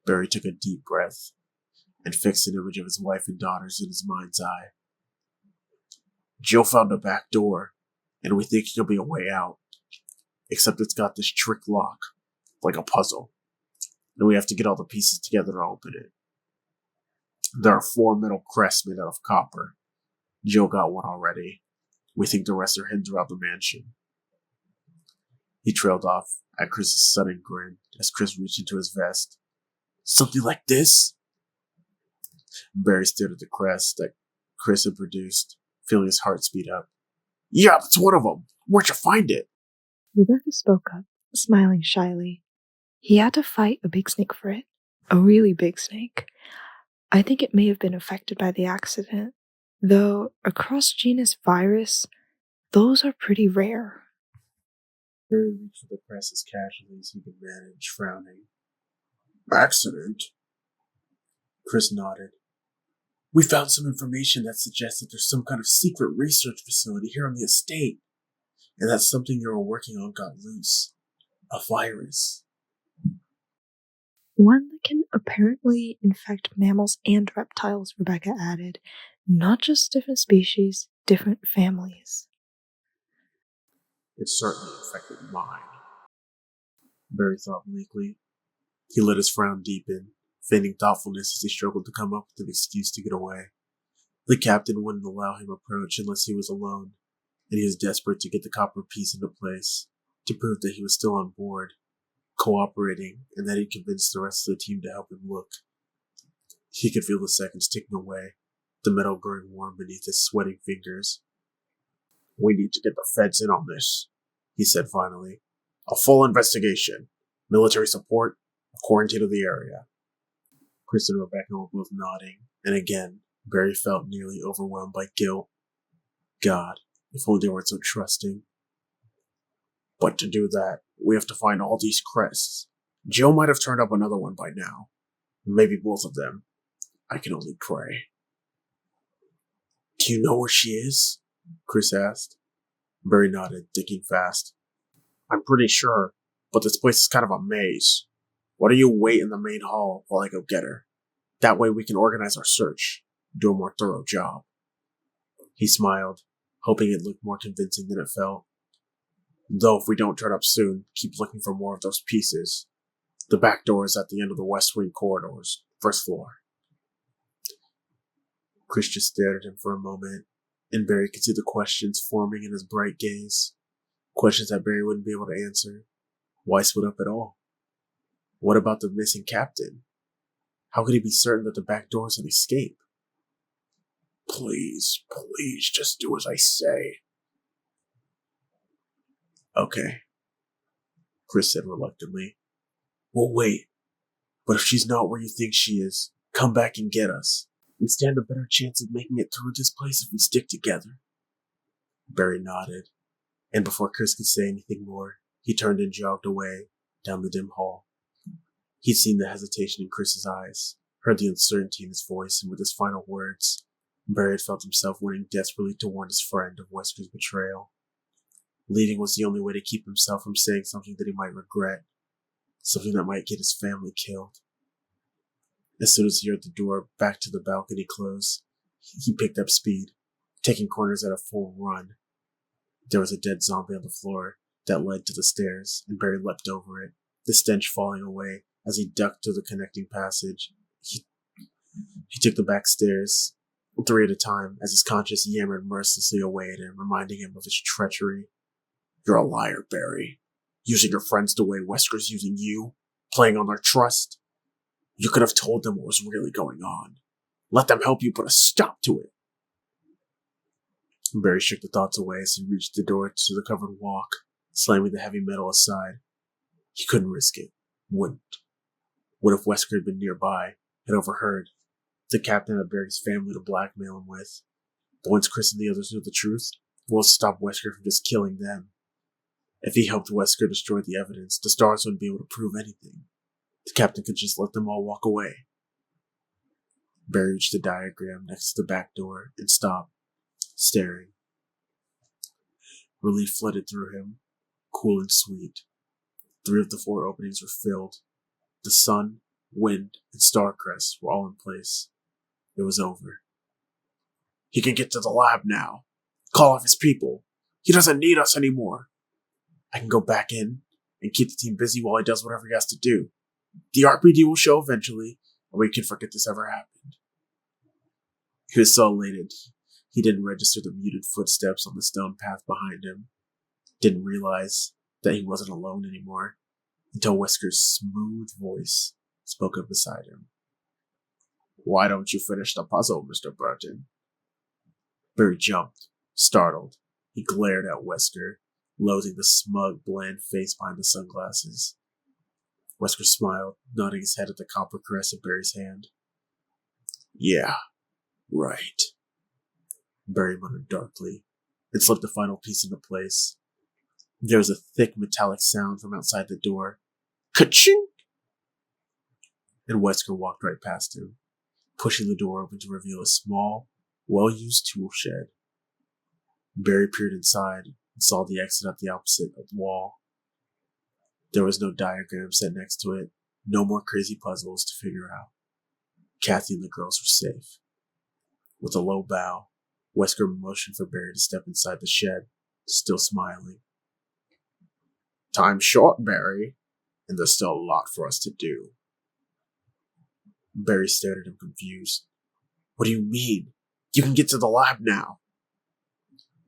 Barry took a deep breath and fixed an image of his wife and daughters in his mind's eye. Jill found a back door, and we think there'll be a way out. Except it's got this trick lock, like a puzzle, and we have to get all the pieces together to open it. There are 4 metal crests made out of copper. Jill got one already. We think the rest are hidden throughout the mansion. He trailed off at Chris's sudden grin as Chris reached into his vest. Something like this? Barry stared at the crest that Chris had produced, feeling his heart speed up. Yeah, that's one of them. Where'd you find it? Rebecca spoke up, smiling shyly. He had to fight a big snake for it. A really big snake. I think it may have been affected by the accident, though a cross-genus virus, those are pretty rare. Barry reached for the press as casually as he could manage, frowning. Accident? Chris nodded. We found some information that suggests that there's some kind of secret research facility here on the estate, and that something you were working on got loose. A virus. One that can apparently infect mammals and reptiles, Rebecca added. Not just different species, different families. It certainly affected mine. Barry thought bleakly. He let his frown deepen, feigning thoughtfulness as he struggled to come up with an excuse to get away. The captain wouldn't allow him approach unless he was alone, and he was desperate to get the copper piece into place, to prove that he was still on board, cooperating, and that he'd convinced the rest of the team to help him look. He could feel the seconds ticking away, the metal growing warm beneath his sweating fingers. We need to get the feds in on this, he said finally. A full investigation, military support, a quarantine of the area. Chris and Rebecca were both nodding, and again, Barry felt nearly overwhelmed by guilt. God, if only they weren't so trusting. But to do that, we have to find all these crests. Jill might have turned up another one by now. Maybe both of them. I can only pray. Do you know where she is? Chris asked. Barry nodded, thinking fast. I'm pretty sure, but this place is kind of a maze. Why don't you wait in the main hall while I go get her? That way we can organize our search, do a more thorough job. He smiled, hoping it looked more convincing than it felt. Though if we don't turn up soon, keep looking for more of those pieces. The back door is at the end of the west wing corridors, first floor. Chris just stared at him for a moment, and Barry could see the questions forming in his bright gaze. Questions that Barry wouldn't be able to answer. Why split up at all? What about the missing captain? How could he be certain that the back door is an escape? Please, just do as I say. Okay, Chris said reluctantly. We'll wait, but if she's not where you think she is, come back and get us. We stand a better chance of making it through this place if we stick together. Barry nodded, and before Chris could say anything more, he turned and jogged away down the dim hall. He'd seen the hesitation in Chris's eyes, heard the uncertainty in his voice, and with his final words, Barry had felt himself wanting desperately to warn his friend of Wesker's betrayal. Leaving was the only way to keep himself from saying something that he might regret, something that might get his family killed. As soon as he heard the door back to the balcony close, he picked up speed, taking corners at a full run. There was a dead zombie on the floor that led to the stairs, and Barry leapt over it, the stench falling away as he ducked to the connecting passage. He took the back stairs, 3 at a time, as his conscience yammered mercilessly away at him, reminding him of his treachery. You're a liar, Barry. Using your friends the way Wesker's using you, playing on their trust. You could have told them what was really going on. Let them help you put a stop to it. Barry shook the thoughts away as he reached the door to the covered walk, slamming the heavy metal aside. He couldn't risk it. Wouldn't. What if Wesker had been nearby, had overheard? The captain had Barry's family to blackmail him with. But once Chris and the others knew the truth, what would stop Wesker from just killing them? If he helped Wesker destroy the evidence, the stars wouldn't be able to prove anything. The captain could just let them all walk away. Barry reached the diagram next to the back door and stopped, staring. Relief flooded through him, cool and sweet. 3 of the 4 openings were filled. The sun, wind, and star crests were all in place. It was over. He can get to the lab now. Call off his people. He doesn't need us anymore. I can go back in and keep the team busy while he does whatever he has to do. The RPD will show eventually, and we can forget this ever happened. He was so elated, he didn't register the muted footsteps on the stone path behind him. Didn't realize that he wasn't alone anymore, until Wesker's smooth voice spoke up beside him. Why don't you finish the puzzle, Mr. Burton? Barry jumped, startled. He glared at Wesker, loathing the smug, bland face behind the sunglasses. Wesker smiled, nodding his head at the copper caress of Barry's hand. Yeah, right. Barry muttered darkly and slipped the final piece into place. There was a thick metallic sound from outside the door. Ka-ching! And Wesker walked right past him, pushing the door open to reveal a small, well-used tool shed. Barry peered inside and saw the exit at the opposite wall. There was no diagram set next to it, no more crazy puzzles to figure out. Kathy and the girls were safe. With a low bow, Wesker motioned for Barry to step inside the shed, still smiling. Time's short, Barry, and there's still a lot for us to do. Barry stared at him confused. What do you mean? You can get to the lab now.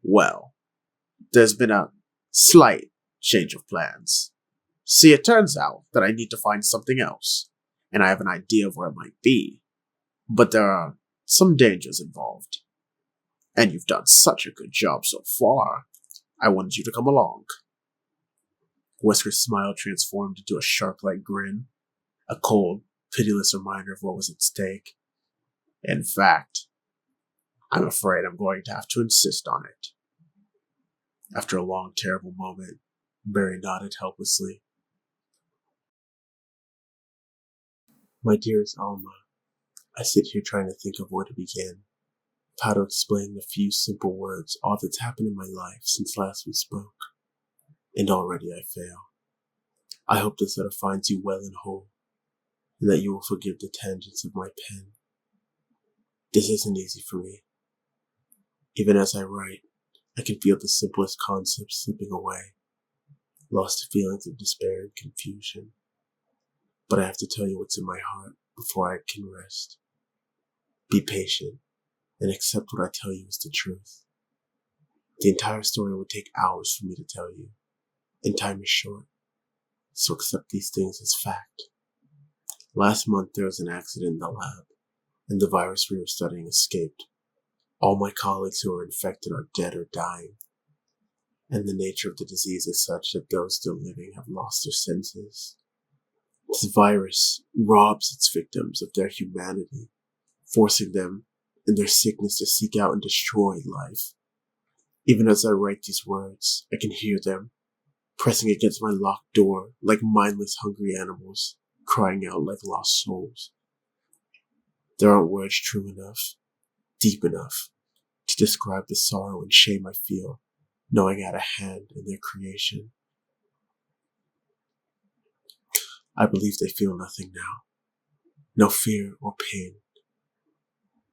Well, there's been a slight change of plans. See, it turns out that I need to find something else, and I have an idea of where it might be. But there are some dangers involved. And you've done such a good job so far, I wanted you to come along. Wesker's smile transformed into a shark-like grin, a cold, pitiless reminder of what was at stake. In fact, I'm afraid I'm going to have to insist on it. After a long, terrible moment, Barry nodded helplessly. My dearest Alma, I sit here trying to think of where to begin, how to explain in a few simple words all that's happened in my life since last we spoke. And already I fail. I hope this letter finds you well and whole, and that you will forgive the tangents of my pen. This isn't easy for me. Even as I write, I can feel the simplest concepts slipping away, lost to feelings of despair and confusion. But I have to tell you what's in my heart before I can rest. Be patient and accept what I tell you is the truth. The entire story would take hours for me to tell you, and time is short, so accept these things as fact. Last month there was an accident in the lab, and the virus we were studying escaped. All my colleagues who are infected are dead or dying, and the nature of the disease is such that those still living have lost their senses. This virus robs its victims of their humanity, forcing them in their sickness to seek out and destroy life. Even as I write these words, I can hear them, pressing against my locked door like mindless hungry animals, crying out like lost souls. There aren't words true enough, deep enough, to describe the sorrow and shame I feel, knowing I had a hand in their creation. I believe they feel nothing now, no fear or pain,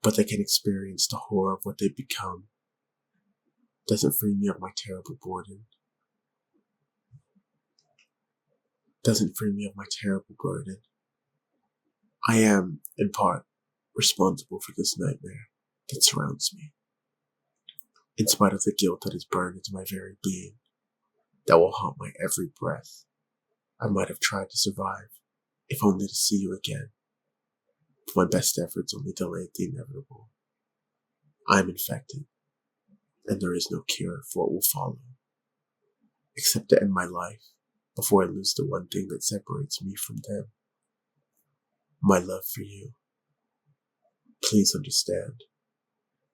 but they can experience the horror of what they've become. Doesn't free me of my terrible burden. I am, in part, responsible for this nightmare that surrounds me. In spite of the guilt that is burned into my very being, that will haunt my every breath, I might have tried to survive, if only to see you again. But my best efforts only delayed the inevitable. I am infected, and there is no cure for what will follow, except to end my life before I lose the one thing that separates me from them. My love for you. Please understand.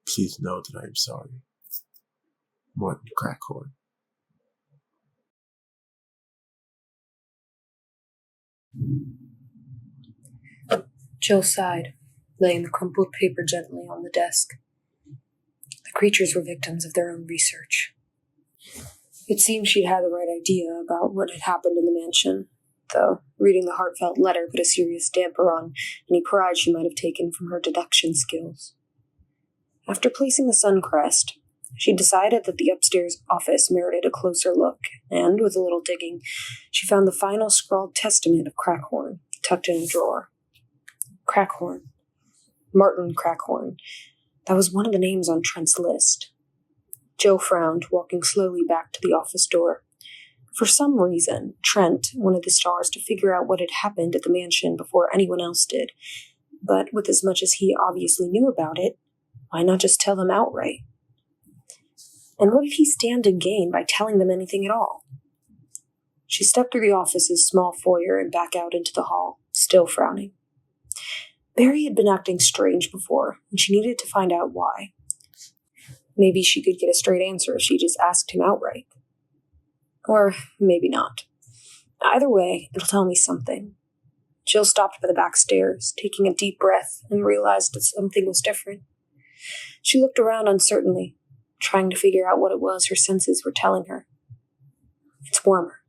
Please know that I am sorry. Martin Crackhorn. Jill sighed, laying the crumpled paper gently on the desk. The creatures were victims of their own research. It seemed she'd had the right idea about what had happened in the mansion, though reading the heartfelt letter put a serious damper on any pride she might have taken from her deduction skills. After placing the sun crest, she decided that the upstairs office merited a closer look, and, with a little digging, she found the final scrawled testament of Crackhorn tucked in a drawer. Crackhorn. Martin Crackhorn. That was one of the names on Trent's list. Jill frowned, walking slowly back to the office door. For some reason, Trent wanted the stars to figure out what had happened at the mansion before anyone else did. But with as much as he obviously knew about it, why not just tell them outright? And what did he stand to gain by telling them anything at all? She stepped through the office's small foyer and back out into the hall, still frowning. Barry had been acting strange before, and she needed to find out why. Maybe she could get a straight answer if she just asked him outright. Or maybe not. Either way, it'll tell me something. Jill stopped by the back stairs, taking a deep breath, and realized that something was different. She looked around uncertainly, trying to figure out what it was her senses were telling her. It's warmer.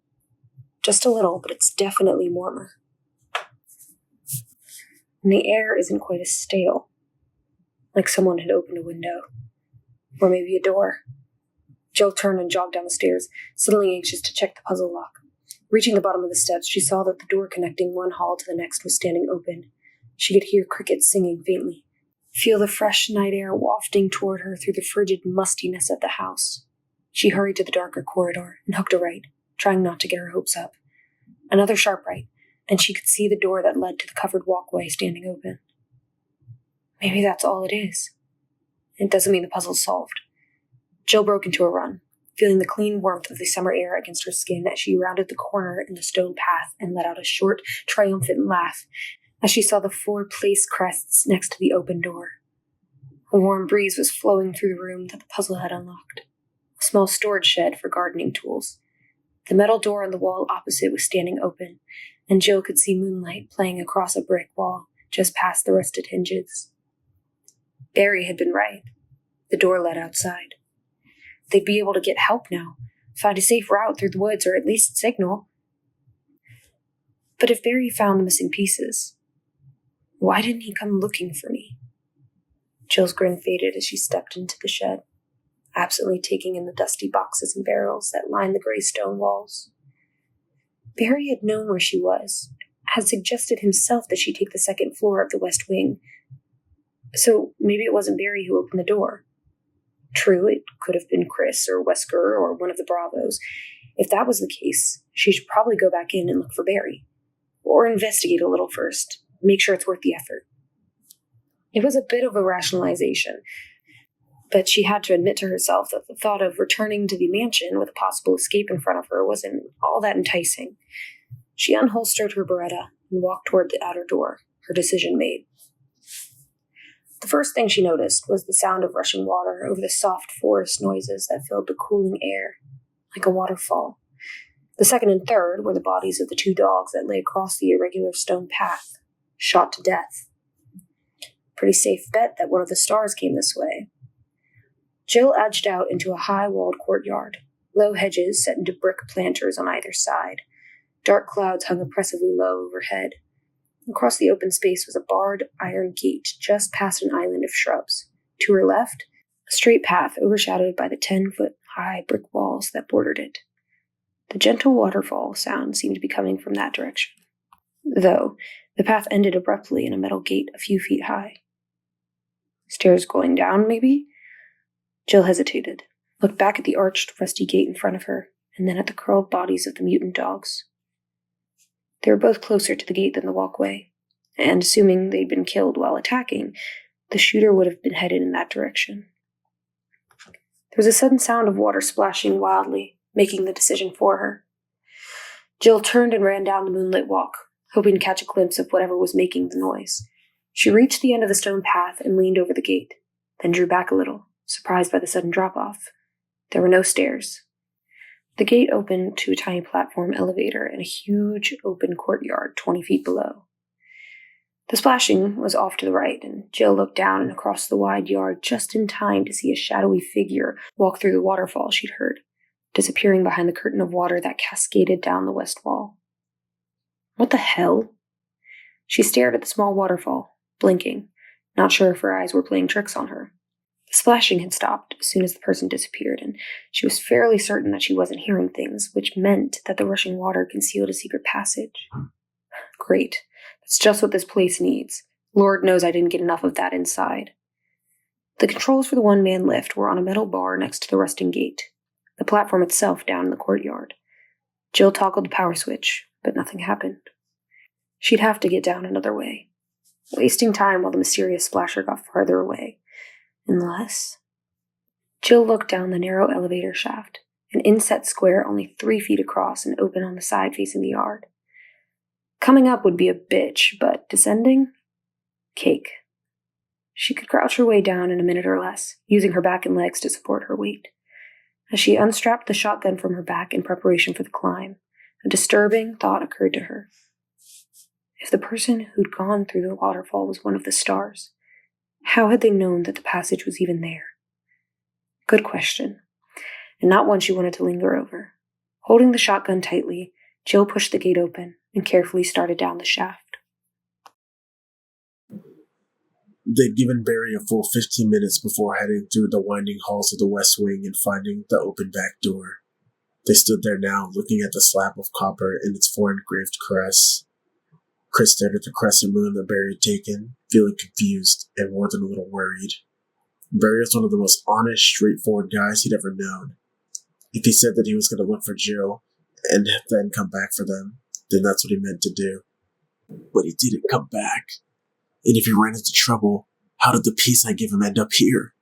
Just a little, but it's definitely warmer. And the air isn't quite as stale, like someone had opened a window. Or maybe a door. Jill turned and jogged down the stairs, suddenly anxious to check the puzzle lock. Reaching the bottom of the steps, she saw that the door connecting one hall to the next was standing open. She could hear crickets singing faintly, feel the fresh night air wafting toward her through the frigid mustiness of the house. She hurried to the darker corridor and hooked a right, trying not to get her hopes up. Another sharp right, and she could see the door that led to the covered walkway standing open. Maybe that's all it is. It doesn't mean the puzzle's solved. Jill broke into a run, feeling the clean warmth of the summer air against her skin as she rounded the corner in the stone path and let out a short, triumphant laugh as she saw the 4 place crests next to the open door. A warm breeze was flowing through the room that the puzzle had unlocked. A small storage shed for gardening tools. The metal door on the wall opposite was standing open, and Jill could see moonlight playing across a brick wall just past the rusted hinges. Barry had been right. The door led outside. They'd be able to get help now, find a safe route through the woods, or at least signal. But if Barry found the missing pieces, why didn't he come looking for me? Jill's grin faded as she stepped into the shed, absently taking in the dusty boxes and barrels that lined the gray stone walls. Barry had known where she was, had suggested himself that she take the second floor of the west wing. So maybe it wasn't Barry who opened the door. True, it could have been Chris or Wesker or one of the Bravos. If that was the case, she should probably go back in and look for Barry. Or investigate a little first, make sure it's worth the effort. It was a bit of a rationalization, but she had to admit to herself that the thought of returning to the mansion with a possible escape in front of her wasn't all that enticing. She unholstered her Beretta and walked toward the outer door, her decision made. The first thing she noticed was the sound of rushing water over the soft forest noises that filled the cooling air, like a waterfall. The second and third were the bodies of the 2 dogs that lay across the irregular stone path, shot to death. Pretty safe bet that one of the stars came this way. Jill edged out into a high-walled courtyard, low hedges set into brick planters on either side. Dark clouds hung oppressively low overhead. Across the open space was a barred iron gate just past an island of shrubs. To her left, a straight path overshadowed by the 10-foot-high brick walls that bordered it. The gentle waterfall sound seemed to be coming from that direction, though the path ended abruptly in a metal gate a few feet high. Stairs going down, maybe? Jill hesitated, looked back at the arched, rusty gate in front of her, and then at the curled bodies of the mutant dogs. They were both closer to the gate than the walkway, and assuming they'd been killed while attacking, the shooter would have been headed in that direction. There was a sudden sound of water splashing wildly, making the decision for her. Jill turned and ran down the moonlit walk, hoping to catch a glimpse of whatever was making the noise. She reached the end of the stone path and leaned over the gate, then drew back a little, surprised by the sudden drop-off. There were no stairs. The gate opened to a tiny platform elevator in a huge open courtyard 20 feet below. The splashing was off to the right, and Jill looked down and across the wide yard just in time to see a shadowy figure walk through the waterfall she'd heard, disappearing behind the curtain of water that cascaded down the west wall. What the hell? She stared at the small waterfall, blinking, not sure if her eyes were playing tricks on her. The splashing had stopped as soon as the person disappeared, and she was fairly certain that she wasn't hearing things, which meant that the rushing water concealed a secret passage. Great. That's just what this place needs. Lord knows I didn't get enough of that inside. The controls for the one-man lift were on a metal bar next to the rusting gate, the platform itself down in the courtyard. Jill toggled the power switch, but nothing happened. She'd have to get down another way, wasting time while the mysterious splasher got farther away. Unless... Jill looked down the narrow elevator shaft, an inset square only 3 feet across and open on the side facing the yard. Coming up would be a bitch, but descending? Cake. She could crouch her way down in a minute or less, using her back and legs to support her weight. As she unstrapped the shotgun from her back in preparation for the climb, a disturbing thought occurred to her. If the person who'd gone through the waterfall was one of the stars, how had they known that the passage was even there? Good question, and not one she wanted to linger over. Holding the shotgun tightly, Jill pushed the gate open and carefully started down the shaft. They'd given Barry a full 15 minutes before heading through the winding halls of the West Wing and finding the open back door. They stood there now, looking at the slab of copper and its four-engraved crest. Chris stared at the crescent moon that Barry had taken, feeling confused and more than a little worried. Barry was one of the most honest, straightforward guys he'd ever known. If he said that he was going to look for Jill and then come back for them, then that's what he meant to do. But he didn't come back. And if he ran into trouble, how did the piece I gave him end up here?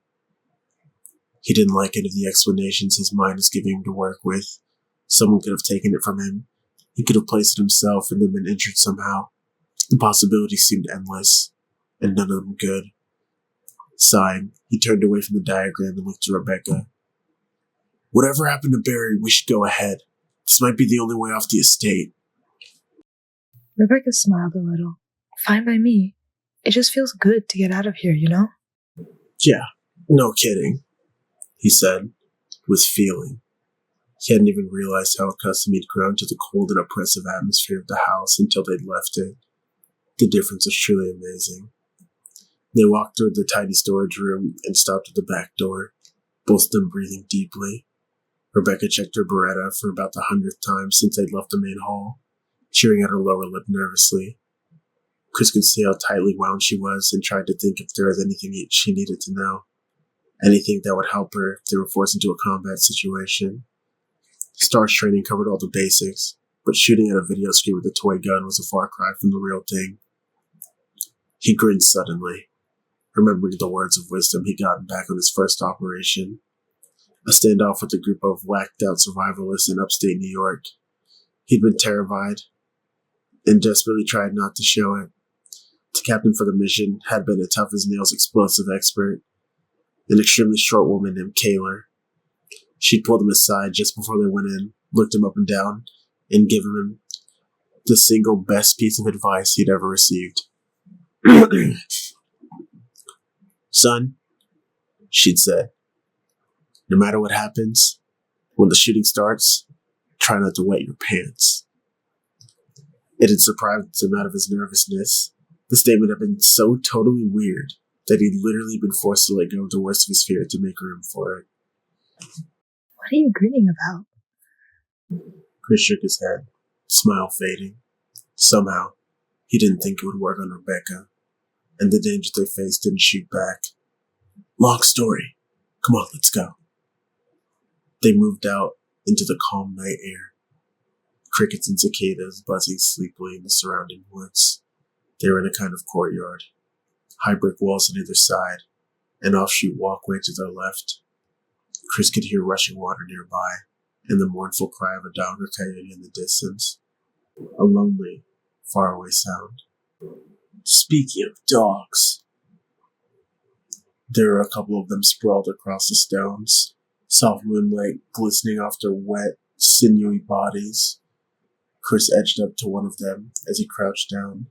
He didn't like any of the explanations his mind was giving him to work with. Someone could have taken it from him. He could have placed it himself and then been injured somehow. The possibilities seemed endless, and none of them good. Sighing, he turned away from the diagram and looked to Rebecca. Whatever happened to Barry, we should go ahead. This might be the only way off the estate. Rebecca smiled a little. Fine by me. It just feels good to get out of here, you know? Yeah, no kidding, he said, with feeling. He hadn't even realized how accustomed he'd grown to the cold and oppressive atmosphere of the house until they'd left it. The difference was truly amazing. They walked through the tiny storage room and stopped at the back door, both of them breathing deeply. Rebecca checked her Beretta for about the 100th time since they'd left the main hall, chewing at her lower lip nervously. Chris could see how tightly wound she was and tried to think if there was anything she needed to know. Anything that would help her if they were forced into a combat situation. Star's training covered all the basics, but shooting at a video screen with a toy gun was a far cry from the real thing. He grinned suddenly, remembering the words of wisdom he'd gotten back on his first operation. A standoff with a group of whacked-out survivalists in upstate New York. He'd been terrified and desperately tried not to show it. The captain for the mission had been a tough-as-nails explosive expert, an extremely short woman named Kaylor. She'd pulled him aside just before they went in, looked him up and down, and given him the single best piece of advice he'd ever received. Son, she'd said, no matter what happens, when the shooting starts, try not to wet your pants. It had surprised him out of his nervousness. The statement had been so totally weird that he'd literally been forced to let go of the worst of his fear to make room for it. What are you grinning about? Chris shook his head, smile fading. Somehow, he didn't think it would work on Rebecca, and the danger they faced didn't shoot back. Long story. Come on, let's go. They moved out into the calm night air. Crickets and cicadas buzzing sleepily in the surrounding woods. They were in a kind of courtyard. High brick walls on either side, an offshoot walkway to their left. Chris could hear rushing water nearby, and the mournful cry of a dog or coyote in the distance. A lonely, faraway sound. Speaking of dogs, there were a couple of them sprawled across the stones, soft moonlight glistening off their wet, sinewy bodies. Chris edged up to one of them as he crouched down,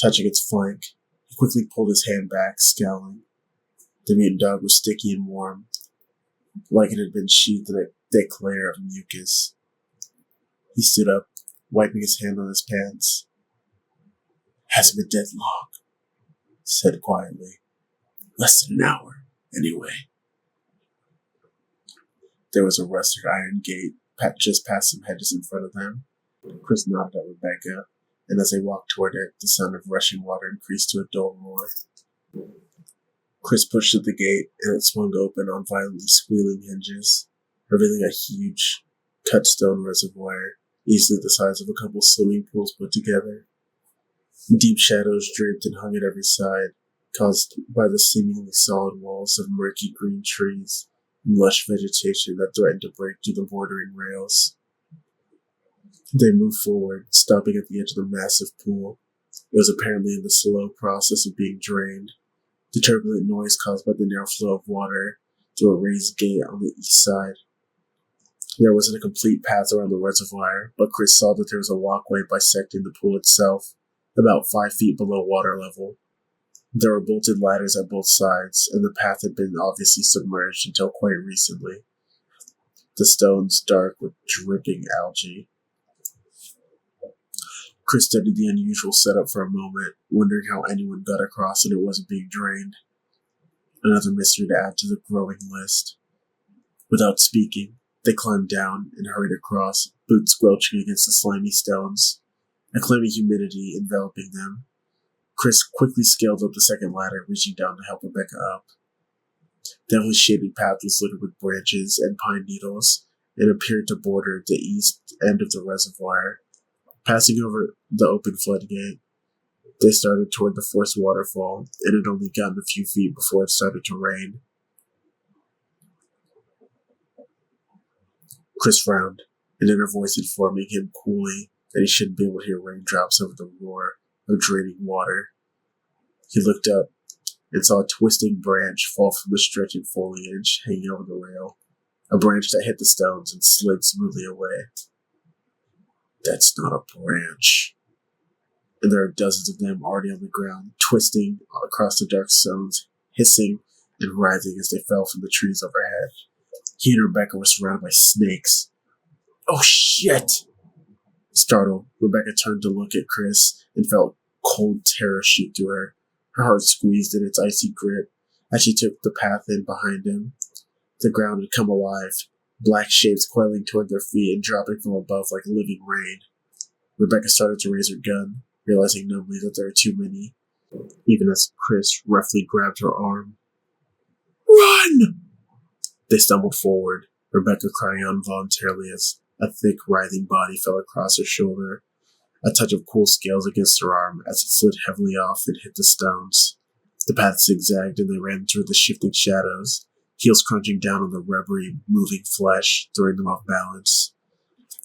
touching its flank. He quickly pulled his hand back, scowling. The mutant dog was sticky and warm, like it had been sheathed in a thick layer of mucus. He stood up, wiping his hand on his pants. Hasn't been dead long, he said quietly. Less than an hour, anyway. There was a rusted iron gate just past some hedges in front of them. Chris nodded at Rebecca, and as they walked toward it, the sound of rushing water increased to a dull roar. Chris pushed at the gate, and it swung open on violently squealing hinges, revealing a huge, cut stone reservoir, easily the size of a couple swimming pools put together. Deep shadows draped and hung at every side, caused by the seemingly solid walls of murky green trees and lush vegetation that threatened to break through the bordering rails. They moved forward, stopping at the edge of the massive pool. It was apparently in the slow process of being drained. The turbulent noise caused by the narrow flow of water through a raised gate on the east side. There wasn't a complete path around the reservoir, but Chris saw that there was a walkway bisecting the pool itself, about 5 feet below water level. There were bolted ladders at both sides, and the path had been obviously submerged until quite recently. The stones dark with dripping algae. Chris studied the unusual setup for a moment, wondering how anyone got across and it wasn't being drained. Another mystery to add to the growing list. Without speaking, they climbed down and hurried across, boots squelching against the slimy stones, a clammy humidity enveloping them. Chris quickly scaled up the second ladder, reaching down to help Rebecca up. The heavily shaded path was littered with branches and pine needles, and appeared to border the east end of the reservoir. Passing over the open floodgate, they started toward the forced waterfall, and had only gotten a few feet before it started to rain. Chris frowned, an inner voice informing him coolly that he shouldn't be able to hear raindrops over the roar of draining water. He looked up and saw a twisting branch fall from the stretching foliage hanging over the rail, a branch that hit the stones and slid smoothly away. That's not a branch. And there are dozens of them already on the ground, twisting across the dark stones, hissing and writhing as they fell from the trees overhead. He and Rebecca were surrounded by snakes. Oh shit! Startled, Rebecca turned to look at Chris and felt cold terror shoot through her. Her heart squeezed in its icy grip as she took the path in behind him. The ground had come alive, black shapes coiling toward their feet and dropping from above like living rain. Rebecca started to raise her gun, realizing numbly that there were too many, even as Chris roughly grabbed her arm. Run! They stumbled forward, Rebecca crying out involuntarily as a thick, writhing body fell across her shoulder, a touch of cool scales against her arm as it slid heavily off and hit the stones. The path zigzagged and they ran through the shifting shadows, heels crunching down on the rubbery, moving flesh, throwing them off balance.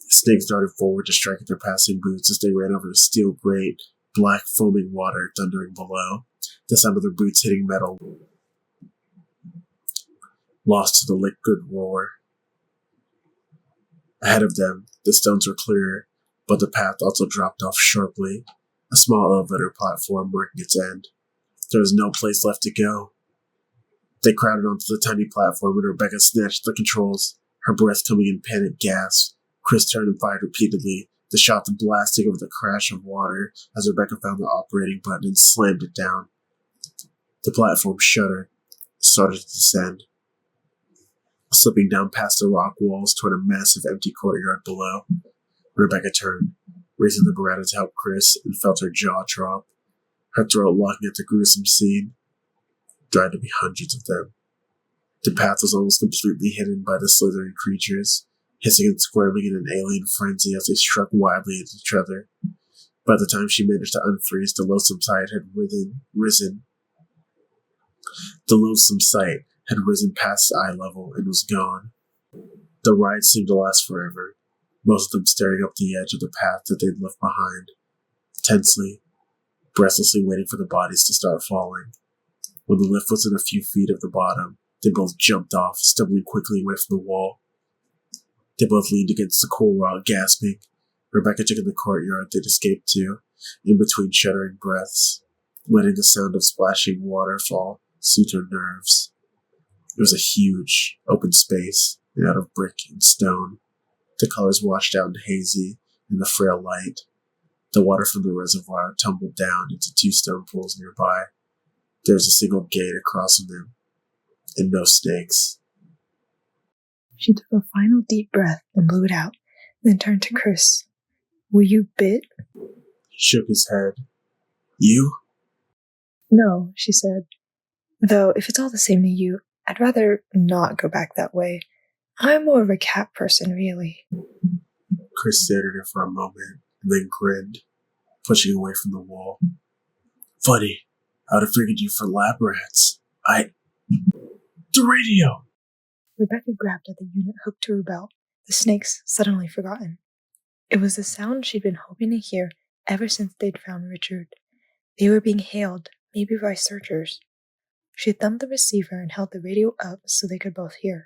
Snakes darted forward to strike at their passing boots as they ran over the steel grate, black foaming water thundering below, the sound of their boots hitting metal lost to the liquid roar. Ahead of them, the stones were clearer, but the path also dropped off sharply, a small elevator platform marking its end. There was no place left to go. They crowded onto the tiny platform and Rebecca snatched the controls, her breath coming in panicked gasps. Chris turned and fired repeatedly, the shot blasting over the crash of water as Rebecca found the operating button and slammed it down. The platform shuddered, started to descend, slipping down past the rock walls toward a massive empty courtyard below. Rebecca turned, raising the Beretta to help Chris, and felt her jaw drop, her throat locking at the gruesome scene. There had to be hundreds of them. The path was almost completely hidden by the slithering creatures, hissing and squirming in an alien frenzy as they struck wildly at each other. By the time she managed to unfreeze, the loathsome sight had risen. The loathsome sight had risen past eye level and was gone. The ride seemed to last forever, most of them staring up the edge of the path that they'd left behind, tensely, breathlessly waiting for the bodies to start falling. When the lift was in a few feet of the bottom, they both jumped off, stumbling quickly away from the wall. They both leaned against the cool rock, gasping. Rebecca took in the courtyard they'd escaped to, in between shuddering breaths, letting the sound of splashing waterfall soothe her nerves. It was a huge, open space, made out of brick and stone. The colors washed out and hazy in the frail light. The water from the reservoir tumbled down into 2 stone pools nearby. There was a single gate across from them, and no snakes. She took a final deep breath and blew it out, then turned to Chris. Were you bit? He shook his head. You? No, she said. Though, if it's all the same to you, I'd rather not go back that way. I'm more of a cat person, really. Chris stared at her for a moment, and then grinned, pushing away from the wall. Funny, I would have figured you for lab rats. The radio! Rebecca grabbed at the unit hooked to her belt, the snakes suddenly forgotten. It was the sound she'd been hoping to hear ever since they'd found Richard. They were being hailed, maybe by searchers. She thumbed the receiver and held the radio up so they could both hear.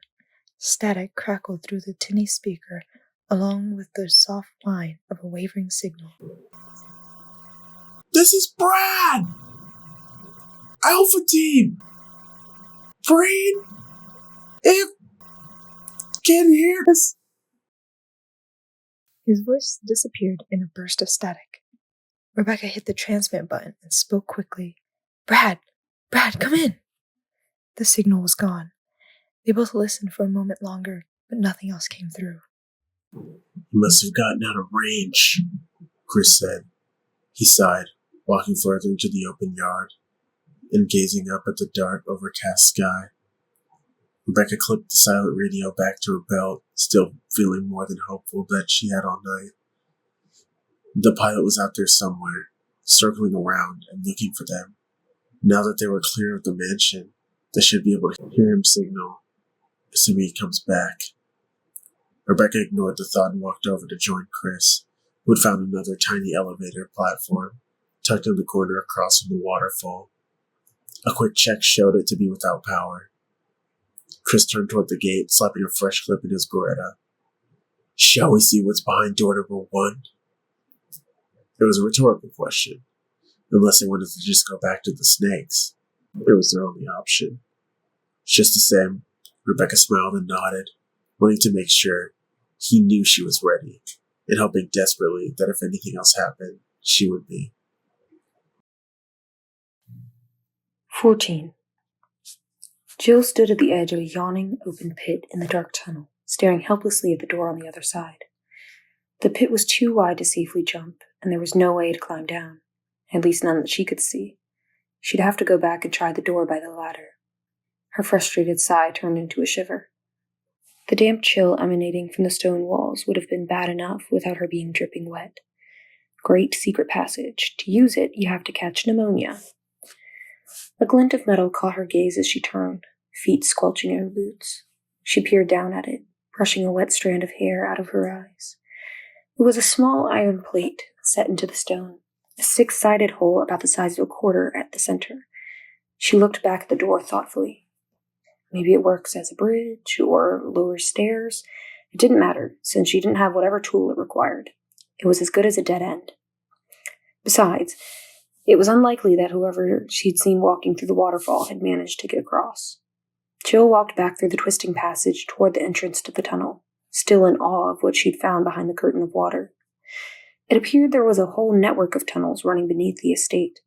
Static crackled through the tinny speaker, along with the soft whine of a wavering signal. This is Brad! Alpha Team! Freed! If... Can you hear us? His voice disappeared in a burst of static. Rebecca hit the transmit button and spoke quickly. Brad, come in! The signal was gone. They both listened for a moment longer, but nothing else came through. He must have gotten out of range, Chris said. He sighed, walking further into the open yard and gazing up at the dark, overcast sky. Rebecca clipped the silent radio back to her belt, still feeling more than hopeful that she had all night. The pilot was out there somewhere, circling around and looking for them. Now that they were clear of the mansion, they should be able to hear him signal, assuming he comes back. Rebecca ignored the thought and walked over to join Chris, who had found another tiny elevator platform, tucked in the corner across from the waterfall. A quick check showed it to be without power. Chris turned toward the gate, slapping a fresh clip in his Beretta. Shall we see what's behind door number 1? It was a rhetorical question, unless they wanted to just go back to the snakes. It was their only option. Just the same, Rebecca smiled and nodded, wanting to make sure he knew she was ready, and hoping desperately that if anything else happened, she would be. 14. Jill stood at the edge of a yawning, open pit in the dark tunnel, staring helplessly at the door on the other side. The pit was too wide to safely jump, and there was no way to climb down, at least none that she could see. She'd have to go back and try the door by the ladder. Her frustrated sigh turned into a shiver. The damp chill emanating from the stone walls would have been bad enough without her being dripping wet. Great secret passage. To use it, you have to catch pneumonia. A glint of metal caught her gaze as she turned, feet squelching in her boots. She peered down at it, brushing a wet strand of hair out of her eyes. It was a small iron plate set into the stone, a 6-sided hole about the size of a quarter at the center. She looked back at the door thoughtfully. Maybe it works as a bridge or lowers stairs. It didn't matter, since she didn't have whatever tool it required. It was as good as a dead end. Besides, it was unlikely that whoever she'd seen walking through the waterfall had managed to get across. Jill walked back through the twisting passage toward the entrance to the tunnel, still in awe of what she'd found behind the curtain of water. It appeared there was a whole network of tunnels running beneath the estate.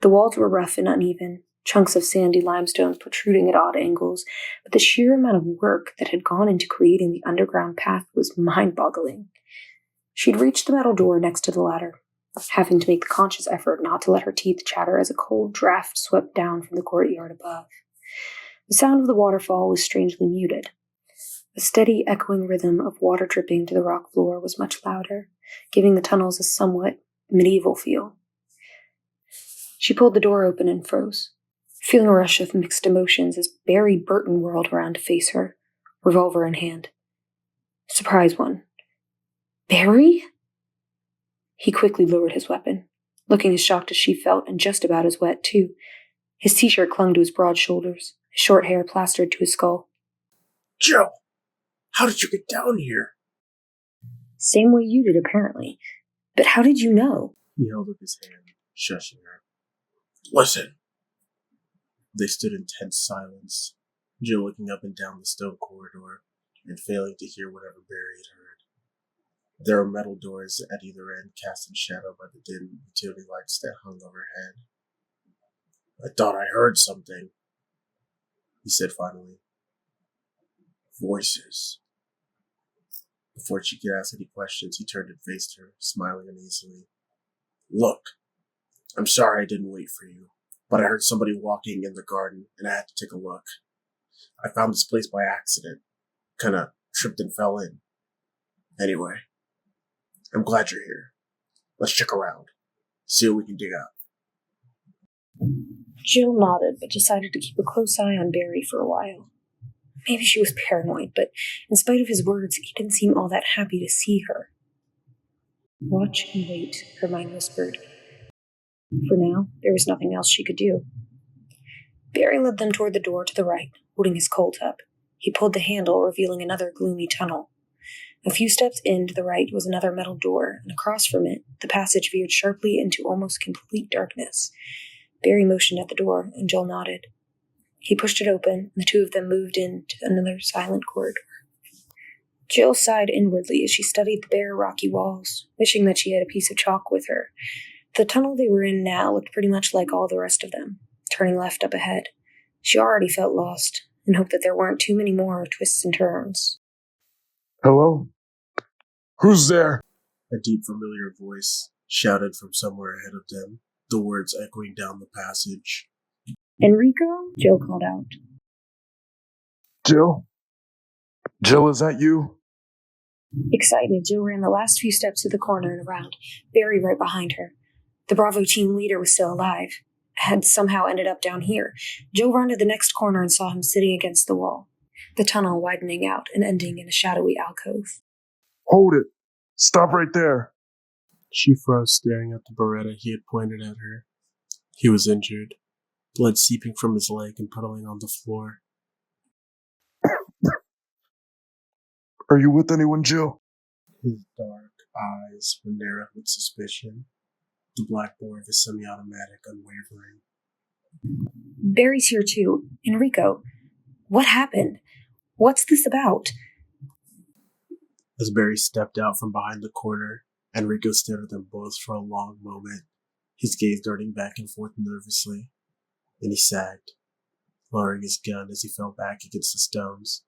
The walls were rough and uneven, chunks of sandy limestone protruding at odd angles, but the sheer amount of work that had gone into creating the underground path was mind-boggling. She'd reached the metal door next to the ladder, having to make the conscious effort not to let her teeth chatter as a cold draft swept down from the courtyard above. The sound of the waterfall was strangely muted. The steady, echoing rhythm of water dripping to the rock floor was much louder, giving the tunnels a somewhat medieval feel. She pulled the door open and froze, feeling a rush of mixed emotions as Barry Burton whirled around to face her, revolver in hand. Surprise one. Barry? He quickly lowered his weapon, looking as shocked as she felt and just about as wet, too. His t-shirt clung to his broad shoulders, his short hair plastered to his skull. Jill, how did you get down here? Same way you did, apparently. But how did you know? He held up his hand, shushing her. Listen. They stood in tense silence, Jill looking up and down the stone corridor and failing to hear whatever Barry had heard. There were metal doors at either end, cast in shadow by the dim utility lights that hung overhead. I thought I heard something, he said finally. Voices. Before she could ask any questions, he turned and faced her, smiling uneasily. Look, I'm sorry I didn't wait for you, but I heard somebody walking in the garden, and I had to take a look. I found this place by accident. Kinda tripped and fell in. Anyway, I'm glad you're here. Let's check around. See what we can dig up. Jill nodded, but decided to keep a close eye on Barry for a while. Maybe she was paranoid, but in spite of his words, he didn't seem all that happy to see her. Watch and wait, Hermione whispered. For now, there was nothing else she could do. Barry led them toward the door to the right, holding his Colt up. He pulled the handle, revealing another gloomy tunnel. A few steps in to the right was another metal door, and across from it, the passage veered sharply into almost complete darkness. Barry motioned at the door, and Joel nodded. He pushed it open, and the two of them moved into another silent corridor. Jill sighed inwardly as she studied the bare, rocky walls, wishing that she had a piece of chalk with her. The tunnel they were in now looked pretty much like all the rest of them, turning left up ahead. She already felt lost, and hoped that there weren't too many more twists and turns. Hello? Who's there? A deep, familiar voice shouted from somewhere ahead of them, the words echoing down the passage. Enrico? Jill called out. Jill? Jill, is that you? Excited, Jill ran the last few steps to the corner and around, Barry right behind her. The Bravo team leader was still alive, had somehow ended up down here. Jill rounded the next corner and saw him sitting against the wall, the tunnel widening out and ending in a shadowy alcove. Hold it. Stop right there. She froze, staring at the Beretta he had pointed at her. He was injured, blood seeping from his leg and puddling on the floor. Are you with anyone, Jill? His dark eyes were narrowed with suspicion, the black bore of his semi-automatic unwavering. Barry's here too. Enrico, what happened? What's this about? As Barry stepped out from behind the corner, Enrico stared at them both for a long moment, his gaze darting back and forth nervously. Then he sagged, lowering his gun as he fell back against the stones.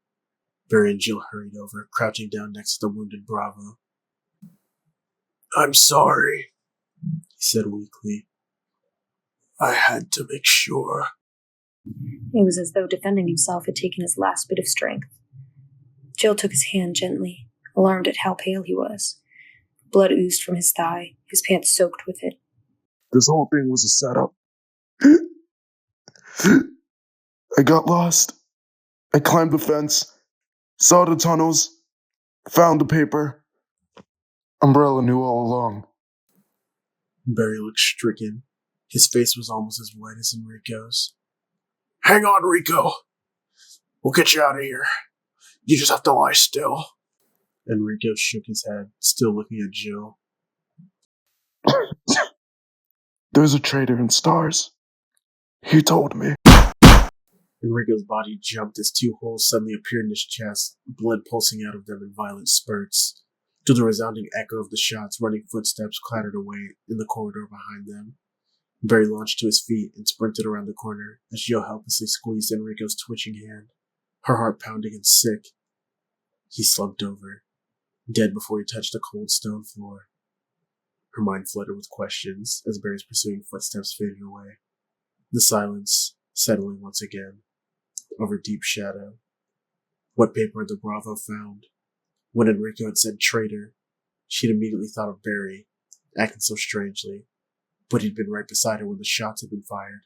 Barry and Jill hurried over, crouching down next to the wounded Bravo. I'm sorry, he said weakly. I had to make sure. It was as though defending himself had taken his last bit of strength. Jill took his hand gently, alarmed at how pale he was. Blood oozed from his thigh, his pants soaked with it. This whole thing was a setup. I got lost. I climbed the fence, saw the tunnels, found the paper. Umbrella knew all along. Barry looked stricken. His face was almost as white as Enrico's. Hang on, Rico. We'll get you out of here. You just have to lie still. Enrico shook his head, still looking at Jill. There's a traitor in Stars. He told me. Enrico's body jumped as two holes suddenly appeared in his chest, blood pulsing out of them in violent spurts. To the resounding echo of the shots, running footsteps clattered away in the corridor behind them. Barry launched to his feet and sprinted around the corner as Jill helplessly squeezed Enrico's twitching hand, her heart pounding and sick. He slumped over, dead before he touched the cold stone floor. Her mind flooded with questions as Barry's pursuing footsteps faded away, the silence settling once again over deep shadow. What paper had the Bravo found? When Enrico had said traitor, she'd immediately thought of Barry, acting so strangely, but he'd been right beside her when the shots had been fired.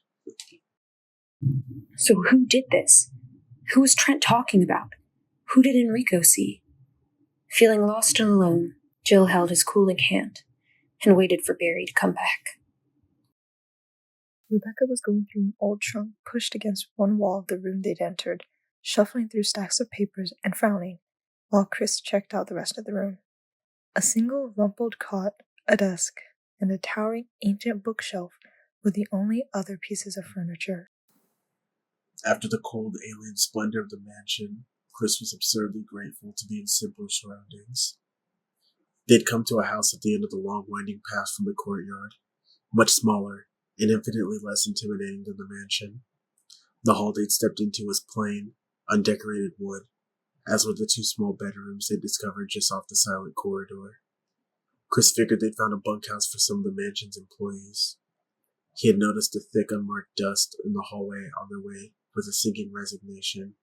So who did this? Who was Trent talking about? Who did Enrico see? Feeling lost and alone, Jill held his cooling hand and waited for Barry to come back. Rebecca was going through an old trunk pushed against one wall of the room they'd entered, shuffling through stacks of papers and frowning, while Chris checked out the rest of the room. A single rumpled cot, a desk, and a towering ancient bookshelf were the only other pieces of furniture. After the cold alien splendor of the mansion, Chris was absurdly grateful to be in simpler surroundings. They'd come to a house at the end of the long winding path from the courtyard, much smaller and infinitely less intimidating than the mansion. The hall they'd stepped into was plain, undecorated wood, as were the two small bedrooms they'd discovered just off the silent corridor. Chris figured they'd found a bunkhouse for some of the mansion's employees. He had noticed the thick, unmarked dust in the hallway on their way with a sinking resignation,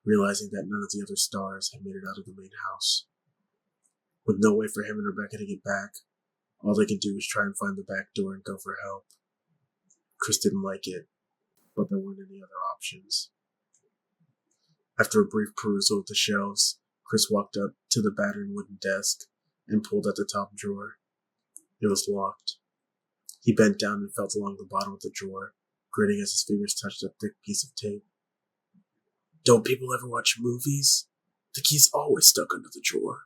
realizing that none of the other stars had made it out of the main house. With no way for him and Rebecca to get back, all they could do was try and find the back door and go for help. Chris didn't like it, but there weren't any other options. After a brief perusal of the shelves, Chris walked up to the battered wooden desk and pulled at the top drawer. It was locked. He bent down and felt along the bottom of the drawer, grinning as his fingers touched a thick piece of tape. Don't people ever watch movies? The key's always stuck under the drawer.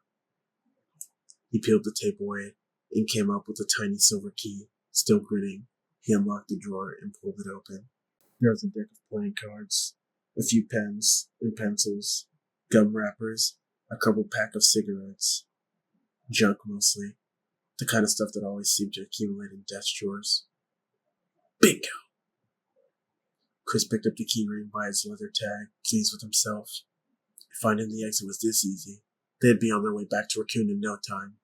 He peeled the tape away and came up with a tiny silver key. Still grinning, he unlocked the drawer and pulled it open. There was a deck of playing cards, a few pens and pencils, gum wrappers, a couple pack of cigarettes. Junk mostly, the kind of stuff that always seemed to accumulate in desk drawers. Bingo! Chris picked up the keyring by its leather tag, pleased with himself. If finding the exit was this easy, they'd be on their way back to Raccoon in no time.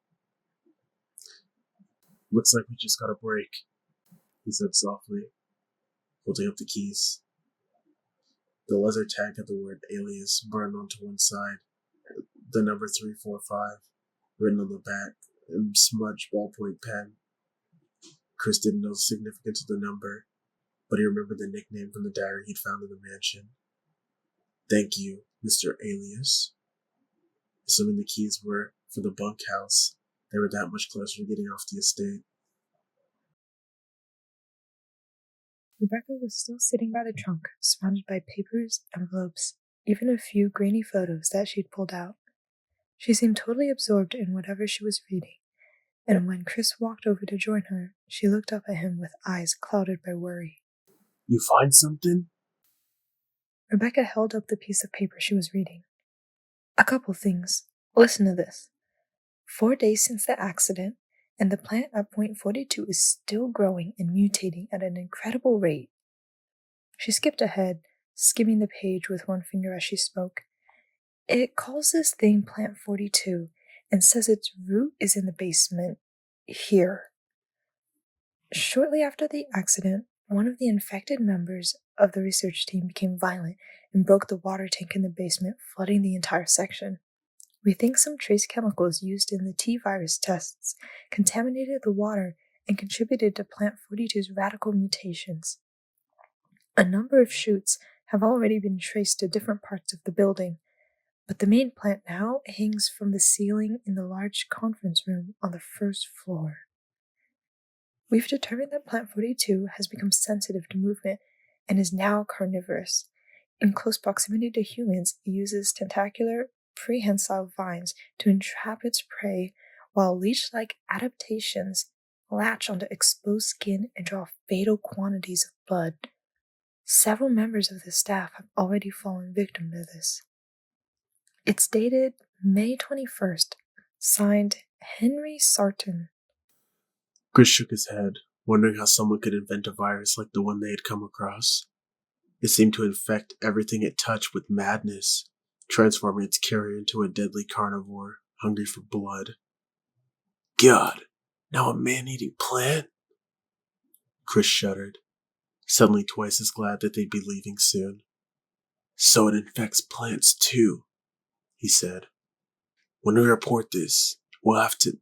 Looks like we just got a break, he said softly, holding up the keys. The leather tag had the word alias burned onto one side, the number 345 written on the back in smudged ballpoint pen. Chris didn't know the significance of the number, but he remembered the nickname from the diary he'd found in the mansion. Thank you, Mr. Alias. Assuming the keys were for the bunkhouse, they were that much closer to getting off the estate. Rebecca was still sitting by the trunk, surrounded by papers, envelopes, even a few grainy photos that she'd pulled out. She seemed totally absorbed in whatever she was reading, and when Chris walked over to join her, she looked up at him with eyes clouded by worry. You find something? Rebecca held up the piece of paper she was reading. A couple things. Listen to this. 4 days since the accident, and the plant at point 42 is still growing and mutating at an incredible rate. She skipped ahead, skimming the page with one finger as she spoke. It calls this thing Plant 42 and says its root is in the basement here. Shortly after the accident, one of the infected members of the research team became violent and broke the water tank in the basement, flooding the entire section. We think some trace chemicals used in the T-virus tests contaminated the water and contributed to Plant 42's radical mutations. A number of shoots have already been traced to different parts of the building, but the main plant now hangs from the ceiling in the large conference room on the first floor. We've determined that Plant 42 has become sensitive to movement and is now carnivorous. In close proximity to humans, it uses tentacular, prehensile vines to entrap its prey, while leech-like adaptations latch onto exposed skin and draw fatal quantities of blood. Several members of the staff have already fallen victim to this. It's dated May 21st, signed Henry Sarton. Chris shook his head, wondering how someone could invent a virus like the one they had come across. It seemed to infect everything it touched with madness, transforming its carrier into a deadly carnivore, hungry for blood. God, now a man-eating plant? Chris shuddered, suddenly twice as glad that they'd be leaving soon. So it infects plants too, he said. When we report this, we'll have to...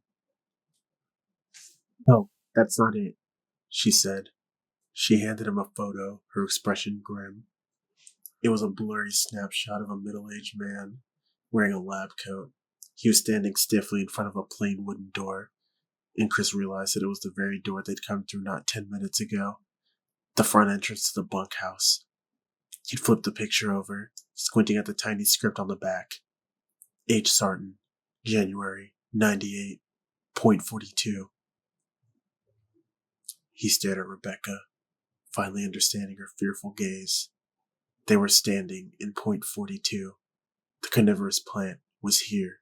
No, that's not it, she said. She handed him a photo, her expression grim. It was a blurry snapshot of a middle-aged man wearing a lab coat. He was standing stiffly in front of a plain wooden door, and Chris realized that it was the very door they'd come through not 10 minutes ago, the front entrance to the bunkhouse. He'd flipped the picture over, squinting at the tiny script on the back. H. Sarton, January 98.42. He stared at Rebecca, finally understanding her fearful gaze. They were standing in point 42. The carnivorous plant was here.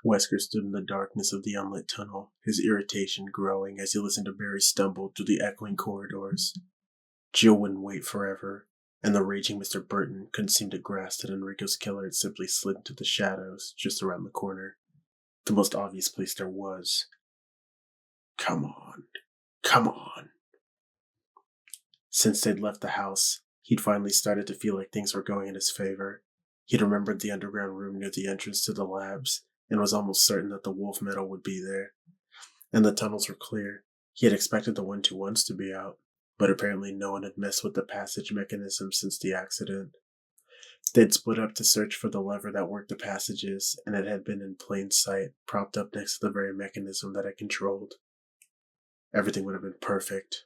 Wesker stood in the darkness of the unlit tunnel, his irritation growing as he listened to Barry stumble through the echoing corridors. Jill wouldn't wait forever, and the raging Mr. Burton couldn't seem to grasp that Enrico's killer had simply slid into the shadows just around the corner. The most obvious place there was. Come on. Since they'd left the house, he'd finally started to feel like things were going in his favor. He'd remembered the underground room near the entrance to the labs, and was almost certain that the wolf metal would be there. And the tunnels were clear. He had expected the 121s to be out, but apparently no one had messed with the passage mechanism since the accident. They'd split up to search for the lever that worked the passages, and it had been in plain sight, propped up next to the very mechanism that it controlled. Everything would have been perfect,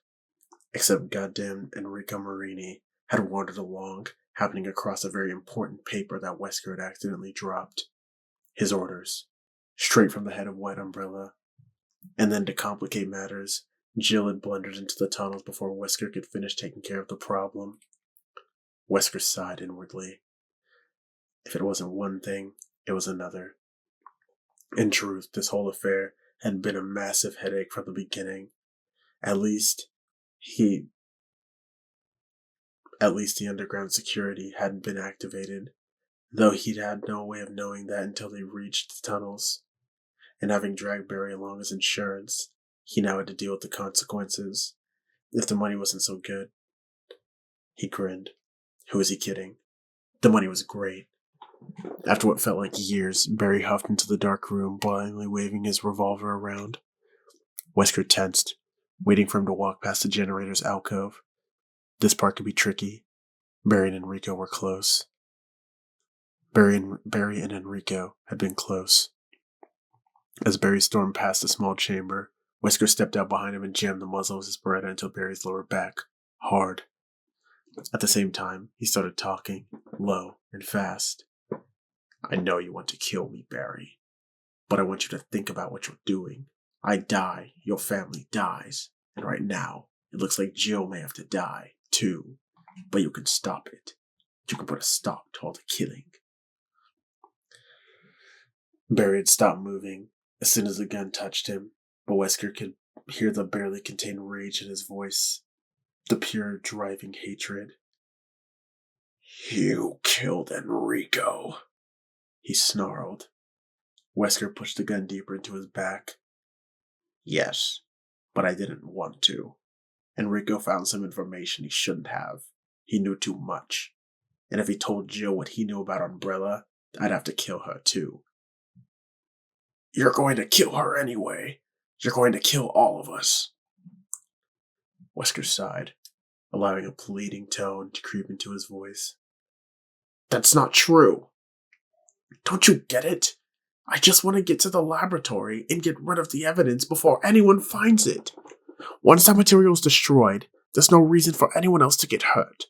except goddamn Enrico Marini had wandered along, happening across a very important paper that Wesker had accidentally dropped. His orders, straight from the head of White Umbrella. And then to complicate matters, Jill had blundered into the tunnels before Wesker could finish taking care of the problem. Wesker sighed inwardly. If it wasn't one thing, it was another. In truth, this whole affair had been a massive headache from the beginning. At least the underground security hadn't been activated, though he'd had no way of knowing that until they reached the tunnels. And having dragged Barry along as insurance, he now had to deal with the consequences. If the money wasn't so good. He grinned. Who was he kidding? The money was great. After what felt like years, Barry huffed into the dark room, blindly waving his revolver around. Wesker tensed, waiting for him to walk past the generator's alcove. This part could be tricky. Barry and Enrico were close. Barry and Enrico had been close. As Barry stormed past the small chamber, Wesker stepped out behind him and jammed the muzzle of his Beretta into Barry's lower back, hard. At the same time, he started talking, low and fast. I know you want to kill me, Barry, but I want you to think about what you're doing. I die, your family dies, and right now, it looks like Jill may have to die, too. But you can stop it. You can put a stop to all the killing. Barry had stopped moving as soon as the gun touched him, but Wesker could hear the barely contained rage in his voice, the pure driving hatred. You killed Enrico, he snarled. Wesker pushed the gun deeper into his back. Yes, but I didn't want to. Enrico found some information he shouldn't have. He knew too much. And if he told Jill what he knew about Umbrella, I'd have to kill her too. You're going to kill her anyway. You're going to kill all of us. Wesker sighed, allowing a pleading tone to creep into his voice. That's not true. Don't you get it? I just want to get to the laboratory and get rid of the evidence before anyone finds it. Once that material is destroyed, there's no reason for anyone else to get hurt.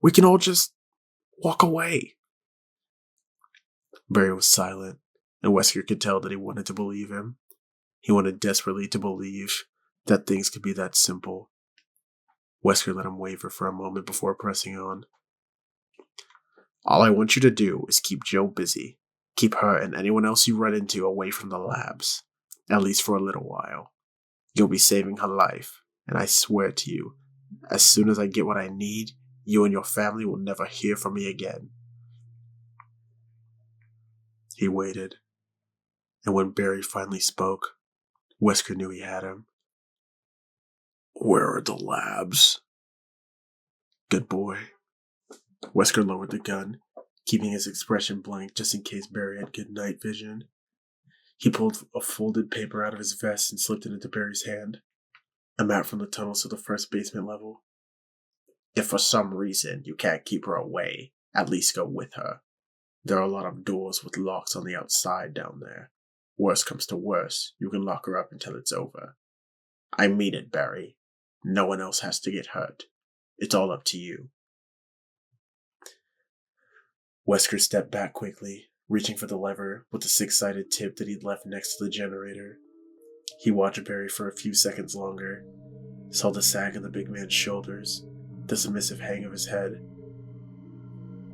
We can all just walk away. Barry was silent, and Wesker could tell that he wanted to believe him. He wanted desperately to believe that things could be that simple. Wesker let him waver for a moment before pressing on. All I want you to do is keep Jill busy. Keep her and anyone else you run into away from the labs, at least for a little while. You'll be saving her life, and I swear to you, as soon as I get what I need, you and your family will never hear from me again. He waited, and when Barry finally spoke, Wesker knew he had him. Where are the labs? Good boy. Wesker lowered the gun, keeping his expression blank just in case Barry had good night vision. He pulled a folded paper out of his vest and slipped it into Barry's hand. A map from the tunnels to the first basement level. If for some reason you can't keep her away, at least go with her. There are a lot of doors with locks on the outside down there. Worst comes to worst, you can lock her up until it's over. I mean it, Barry. No one else has to get hurt. It's all up to you. Wesker stepped back quickly, reaching for the lever with the six-sided tip that he'd left next to the generator. He watched Barry for a few seconds longer, saw the sag of the big man's shoulders, the submissive hang of his head.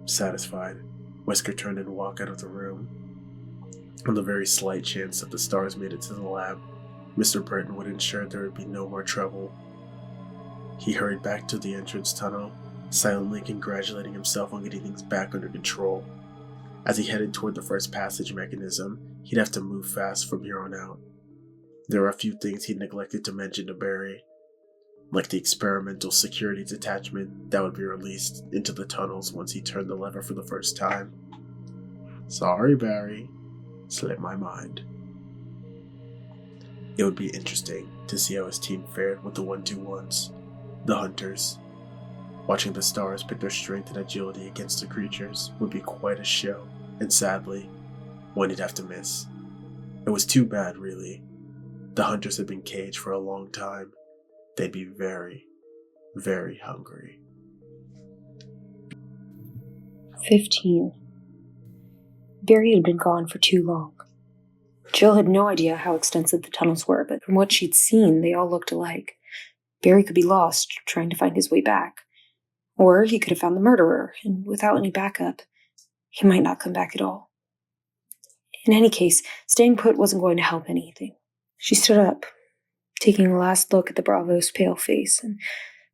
Satisfied, Wesker turned and walked out of the room. On the very slight chance that the stars made it to the lab, Mr. Burton would ensure there would be no more trouble. He hurried back to the entrance tunnel, silently congratulating himself on getting things back under control. As he headed toward the first passage mechanism, he'd have to move fast from here on out. There were a few things he'd neglected to mention to Barry, like the experimental security detachment that would be released into the tunnels once he turned the lever for the first time. Sorry, Barry. Slipped my mind. It would be interesting to see how his team fared with the 121s, the hunters. Watching the stars pick their strength and agility against the creatures would be quite a show, and sadly, one he'd have to miss. It was too bad, really. The hunters had been caged for a long time. They'd be very, very hungry. 15. Barry had been gone for too long. Jill had no idea how extensive the tunnels were, but from what she'd seen, they all looked alike. Barry could be lost, trying to find his way back. Or he could have found the murderer, and without any backup, he might not come back at all. In any case, staying put wasn't going to help anything. She stood up, taking a last look at the Bravo's pale face and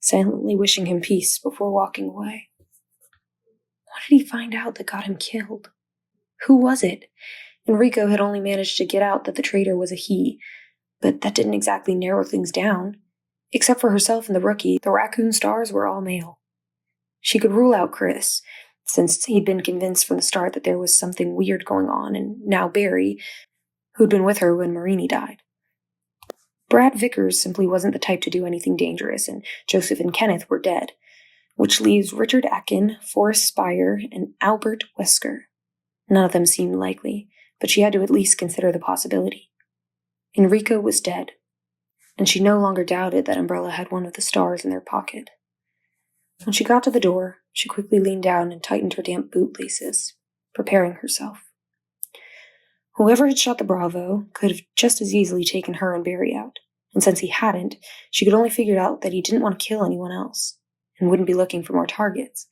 silently wishing him peace before walking away. What did he find out that got him killed? Who was it? Enrico had only managed to get out that the traitor was a he, but that didn't exactly narrow things down. Except for herself and the rookie, the raccoon stars were all male. She could rule out Chris, since he'd been convinced from the start that there was something weird going on, and now Barry, who'd been with her when Marini died. Brad Vickers simply wasn't the type to do anything dangerous, and Joseph and Kenneth were dead, which leaves Richard Atkin, Forrest Spire, and Albert Wesker. None of them seemed likely, but she had to at least consider the possibility. Enrico was dead, and she no longer doubted that Umbrella had one of the stars in their pocket. When she got to the door, she quickly leaned down and tightened her damp boot laces, preparing herself. Whoever had shot the Bravo could have just as easily taken her and Barry out, and since he hadn't, she could only figure out that he didn't want to kill anyone else, and wouldn't be looking for more targets.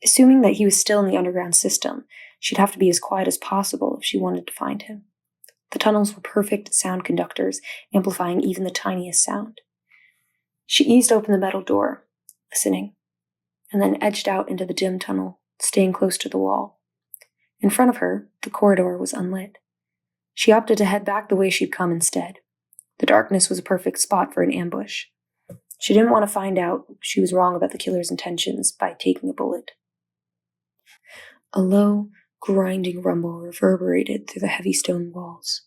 Assuming that he was still in the underground system, she'd have to be as quiet as possible if she wanted to find him. The tunnels were perfect sound conductors, amplifying even the tiniest sound. She eased open the metal door, listening, and then edged out into the dim tunnel, staying close to the wall. In front of her, the corridor was unlit. She opted to head back the way she'd come instead. The darkness was a perfect spot for an ambush. She didn't want to find out she was wrong about the killer's intentions by taking a bullet. A low, grinding rumble reverberated through the heavy stone walls,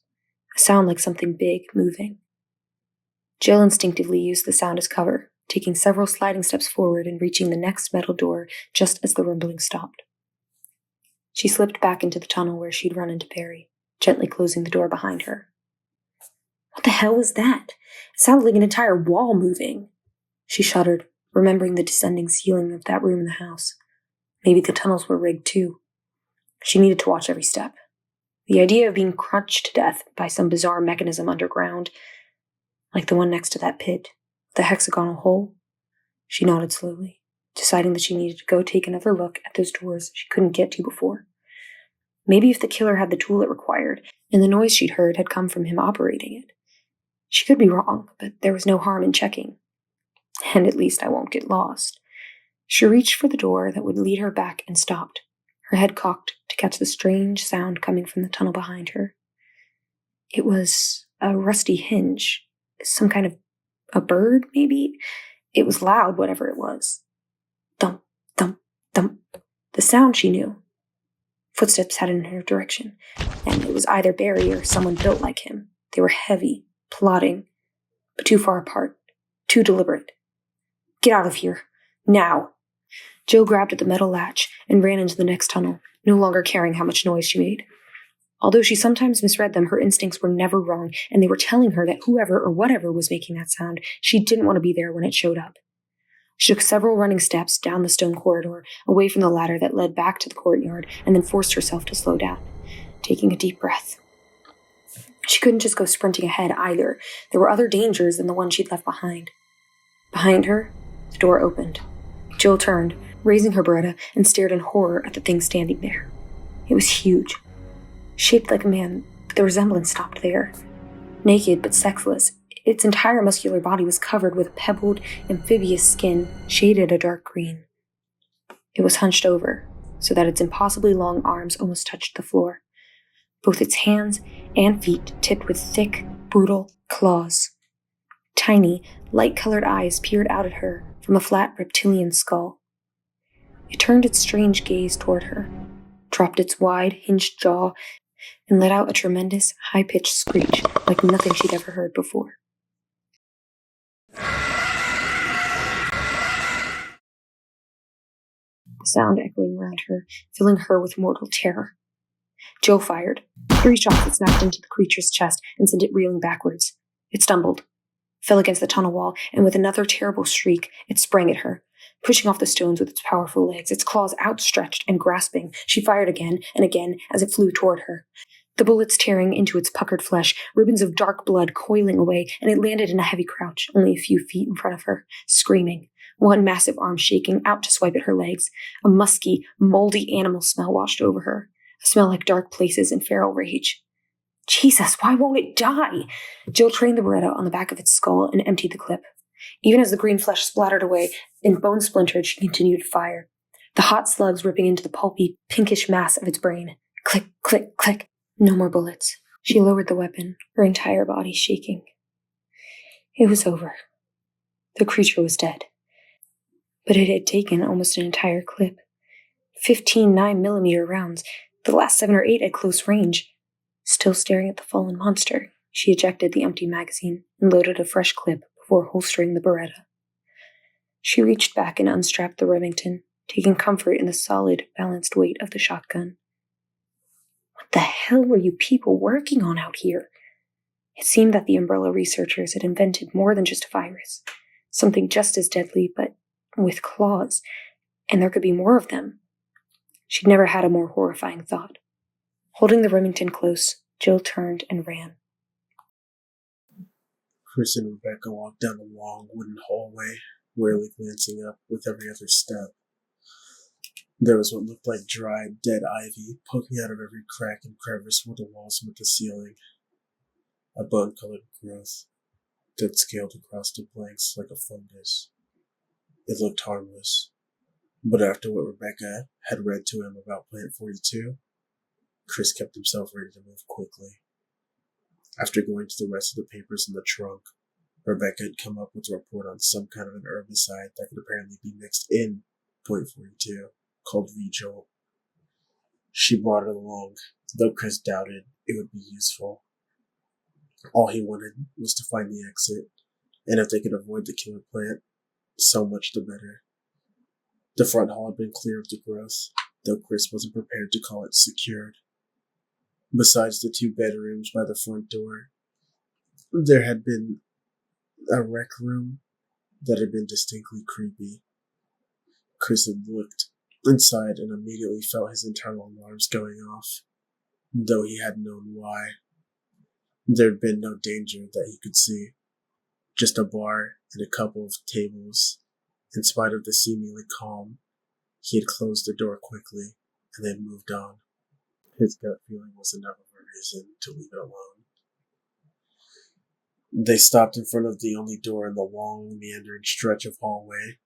a sound like something big moving. Jill instinctively used the sound as cover, taking several sliding steps forward and reaching the next metal door just as the rumbling stopped. She slipped back into the tunnel where she'd run into Barry, gently closing the door behind her. What the hell was that? It sounded like an entire wall moving. She shuddered, remembering the descending ceiling of that room in the house. Maybe the tunnels were rigged too. She needed to watch every step. The idea of being crunched to death by some bizarre mechanism underground, like the one next to that pit, the hexagonal hole. She nodded slowly, deciding that she needed to go take another look at those doors she couldn't get to before. Maybe if the killer had the tool it required, and the noise she'd heard had come from him operating it. She could be wrong, but there was no harm in checking. And at least I won't get lost. She reached for the door that would lead her back and stopped, her head cocked to catch the strange sound coming from the tunnel behind her. It was a rusty hinge, some kind of a bird, maybe? It was loud, whatever it was. Thump, thump, thump. The sound she knew. Footsteps headed in her direction, and it was either Barry or someone built like him. They were heavy, plodding, but too far apart, too deliberate. Get out of here, now! Jill grabbed at the metal latch and ran into the next tunnel, no longer caring how much noise she made. Although she sometimes misread them, her instincts were never wrong, and they were telling her that whoever or whatever was making that sound, she didn't want to be there when it showed up. She took several running steps down the stone corridor, away from the ladder that led back to the courtyard, and then forced herself to slow down, taking a deep breath. She couldn't just go sprinting ahead either. There were other dangers than the one she'd left behind. Behind her, the door opened. Jill turned, raising her Beretta, and stared in horror at the thing standing there. It was huge. Shaped like a man, but the resemblance stopped there. Naked but sexless, its entire muscular body was covered with pebbled, amphibious skin shaded a dark green. It was hunched over, so that its impossibly long arms almost touched the floor. Both its hands and feet tipped with thick, brutal claws. Tiny, light-colored eyes peered out at her from a flat reptilian skull. It turned its strange gaze toward her, dropped its wide, hinged jaw, and let out a tremendous, high-pitched screech like nothing she'd ever heard before. the sound echoing around her, filling her with mortal terror. Jill fired. 3 shots that snapped into the creature's chest and sent it reeling backwards. It stumbled, fell against the tunnel wall, and with another terrible shriek, it sprang at her, pushing off the stones with its powerful legs, its claws outstretched and grasping. She fired again and again as it flew toward her. The bullets tearing into its puckered flesh, ribbons of dark blood coiling away, and it landed in a heavy crouch, only a few feet in front of her, screaming, one massive arm shaking out to swipe at her legs. A musky, moldy animal smell washed over her, a smell like dark places and feral rage. Jesus, why won't it die? Jill trained the Beretta on the back of its skull and emptied the clip. Even as the green flesh splattered away and bone splintered, she continued to fire, the hot slugs ripping into the pulpy, pinkish mass of its brain. Click, click, click. No more bullets. She lowered the weapon, her entire body shaking. It was over. The creature was dead. But it had taken almost an entire clip. 15 9mm rounds, the last 7 or 8 at close range. Still staring at the fallen monster, she ejected the empty magazine and loaded a fresh clip before holstering the Beretta. She reached back and unstrapped the Remington, taking comfort in the solid, balanced weight of the shotgun. What the hell were you people working on out here? It seemed that the Umbrella researchers had invented more than just a virus, something just as deadly, but with claws, and there could be more of them. She'd never had a more horrifying thought. Holding the Remington close, Jill turned and ran. Chris and Rebecca walked down the long wooden hallway, rarely glancing up with every other step. There was what looked like dry, dead ivy poking out of every crack and crevice where the walls met the ceiling. A bone-colored growth that scaled across the blanks like a fungus. It looked harmless, but after what Rebecca had read to him about Plant 42, Chris kept himself ready to move quickly. After going to the rest of the papers in the trunk, Rebecca had come up with a report on some kind of an herbicide that could apparently be mixed in Point 42, called Vigil. She brought it along, though Chris doubted it would be useful. All he wanted was to find the exit, and if they could avoid the killer plant, so much the better. The front hall had been clear of the growth, though Chris wasn't prepared to call it secured. Besides the 2 bedrooms by the front door, there had been a rec room that had been distinctly creepy. Chris had looked inside and immediately felt his internal alarms going off, though he hadn't known why. There had been no danger that he could see, just a bar and a couple of tables. In spite of the seemingly calm, he had closed the door quickly and then moved on. His gut feeling was enough of a reason to leave it alone. They stopped in front of the only door in the long, meandering stretch of hallway,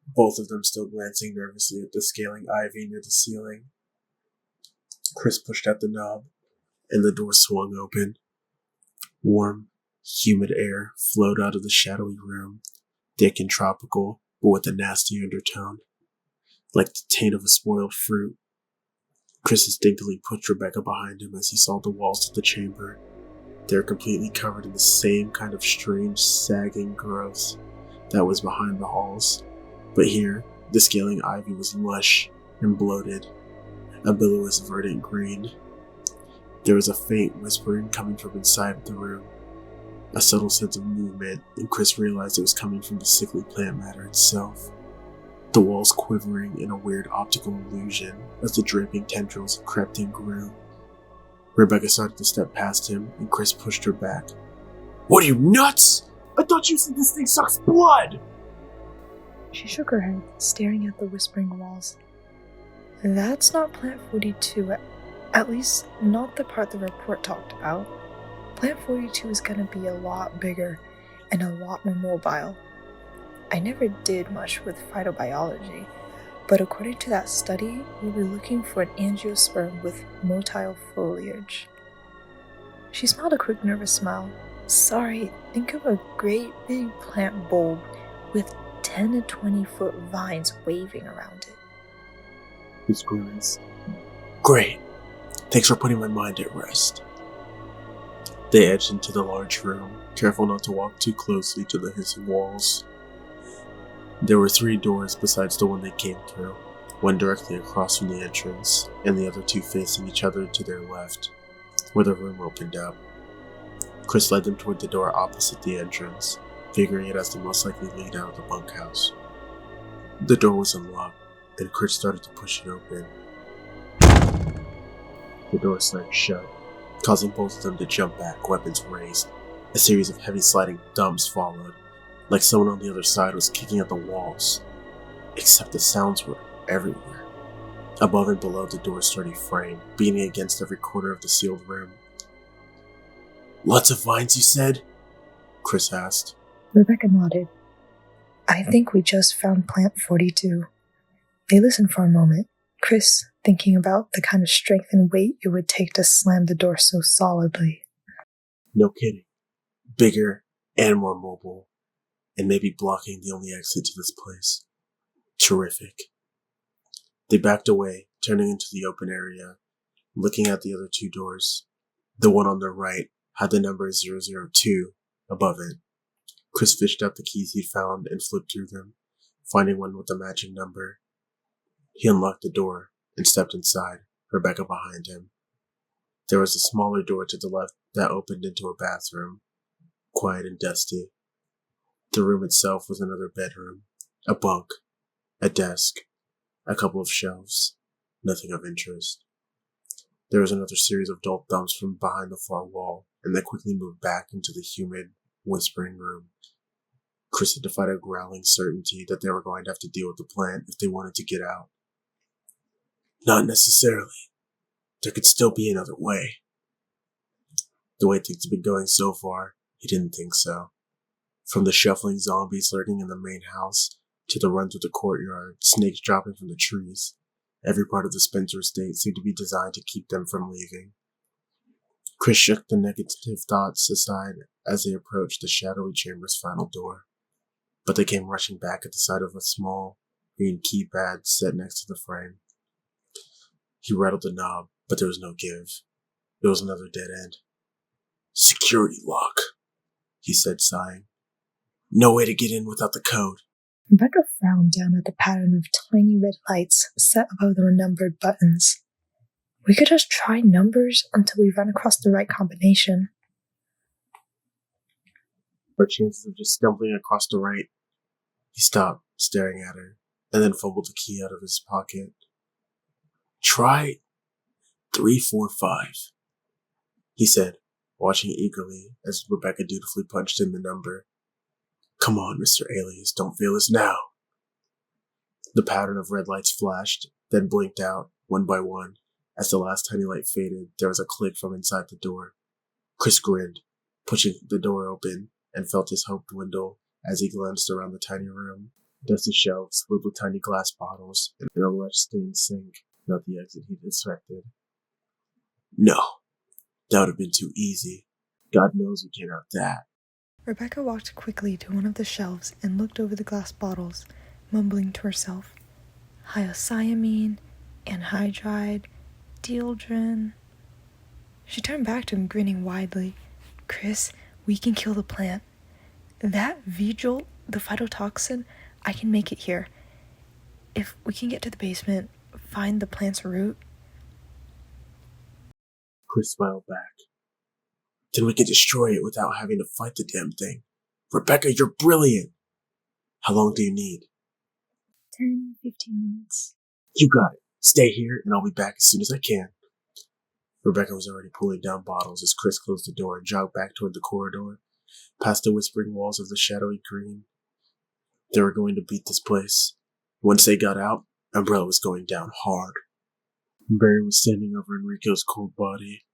both of them still glancing nervously at the scaling ivy near the ceiling. Chris pushed at the knob, and the door swung open. Warm, humid air flowed out of the shadowy room, thick and tropical, but with a nasty undertone, like the taint of a spoiled fruit. Chris instinctively pushed Rebecca behind him as he saw the walls of the chamber. They were completely covered in the same kind of strange, sagging growth that was behind the halls. But here, the scaling ivy was lush and bloated, a billowy verdant green. There was a faint whispering coming from inside the room, a subtle sense of movement, and Chris realized it was coming from the sickly plant matter itself. The walls quivering in a weird optical illusion as the draping tendrils crept and grew. Rebecca started to step past him, and Chris pushed her back. "What are you, nuts? I thought you said this thing sucks blood!" She shook her head, staring at the whispering walls. That's not Plant 42, at least not the part the report talked about. Plant 42 is gonna be a lot bigger and a lot more mobile. I never did much with phytobiology, but according to that study, we'll be looking for an angiosperm with motile foliage. She smiled a quick, nervous smile. Sorry, think of a great big plant bulb with 10 to 20 foot vines waving around it. His grimaced. "Great. Thanks for putting my mind at rest." They edged into the large room, careful not to walk too closely to the hissing walls. There were 3 doors besides the one they came through, one directly across from the entrance, and the other two facing each other to their left, where the room opened up. Chris led them toward the door opposite the entrance, figuring it as the most likely lead out of the bunkhouse. The door was unlocked, and Chris started to push it open. The door slammed shut, causing both of them to jump back, weapons raised. A series of heavy sliding thumps followed, like someone on the other side was kicking at the walls. Except the sounds were everywhere. Above and below the door's sturdy frame, beating against every corner of the sealed room. "Lots of vines, you said?" Chris asked. Rebecca nodded. I think we just found plant 42. They listened for a moment, Chris thinking about the kind of strength and weight it would take to slam the door so solidly. No kidding. Bigger and more mobile, and maybe blocking the only exit to this place. Terrific. They backed away, turning into the open area, looking at the other two doors. The one on their right had the number 002 above it. Chris fished out the keys he found and flipped through them, finding one with the matching number. He unlocked the door and stepped inside, Rebecca behind him. There was a smaller door to the left that opened into a bathroom, quiet and dusty. The room itself was another bedroom, a bunk, a desk, a couple of shelves, nothing of interest. There was another series of dull thumps from behind the far wall, and they quickly moved back into the humid, whispering room. Chris had to fight a growling certainty that they were going to have to deal with the plant if they wanted to get out. Not necessarily. There could still be another way. The way things had been going so far, he didn't think so. From the shuffling zombies lurking in the main house, to the run through the courtyard, snakes dropping from the trees, every part of the Spencer estate seemed to be designed to keep them from leaving. Chris shook the negative thoughts aside as they approached the shadowy chamber's final door, but they came rushing back at the sight of a small, green keypad set next to the frame. He rattled the knob, but there was no give. It was another dead end. "Security lock," he said, sighing. "No way to get in without the code." Rebecca frowned down at the pattern of tiny red lights set above the numbered buttons. We could just try numbers until we run across the right combination. For chances of just stumbling across the right. He stopped, staring at her, and then fumbled the key out of his pocket. "Try 345, he said, watching eagerly as Rebecca dutifully punched in the number. "Come on, Mr. Alias, don't fail us now." The pattern of red lights flashed, then blinked out, one by one. As the last tiny light faded, there was a click from inside the door. Chris grinned, pushing the door open, and felt his hope dwindle as he glanced around the tiny room. Dusty shelves filled with tiny glass bottles, and a lead-stained sink, not the exit he'd expected. No, that would have been too easy. God knows we can't have that. Rebecca walked quickly to one of the shelves and looked over the glass bottles, mumbling to herself. Hyoscyamine, anhydride, dieldrin. She turned back to him, grinning widely. Chris, we can kill the plant. That V-Jolt, the phytotoxin, I can make it here. If we can get to the basement, find the plant's root. Chris smiled back. Then we can destroy it without having to fight the damn thing. Rebecca, you're brilliant. How long do you need? 10, 15 minutes. You got it. Stay here, and I'll be back as soon as I can. Rebecca was already pulling down bottles as Chris closed the door and jogged back toward the corridor, past the whispering walls of the shadowy green. They were going to beat this place. Once they got out, Umbrella was going down hard. Barry was standing over Enrico's cold body,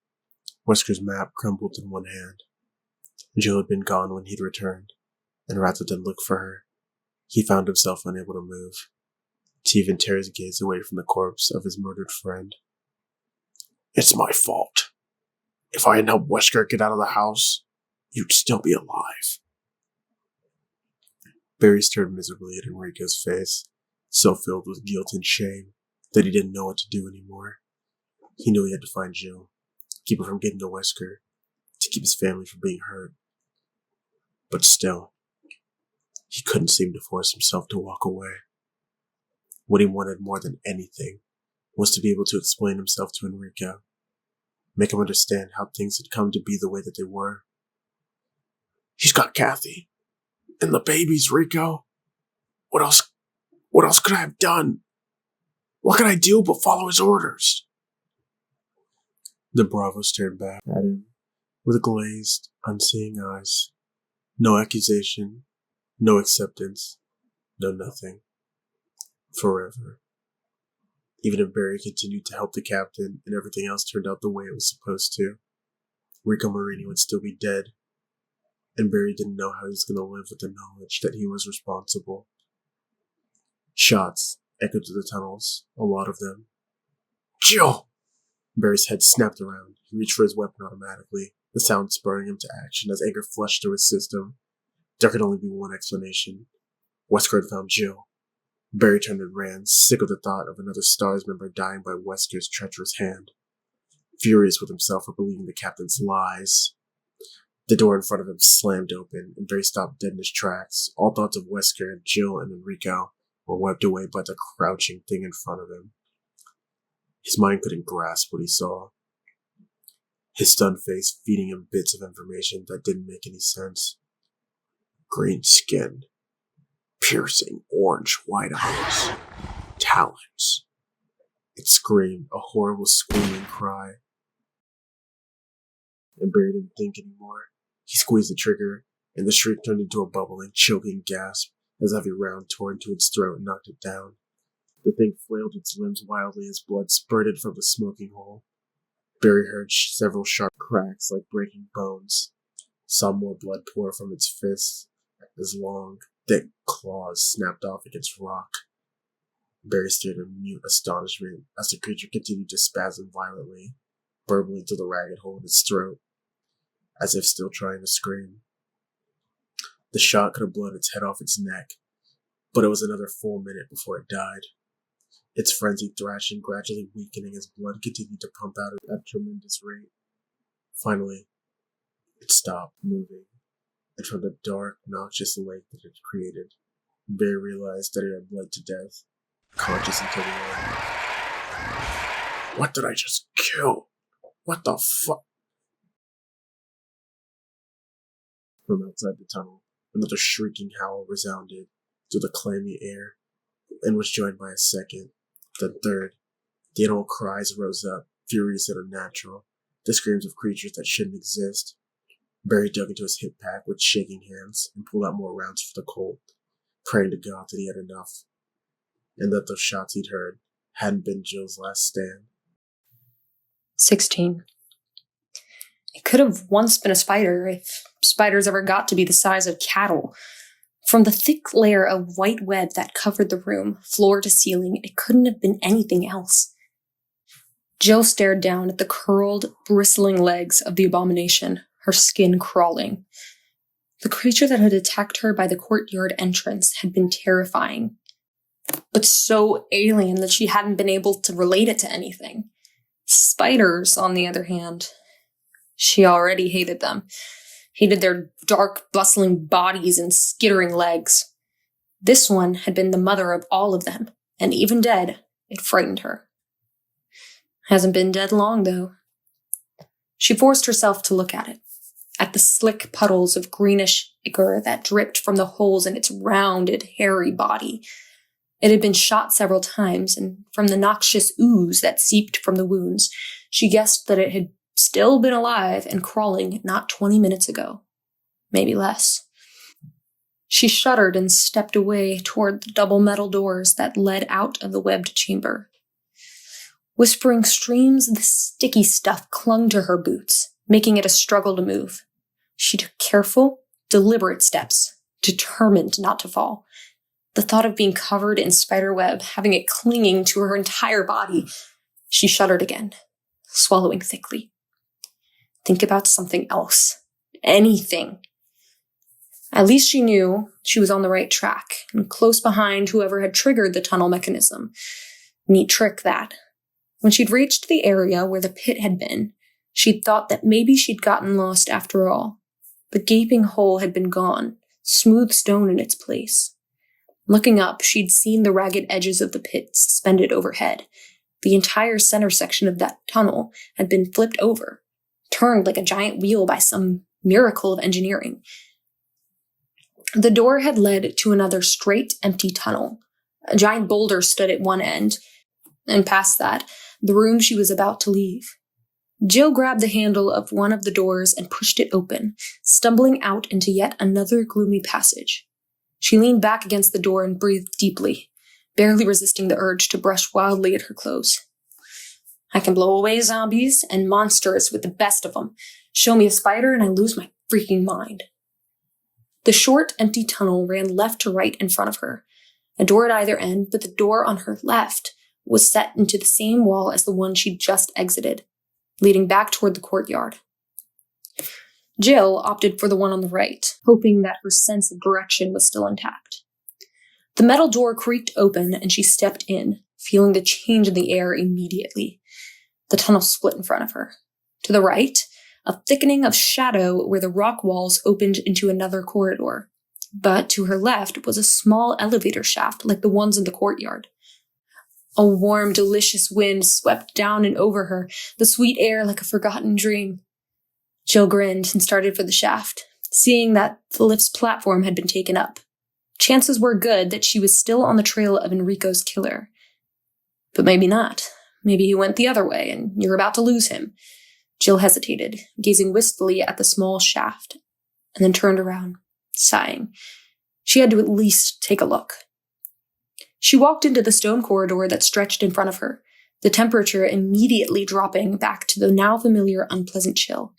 Wesker's map crumpled in one hand. Jill had been gone when he'd returned, and rather than look for her, he found himself unable to move, to even tear his gaze away from the corpse of his murdered friend. It's my fault. If I hadn't helped Wesker get out of the house, you'd still be alive. Barry stared miserably at Enrico's face, so filled with guilt and shame that he didn't know what to do anymore. He knew he had to find Jill, keep her from getting to Wesker, to keep his family from being hurt. But still, he couldn't seem to force himself to walk away. What he wanted more than anything was to be able to explain himself to Enrico, make him understand how things had come to be the way that they were. He's got Kathy. And the babies, Rico. What else could I have done? What could I do but follow his orders? The Bravo stared back at him with glazed, unseeing eyes. No accusation, no acceptance, no nothing. Forever. Even if Barry continued to help the captain and everything else turned out the way it was supposed to, Rico Marini would still be dead. And Barry didn't know how he was going to live with the knowledge that he was responsible. Shots echoed through the tunnels, a lot of them. Jill! Barry's head snapped around. He reached for his weapon automatically, the sound spurring him to action as anger flushed through his system. There could only be one explanation. Wesker had found Jill. Barry turned and ran, sick of the thought of another STARS member dying by Wesker's treacherous hand. Furious with himself for believing the captain's lies. The door in front of him slammed open, and Barry stopped dead in his tracks. All thoughts of Wesker, Jill, and Enrico were wiped away by the crouching thing in front of him. His mind couldn't grasp what he saw. His stunned face feeding him bits of information that didn't make any sense. Green skin. Piercing orange-white eyes. Talons. It screamed, a horrible squealing cry. And Barry didn't think anymore. He squeezed the trigger, and the shriek turned into a bubbling, choking gasp as a heavy round tore into its throat and knocked it down. The thing flailed its limbs wildly as blood spurted from the smoking hole. Barry heard several sharp cracks like breaking bones. Saw more blood pour from its fists as long, thick claws snapped off against rock. Barry stared in mute astonishment as the creature continued to spasm violently, burbling through the ragged hole in its throat, as if still trying to scream. The shot could have blown its head off its neck, but it was another full minute before it died. Its frenzied thrashing gradually weakening as blood continued to pump out at a tremendous rate. Finally, it stopped moving, and from the dark, noxious lake that it created, Barry realized that it had bled to death, conscious until the end. What did I just kill? What the fuck? From outside the tunnel, another shrieking howl resounded through the clammy air, and was joined by a second, then third. The animal cries rose up, furious and unnatural, the screams of creatures that shouldn't exist. Barry dug into his hip pack with shaking hands and pulled out more rounds for the Colt, praying to God that he had enough, and that those shots he'd heard hadn't been Jill's last stand. 16. It could have once been a spider if spiders ever got to be the size of cattle. From the thick layer of white web that covered the room, floor to ceiling, it couldn't have been anything else. Jill stared down at the curled, bristling legs of the abomination, her skin crawling. The creature that had attacked her by the courtyard entrance had been terrifying, but so alien that she hadn't been able to relate it to anything. Spiders, on the other hand, she already hated them. Hated their dark, bustling bodies and skittering legs. This one had been the mother of all of them, and even dead, it frightened her. Hasn't been dead long, though. She forced herself to look at it, at the slick puddles of greenish ichor that dripped from the holes in its rounded, hairy body. It had been shot several times, and from the noxious ooze that seeped from the wounds, she guessed that it had still been alive and crawling not 20 minutes ago. Maybe less. She shuddered and stepped away toward the double metal doors that led out of the webbed chamber. Whispering streams of the sticky stuff clung to her boots, making it a struggle to move. She took careful, deliberate steps, determined not to fall. The thought of being covered in spider web, having it clinging to her entire body, she shuddered again, swallowing thickly. Think about something else. Anything. At least she knew she was on the right track, and close behind whoever had triggered the tunnel mechanism. Neat trick, that. When she'd reached the area where the pit had been, she'd thought that maybe she'd gotten lost after all. The gaping hole had been gone, smooth stone in its place. Looking up, she'd seen the ragged edges of the pit suspended overhead. The entire center section of that tunnel had been flipped over, turned like a giant wheel by some miracle of engineering. The door had led to another straight, empty tunnel. A giant boulder stood at one end, and past that, the room she was about to leave. Jill grabbed the handle of one of the doors and pushed it open, stumbling out into yet another gloomy passage. She leaned back against the door and breathed deeply, barely resisting the urge to brush wildly at her clothes. I can blow away zombies and monsters with the best of them. Show me a spider and I lose my freaking mind. The short, empty tunnel ran left to right in front of her, a door at either end, but the door on her left was set into the same wall as the one she'd just exited, leading back toward the courtyard. Jill opted for the one on the right, hoping that her sense of direction was still intact. The metal door creaked open and she stepped in, feeling the change in the air immediately. The tunnel split in front of her. To the right, a thickening of shadow where the rock walls opened into another corridor. But to her left was a small elevator shaft like the ones in the courtyard. A warm, delicious wind swept down and over her, the sweet air like a forgotten dream. Jill grinned and started for the shaft, seeing that the lift's platform had been taken up. Chances were good that she was still on the trail of Enrico's killer. But maybe not. Maybe he went the other way, and you're about to lose him. Jill hesitated, gazing wistfully at the small shaft, and then turned around, sighing. She had to at least take a look. She walked into the stone corridor that stretched in front of her, the temperature immediately dropping back to the now familiar unpleasant chill.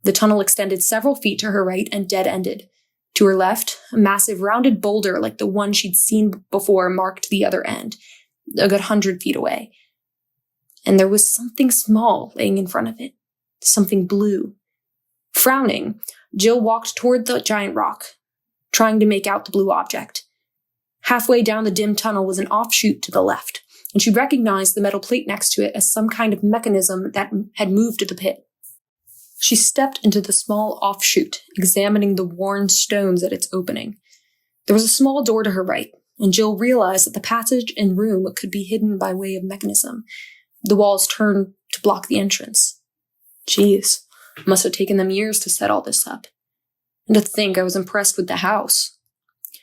The tunnel extended several feet to her right and dead-ended. To her left, a massive rounded boulder like the one she'd seen before marked the other end, a good 100 feet away. And there was something small laying in front of it, something blue. Frowning, Jill walked toward the giant rock, trying to make out the blue object. Halfway down the dim tunnel was an offshoot to the left, and she recognized the metal plate next to it as some kind of mechanism that had moved to the pit. She stepped into the small offshoot, examining the worn stones at its opening. There was a small door to her right, and Jill realized that the passage and room could be hidden by way of mechanism. The walls turned to block the entrance. Geez, must have taken them years to set all this up. And to think I was impressed with the house.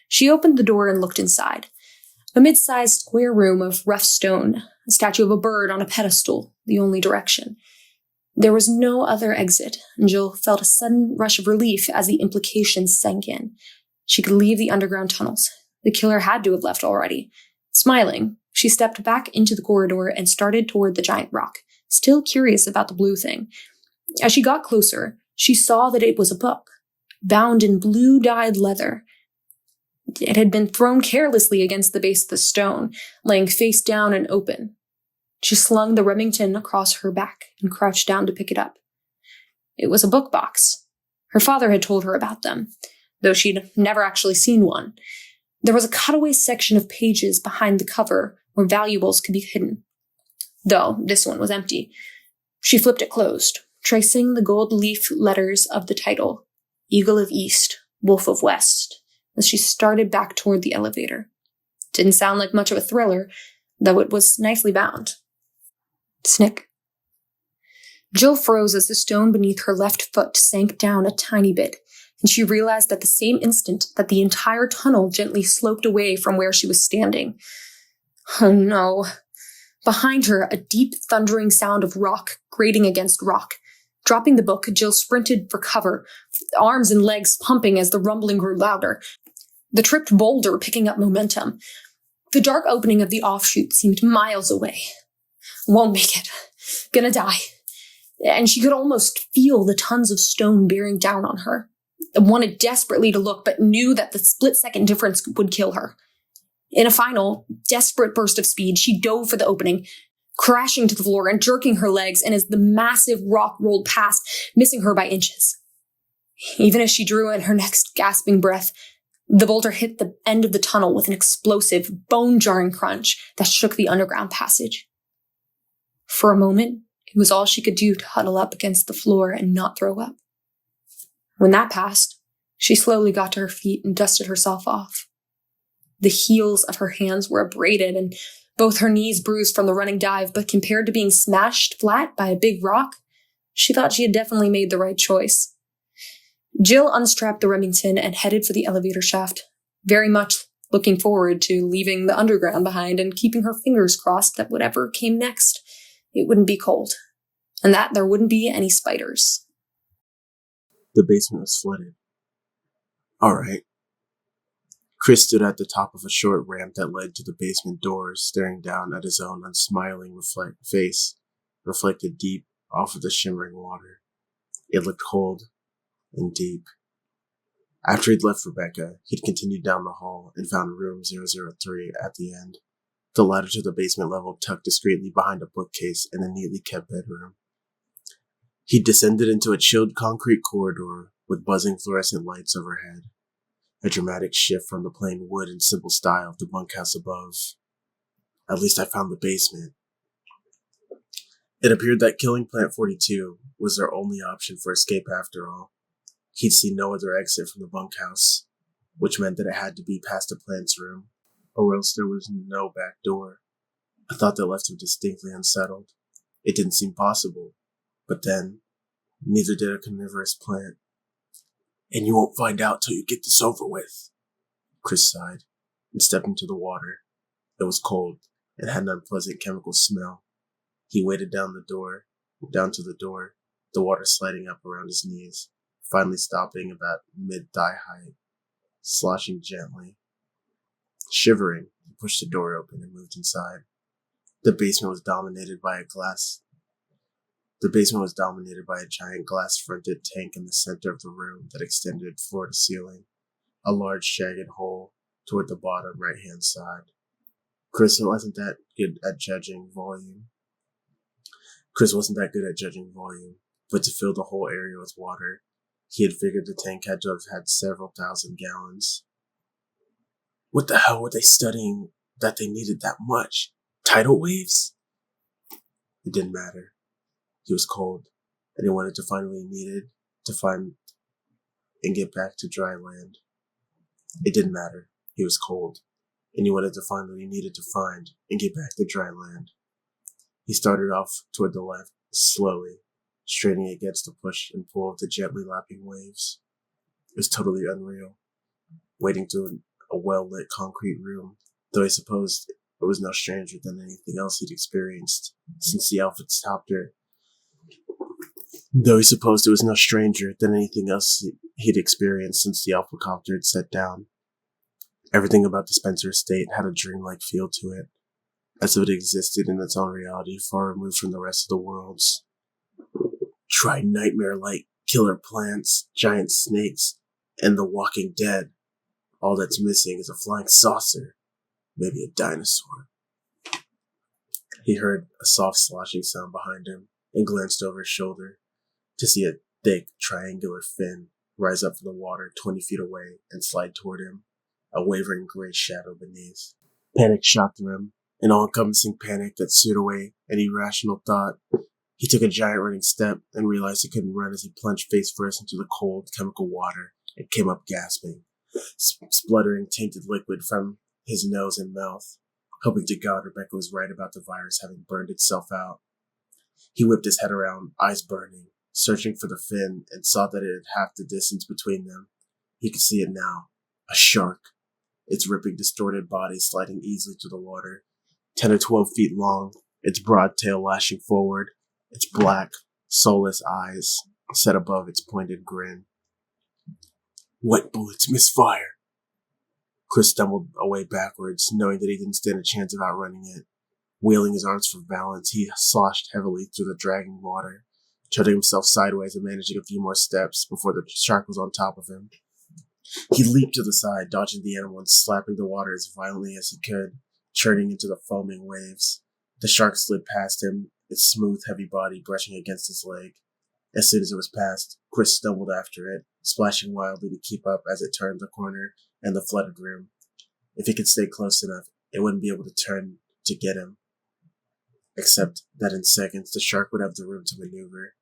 She opened the door and looked inside. A mid-sized square room of rough stone, a statue of a bird on a pedestal, the only direction. There was no other exit, and Jill felt a sudden rush of relief as the implications sank in. She could leave the underground tunnels. The killer had to have left already. Smiling, she stepped back into the corridor and started toward the giant rock, still curious about the blue thing. As she got closer, she saw that it was a book, bound in blue-dyed leather. It had been thrown carelessly against the base of the stone, laying face down and open. She slung the Remington across her back and crouched down to pick it up. It was a book box. Her father had told her about them, though she'd never actually seen one. There was a cutaway section of pages behind the cover where valuables could be hidden, though this one was empty. She flipped it closed, tracing the gold leaf letters of the title, Eagle of East, Wolf of West, as she started back toward the elevator. Didn't sound like much of a thriller, though it was nicely bound. Snick. Jill froze as the stone beneath her left foot sank down a tiny bit, and she realized at the same instant that the entire tunnel gently sloped away from where she was standing. Oh no. Behind her, a deep, thundering sound of rock grating against rock. Dropping the book, Jill sprinted for cover, arms and legs pumping as the rumbling grew louder. The tripped boulder picking up momentum. The dark opening of the offshoot seemed miles away. Won't make it. Gonna die. And she could almost feel the tons of stone bearing down on her. Wanted desperately to look, but knew that the split-second difference would kill her. In a final, desperate burst of speed, she dove for the opening, crashing to the floor and jerking her legs, and as the massive rock rolled past, missing her by inches. Even as she drew in her next gasping breath, the boulder hit the end of the tunnel with an explosive, bone-jarring crunch that shook the underground passage. For a moment, it was all she could do to huddle up against the floor and not throw up. When that passed, she slowly got to her feet and dusted herself off. The heels of her hands were abraded and both her knees bruised from the running dive, but compared to being smashed flat by a big rock, she thought she had definitely made the right choice. Jill unstrapped the Remington and headed for the elevator shaft, very much looking forward to leaving the underground behind and keeping her fingers crossed that whatever came next, it wouldn't be cold, and that there wouldn't be any spiders. The basement was flooded. Alright. Chris stood at the top of a short ramp that led to the basement doors, staring down at his own unsmiling face, reflected deep off of the shimmering water. It looked cold and deep. After he'd left Rebecca, he'd continued down the hall and found room 003 at the end. The ladder to the basement level tucked discreetly behind a bookcase in a neatly kept bedroom. He descended into a chilled concrete corridor with buzzing fluorescent lights overhead. A dramatic shift from the plain wood and simple style of the bunkhouse above. At least I found the basement. It appeared that killing Plant 42 was their only option for escape after all. He'd seen no other exit from the bunkhouse, which meant that it had to be past the plant's room, or else there was no back door. A thought that left him distinctly unsettled. It didn't seem possible, but then, neither did a carnivorous plant. And you won't find out till you get this over with. Chris sighed and stepped into the water. It was cold and had an unpleasant chemical smell. He waded down to the door, the water sliding up around his knees, finally stopping about mid-thigh height, sloshing gently. Shivering, he pushed the door open and moved inside. The basement was dominated by a giant glass-fronted tank in the center of the room that extended floor to ceiling, a large shagged hole toward the bottom right-hand side. Chris wasn't that good at judging volume, but to fill the whole area with water, he had figured the tank had to have had several thousand gallons. What the hell were they studying that they needed that much? Tidal waves? It didn't matter. He was cold, and he wanted to find what he needed to find and get back to dry land. It didn't matter. He was cold, and he wanted to find what he needed to find and get back to dry land. He started off toward the left, slowly, straining against the push and pull of the gently lapping waves. It was totally unreal, wading through a well-lit concrete room, though he supposed it was no stranger than anything else he'd experienced since the helicopter had set down. Everything about the Spencer estate had a dreamlike feel to it, as if it existed in its own reality far removed from the rest of the world's. Try nightmare-like killer plants, giant snakes, and the walking dead. All that's missing is a flying saucer, maybe a dinosaur. He heard a soft sloshing sound behind him and glanced over his shoulder to see a thick, triangular fin rise up from the water 20 feet away and slide toward him, a wavering gray shadow beneath. Panic shot through him, an all-encompassing panic that seared away any rational thought. He took a giant running step and realized he couldn't run as he plunged face first into the cold, chemical water and came up gasping, spluttering tainted liquid from his nose and mouth, hoping to God Rebecca was right about the virus having burned itself out. He whipped his head around, eyes burning, searching for the fin, and saw that it had half the distance between them. He could see it now. A shark. Its ripping, distorted body sliding easily through the water, 10 or 12 feet long, its broad tail lashing forward, its black, soulless eyes set above its pointed grin. Wet bullets misfire. Chris stumbled away backwards, knowing that he didn't stand a chance of outrunning it. Wheeling his arms for balance, he sloshed heavily through the dragging water, tilting himself sideways and managing a few more steps before the shark was on top of him. He leaped to the side, dodging the animal and slapping the water as violently as he could, churning into the foaming waves. The shark slid past him, its smooth, heavy body brushing against his leg. As soon as it was past, Chris stumbled after it, splashing wildly to keep up as it turned the corner and the flooded room. If he could stay close enough, it wouldn't be able to turn to get him. Except that in seconds, the shark would have the room to maneuver.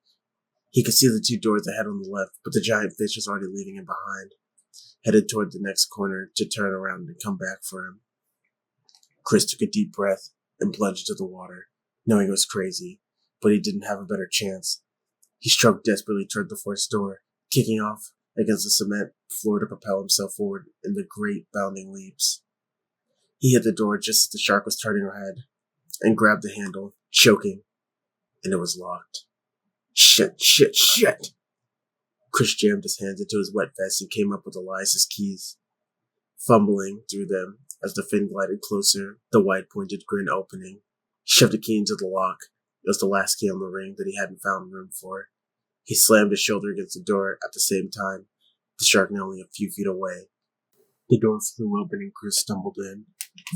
He could see the two doors ahead on the left, but the giant fish was already leaving him behind. headed toward the next corner to turn around and come back for him. Chris took a deep breath and plunged into the water, knowing it was crazy, but he didn't have a better chance. He struggled desperately toward the forced door, kicking off against the cement floor to propel himself forward in the great bounding leaps. He hit the door just as the shark was turning her head, and grabbed the handle, choking, and it was locked. Shit! Chris jammed his hands into his wet vest and came up with Elias's keys. Fumbling through them as the fin glided closer, the wide-pointed grin opening, he shoved a key into the lock. It was the last key on the ring that he hadn't found room for. He slammed his shoulder against the door at the same time, the shark now only a few feet away. The door flew open and Chris stumbled in,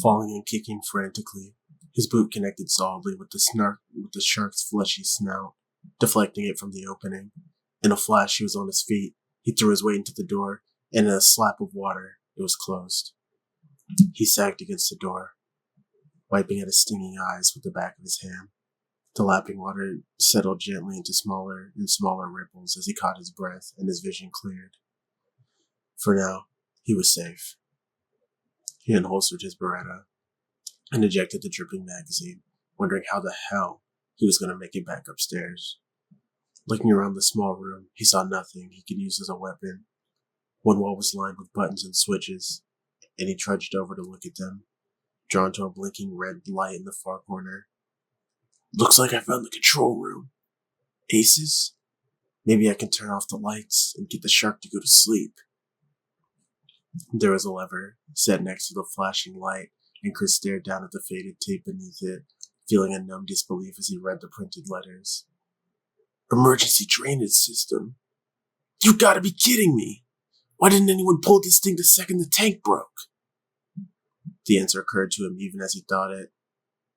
falling and kicking frantically. His boot connected solidly with the shark's fleshy snout, deflecting it from the opening. In a flash, he was on his feet. He threw his weight into the door, and in a slap of water, it was closed. He sagged against the door, wiping at his stinging eyes with the back of his hand. The lapping water settled gently into smaller and smaller ripples as he caught his breath and his vision cleared. For now, he was safe. He unholstered his Beretta and ejected the dripping magazine, wondering how the hell he was going to make it back upstairs. Looking around the small room, he saw nothing he could use as a weapon. One wall was lined with buttons and switches, and he trudged over to look at them, drawn to a blinking red light in the far corner. Looks like I found the control room. Aces? Maybe I can turn off the lights and get the shark to go to sleep. There was a lever set next to the flashing light, and Chris stared down at the faded tape beneath it, feeling a numb disbelief as he read the printed letters. Emergency drainage system. You gotta be kidding me! Why didn't anyone pull this thing the second the tank broke? The answer occurred to him even as he thought it.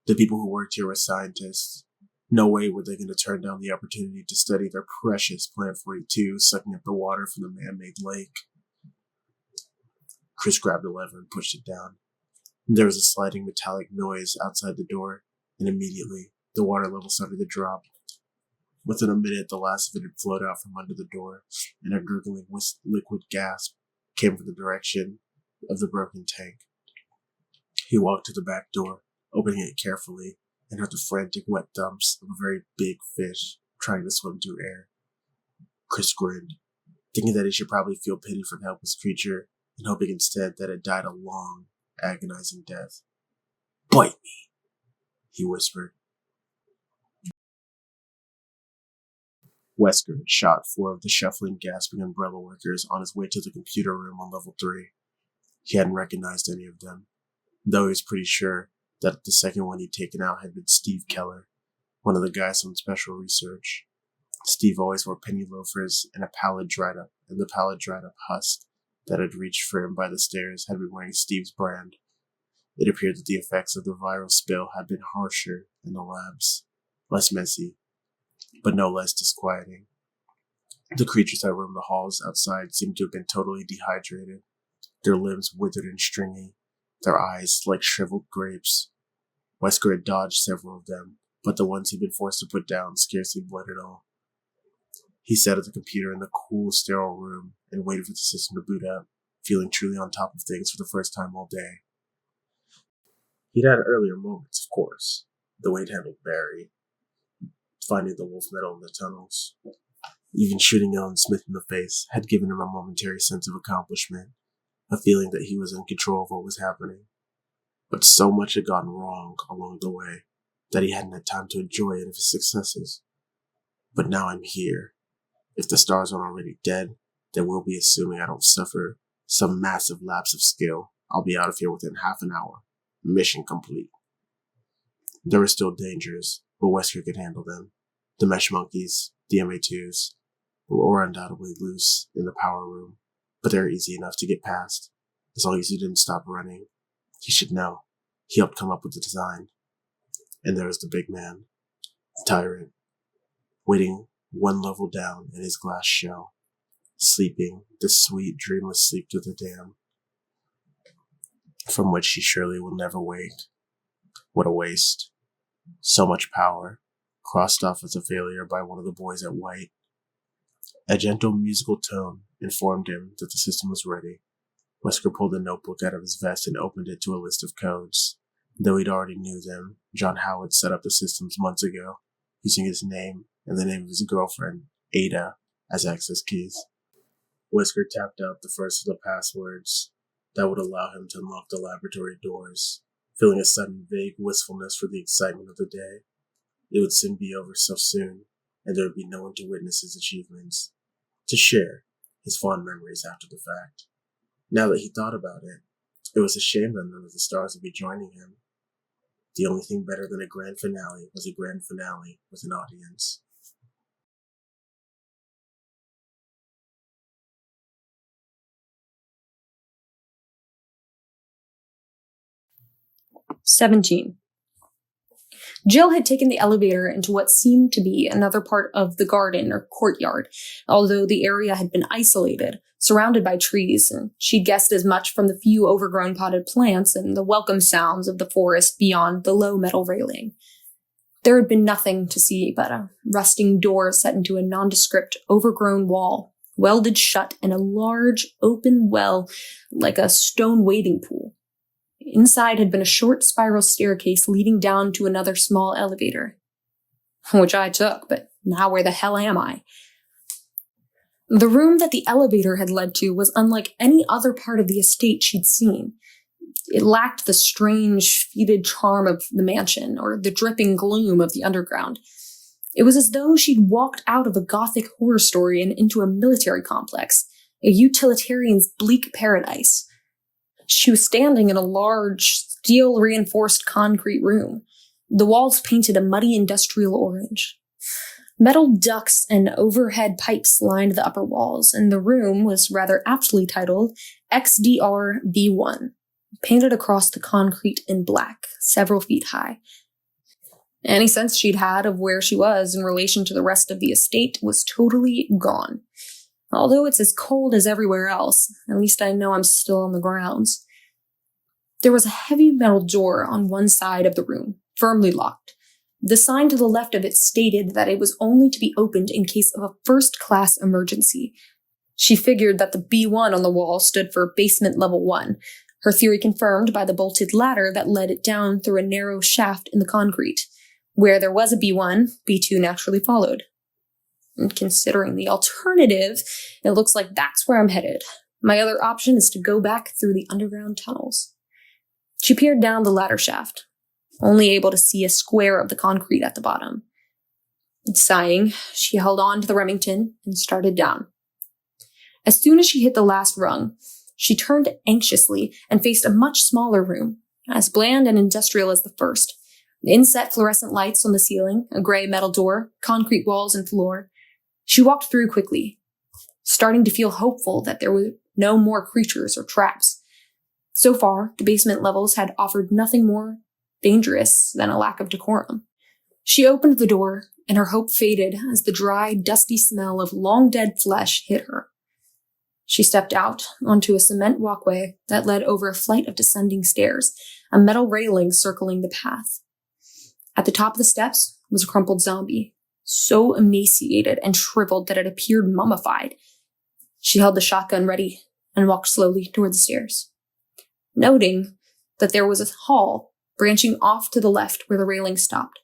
The people who worked here were scientists. No way were they going to turn down the opportunity to study their precious Plant 42 sucking up the water from the man-made lake. Chris grabbed a lever and pushed it down. There was a sliding metallic noise outside the door, and immediately the water level started to drop. Within a minute, the last of it had flowed out from under the door, and a gurgling liquid gasp came from the direction of the broken tank. He walked to the back door, opening it carefully, and heard the frantic wet thumps of a very big fish trying to swim through air. Chris grinned, thinking that he should probably feel pity for the helpless creature, and hoping instead that it died a long, agonizing death. Bite me, he whispered. Wesker had shot 4 of the shuffling, gasping umbrella workers on his way to the computer room on level 3. He hadn't recognized any of them, though he was pretty sure that the second one he'd taken out had been Steve Keller, one of the guys on special research. Steve always wore penny loafers and the pallid dried up husk that had reached for him by the stairs had been wearing Steve's brand. It appeared that the effects of the viral spill had been harsher in the labs, less messy, but no less disquieting. The creatures that roamed the halls outside seemed to have been totally dehydrated, their limbs withered and stringy, their eyes like shriveled grapes. Wesker had dodged several of them, but the ones he'd been forced to put down scarcely bled at all. He sat at the computer in the cool, sterile room and waited for the system to boot up, feeling truly on top of things for the first time all day. He'd had earlier moments, of course, the way he'd handled Barry, finding the wolf metal in the tunnels. Even shooting Ellen Smith in the face had given him a momentary sense of accomplishment, a feeling that he was in control of what was happening. But so much had gone wrong along the way that he hadn't had time to enjoy any of his successes. But now I'm here. If the stars aren't already dead, then we'll be assuming I don't suffer some massive lapse of skill. I'll be out of here within half an hour. Mission complete. There were still dangers, but Wesker could handle them. The mesh monkeys, the MA2s, were undoubtedly loose in the power room, but they were easy enough to get past, as long as he didn't stop running. He should know. He helped come up with the design. And there was the big man, Tyrant, waiting one level down in his glass shell, sleeping the sweet, dreamless sleep to the dam, from which he surely will never wake. What a waste. So much power, crossed off as a failure by one of the boys at White. A gentle musical tone informed him that the system was ready. Wesker pulled a notebook out of his vest and opened it to a list of codes. Though he'd already knew them, John Howard set up the systems months ago, using his name and the name of his girlfriend, Ada, as access keys. Wesker tapped out the first of the passwords that would allow him to unlock the laboratory doors, feeling a sudden vague wistfulness for the excitement of the day. It would soon be over so soon, and there would be no one to witness his achievements, to share his fond memories after the fact. Now that he thought about it, it was a shame that none of the stars would be joining him. The only thing better than a grand finale was a grand finale with an audience. "17. Jill had taken the elevator into what seemed to be another part of the garden or courtyard, although the area had been isolated, surrounded by trees, and she'd guessed as much from the few overgrown potted plants and the welcome sounds of the forest beyond the low metal railing. There had been nothing to see but a rusting door set into a nondescript, overgrown wall, welded shut in a large, open well like a stone wading pool. Inside had been a short spiral staircase leading down to another small elevator, which I took, but now where the hell am I? The room that the elevator had led to was unlike any other part of the estate she'd seen. It lacked the strange, fetid charm of the mansion or the dripping gloom of the underground. It was as though she'd walked out of a gothic horror story and into a military complex, a utilitarian's bleak paradise. She was standing in a large, steel-reinforced concrete room. The walls painted a muddy industrial orange. Metal ducts and overhead pipes lined the upper walls, and the room was rather aptly titled XDR B1, painted across the concrete in black, several feet high. Any sense she'd had of where she was in relation to the rest of the estate was totally gone. Although it's as cold as everywhere else, at least I know I'm still on the grounds. There was a heavy metal door on one side of the room, firmly locked. The sign to the left of it stated that it was only to be opened in case of a first-class emergency. She figured that the B1 on the wall stood for basement level 1, her theory confirmed by the bolted ladder that led it down through a narrow shaft in the concrete. Where there was a B1, B2 naturally followed. And considering the alternative, it looks like that's where I'm headed. My other option is to go back through the underground tunnels. She peered down the ladder shaft, only able to see a square of the concrete at the bottom. Sighing, she held on to the Remington and started down. As soon as she hit the last rung, she turned anxiously and faced a much smaller room, as bland and industrial as the first. Inset fluorescent lights on the ceiling, a gray metal door, concrete walls and floor. She walked through quickly, starting to feel hopeful that there were no more creatures or traps. So far, the basement levels had offered nothing more dangerous than a lack of decorum. She opened the door, and her hope faded as the dry, dusty smell of long-dead flesh hit her. She stepped out onto a cement walkway that led over a flight of descending stairs, a metal railing circling the path. At the top of the steps was a crumpled zombie, so emaciated and shriveled that it appeared mummified. She held the shotgun ready and walked slowly toward the stairs, noting that there was a hall branching off to the left where the railing stopped.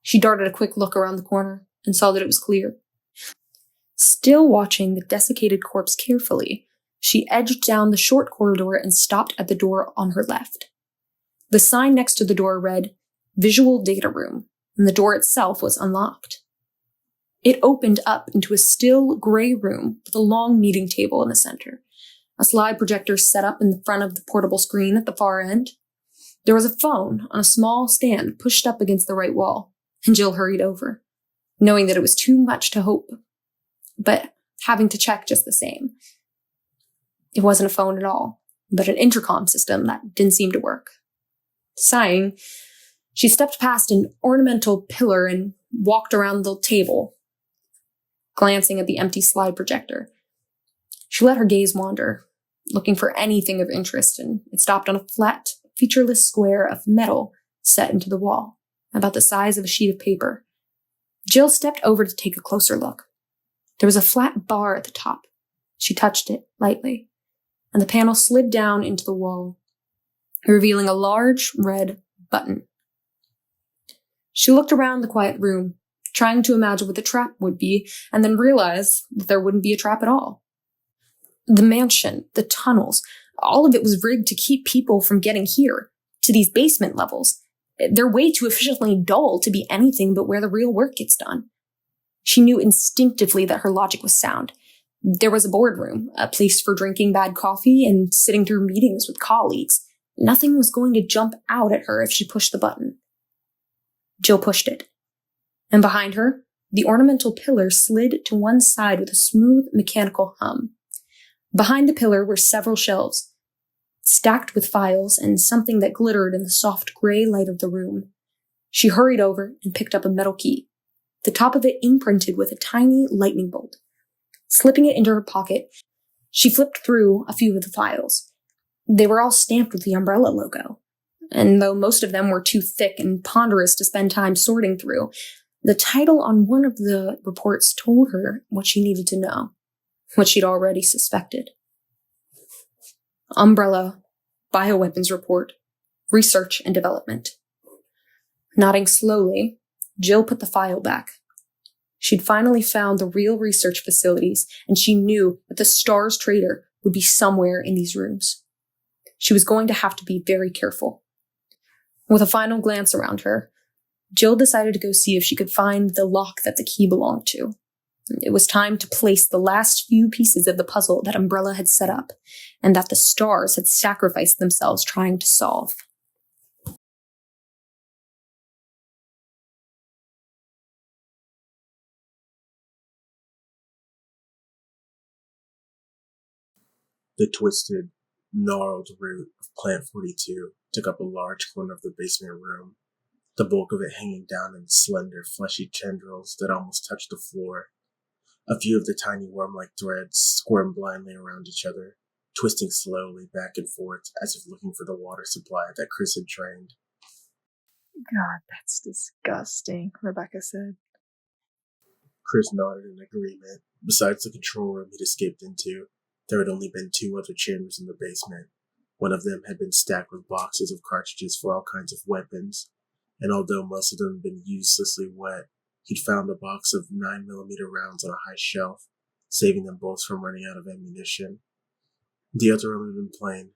She darted a quick look around the corner and saw that it was clear. Still watching the desiccated corpse carefully, she edged down the short corridor and stopped at the door on her left. The sign next to the door read, "Visual Data Room," and the door itself was unlocked. It opened up into a still gray room with a long meeting table in the center, a slide projector set up in the front of the portable screen at the far end. There was a phone on a small stand pushed up against the right wall, and Jill hurried over, knowing that it was too much to hope, but having to check just the same. It wasn't a phone at all, but an intercom system that didn't seem to work. Sighing, she stepped past an ornamental pillar and walked around the table, glancing at the empty slide projector. She let her gaze wander, looking for anything of interest, and it stopped on a flat, featureless square of metal set into the wall, about the size of a sheet of paper. Jill stepped over to take a closer look. There was a flat bar at the top, She touched it lightly, and the panel slid down into the wall, revealing a large red button. She looked around the quiet room, trying to imagine what the trap would be, and then realized that there wouldn't be a trap at all. The mansion, the tunnels, all of it was rigged to keep people from getting here, to these basement levels. They're way too efficiently dull to be anything but where the real work gets done. She knew instinctively that her logic was sound. There was a boardroom, a place for drinking bad coffee and sitting through meetings with colleagues. Nothing was going to jump out at her if she pushed the button. Jill pushed it. And behind her, the ornamental pillar slid to one side with a smooth mechanical hum. Behind the pillar were several shelves, stacked with files and something that glittered in the soft gray light of the room. She hurried over and picked up a metal key, the top of it imprinted with a tiny lightning bolt. Slipping it into her pocket, she flipped through a few of the files. They were all stamped with the umbrella logo, and though most of them were too thick and ponderous to spend time sorting through, the title on one of the reports told her what she needed to know, what she'd already suspected. Umbrella Bioweapons Report, Research and Development. Nodding slowly, Jill put the file back. She'd finally found the real research facilities, and she knew that the STARS trader would be somewhere in these rooms. She was going to have to be very careful. With a final glance around her, Jill decided to go see if she could find the lock that the key belonged to. It was time to place the last few pieces of the puzzle that Umbrella had set up, and that the STARS had sacrificed themselves trying to solve. The twisted, gnarled root of Plant 42 took up a large corner of the basement room, the bulk of it hanging down in slender, fleshy tendrils that almost touched the floor. A few of the tiny worm-like threads squirmed blindly around each other, twisting slowly back and forth as if looking for the water supply that Chris had drained. God, that's disgusting, Rebecca said. Chris nodded in agreement. Besides the control room he'd escaped into, there had only been 2 other chambers in the basement. One of them had been stacked with boxes of cartridges for all kinds of weapons, and although most of them had been uselessly wet, he'd found a box of 9mm rounds on a high shelf, saving them both from running out of ammunition. The other room had been plain,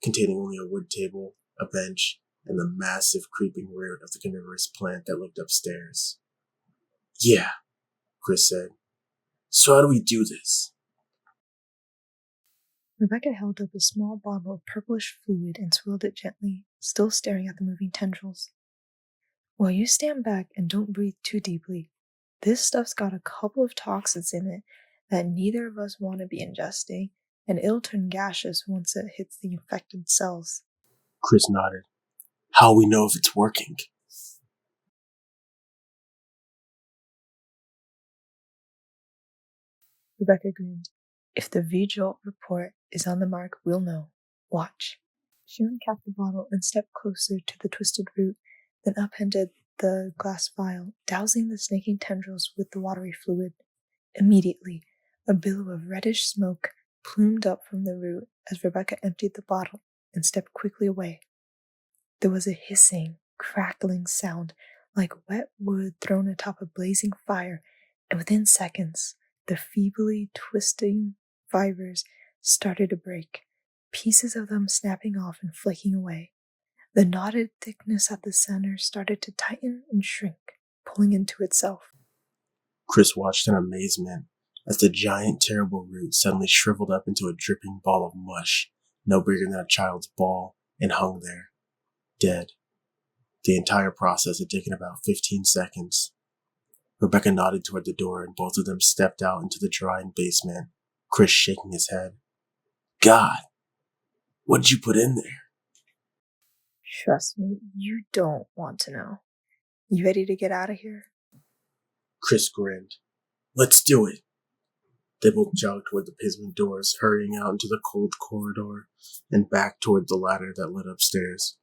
containing only a wood table, a bench, and the massive creeping root of the carnivorous plant that looked upstairs. Yeah, Chris said. So how do we do this? Rebecca held up a small bottle of purplish fluid and swirled it gently, still staring at the moving tendrils. Well, you stand back and don't breathe too deeply. This stuff's got a couple of toxins in it that neither of us want to be ingesting, and it'll turn gaseous once it hits the infected cells. Chris nodded. How will we know if it's working? Rebecca grinned. If the V-Jolt report is on the mark, we'll know. Watch. She uncapped the bottle and stepped closer to the twisted root, then upended the glass vial, dousing the snaking tendrils with the watery fluid. Immediately, a billow of reddish smoke plumed up from the root as Rebecca emptied the bottle and stepped quickly away. There was a hissing, crackling sound like wet wood thrown atop a blazing fire, and within seconds, the feebly twisting fibers started to break, pieces of them snapping off and flaking away. The knotted thickness at the center started to tighten and shrink, pulling into itself. Chris watched in amazement as the giant, terrible root suddenly shriveled up into a dripping ball of mush, no bigger than a child's ball, and hung there, dead. The entire process had taken about 15 seconds. Rebecca nodded toward the door, and both of them stepped out into the drying basement, Chris shaking his head. God, what did you put in there? Trust me, you don't want to know. You ready to get out of here? Chris grinned. Let's do it. They both jogged toward the basement doors, hurrying out into the cold corridor and back toward the ladder that led upstairs.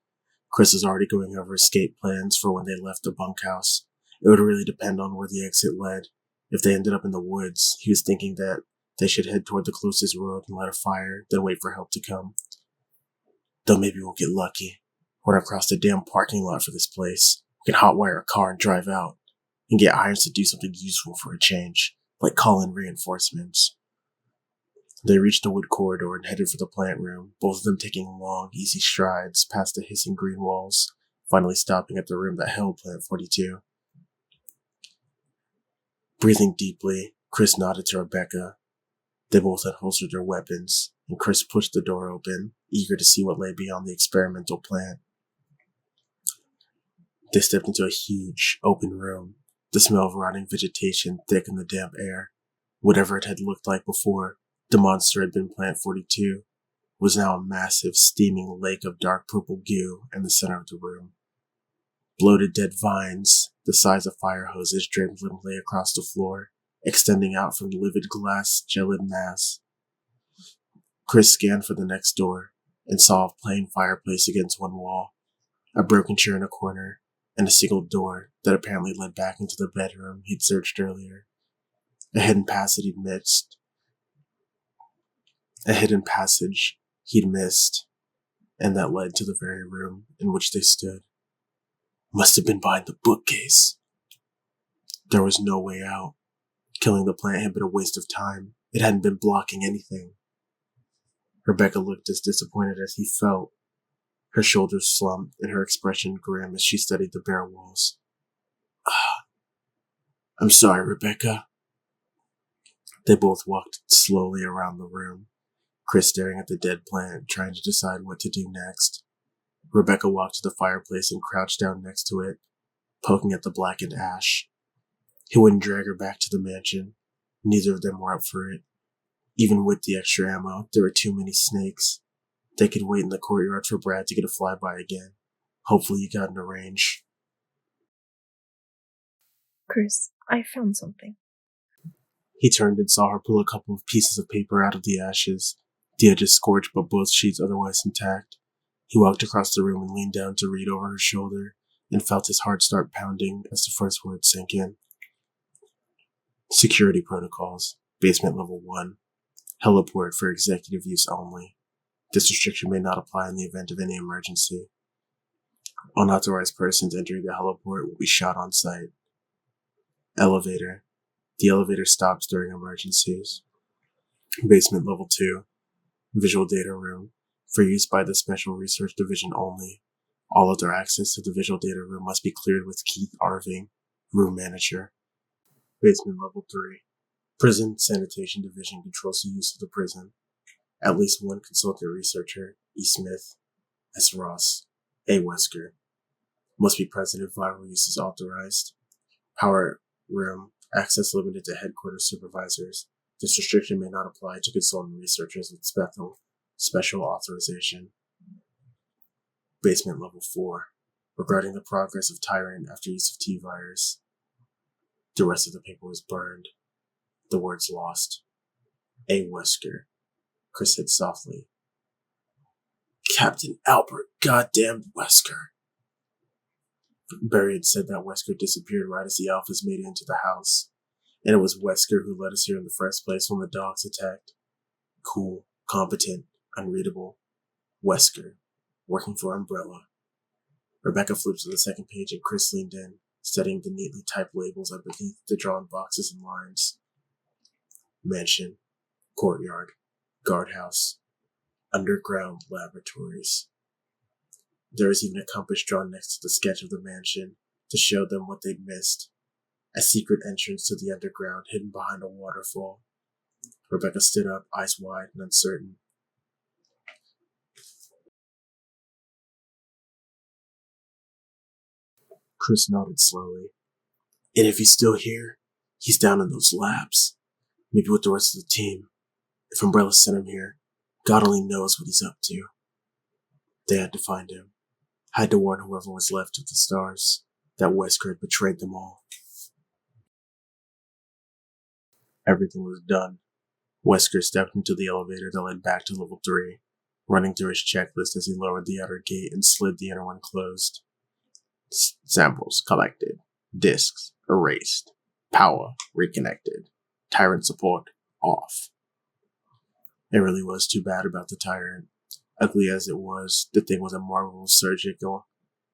Chris was already going over escape plans for when they left the bunkhouse. It would really depend on where the exit led. If they ended up in the woods, he was thinking that They should head toward the closest road and light a fire, then wait for help to come. Though maybe we'll get lucky. Run across the damn parking lot for this place. We can hotwire a car and drive out. And get Irons to do something useful for a change, like call in reinforcements. They reached the wood corridor and headed for the plant room, both of them taking long, easy strides past the hissing green walls, finally stopping at the room that held Plant 42. Breathing deeply, Chris nodded to Rebecca. They both unholstered their weapons, and Chris pushed the door open, eager to see what lay beyond the experimental plant. They stepped into a huge, open room. The smell of rotting vegetation thick in the damp air. Whatever it had looked like before, the monster had been Plant 42, was now a massive, steaming lake of dark purple goo in the center of the room. Bloated dead vines, the size of fire hoses, draped limply across the floor, extending out from the livid glass, gelid mass. Chris scanned for the next door and saw a plain fireplace against one wall, a broken chair in a corner, and a single door that apparently led back into the bedroom he'd searched earlier. A hidden passage he'd missed, and that led to the very room in which they stood. Must have been behind the bookcase. There was no way out. Killing the plant had been a waste of time. It hadn't been blocking anything. Rebecca looked as disappointed as he felt. Her shoulders slumped and her expression grim as she studied the bare walls. I'm sorry, Rebecca. They both walked slowly around the room, Chris staring at the dead plant, trying to decide what to do next. Rebecca walked to the fireplace and crouched down next to it, poking at the blackened ash. He wouldn't drag her back to the mansion. Neither of them were up for it. Even with the extra ammo, there were too many snakes. They could wait in the courtyard for Brad to get a flyby again. Hopefully he got in a range. Chris, I found something. He turned and saw her pull a couple of pieces of paper out of the ashes, the edges scorched but both sheets otherwise intact. He walked across the room and leaned down to read over her shoulder, and felt his heart start pounding as the first words sank in. Security protocols. Basement level 1. Heliport for executive use only. This restriction may not apply in the event of any emergency. Unauthorized persons entering the heliport will be shot on sight. Elevator. The elevator stops during emergencies. Basement level 2. Visual data room. For use by the Special Research Division only. All other access to the visual data room must be cleared with Keith Arving, room manager. Basement level 3. Prison Sanitation Division controls the use of the prison. At least one consultant researcher, E. Smith, S. Ross, A. Wesker, must be present if viral use is authorized. Power room. Access limited to headquarters supervisors. This restriction may not apply to consultant researchers with special authorization. Basement level 4. Regarding the progress of Tyrant after use of T-virus. The rest of the paper was burned. The words lost. A. Wesker. Chris said softly. Captain Albert goddamn Wesker. Barry had said that Wesker disappeared right as the Alphas made it into the house. And it was Wesker who led us here in the first place when the dogs attacked. Cool, competent, unreadable. Wesker, working for Umbrella. Rebecca flipped to the second page and Chris leaned in, studying the neatly typed labels underneath the drawn boxes and lines. Mansion, courtyard, guardhouse, underground laboratories. There was even a compass drawn next to the sketch of the mansion to show them what they'd missed. A secret entrance to the underground hidden behind a waterfall. Rebecca stood up, eyes wide and uncertain. Chris nodded slowly. And if he's still here, he's down in those labs. Maybe with the rest of the team. If Umbrella sent him here, God only knows what he's up to. They had to find him. Had to warn whoever was left of the stars that Wesker had betrayed them all. Everything was done. Wesker stepped into the elevator that led back to level 3, running through his checklist as he lowered the outer gate and slid the inner one closed. Samples collected. Disks erased. Power reconnected. Tyrant support off. It really was too bad about the tyrant. Ugly as it was, the thing was a marvel of surgical,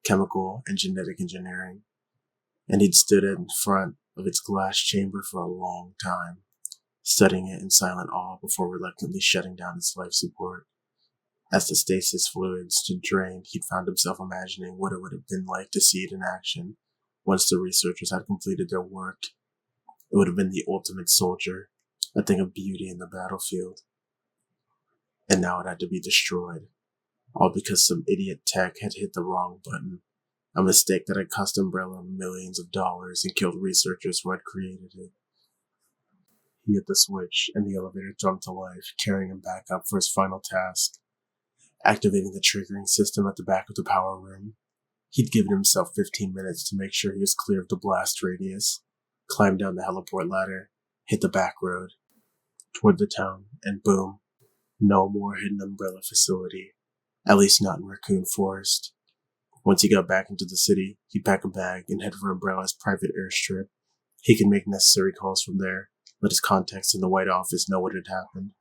chemical, and genetic engineering, and he'd stood in front of its glass chamber for a long time, studying it in silent awe before reluctantly shutting down its life support. As the stasis fluids stood drained, he'd found himself imagining what it would have been like to see it in action once the researchers had completed their work. It would have been the ultimate soldier, a thing of beauty in the battlefield. And now it had to be destroyed, all because some idiot tech had hit the wrong button, a mistake that had cost Umbrella millions of dollars and killed researchers who had created it. He hit the switch, and the elevator jumped to life, carrying him back up for his final task, activating the triggering system at the back of the power room. He'd given himself 15 minutes to make sure he was clear of the blast radius, climbed down the heliport ladder, hit the back road, toward the town, and boom, no more hidden Umbrella facility, at least not in Raccoon Forest. Once he got back into the city, he'd pack a bag and head for Umbrella's private airstrip. He could make necessary calls from there, let his contacts in the White Office know what had happened.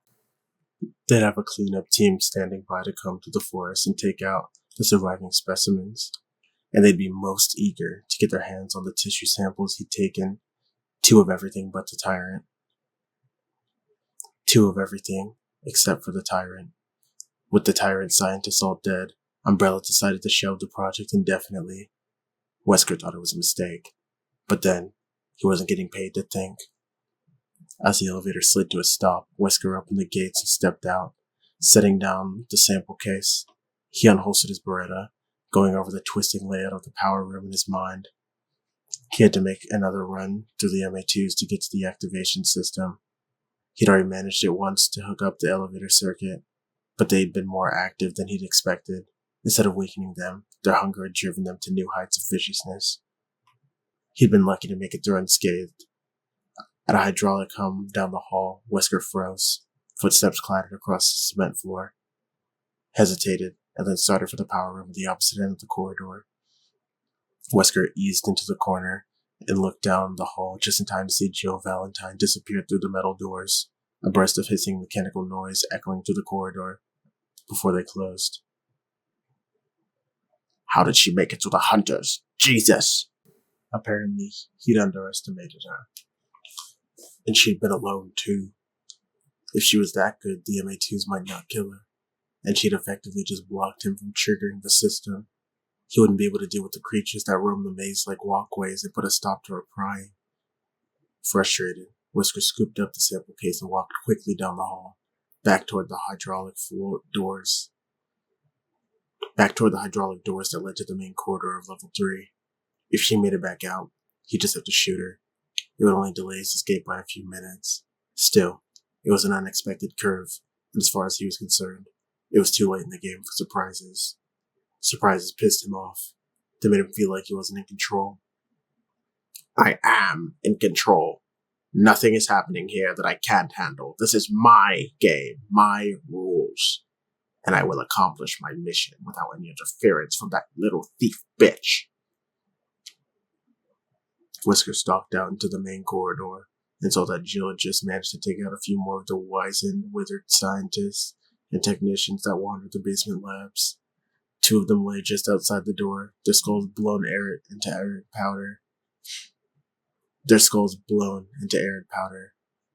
They'd have a cleanup team standing by to come to the forest and take out the surviving specimens, and they'd be most eager to get their hands on the tissue samples he'd taken, 2 of everything but the tyrant. 2 of everything, except for the tyrant. With the tyrant scientists all dead, Umbrella decided to shelve the project indefinitely. Wesker thought it was a mistake, but then he wasn't getting paid to think. As the elevator slid to a stop, Wesker opened the gates and stepped out, setting down the sample case. He unholstered his Beretta, going over the twisting layout of the power room in his mind. He had to make another run through the MA2s to get to the activation system. He'd already managed it once to hook up the elevator circuit, but they'd been more active than he'd expected. Instead of weakening them, their hunger had driven them to new heights of viciousness. He'd been lucky to make it through unscathed. At a hydraulic hum down the hall, Wesker froze. Footsteps clattered across the cement floor, hesitated, and then started for the power room at the opposite end of the corridor. Wesker eased into the corner and looked down the hall just in time to see Jill Valentine disappear through the metal doors, a burst of hissing mechanical noise echoing through the corridor before they closed. How did she make it to the hunters? Jesus! Apparently, he'd underestimated her. And she'd been alone, too. If she was that good, the MA2s might not kill her, and she'd effectively just blocked him from triggering the system. He wouldn't be able to deal with the creatures that roam the maze like walkways and put a stop to her prying. Frustrated, Wesker scooped up the sample case and walked quickly down the hall, back toward the hydraulic doors that led to the main corridor of level 3. If she made it back out, he'd just have to shoot her. It would only delay his escape by a few minutes. Still, it was an unexpected curve, and as far as he was concerned, it was too late in the game for surprises. Surprises pissed him off. They made him feel like he wasn't in control. I am in control. Nothing is happening here that I can't handle. This is my game, my rules. And I will accomplish my mission without any interference from that little thief bitch. Wesker stalked out into the main corridor and saw that Jill had just managed to take out a few more of the wizened, withered scientists and technicians that wandered the basement labs. 2 of them lay just outside the door, their skulls blown into arid powder.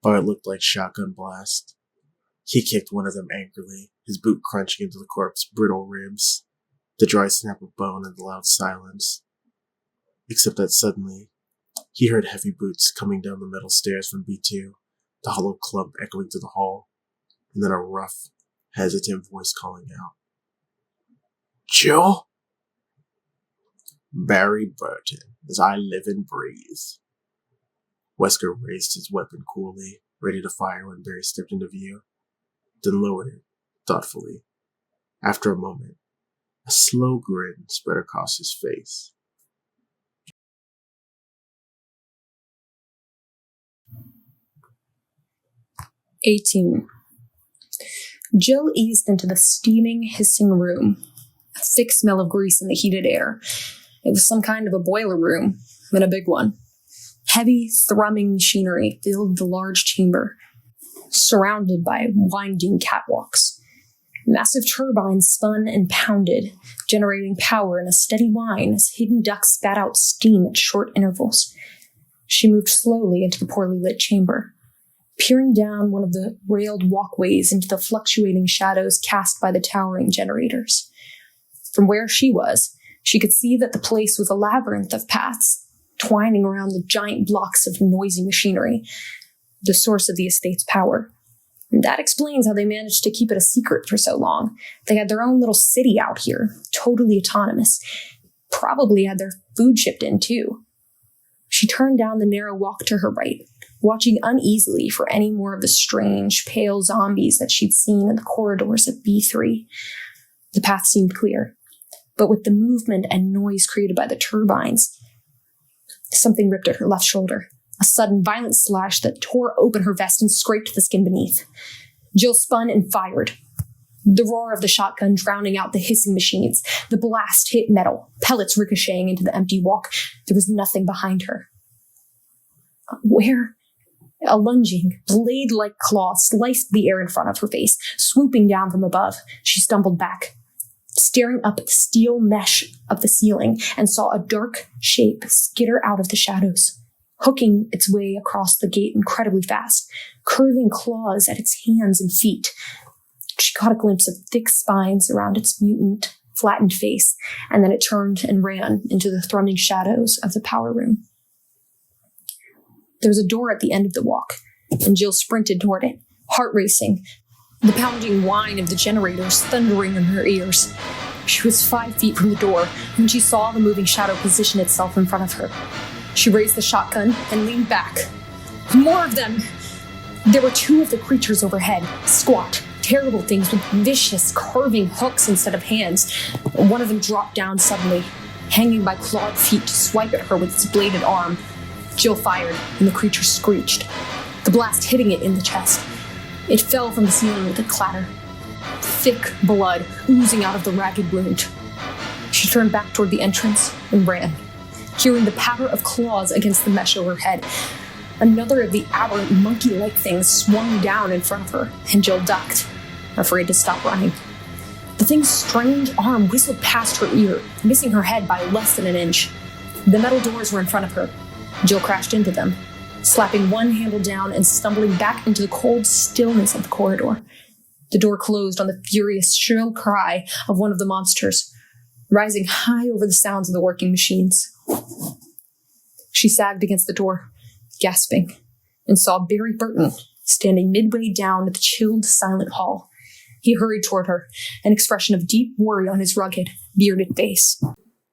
By what looked like shotgun blast. He kicked one of them angrily, his boot crunching into the corpse's brittle ribs, the dry snap of bone and the loud silence. Except that suddenly, he heard heavy boots coming down the metal stairs from B2, the hollow clump echoing through the hall, and then a rough, hesitant voice calling out. Jill? Barry Burton, as I live and breathe. Wesker raised his weapon coolly, ready to fire when Barry stepped into view, then lowered it, thoughtfully. After a moment, a slow grin spread across his face. Jill eased into the steaming, hissing room, a thick smell of grease in the heated air. It was some kind of a boiler room, and a big one. Heavy, thrumming machinery filled the large chamber. surrounded by winding catwalks. Massive turbines spun and pounded, generating power in a steady whine as hidden ducts spat out steam at short intervals. She moved slowly into the poorly lit chamber, peering down one of the railed walkways into the fluctuating shadows cast by the towering generators. From where she was, she could see that the place was a labyrinth of paths, twining around the giant blocks of noisy machinery, the source of the estate's power. And that explains how they managed to keep it a secret for so long. They had their own little city out here, totally autonomous. Probably had their food shipped in, too. She turned down the narrow walk to her right, watching uneasily for any more of the strange, pale zombies that she'd seen in the corridors of B3. The path seemed clear, but with the movement and noise created by the turbines, something ripped at her left shoulder. A sudden, violent slash that tore open her vest and scraped the skin beneath. Jill spun and fired. The roar of the shotgun drowning out the hissing machines. The blast hit metal, pellets ricocheting into the empty walk. There was nothing behind her. Where? A lunging, blade-like claw sliced the air in front of her face, swooping down from above. She stumbled back, staring up at the steel mesh of the ceiling, and saw a dark shape skitter out of the shadows, hooking its way across the gate incredibly fast, curving claws at its hands and feet. She caught a glimpse of thick spines around its mutant, flattened face, and then it turned and ran into the thrumming shadows of the power room. There was a door at the end of the walk, and Jill sprinted toward it, heart racing, the pounding whine of the generators thundering in her ears. She was 5 feet from the door when she saw the moving shadow position itself in front of her. She raised the shotgun and leaned back. More of them! There were 2 of the creatures overhead, squat, terrible things with vicious, carving hooks instead of hands. One of them dropped down suddenly, hanging by clawed feet to swipe at her with its bladed arm. Jill fired, and the creature screeched, the blast hitting it in the chest. It fell from the ceiling with a clatter, thick blood oozing out of the ragged wound. She turned back toward the entrance and ran, hearing the patter of claws against the mesh overhead. Another of the aberrant monkey-like things swung down in front of her, and Jill ducked, afraid to stop running. The thing's strange arm whistled past her ear, missing her head by less than an inch. The metal doors were in front of her. Jill crashed into them, slapping one handle down and stumbling back into the cold stillness of the corridor. The door closed on the furious, shrill cry of one of the monsters, rising high over the sounds of the working machines. She sagged against the door, gasping, and saw Barry Burton standing midway down the chilled, silent hall. He hurried toward her, an expression of deep worry on his rugged, bearded face.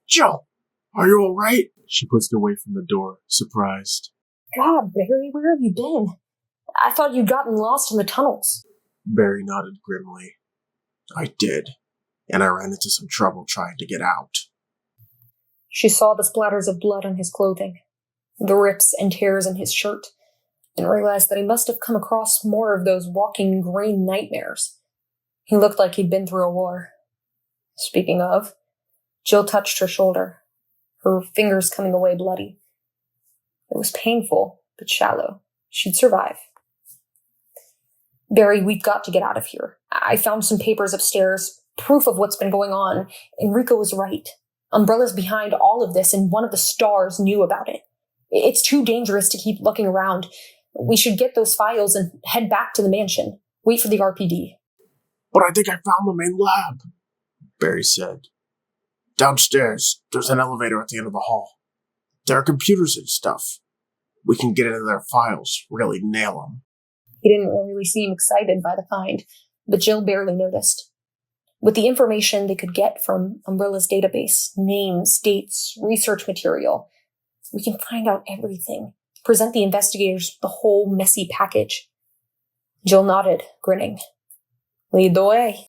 Jill, are you all right? She pushed away from the door, surprised. God, Barry, where have you been? I thought you'd gotten lost in the tunnels. Barry nodded grimly. I did, and I ran into some trouble trying to get out. She saw the splatters of blood on his clothing, the rips and tears in his shirt, and realized that he must have come across more of those walking grain nightmares. He looked like he'd been through a war. Speaking of, Jill touched her shoulder, her fingers coming away bloody. It was painful, but shallow. She'd survive. Barry, we've got to get out of here. I found some papers upstairs, proof of what's been going on. Enrico was right. Umbrella's behind all of this, and one of the stars knew about it. It's too dangerous to keep looking around. We should get those files and head back to the mansion. Wait for the RPD. But I think I found the main lab, Barry said. Downstairs, there's an elevator at the end of the hall. There are computers and stuff. We can get into their files, really nail them. He didn't really seem excited by the find, but Jill barely noticed. With the information they could get from Umbrella's database, names, dates, research material, we can find out everything, present the investigators with the whole messy package. Jill nodded, grinning. Lead the way.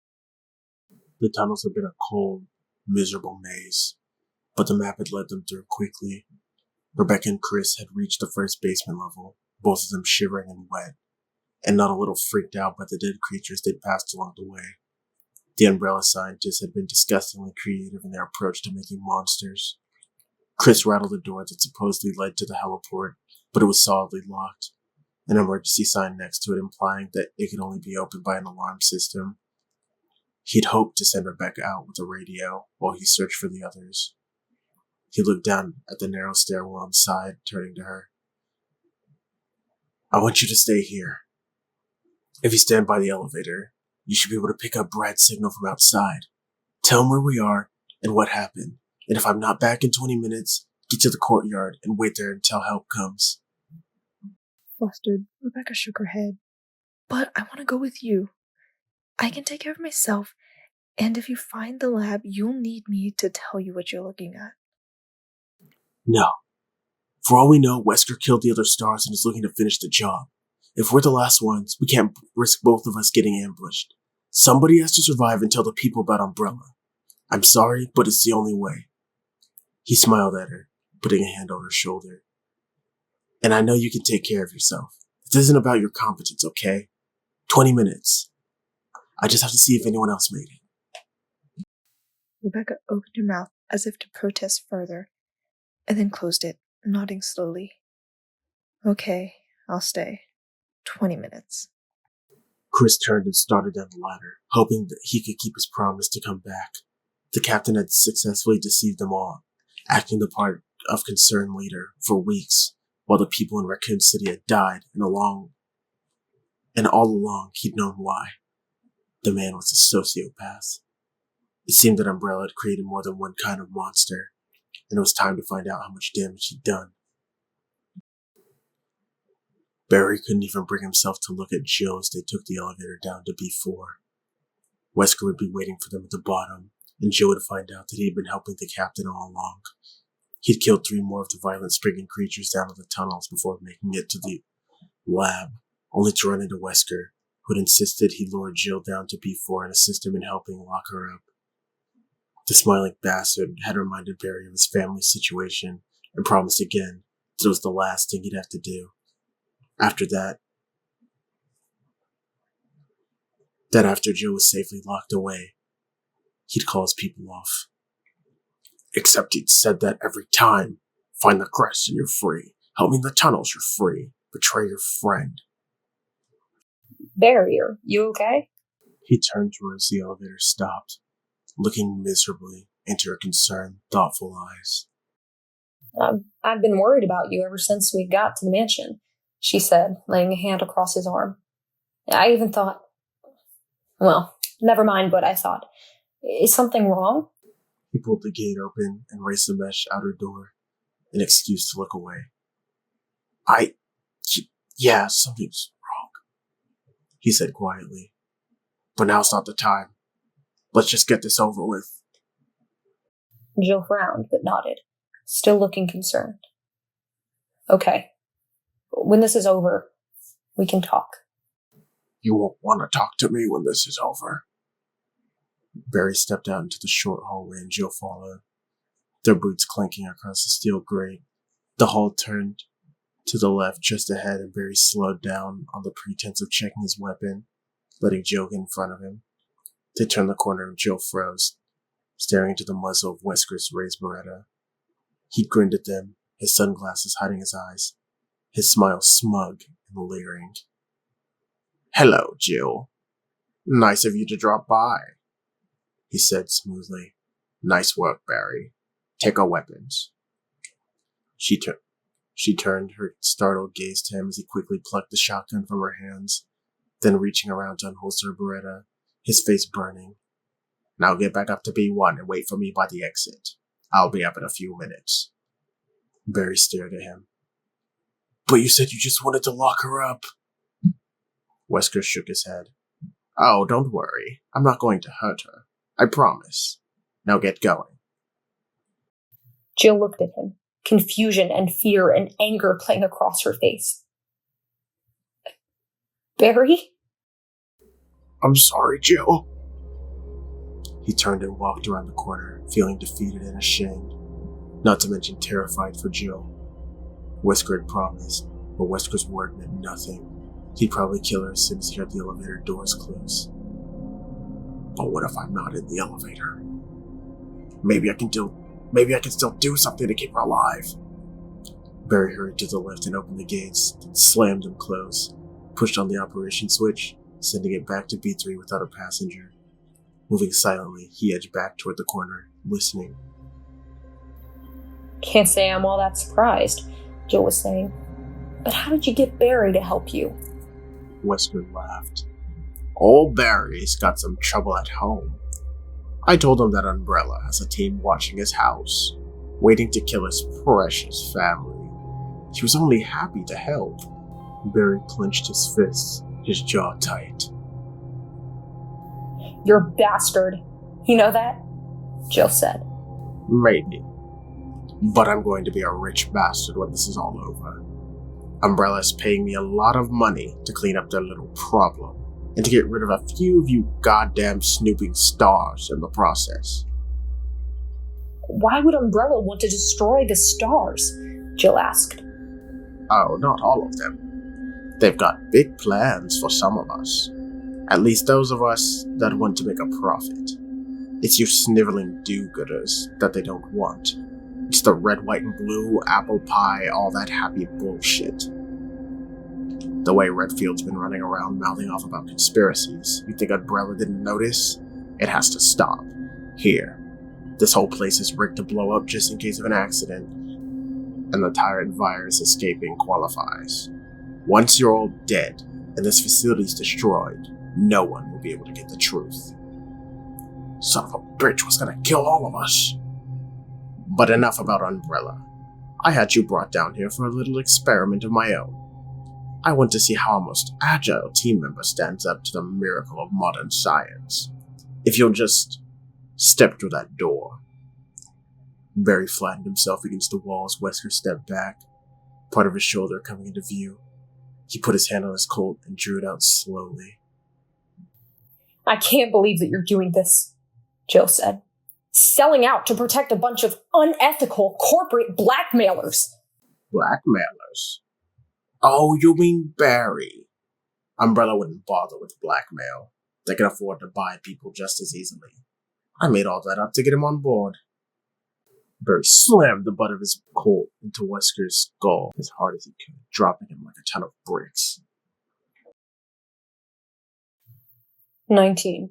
The tunnels had been a cold, miserable maze, but the map had led them through quickly. Rebecca and Chris had reached the first basement level, both of them shivering and wet, and not a little freaked out by the dead creatures they'd passed along the way. The Umbrella scientists had been disgustingly creative in their approach to making monsters. Chris rattled the door that supposedly led to the heliport, but it was solidly locked. an emergency sign next to it implying that it could only be opened by an alarm system. He'd hoped to send Rebecca out with a radio while he searched for the others. He looked down at the narrow stairwell inside, turning to her. I want you to stay here. If you stand by the elevator, you should be able to pick up Brad's signal from outside. Tell him where we are and what happened. And if I'm not back in 20 minutes, get to the courtyard and wait there until help comes. Flustered, Rebecca shook her head. But I want to go with you. I can take care of myself, and if you find the lab, you'll need me to tell you what you're looking at. No. For all we know, Wesker killed the other stars and is looking to finish the job. If we're the last ones, we can't risk both of us getting ambushed. Somebody has to survive and tell the people about Umbrella. I'm sorry, but it's the only way. He smiled at her, putting a hand on her shoulder. And I know you can take care of yourself. This isn't about your competence, okay? 20 minutes. I just have to see if anyone else made it. Rebecca opened her mouth as if to protest further, and then closed it, nodding slowly. Okay, I'll stay. 20 minutes. Chris turned and started down the ladder, hoping that he could keep his promise to come back. The captain had successfully deceived them all, acting the part of concerned leader for weeks, while the people in Raccoon City had died, and all along he'd known why. The man was a sociopath. It seemed that Umbrella had created more than one kind of monster, and it was time to find out how much damage he'd done. Barry couldn't even bring himself to look at Jill as they took the elevator down to B4. Wesker would be waiting for them at the bottom, and Jill would find out that he'd been helping the captain all along. He'd killed 3 more of the violent springing creatures down in the tunnels before making it to the lab, only to run into Wesker, who'd insisted he lured Jill down to B4 and assist him in helping lock her up. The smiling bastard had reminded Barry of his family's situation and promised again that it was the last thing he'd have to do. After that, after Jill was safely locked away, he'd call his people off. Except he'd said that every time. Find the crest and you're free. Help me in the tunnels, you're free. Betray your friend. Barry, are you okay? He turned to her as the elevator stopped, looking miserably into her concerned, thoughtful eyes. I've been worried about you ever since we got to the mansion, she said, laying a hand across his arm. I even thought... Well, never mind what I thought. Is something wrong? He pulled the gate open and raised the mesh outer door, an excuse to look away. Yeah, something's wrong, he said quietly. But now's not the time. Let's just get this over with. Jill frowned, but nodded, still looking concerned. Okay. When this is over, we can talk. You won't want to talk to me when this is over. Barry stepped out into the short hallway and Jill followed, their boots clanking across the steel grate. The hall turned to the left just ahead and Barry slowed down on the pretense of checking his weapon, letting Jill get in front of him. They turned the corner and Jill froze, staring into the muzzle of Wesker's raised Beretta. He grinned at them, his sunglasses hiding his eyes, his smile smug and leering. Hello, Jill. Nice of you to drop by, he said smoothly. Nice work, Barry. Take our weapons. She turned her startled gaze to him as he quickly plucked the shotgun from her hands, then reaching around to unholster her Beretta, his face burning. Now get back up to B1 and wait for me by the exit. I'll be up in a few minutes. Barry stared at him. But you said you just wanted to lock her up. Wesker shook his head. Oh, don't worry. I'm not going to hurt her. I promise. Now get going. Jill looked at him, confusion and fear and anger playing across her face. Barry? I'm sorry, Jill. He turned and walked around the corner, feeling defeated and ashamed, not to mention terrified for Jill. Wesker had promised, but Wesker's word meant nothing. He'd probably kill her as soon as he heard the elevator doors close. But what if I'm not in the elevator? Maybe I can still do something to keep her alive. Barry hurried to the lift and opened the gates, slammed them closed, pushed on the operation switch, sending it back to B3 without a passenger. Moving silently, he edged back toward the corner, listening. Can't say I'm all that surprised, Jill was saying. But how did you get Barry to help you? Wesker laughed. Old Barry's got some trouble at home. I told him that Umbrella has a team watching his house, waiting to kill his precious family. She was only happy to help. Barry clenched his fists, his jaw tight. You're a bastard. You know that? Jill said. Maybe. But I'm going to be a rich bastard when this is all over. Umbrella's paying me a lot of money to clean up their little problem, and to get rid of a few of you goddamn snooping stars in the process. Why would Umbrella want to destroy the stars? Jill asked. Oh, not all of them. They've got big plans for some of us. At least those of us that want to make a profit. It's you sniveling do-gooders that they don't want. It's the red, white, and blue, apple pie, all that happy bullshit. The way Redfield's been running around mouthing off about conspiracies, you think Umbrella didn't notice? It has to stop. Here. This whole place is rigged to blow up just in case of an accident, and the tyrant virus escaping qualifies. Once you're all dead, and this facility's destroyed, no one will be able to get the truth. Son of a bitch was gonna kill all of us. But enough about Umbrella. I had you brought down here for a little experiment of my own. I want to see how a most agile team member stands up to the miracle of modern science. If you'll just step through that door. Barry flattened himself against the wall as Wesker stepped back, part of his shoulder coming into view. He put his hand on his Colt and drew it out slowly. I can't believe that you're doing this, Jill said. Selling out to protect a bunch of unethical corporate blackmailers. Blackmailers? Oh, you mean Barry. Umbrella wouldn't bother with blackmail. They can afford to buy people just as easily. I made all that up to get him on board. Barry slammed the butt of his Colt into Wesker's skull as hard as he could, dropping him like a ton of bricks. 19.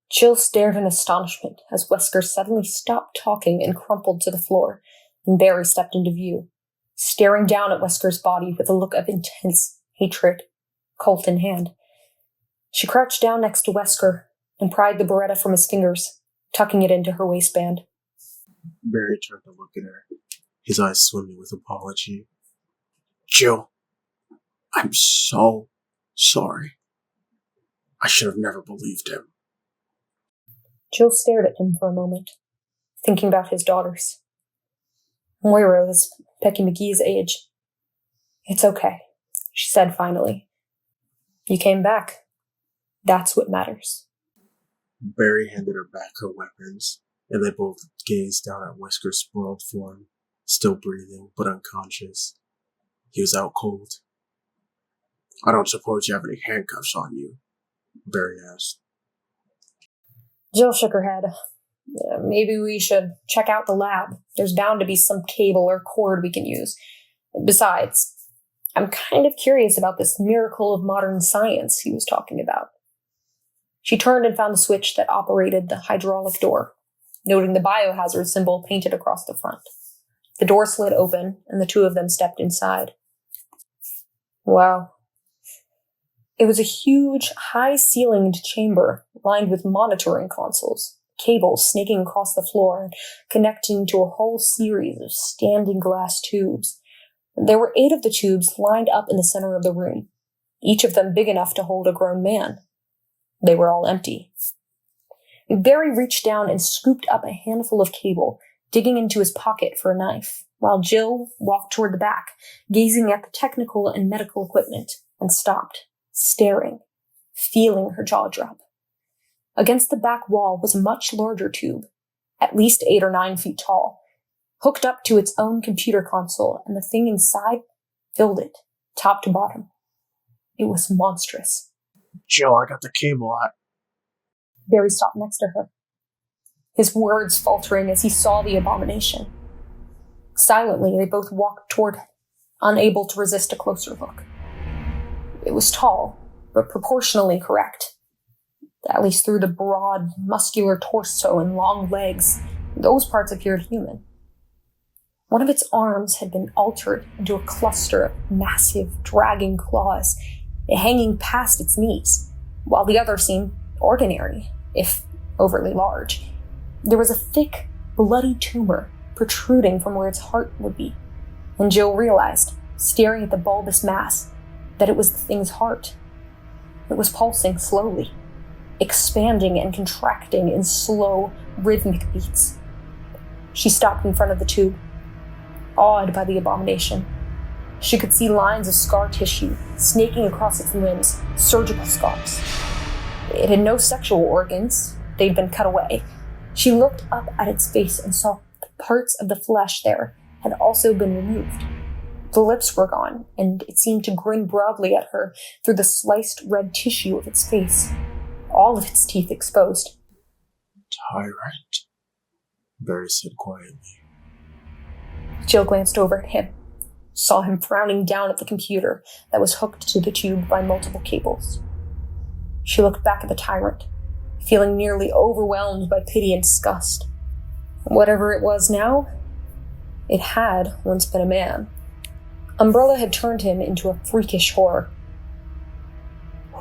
Jill stared in astonishment as Wesker suddenly stopped talking and crumpled to the floor, and Barry stepped into view, staring down at Wesker's body with a look of intense hatred, Colt in hand. She crouched down next to Wesker and pried the Beretta from his fingers, tucking it into her waistband. Barry turned to look at her, his eyes swimming with apology. Jill, I'm so sorry. I should have never believed him. Jill stared at him for a moment, thinking about his daughters. Moira was Becky McGee's age. It's okay, she said finally. You came back. That's what matters. Barry handed her back her weapons, and they both gazed down at Wesker's sprawled form, still breathing but unconscious. He was out cold. I don't suppose you have any handcuffs on you? Barry asked. Jill shook her head. Maybe we should check out the lab. There's bound to be some cable or cord we can use. Besides, I'm kind of curious about this miracle of modern science he was talking about. She turned and found the switch that operated the hydraulic door, noting the biohazard symbol painted across the front. The door slid open, and the two of them stepped inside. Wow. It was a huge, high-ceilinged chamber lined with monitoring consoles, cables snaking across the floor and connecting to a whole series of standing glass tubes. There were 8 of the tubes lined up in the center of the room, each of them big enough to hold a grown man. They were all empty. Barry reached down and scooped up a handful of cable, digging into his pocket for a knife, while Jill walked toward the back, gazing at the technical and medical equipment, and stopped, staring, feeling her jaw drop. Against the back wall was a much larger tube, at least 8 or 9 feet tall, hooked up to its own computer console, and the thing inside filled it, top to bottom. It was monstrous. Jill, I got the cable out. Barry stopped next to her, his words faltering as he saw the abomination. Silently, they both walked toward him, unable to resist a closer look. It was tall, but proportionally correct. At least through the broad, muscular torso and long legs, those parts appeared human. One of its arms had been altered into a cluster of massive, dragging claws, hanging past its knees, while the other seemed ordinary, if overly large. There was a thick, bloody tumor protruding from where its heart would be, and Jill realized, staring at the bulbous mass, that it was the thing's heart. It was pulsing slowly, expanding and contracting in slow, rhythmic beats. She stopped in front of the tube, awed by the abomination. She could see lines of scar tissue snaking across its limbs, surgical scars. It had no sexual organs. They'd been cut away. She looked up at its face and saw that parts of the flesh there had also been removed. The lips were gone, and it seemed to grin broadly at her through the sliced red tissue of its face, all of its teeth exposed. Tyrant, Barry said quietly. Jill glanced over at him, saw him frowning down at the computer that was hooked to the tube by multiple cables. She looked back at the tyrant, feeling nearly overwhelmed by pity and disgust. Whatever it was now, it had once been a man. Umbrella had turned him into a freakish horror.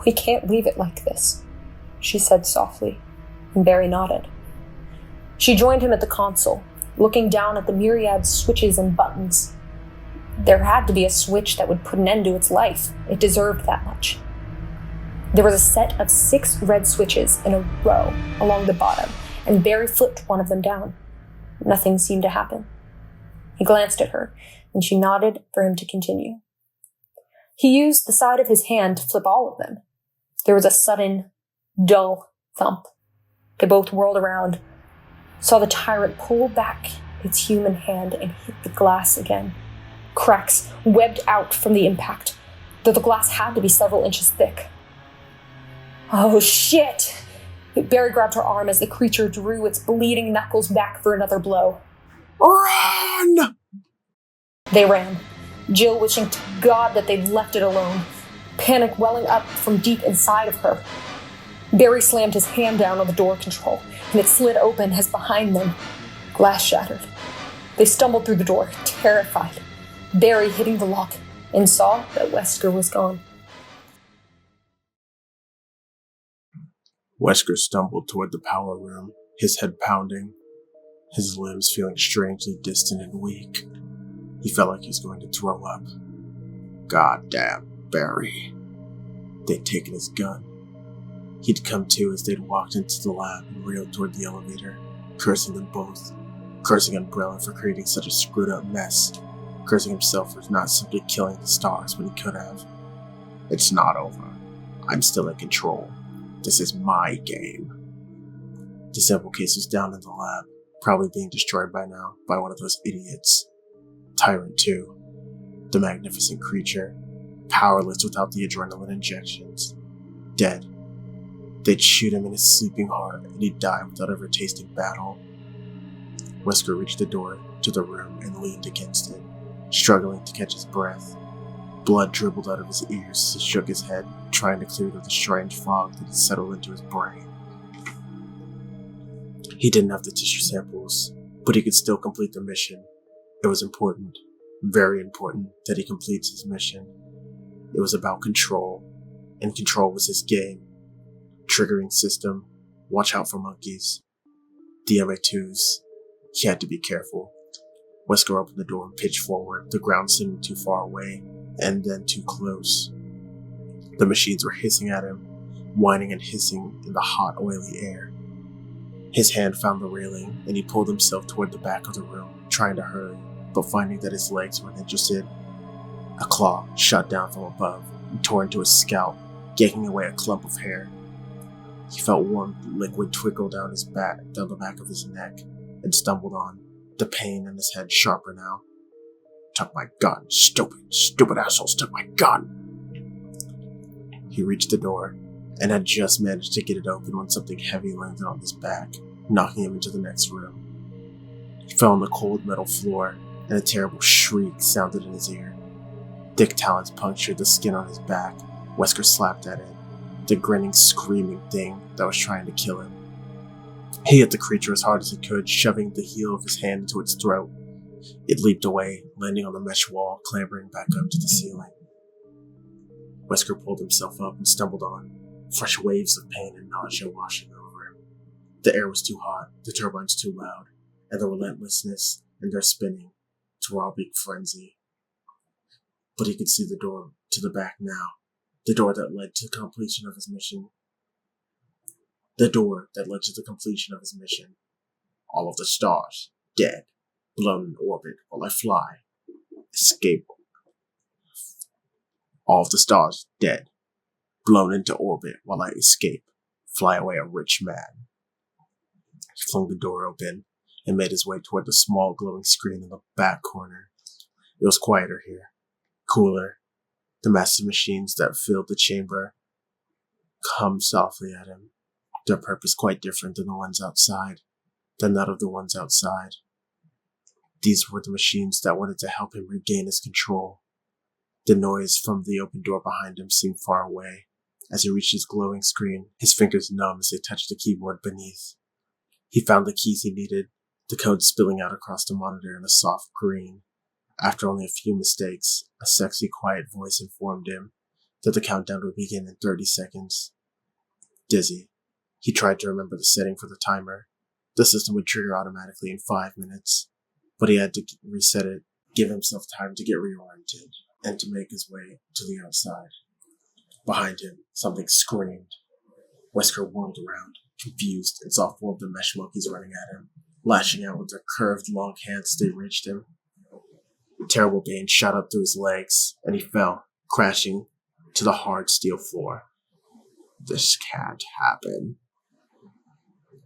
"We can't leave it like this," she said softly, and Barry nodded. She joined him at the console, looking down at the myriad switches and buttons. There had to be a switch that would put an end to its life. It deserved that much. There was a set of 6 red switches in a row along the bottom, and Barry flipped one of them down. Nothing seemed to happen. He glanced at her, and she nodded for him to continue. He used the side of his hand to flip all of them. There was a sudden, dull thump. They both whirled around, saw the tyrant pull back its human hand and hit the glass again. Cracks webbed out from the impact, though the glass had to be several inches thick. "Oh, shit!" Barry grabbed her arm as the creature drew its bleeding knuckles back for another blow. Run! They ran, Jill wishing to God that they'd left it alone, panic welling up from deep inside of her. Barry slammed his hand down on the door control, and it slid open as behind them, glass shattered. They stumbled through the door, terrified, Barry hitting the lock, and saw that Wesker was gone. Wesker stumbled toward the power room, his head pounding, his limbs feeling strangely distant and weak. He felt like he was going to throw up. Goddamn Barry. They'd taken his gun. He'd come to as they'd walked into the lab and reeled toward the elevator, cursing them both, cursing Umbrella for creating such a screwed up mess, cursing himself for not simply killing the stars when he could have. It's not over. I'm still in control. This is my game. The sample case was down in the lab, probably being destroyed by now by one of those idiots. Tyrant 2, the magnificent creature, powerless without the adrenaline injections, dead. They'd shoot him in his sleeping heart and he'd die without ever tasting battle. Wesker reached the door to the room and leaned against it, struggling to catch his breath. Blood dribbled out of his ears as he shook his head, trying to clear the strange fog that had settled into his brain. He didn't have the tissue samples, but he could still complete the mission. It was important, very important, that he completes his mission. It was about control, and control was his game. Triggering system, watch out for monkeys. The MA2s, he had to be careful. Wesker opened the door and pitched forward, the ground seeming too far away, and then too close. The machines were hissing at him, whining and hissing in the hot, oily air. His hand found the railing, and he pulled himself toward the back of the room, trying to hurry, but finding that his legs weren't interested. A claw shot down from above and tore into his scalp, yanking away a clump of hair. He felt warm liquid trickle down the back of his neck, and stumbled on, the pain in his head sharper now. Took my gun, stupid assholes took my gun! He reached the door, and had just managed to get it open when something heavy landed on his back, knocking him into the next room. He fell on the cold metal floor, and a terrible shriek sounded in his ear. Thick talons punctured the skin on his back. Wesker slapped at it, the grinning, screaming thing that was trying to kill him. He hit the creature as hard as he could, shoving the heel of his hand into its throat. It leaped away, landing on the mesh wall, clambering back up to the ceiling. Wesker pulled himself up and stumbled on, fresh waves of pain and nausea washing over him. The air was too hot, the turbines too loud, and the relentlessness in their spinning to raw beak frenzy. But he could see the door to the back now, the door that led to the completion of his mission. The door that led to the completion of his mission. All of the stars, dead, blown in orbit while I fly. Escape. All of the stars, dead, blown into orbit while I escape. Fly away a rich man. He flung the door open and made his way toward the small glowing screen in the back corner. It was quieter here, cooler. The massive machines that filled the chamber hummed softly at him, their purpose quite different than the ones outside, than that of the ones outside. These were the machines that wanted to help him regain his control. The noise from the open door behind him seemed far away. As he reached his glowing screen, his fingers numb as they touched the keyboard beneath. He found the keys he needed, the code spilling out across the monitor in a soft green. After only a few mistakes, a sexy, quiet voice informed him that the countdown would begin in 30 seconds. Dizzy, he tried to remember the setting for the timer. The system would trigger automatically in 5 minutes, but he had to reset it, give himself time to get reoriented, and to make his way to the outside. Behind him, something screamed. Wesker whirled around, confused, and saw 4 of the mesh monkeys running at him, lashing out with their curved, long hands as they reached him. Terrible pain shot up through his legs, and he fell, crashing to the hard steel floor. This can't happen.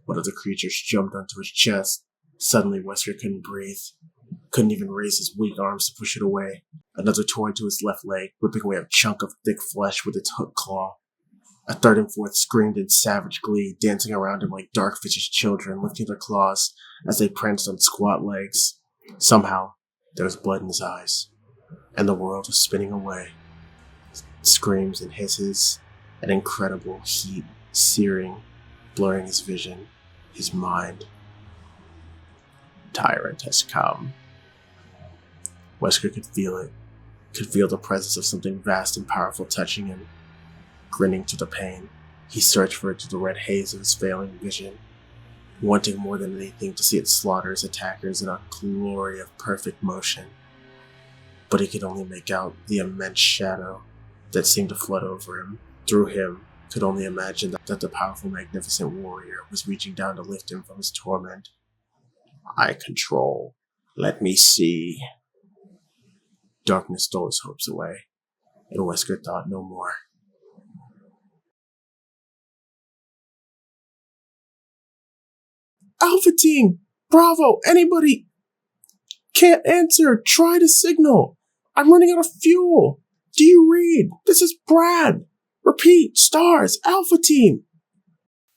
One of the creatures jumped onto his chest. Suddenly, Wesker couldn't breathe. Couldn't even raise his weak arms to push it away. Another tore into his left leg, ripping away a chunk of thick flesh with its hook claw. A third and fourth screamed in savage glee, dancing around him like Darkfish's children, lifting their claws as they pranced on squat legs. Somehow, there was blood in his eyes, and the world was spinning away. Screams and hisses, an incredible heat, searing, blurring his vision, his mind. Tyrant has come. Wesker could feel it, could feel the presence of something vast and powerful touching him. Grinning through the pain, he searched for it through the red haze of his failing vision, wanting more than anything to see it slaughter its attackers in a glory of perfect motion. But he could only make out the immense shadow that seemed to flood over him. Through him, could only imagine that the powerful, magnificent warrior was reaching down to lift him from his torment. I control. Let me see. Darkness stole his hopes away, and Wesker thought no more. Alpha Team! Bravo! Anybody! Can't answer! Try to signal! I'm running out of fuel! Do you read? This is Brad! Repeat! Stars! Alpha Team!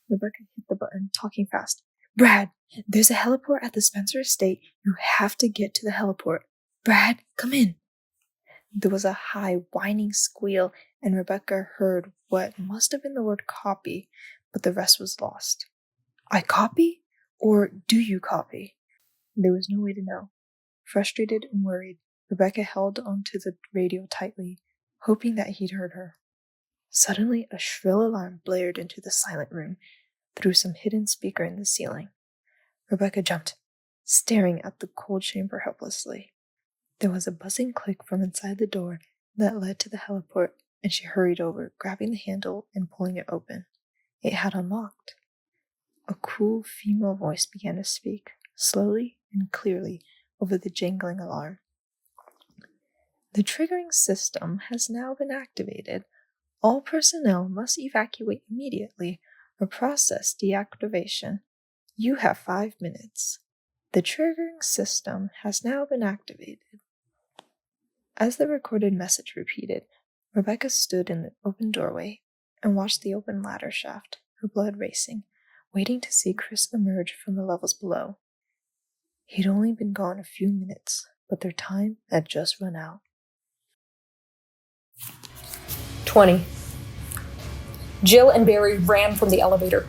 Rebecca hit the button, talking fast. Brad, there's a heliport at the Spencer estate. You have to get to the heliport. Brad, come in. There was a high, whining squeal, and Rebecca heard what must have been the word copy, but the rest was lost. I copy? Or do you copy? There was no way to know. Frustrated and worried, Rebecca held onto the radio tightly, hoping that he'd heard her. Suddenly, a shrill alarm blared into the silent room through some hidden speaker in the ceiling. Rebecca jumped, staring at the cold chamber helplessly. There was a buzzing click from inside the door that led to the heliport, and she hurried over, grabbing the handle and pulling it open. It had unlocked. A cool female voice began to speak, slowly and clearly, over the jangling alarm. The triggering system has now been activated. All personnel must evacuate immediately or process deactivation. You have 5 minutes. The triggering system has now been activated. As the recorded message repeated, Rebecca stood in the open doorway and watched the open ladder shaft, her blood racing, waiting to see Chris emerge from the levels below. He'd only been gone a few minutes, but their time had just run out. 20. Jill and Barry ran from the elevator,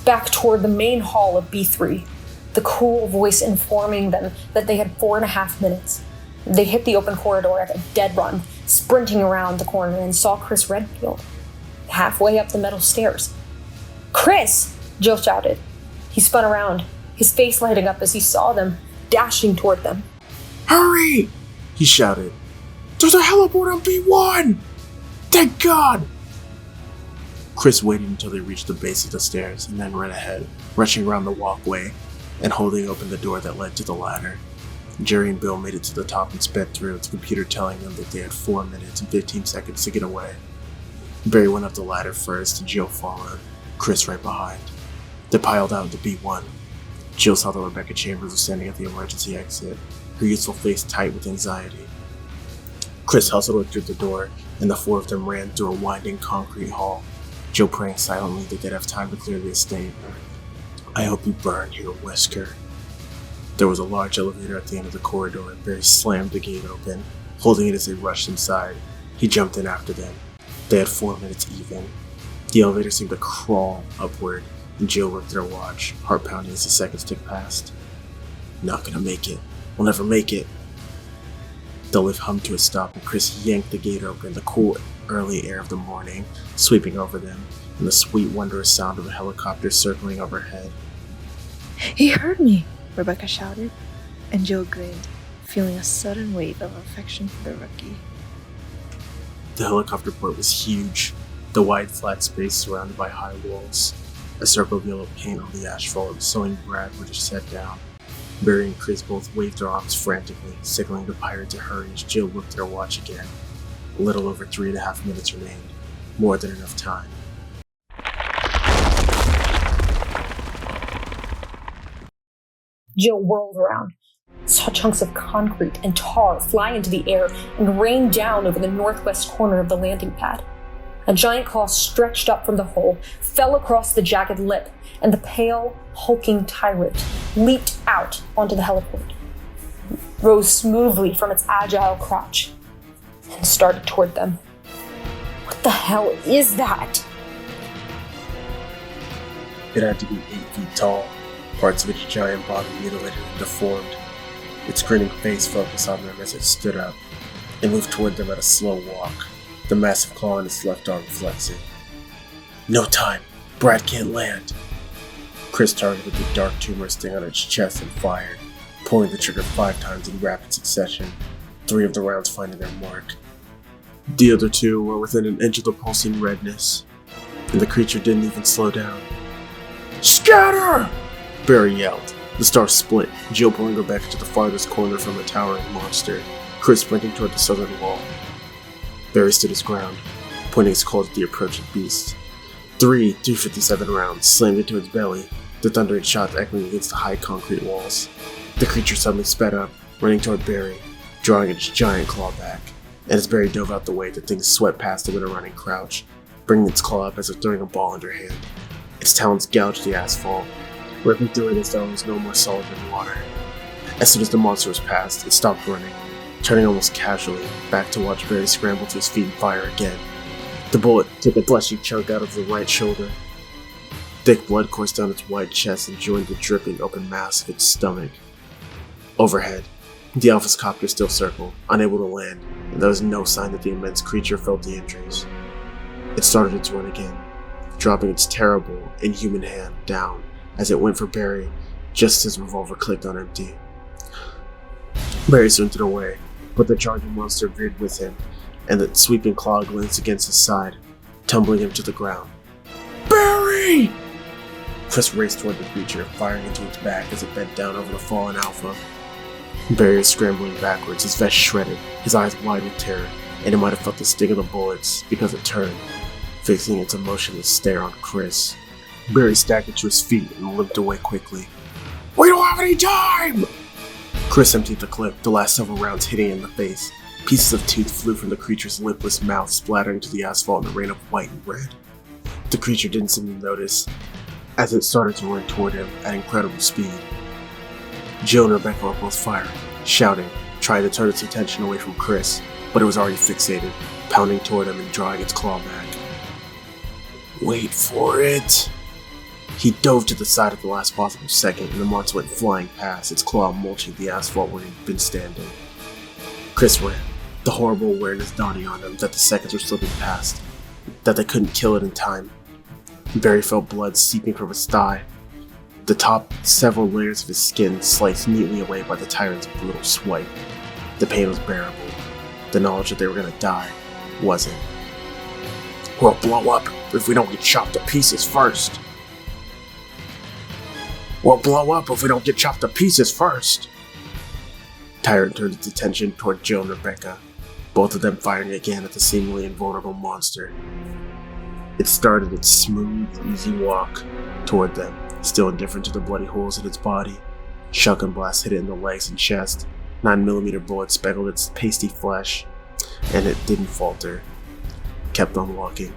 back toward the main hall of B3, the cool voice informing them that they had 4.5 minutes. They hit the open corridor at a dead run, sprinting around the corner, and saw Chris Redfield, halfway up the metal stairs. "Chris!" Jill shouted. He spun around, his face lighting up as he saw them, dashing toward them. Hurry! He shouted. There's a heliport on B1! Thank God! Chris waited until they reached the base of the stairs and then ran ahead, rushing around the walkway and holding open the door that led to the ladder. Jerry and Bill made it to the top and sped through, its computer telling them that they had 4 minutes and 15 seconds to get away. Barry went up the ladder first and Jill followed, Chris right behind. They piled out into B1. Jill saw that Rebecca Chambers was standing at the emergency exit, her youthful face tight with anxiety. Chris hustled her through the door, and the 4 of them ran through a winding concrete hall, Jill praying silently that they'd have time to clear the estate. I hope you burn here, Wesker. There was a large elevator at the end of the corridor, and Barry slammed the gate open, holding it as they rushed inside. He jumped in after them. They had 4 minutes even. The elevator seemed to crawl upward, and Jill looked at her watch, heart pounding as the seconds ticked past. Not gonna make it. We'll never make it. The lift hummed to a stop, and Chris yanked the gate open, the cool, early air of the morning sweeping over them, and the sweet, wondrous sound of a helicopter circling overhead. He heard me, Rebecca shouted, and Jill grinned, feeling a sudden wave of affection for the rookie. The helicopter port was huge, the wide, flat space surrounded by high walls. A circle of yellow paint on the asphalt, showing Brad where to set down. Barry and Chris both waved their arms frantically, signaling the pirate to hurry as Jill looked at her watch again. A little over 3.5 minutes remained, more than enough time. Jill whirled around, saw chunks of concrete and tar fly into the air and rain down over the northwest corner of the landing pad. A giant claw stretched up from the hole, fell across the jagged lip, and the pale, hulking tyrant leaped out onto the heliport, rose smoothly from its agile crotch, and started toward them. What the hell is that? It had to be 8 feet tall, parts of its giant body mutilated and deformed. Its grinning face focused on them as it stood up. It moved toward them at a slow walk, the massive claw in its left arm flexing. No time. Brad can't land. Chris targeted the dark tumor sting on its chest and fired, pulling the trigger 5 times in rapid succession, 3 of the rounds finding their mark. The other 2 were within an inch of the pulsing redness, and the creature didn't even slow down. Scatter! Barry yelled. The stars split, Jill pulling her back to the farthest corner from the towering monster, Chris sprinting toward the southern wall. Barry stood his ground, pointing his claws at the approaching beast. 3 .357 rounds slammed into its belly, the thundering shots echoing against the high concrete walls. The creature suddenly sped up, running toward Barry, drawing its giant claw back. And as Barry dove out the way, the thing swept past him in a running crouch, bringing its claw up as if throwing a ball in her hand. Its talons gouged the asphalt, ripping through it as though it was no more solid than water. As soon as the monster was past, it stopped running, turning almost casually, back to watch Barry scramble to his feet and fire again. The bullet took a fleshy chunk out of the right shoulder. Thick blood coursed down its wide chest and joined the dripping open mass of its stomach. Overhead, the Alpha's copter still circled, unable to land, and there was no sign that the immense creature felt the injuries. It started its run again, dropping its terrible, inhuman hand down as it went for Barry, just as his revolver clicked on empty. Barry sprinted away, but the charging monster veered with him, and the sweeping claw glanced against his side, tumbling him to the ground. Barry! Chris raced toward the creature, firing into its back as it bent down over the fallen Alpha. Barry was scrambling backwards, his vest shredded, his eyes wide with terror, and it might have felt the sting of the bullets because it turned, fixing its emotionless stare on Chris. Barry staggered to his feet and limped away quickly. We don't have any time! Chris emptied the clip, the last several rounds hitting him in the face. Pieces of tooth flew from the creature's lipless mouth, splattering to the asphalt in a rain of white and red. The creature didn't seem to notice, as it started to run toward him at incredible speed. Jill and Rebecca were both firing, shouting, tried to turn its attention away from Chris, but it was already fixated, pounding toward him and drawing its claw back. Wait for it! He dove to the side at the last possible second, and the monster went flying past, its claw mulching the asphalt where he'd been standing. Chris ran, the horrible awareness dawning on him that the seconds were slipping past, that they couldn't kill it in time. Barry felt blood seeping from his thigh, the top several layers of his skin sliced neatly away by the tyrant's brutal swipe. The pain was bearable. The knowledge that they were going to die wasn't. We'll blow up if we don't get chopped to pieces first. We'll blow up if we don't get chopped to pieces first. Tyrant turned its attention toward Jill and Rebecca, both of them firing again at the seemingly invulnerable monster. It started its smooth, easy walk toward them, still indifferent to the bloody holes in its body. Shotgun blasts hit it in the legs and chest. 9mm bullets speckled its pasty flesh, and it didn't falter. Kept on walking.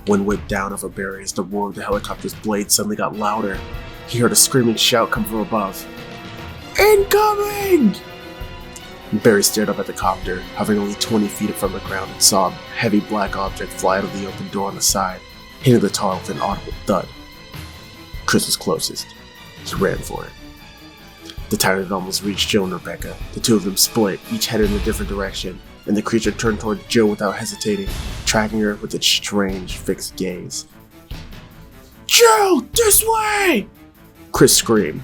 Wind whipped down over Barry as the roar of the helicopter's blade suddenly got louder. He heard a screaming shout come from above. Incoming! Barry stared up at the copter, hovering only 20 feet from the ground, and saw a heavy black object fly out of the open door on the side, hitting the tar with an audible thud. Chris was closest. He ran for it. The tyrant had almost reached Jill and Rebecca. The two of them split, each headed in a different direction, and the creature turned toward Jill without hesitating, tracking her with its strange, fixed gaze. Jill, this way! Chris screamed.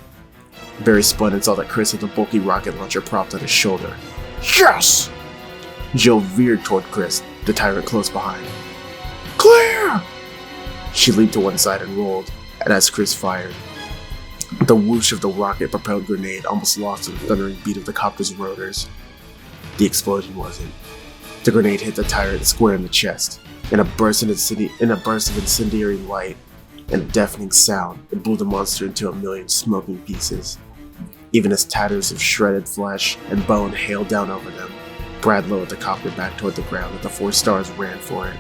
Barry spun and saw that Chris had the bulky rocket launcher propped on his shoulder. Yes! Jill veered toward Chris, the tyrant close behind. Clear! She leaped to one side and rolled, and as Chris fired, the whoosh of the rocket-propelled grenade almost lost in the thundering beat of the copter's rotors. The explosion wasn't. The grenade hit the tyrant square in the chest. In a burst of incendiary light and a deafening sound, it blew the monster into a million smoking pieces. Even as tatters of shredded flesh and bone hailed down over them, Brad lowered the copter back toward the ground, and the 4 stars ran for it.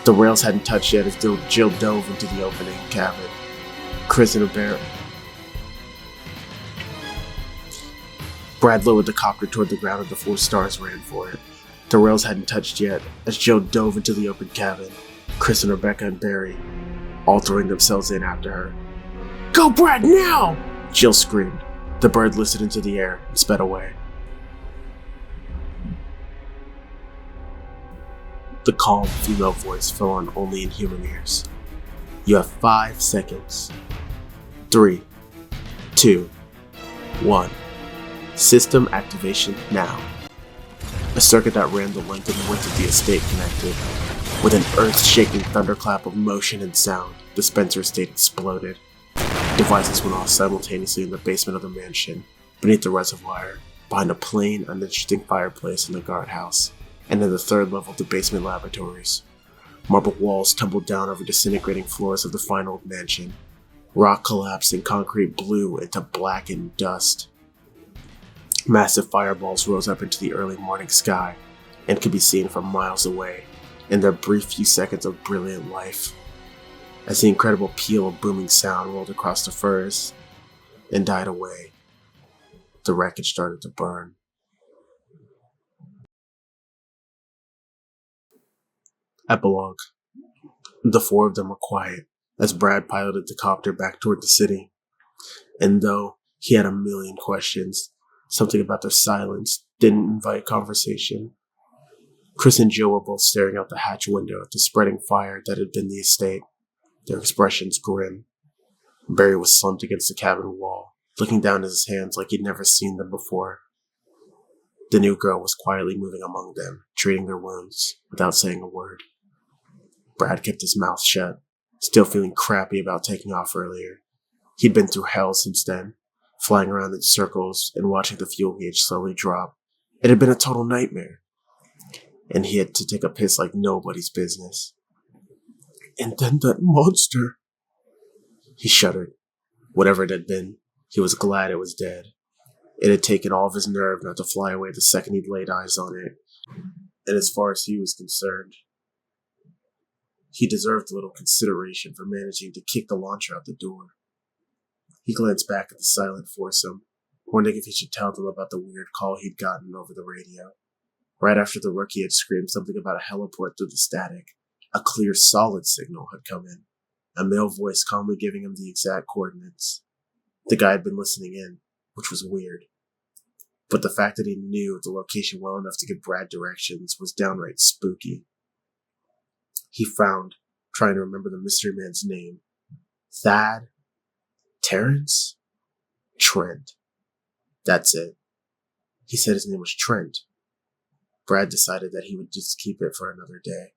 The rails hadn't touched yet as Jill dove into the opening cabin. Chris and Brad lowered the copter toward the ground and the 4 stars ran for it. The rails hadn't touched yet as Jill dove into the open cabin. Chris and Rebecca and Barry, all throwing themselves in after her. Go, Brad, now! Jill screamed. The bird lifted into the air and sped away. The calm female voice fell on only in human ears. You have 5 seconds. 3, 2, 1. System activation now. A circuit that ran the length and width of the estate connected. With an earth-shaking thunderclap of motion and sound, the Spencer estate exploded. Devices went off simultaneously in the basement of the mansion, beneath the reservoir, behind a plain, uninteresting fireplace in the guardhouse, and in the 3rd level of the basement laboratories. Marble walls tumbled down over disintegrating floors of the fine old mansion. Rock collapsed and concrete blew into blackened dust. Massive fireballs rose up into the early morning sky and could be seen from miles away in their brief few seconds of brilliant life. As the incredible peal of booming sound rolled across the firs and died away, the wreckage started to burn. Epilogue. The 4 of them were quiet as Brad piloted the copter back toward the city. And though he had a million questions, something about their silence didn't invite conversation. Chris and Jill were both staring out the hatch window at the spreading fire that had been the estate, their expressions grim. Barry was slumped against the cabin wall, looking down at his hands like he'd never seen them before. The new girl was quietly moving among them, treating their wounds, without saying a word. Brad kept his mouth shut, still feeling crappy about taking off earlier. He'd been through hell since then, flying around in circles and watching the fuel gauge slowly drop. It had been a total nightmare. And he had to take a piss like nobody's business. And then that monster. He shuddered. Whatever it had been, he was glad it was dead. It had taken all of his nerve not to fly away the second he'd laid eyes on it. And as far as he was concerned, he deserved a little consideration for managing to kick the launcher out the door. He glanced back at the silent foursome, wondering if he should tell them about the weird call he'd gotten over the radio. Right after the rookie had screamed something about a heliport through the static, a clear, solid signal had come in, a male voice calmly giving him the exact coordinates. The guy had been listening in, which was weird. But the fact that he knew the location well enough to give Brad directions was downright spooky. He frowned, trying to remember the mystery man's name. Thad? Terrence? Trent. That's it. He said his name was Trent. Brad decided that he would just keep it for another day.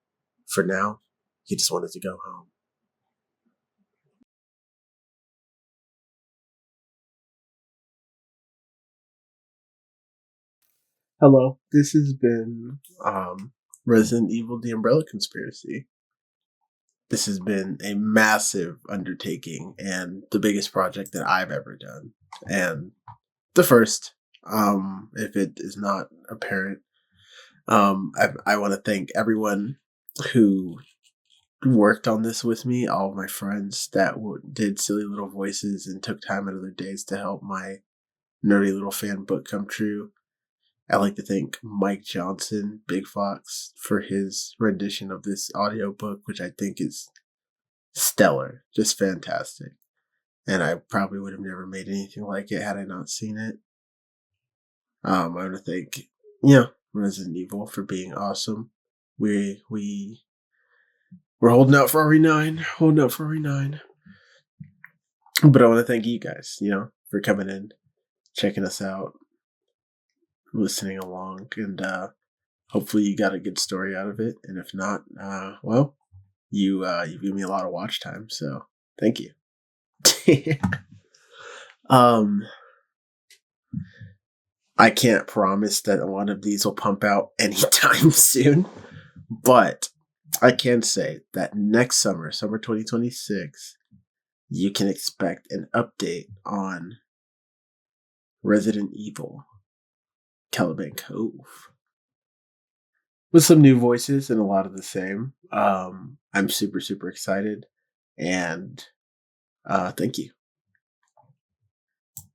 For now, he just wanted to go home. Hello, this has been Resident Evil: The Umbrella Conspiracy. This has been a massive undertaking and the biggest project that I've ever done. And the first, if it is not apparent. I want to thank everyone who worked on this with me, all of my friends that did silly little voices and took time out of their days to help my nerdy little fan book come true. I'd like to thank Mike Johnson, Big Fox, for his rendition of this audiobook, which I think is stellar, just fantastic. And I probably would have never made anything like it had I not seen it. I want to thank, Resident Evil for being awesome. We're holding out for RE9, But I want to thank you guys, for coming in, checking us out, listening along, and hopefully you got a good story out of it. And if not, you give me a lot of watch time, so thank you. I can't promise that one of these will pump out anytime soon, but I can say that next summer 2026, you can expect an update on Resident Evil Caliban Cove with some new voices and a lot of the same. I'm super, super excited, and thank you.